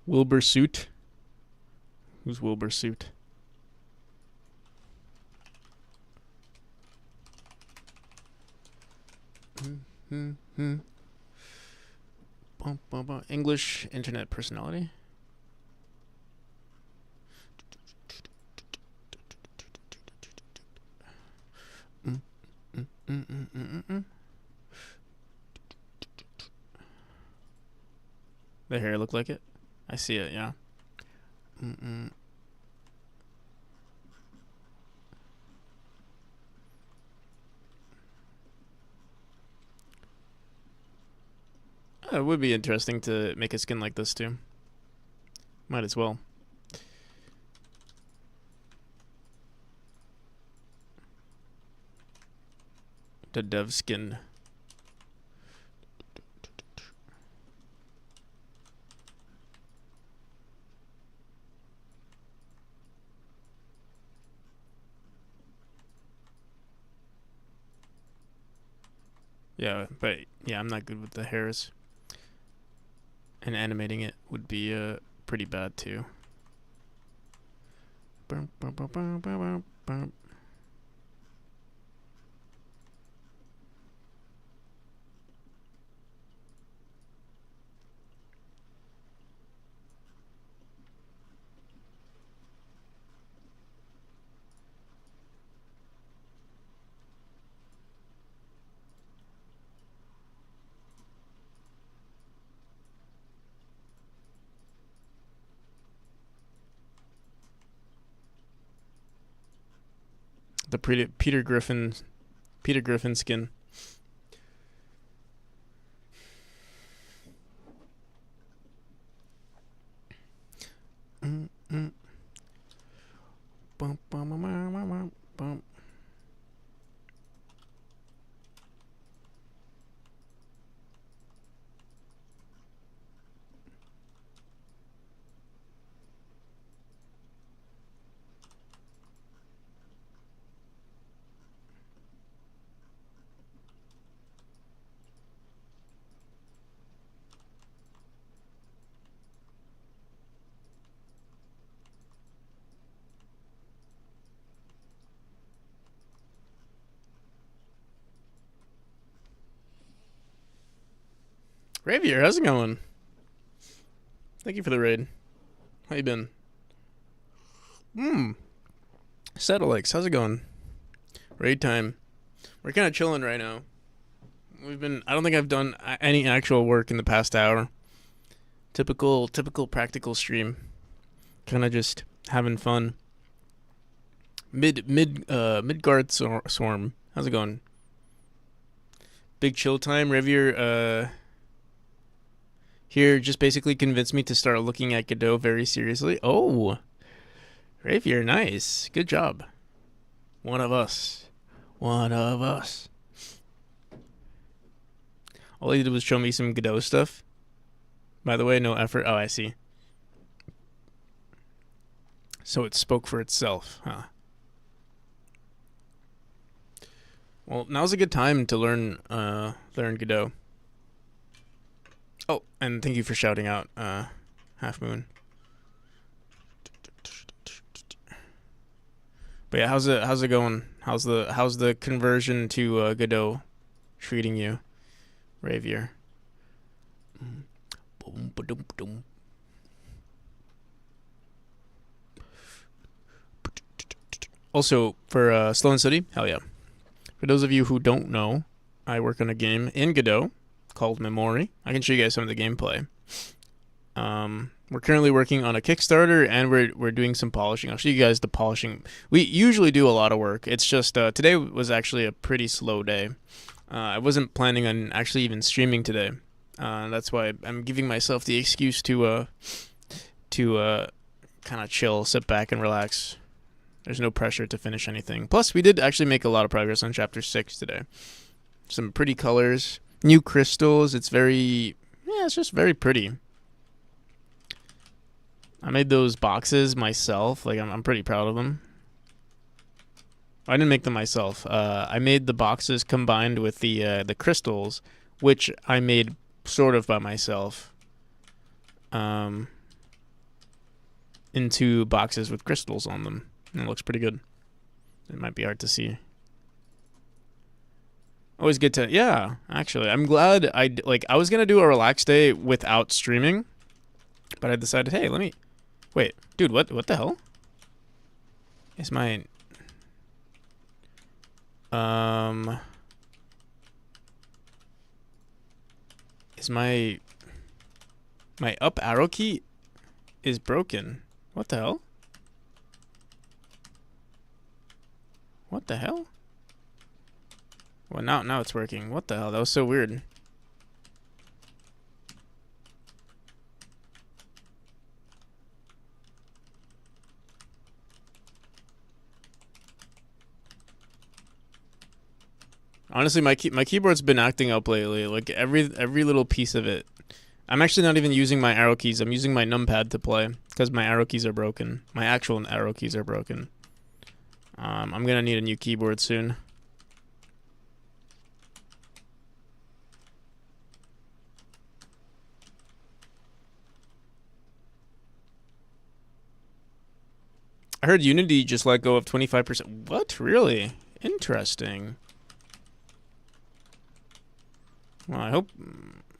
Wilbur Suit. Who's Wilbur Suit? English internet personality. The hair look like it? I see it, yeah. It would be interesting to make a skin like this too. Might as well. The dev skin. Yeah, but yeah, I'm not good with the hairs. And animating it would be pretty bad too. The Peter Griffin skin. Bum, bum, bum, bum, bum, bum. Ravier, how's it going? Thank you for the raid. How you been? Satelix, how's it going? Raid time. We're kind of chilling right now. I don't think I've done any actual work in the past hour. Typical practical stream. Kind of just having fun. Midgard Swarm. How's it going? Big chill time. Revier, here just basically convinced me to start looking at Godot very seriously. Oh, Ravier, nice. Good job. One of us. One of us. All he did was show me some Godot stuff. By the way, no effort. Oh, I see. So it spoke for itself, huh? Well, now's a good time to learn Godot. Oh, and thank you for shouting out, Half Moon. But yeah, how's it going? How's the conversion to Godot treating you, Ravier? Also, for Slow and Steady, hell yeah. For those of you who don't know, I work on a game in Godot called Memory. I can show you guys some of the gameplay. We're currently working on a Kickstarter, and we're doing some polishing. I'll show you guys the polishing. We usually do a lot of work. It's just today was actually a pretty slow day. I wasn't planning on actually even streaming today. That's why I'm giving myself the excuse to kind of chill, sit back, and relax. There's no pressure to finish anything. Plus, we did actually make a lot of progress on Chapter 6 today. Some pretty colors, new crystals. It's just very pretty. I made those boxes myself. Like, I'm pretty proud of them. I didn't make them myself. I made the boxes combined with the crystals, which I made sort of by myself. Into boxes with crystals on them. And it looks pretty good. It might be hard to see. Always good to... Yeah, actually. I'm glad I was going to do a relaxed day without streaming. But I decided, hey, let me... Wait, dude, what the hell? Is my... Is my up arrow key is broken. What the hell? What the hell? Well, now it's working. What the hell? That was so weird. Honestly, my keyboard's been acting up lately. Like every little piece of it. I'm actually not even using my arrow keys. I'm using my numpad to play because my arrow keys are broken. My actual arrow keys are broken. I'm gonna need a new keyboard soon. I heard Unity just let go of 25%. What? Really? Interesting. Well, I hope...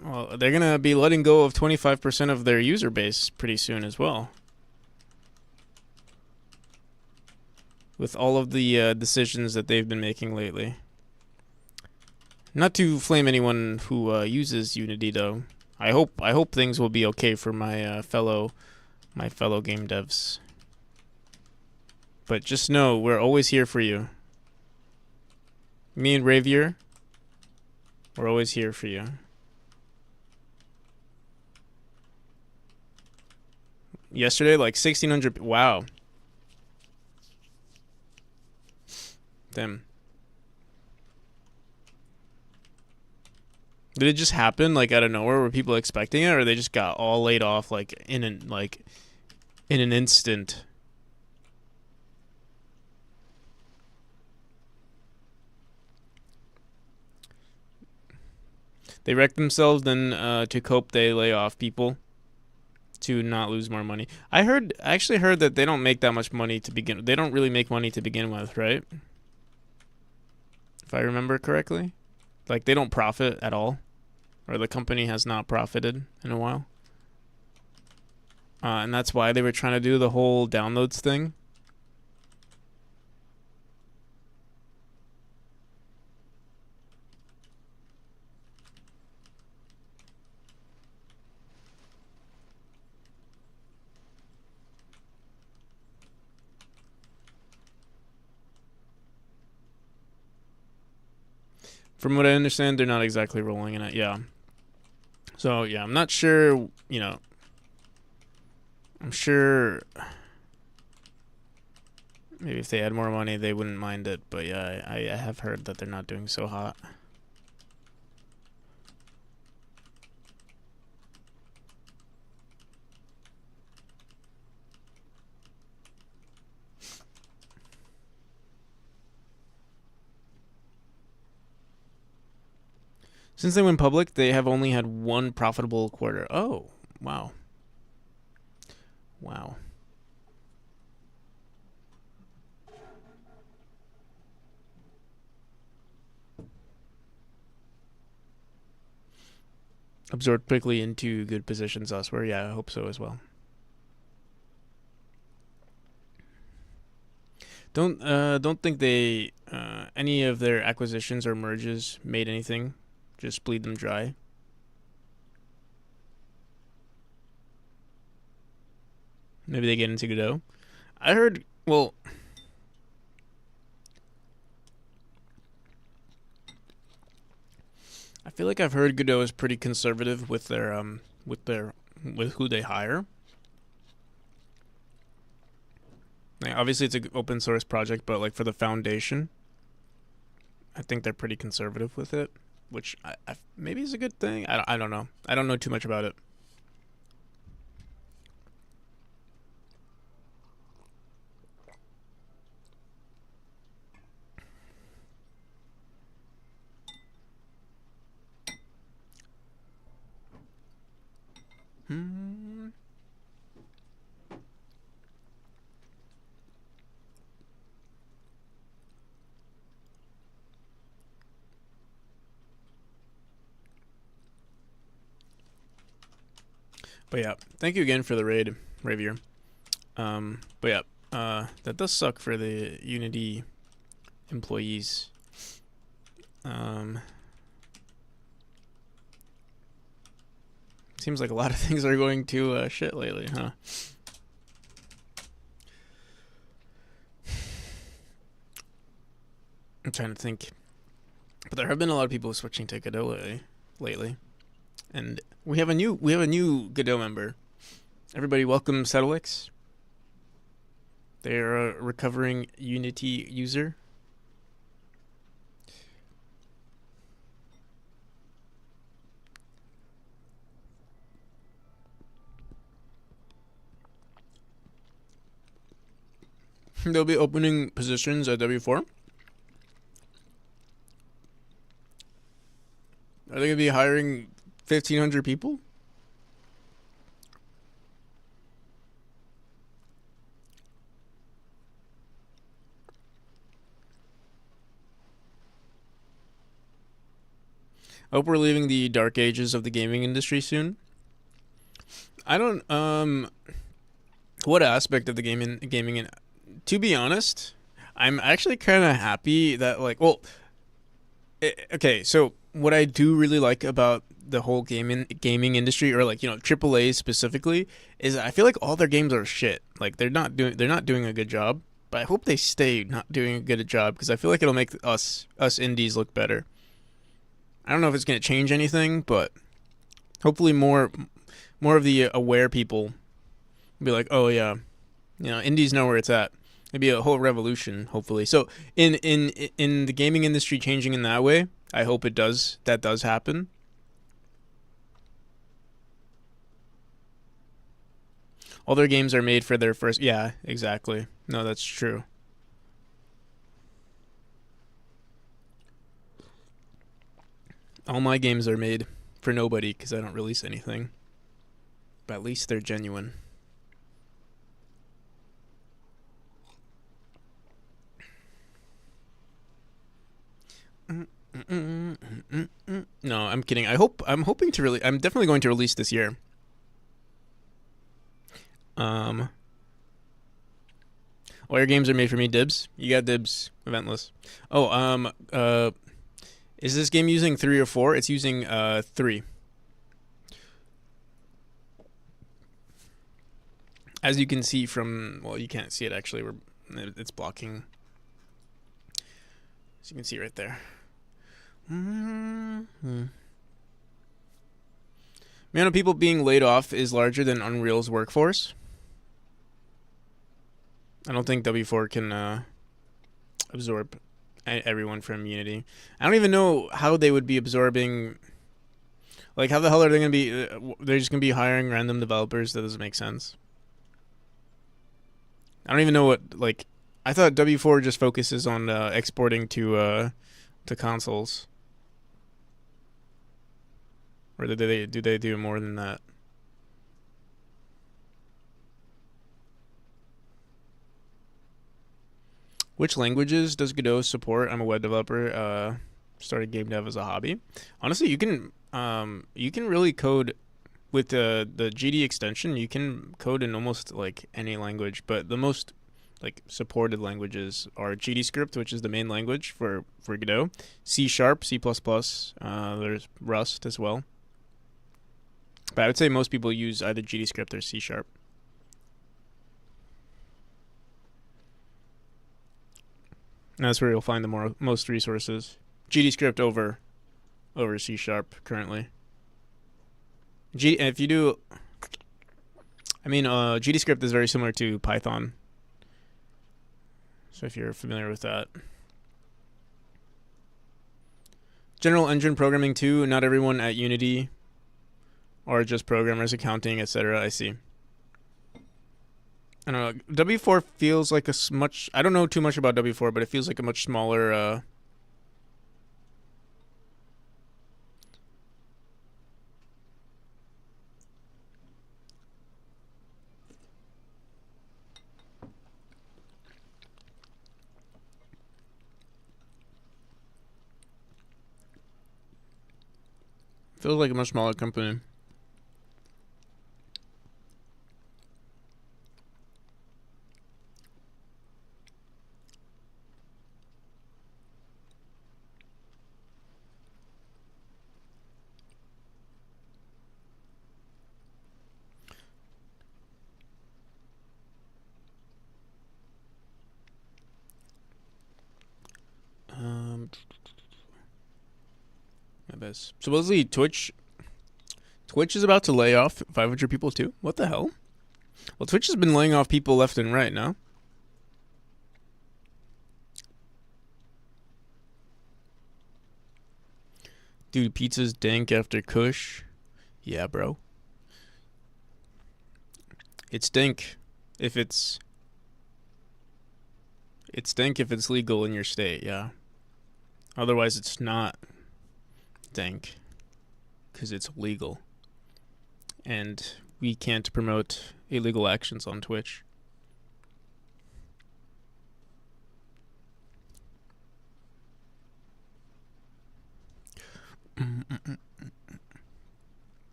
Well, they're going to be letting go of 25% of their user base pretty soon as well. With all of the decisions that they've been making lately. Not to flame anyone who uses Unity, though. I hope things will be okay for my fellow game devs. But just know, we're always here for you. Me and Ravier, we're always here for you. Yesterday, like 1,600... Wow. Damn. Did it just happen, like, out of nowhere? Were people expecting it? Or they just got all laid off, like, in an instant? They wreck themselves, then to cope, they lay off people to not lose more money. I actually heard that they don't make that much money to begin. They don't really make money to begin with, right? If I remember correctly, like they don't profit at all, or the company has not profited in a while, and that's why they were trying to do the whole downloads thing. From what I understand, they're not exactly rolling in it. Yeah. So, yeah, I'm not sure, you know. I'm sure Maybe if they had more money, they wouldn't mind it. But yeah, I have heard that they're not doing so hot. Since they went public, they have only had one profitable quarter. Oh, wow. Wow. Absorbed quickly into good positions elsewhere. Yeah, I hope so as well. Don't think they any of their acquisitions or merges made anything. Just bleed them dry. Maybe they get into Godot. I heard. Well, I feel like I've heard Godot is pretty conservative with with who they hire. Like, obviously, it's an open source project, but like for the foundation, I think they're pretty conservative with it, which maybe is a good thing. I don't know. I don't know too much about it. Hmm. But yeah, thank you again for the raid, Ravier. But yeah, that does suck for the Unity employees. Seems like a lot of things are going to shit lately, huh? I'm trying to think, but there have been a lot of people switching to Godot lately, and we have a new Godot member. Everybody, welcome Settlix. They're a recovering Unity user. They'll be opening positions at W4. Are they going to be hiring 1,500 people? I hope we're leaving the dark ages of the gaming industry soon. I don't what aspect of the gaming to be honest, I'm actually kind of happy that okay, so what I do really like about the whole gaming industry, or like, AAA specifically, is I feel like all their games are shit. Like they're not doing a good job. But I hope they stay not doing a good job, because I feel like it'll make us indies look better. I don't know if it's gonna change anything, but hopefully more of the aware people will be like, oh yeah, indies know where it's at. It'd be a whole revolution, hopefully. So in the gaming industry changing in that way, I hope that does happen. All their games are made for their first. Yeah, exactly. No, that's true. All my games are made for nobody because I don't release anything. But at least they're genuine. No, I'm kidding. I'm hoping to really. I'm definitely going to release this year. Um, all your games are made for me. Dibs. You got dibs. Eventless. Oh, is this game using 3 or 4? It's using 3. As you can see from, well, you can't see it actually. It's blocking. As you can see right there. Mm-hmm. The amount of people being laid off is larger than Unreal's workforce. I don't think W4 can absorb everyone from Unity. I don't even know how they would be absorbing. Like, how the hell are they gonna be? They're just gonna be hiring random developers. That doesn't make sense. I don't even know what, like. I thought W4 just focuses on exporting to consoles. Or do they do more than that? Which languages does Godot support? I'm a web developer. Started game dev as a hobby. Honestly, you can really code with the GD extension. You can code in almost like any language, but the most like supported languages are GDScript, which is the main language for Godot, C#, C++. There's Rust as well. But I would say most people use either GDScript or C#. And that's where you'll find the most resources. GDScript over C# currently. If you do, I mean, GDScript is very similar to Python. So if you're familiar with that. General engine programming too. Not everyone at Unity are just programmers, accounting, etc. I see. I don't know. W4 feels like much. I don't know too much about W4, but it feels like a much smaller. Feels like a much smaller company. My best. Supposedly Twitch is about to lay off 500 people too. What the hell? Well, Twitch has been laying off people left and right now. Dude, pizza's dank after Kush. Yeah, bro. It's dank if it's dank if it's legal in your state, yeah. Otherwise, it's not dank because it's legal. And we can't promote illegal actions on Twitch.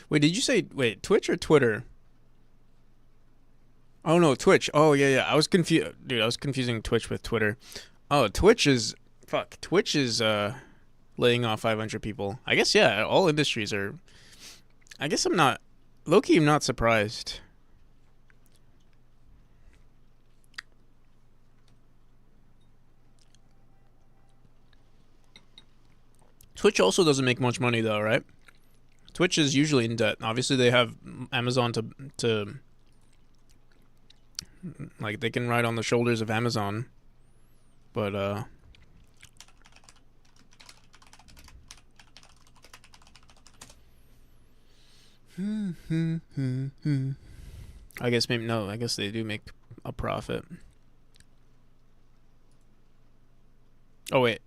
Wait, did you say Twitch or Twitter? Oh no, Twitch. Oh yeah. I was confused, dude. I was confusing Twitch with Twitter. Oh, Twitch is laying off 500 people. I guess yeah. All industries are. I guess I'm not low-key. I'm not surprised. Twitch also doesn't make much money though, right? Twitch is usually in debt. Obviously, they have Amazon to like they can ride on the shoulders of Amazon, but I guess maybe no. I guess they do make a profit. Oh wait.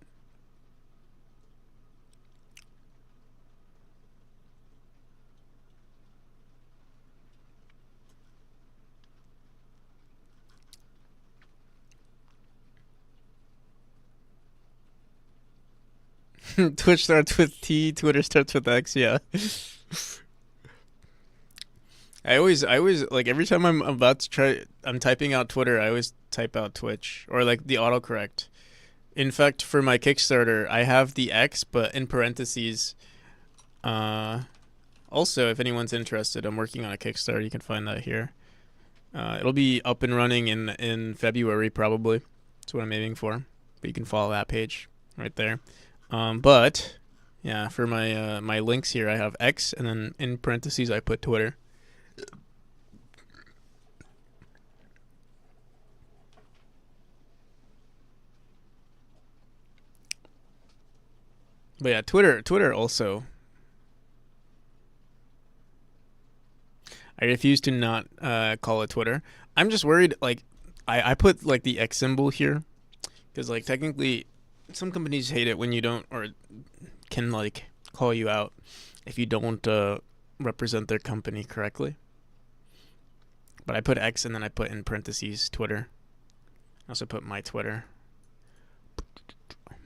Twitch starts with T, Twitter starts with X, yeah. I always like every time I'm typing out Twitter, I always type out Twitch or like the autocorrect. In fact, for my Kickstarter, I have the X but in parentheses. Also, if anyone's interested, I'm working on a Kickstarter. You can find that here. It'll be up and running in February probably. That's what I'm aiming for. But you can follow that page right there. But Yeah, for my my links here, I have X, and then in parentheses I put Twitter. But yeah, Twitter also. I refuse to not call it Twitter. I'm just worried. Like, I put like the X symbol here because like technically, some companies hate it when you don't or can like call you out if you don't represent their company correctly. But I put X and then I put in parentheses Twitter. I also put my Twitter,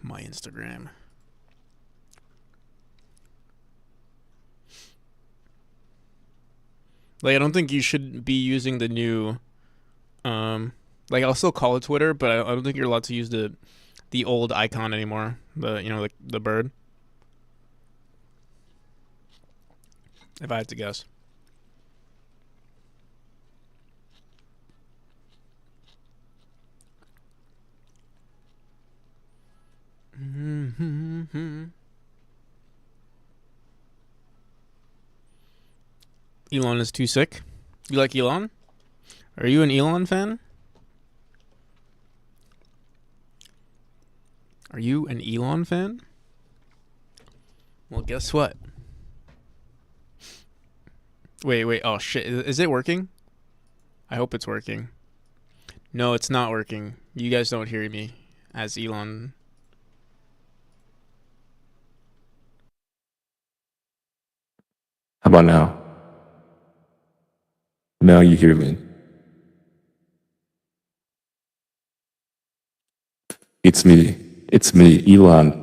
my Instagram. Like I don't think you should be using the new like I'll still call it Twitter, but I don't think you're allowed to use the old icon anymore. The the bird. If I had to guess. Elon is too sick. You like Elon? Are you an Elon fan? Are you an Elon fan? Well, guess what? Wait. Oh shit. Is it working? I hope it's working. No, it's not working. You guys don't hear me as Elon. How about now? Now you hear me. It's me. It's me, Elon,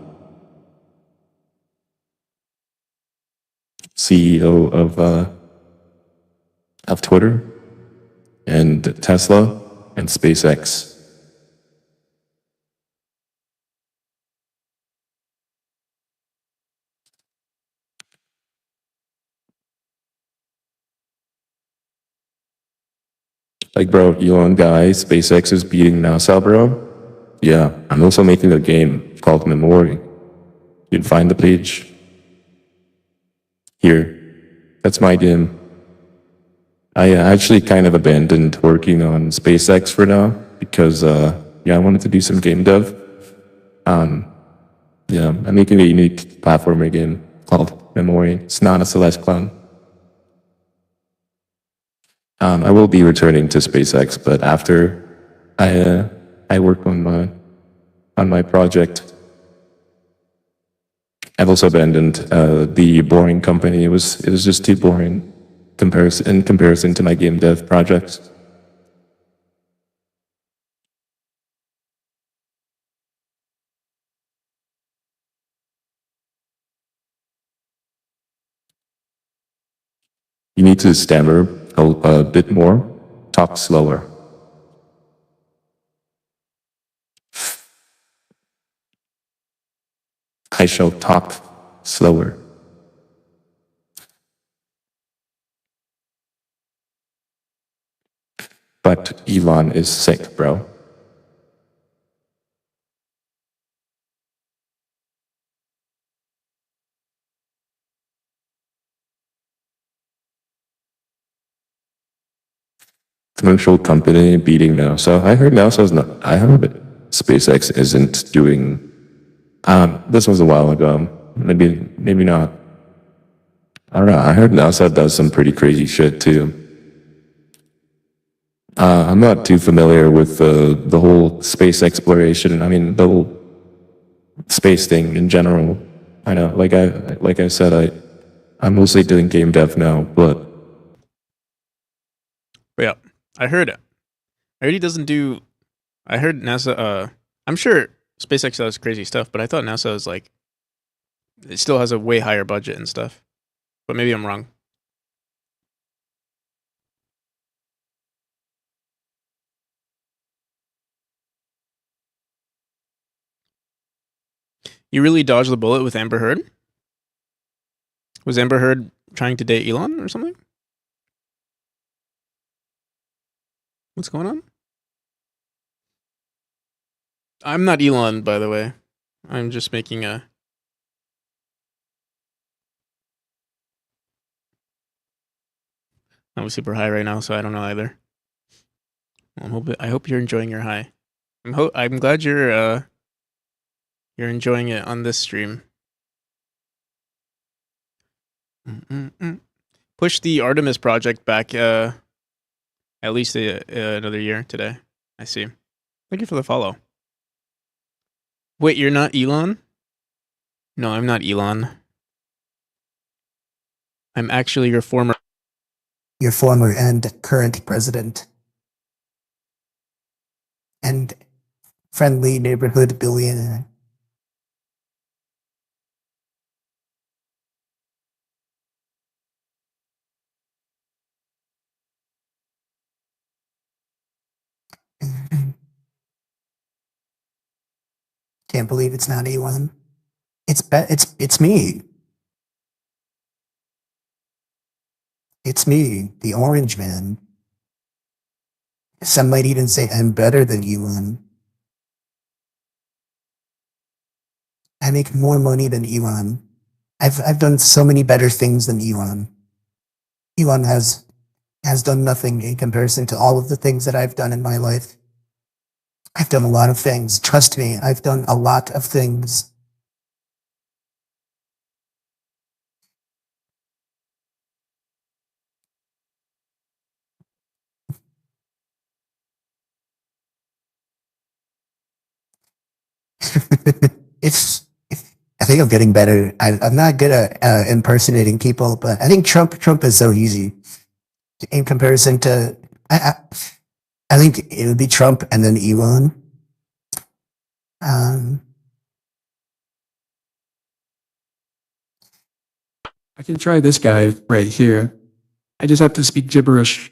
CEO of Twitter and Tesla and SpaceX. Like, bro, Elon guy, SpaceX is beating NASA, bro. Yeah, I'm also making a game called Memory. You can find the page here. That's my game. I actually kind of abandoned working on SpaceX for now because, yeah, I wanted to do some game dev. Yeah, I'm making a unique platformer game called Memory. It's not a Celeste clone. I will be returning to SpaceX, but after I work on my project, I've also abandoned the boring company. It was just too boring in comparison to my game dev projects. You need to stammer a bit more, talk slower. I shall talk slower. But Elon is sick, bro. Commercial company beating NASA. I heard NASA's not. I heard SpaceX isn't doing. This was a while ago. Maybe not. I don't know. I heard NASA does some pretty crazy shit too. I'm not too familiar with the whole space exploration. I mean, the whole space thing in general. I know, like I said, I'm mostly doing game dev now, but Yeah, I heard it. I heard he doesn't do. I heard NASA. I'm sure SpaceX does crazy stuff, but I thought NASA is like it still has a way higher budget and stuff. But maybe I'm wrong. You really dodged the bullet with Amber Heard? Was Amber Heard trying to date Elon or something? What's going on? I'm not Elon, by the way. I'm just making a I'm super high right now, so I don't know either. I hope you're enjoying your high. I'm glad you're enjoying it on this stream. Mm-mm-mm. Push the Artemis project back at least another year today. I see. Thank you for the follow. Wait, you're not Elon? No, I'm not Elon. I'm actually your former and current president and friendly neighborhood billionaire. Can't believe it's not Elon. It's me. It's me, the orange man. Some might even say I'm better than Elon. I make more money than Elon. I've done so many better things than Elon. Elon has done nothing in comparison to all of the things that I've done in my life. I've done a lot of things. Trust me, I've done a lot of things. it's I think I'm getting better. I'm not good at impersonating people, but I think Trump is so easy in comparison to. I think it would be Trump and then Elon. Um, I can try this guy right here. I just have to speak gibberish.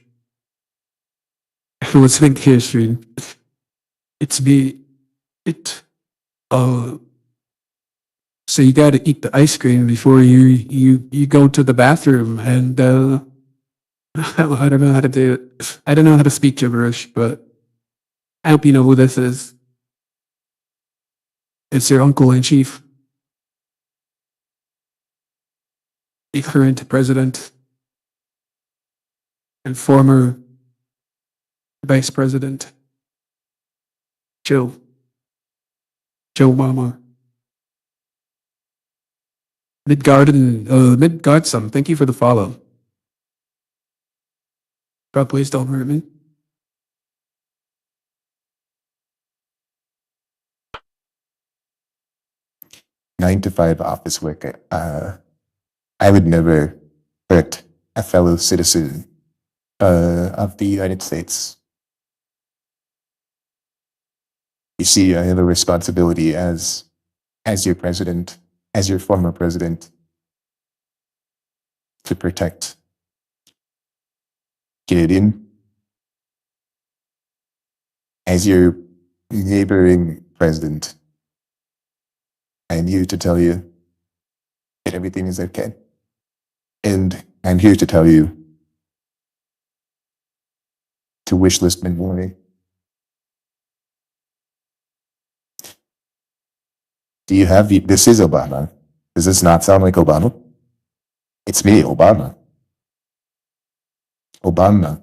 Let's think history. It's me. It. Oh. So you got to eat the ice cream before you go to the bathroom, and I don't know how to do it. I don't know how to speak gibberish, but I hope you know who this is. It's your uncle in chief, the current president and former vice president, Joe Mama. Midgarden, thank you for the follow. God, please don't hurt me. Nine to five office work. I would never hurt a fellow citizen of the United States. You see, I have a responsibility as your president, as your former president, to protect Canadian. As your neighboring president, I'm here to tell you that everything is okay. And I'm here to tell you to wish list me morning. Do you have the, this is Obama. Does this not sound like Obama? It's me, Obama. Obama.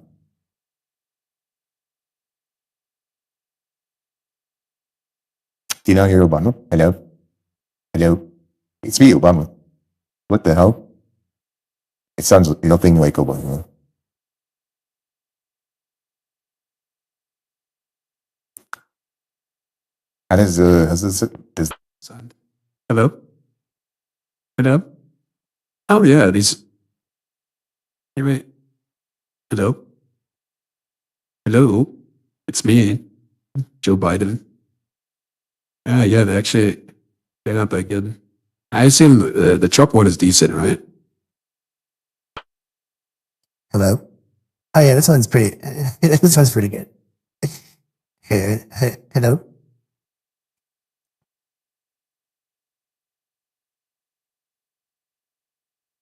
Do you not hear Obama? Hello? Hello? It's me, Obama. What the hell? It sounds nothing like Obama. How does does Son. Hello? Hello? Oh yeah, these. Hey, wait. Hello? Hello? It's me, Joe Biden. Ah, yeah, they're not that good. I assume the Trump one is decent, right? hello. Oh yeah, this one's pretty. This one's pretty good. Hello.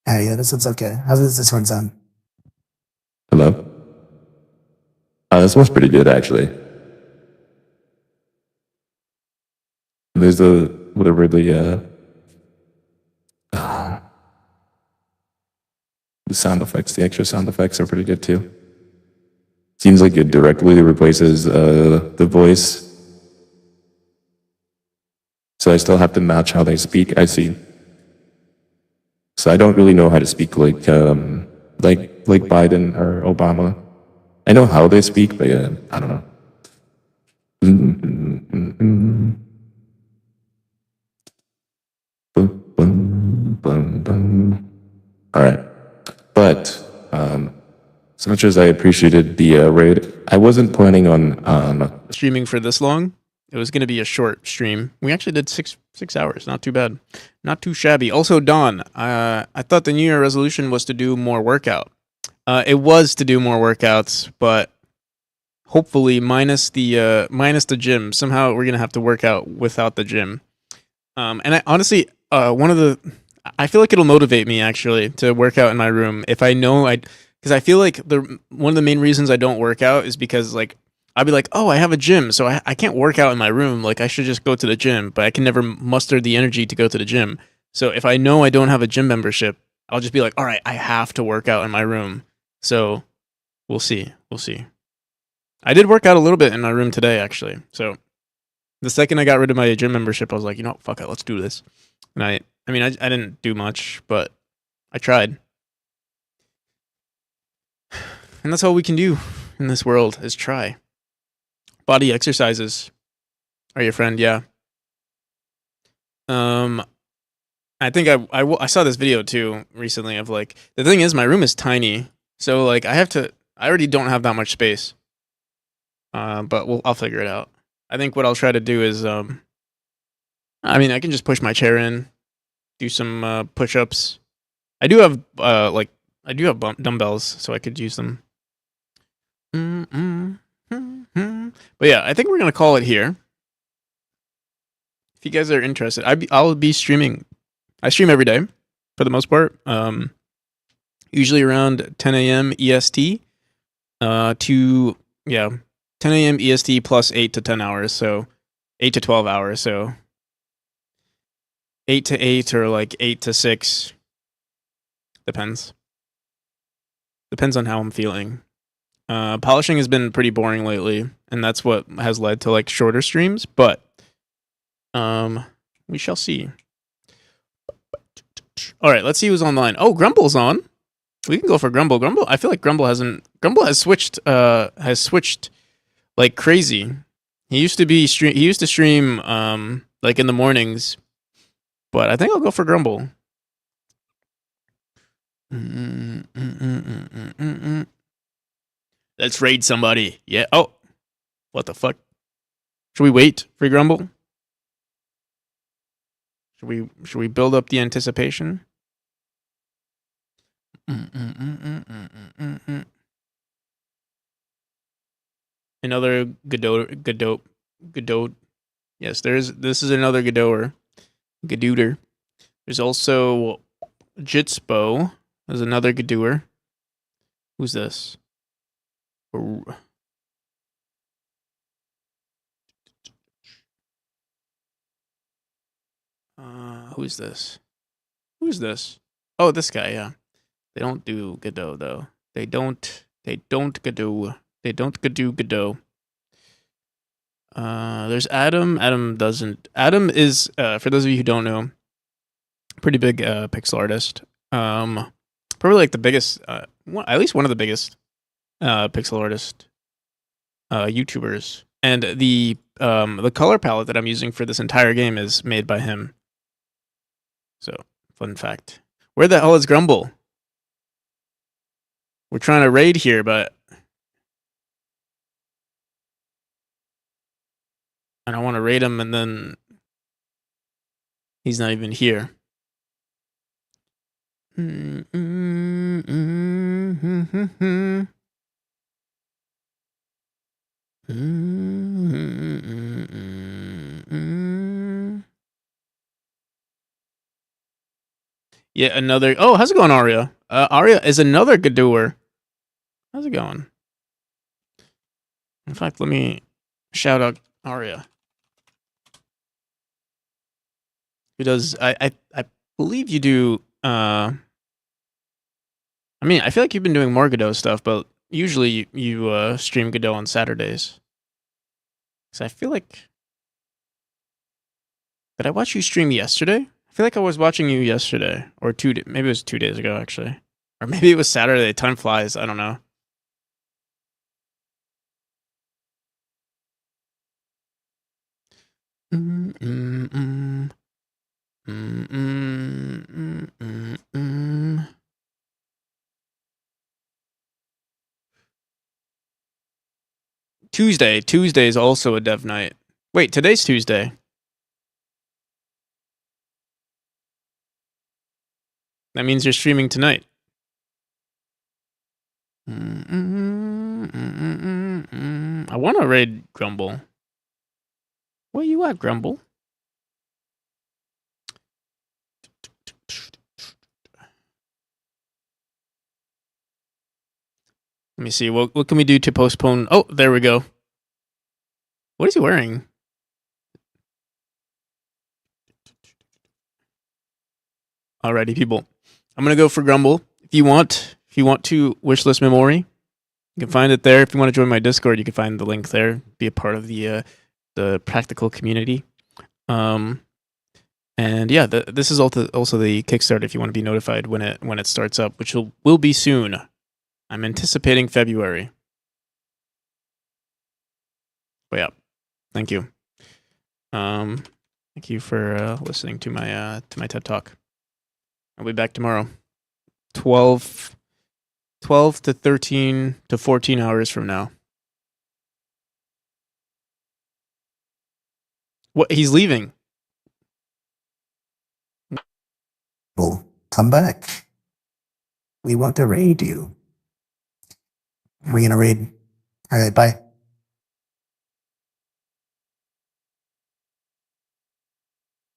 Oh yeah, this one's okay. How does this one sound? hello? This one's pretty good actually. There's a whatever the the sound effects, the extra sound effects are pretty good too. Seems like it directly replaces the voice. So I still have to match how they speak. I see. So I don't really know how to speak like Biden or Obama. I know how they speak, but yeah, I don't know. All right, but as much as I appreciated the raid, I wasn't planning on streaming for this long. It was going to be a short stream. We actually did six hours. Not too bad. Not too shabby. Also, Dawn, I thought the New Year resolution was to do more workout. It was to do more workouts, but hopefully minus the gym. Somehow we're gonna have to work out without the gym. And I honestly, I feel like it'll motivate me actually to work out in my room if I know because I feel like one of the main reasons I don't work out is because like I'd be like, oh, I have a gym, so I can't work out in my room. Like I should just go to the gym, but I can never muster the energy to go to the gym. So if I know I don't have a gym membership, I'll just be like, all right, I have to work out in my room. So we'll see. We'll see. I did work out a little bit in my room today, actually. So the second I got rid of my gym membership, I was like, you know what, fuck it, let's do this. And I didn't do much, but I tried. And that's all we can do in this world is try. Body exercises are your friend, yeah. I think I saw this video too recently of like, the thing is my room is tiny. So like I already don't have that much space. But I'll figure it out. I think what I'll try to do is, I can just push my chair in, do some push-ups. I do have dumbbells, so I could use them. But yeah, I think we're gonna call it here. If you guys are interested, I'll be streaming. I stream every day, for the most part. Usually around 10 a.m. EST. 10 a.m. EST plus 8 to 10 hours, so 8 to 12 hours, so 8 to 8 or like 8 to 6. Depends. Depends on how I'm feeling. Polishing has been pretty boring lately, and that's what has led to like shorter streams, but we shall see. All right, let's see who's online. Oh, Grumble's on. We can go for Grumble. I feel like Grumble has switched like crazy. He used to stream like in the mornings, but I think I'll go for Grumble. Let's raid somebody. Yeah. Oh, what the fuck? Should we wait for Grumble? Should we build up the anticipation? Another Godot. Yes, this is another Godooter. There's also Jitspo. There's another Godooer. Who's this? Who's this? Who's this? Oh, this guy, yeah. They don't do Godot, though. They don't Godot. They don't Godot. There's Adam. Adam is, for those of you who don't know, pretty big pixel artist. Probably like the biggest, at least one of the biggest pixel artist YouTubers. And the color palette that I'm using for this entire game is made by him. So, fun fact. Where the hell is Grumble? We're trying to raid here, but I don't want to raid him and then he's not even here. Yeah, another. Oh, how's it going, Aria? Aria is another Godooer. How's it going? In fact, let me shout out Aria. Who does? I believe you do. I'm I mean, I feel like you've been doing more Godot stuff, but usually you stream Godot on Saturdays. So I feel like... Did I watch you stream yesterday? I feel like I was watching you yesterday. Or maybe it was 2 days ago, actually. Or maybe it was Saturday. Time flies. I don't know. Tuesday. Tuesday is also a dev night. Wait, today's Tuesday. That means you're streaming tonight. I want to raid Grumble. Where you at, Grumble? Let me see. What can we do to postpone? Oh, there we go. What is he wearing? Alrighty, people. I'm gonna go for Grumble. If you want to wishlist Memory, you can find it there. If you want to join my Discord, you can find the link there. Be a part of the practical community. And yeah, this is also the Kickstarter. If you want to be notified when it starts up, which will be soon. I'm anticipating February. But yeah, thank you. Thank you for listening to my TED Talk. I'll be back tomorrow. 12 to 13 to 14 hours from now. What? He's leaving. Well, come back. We want to raid you. We're gonna raid. All right, bye.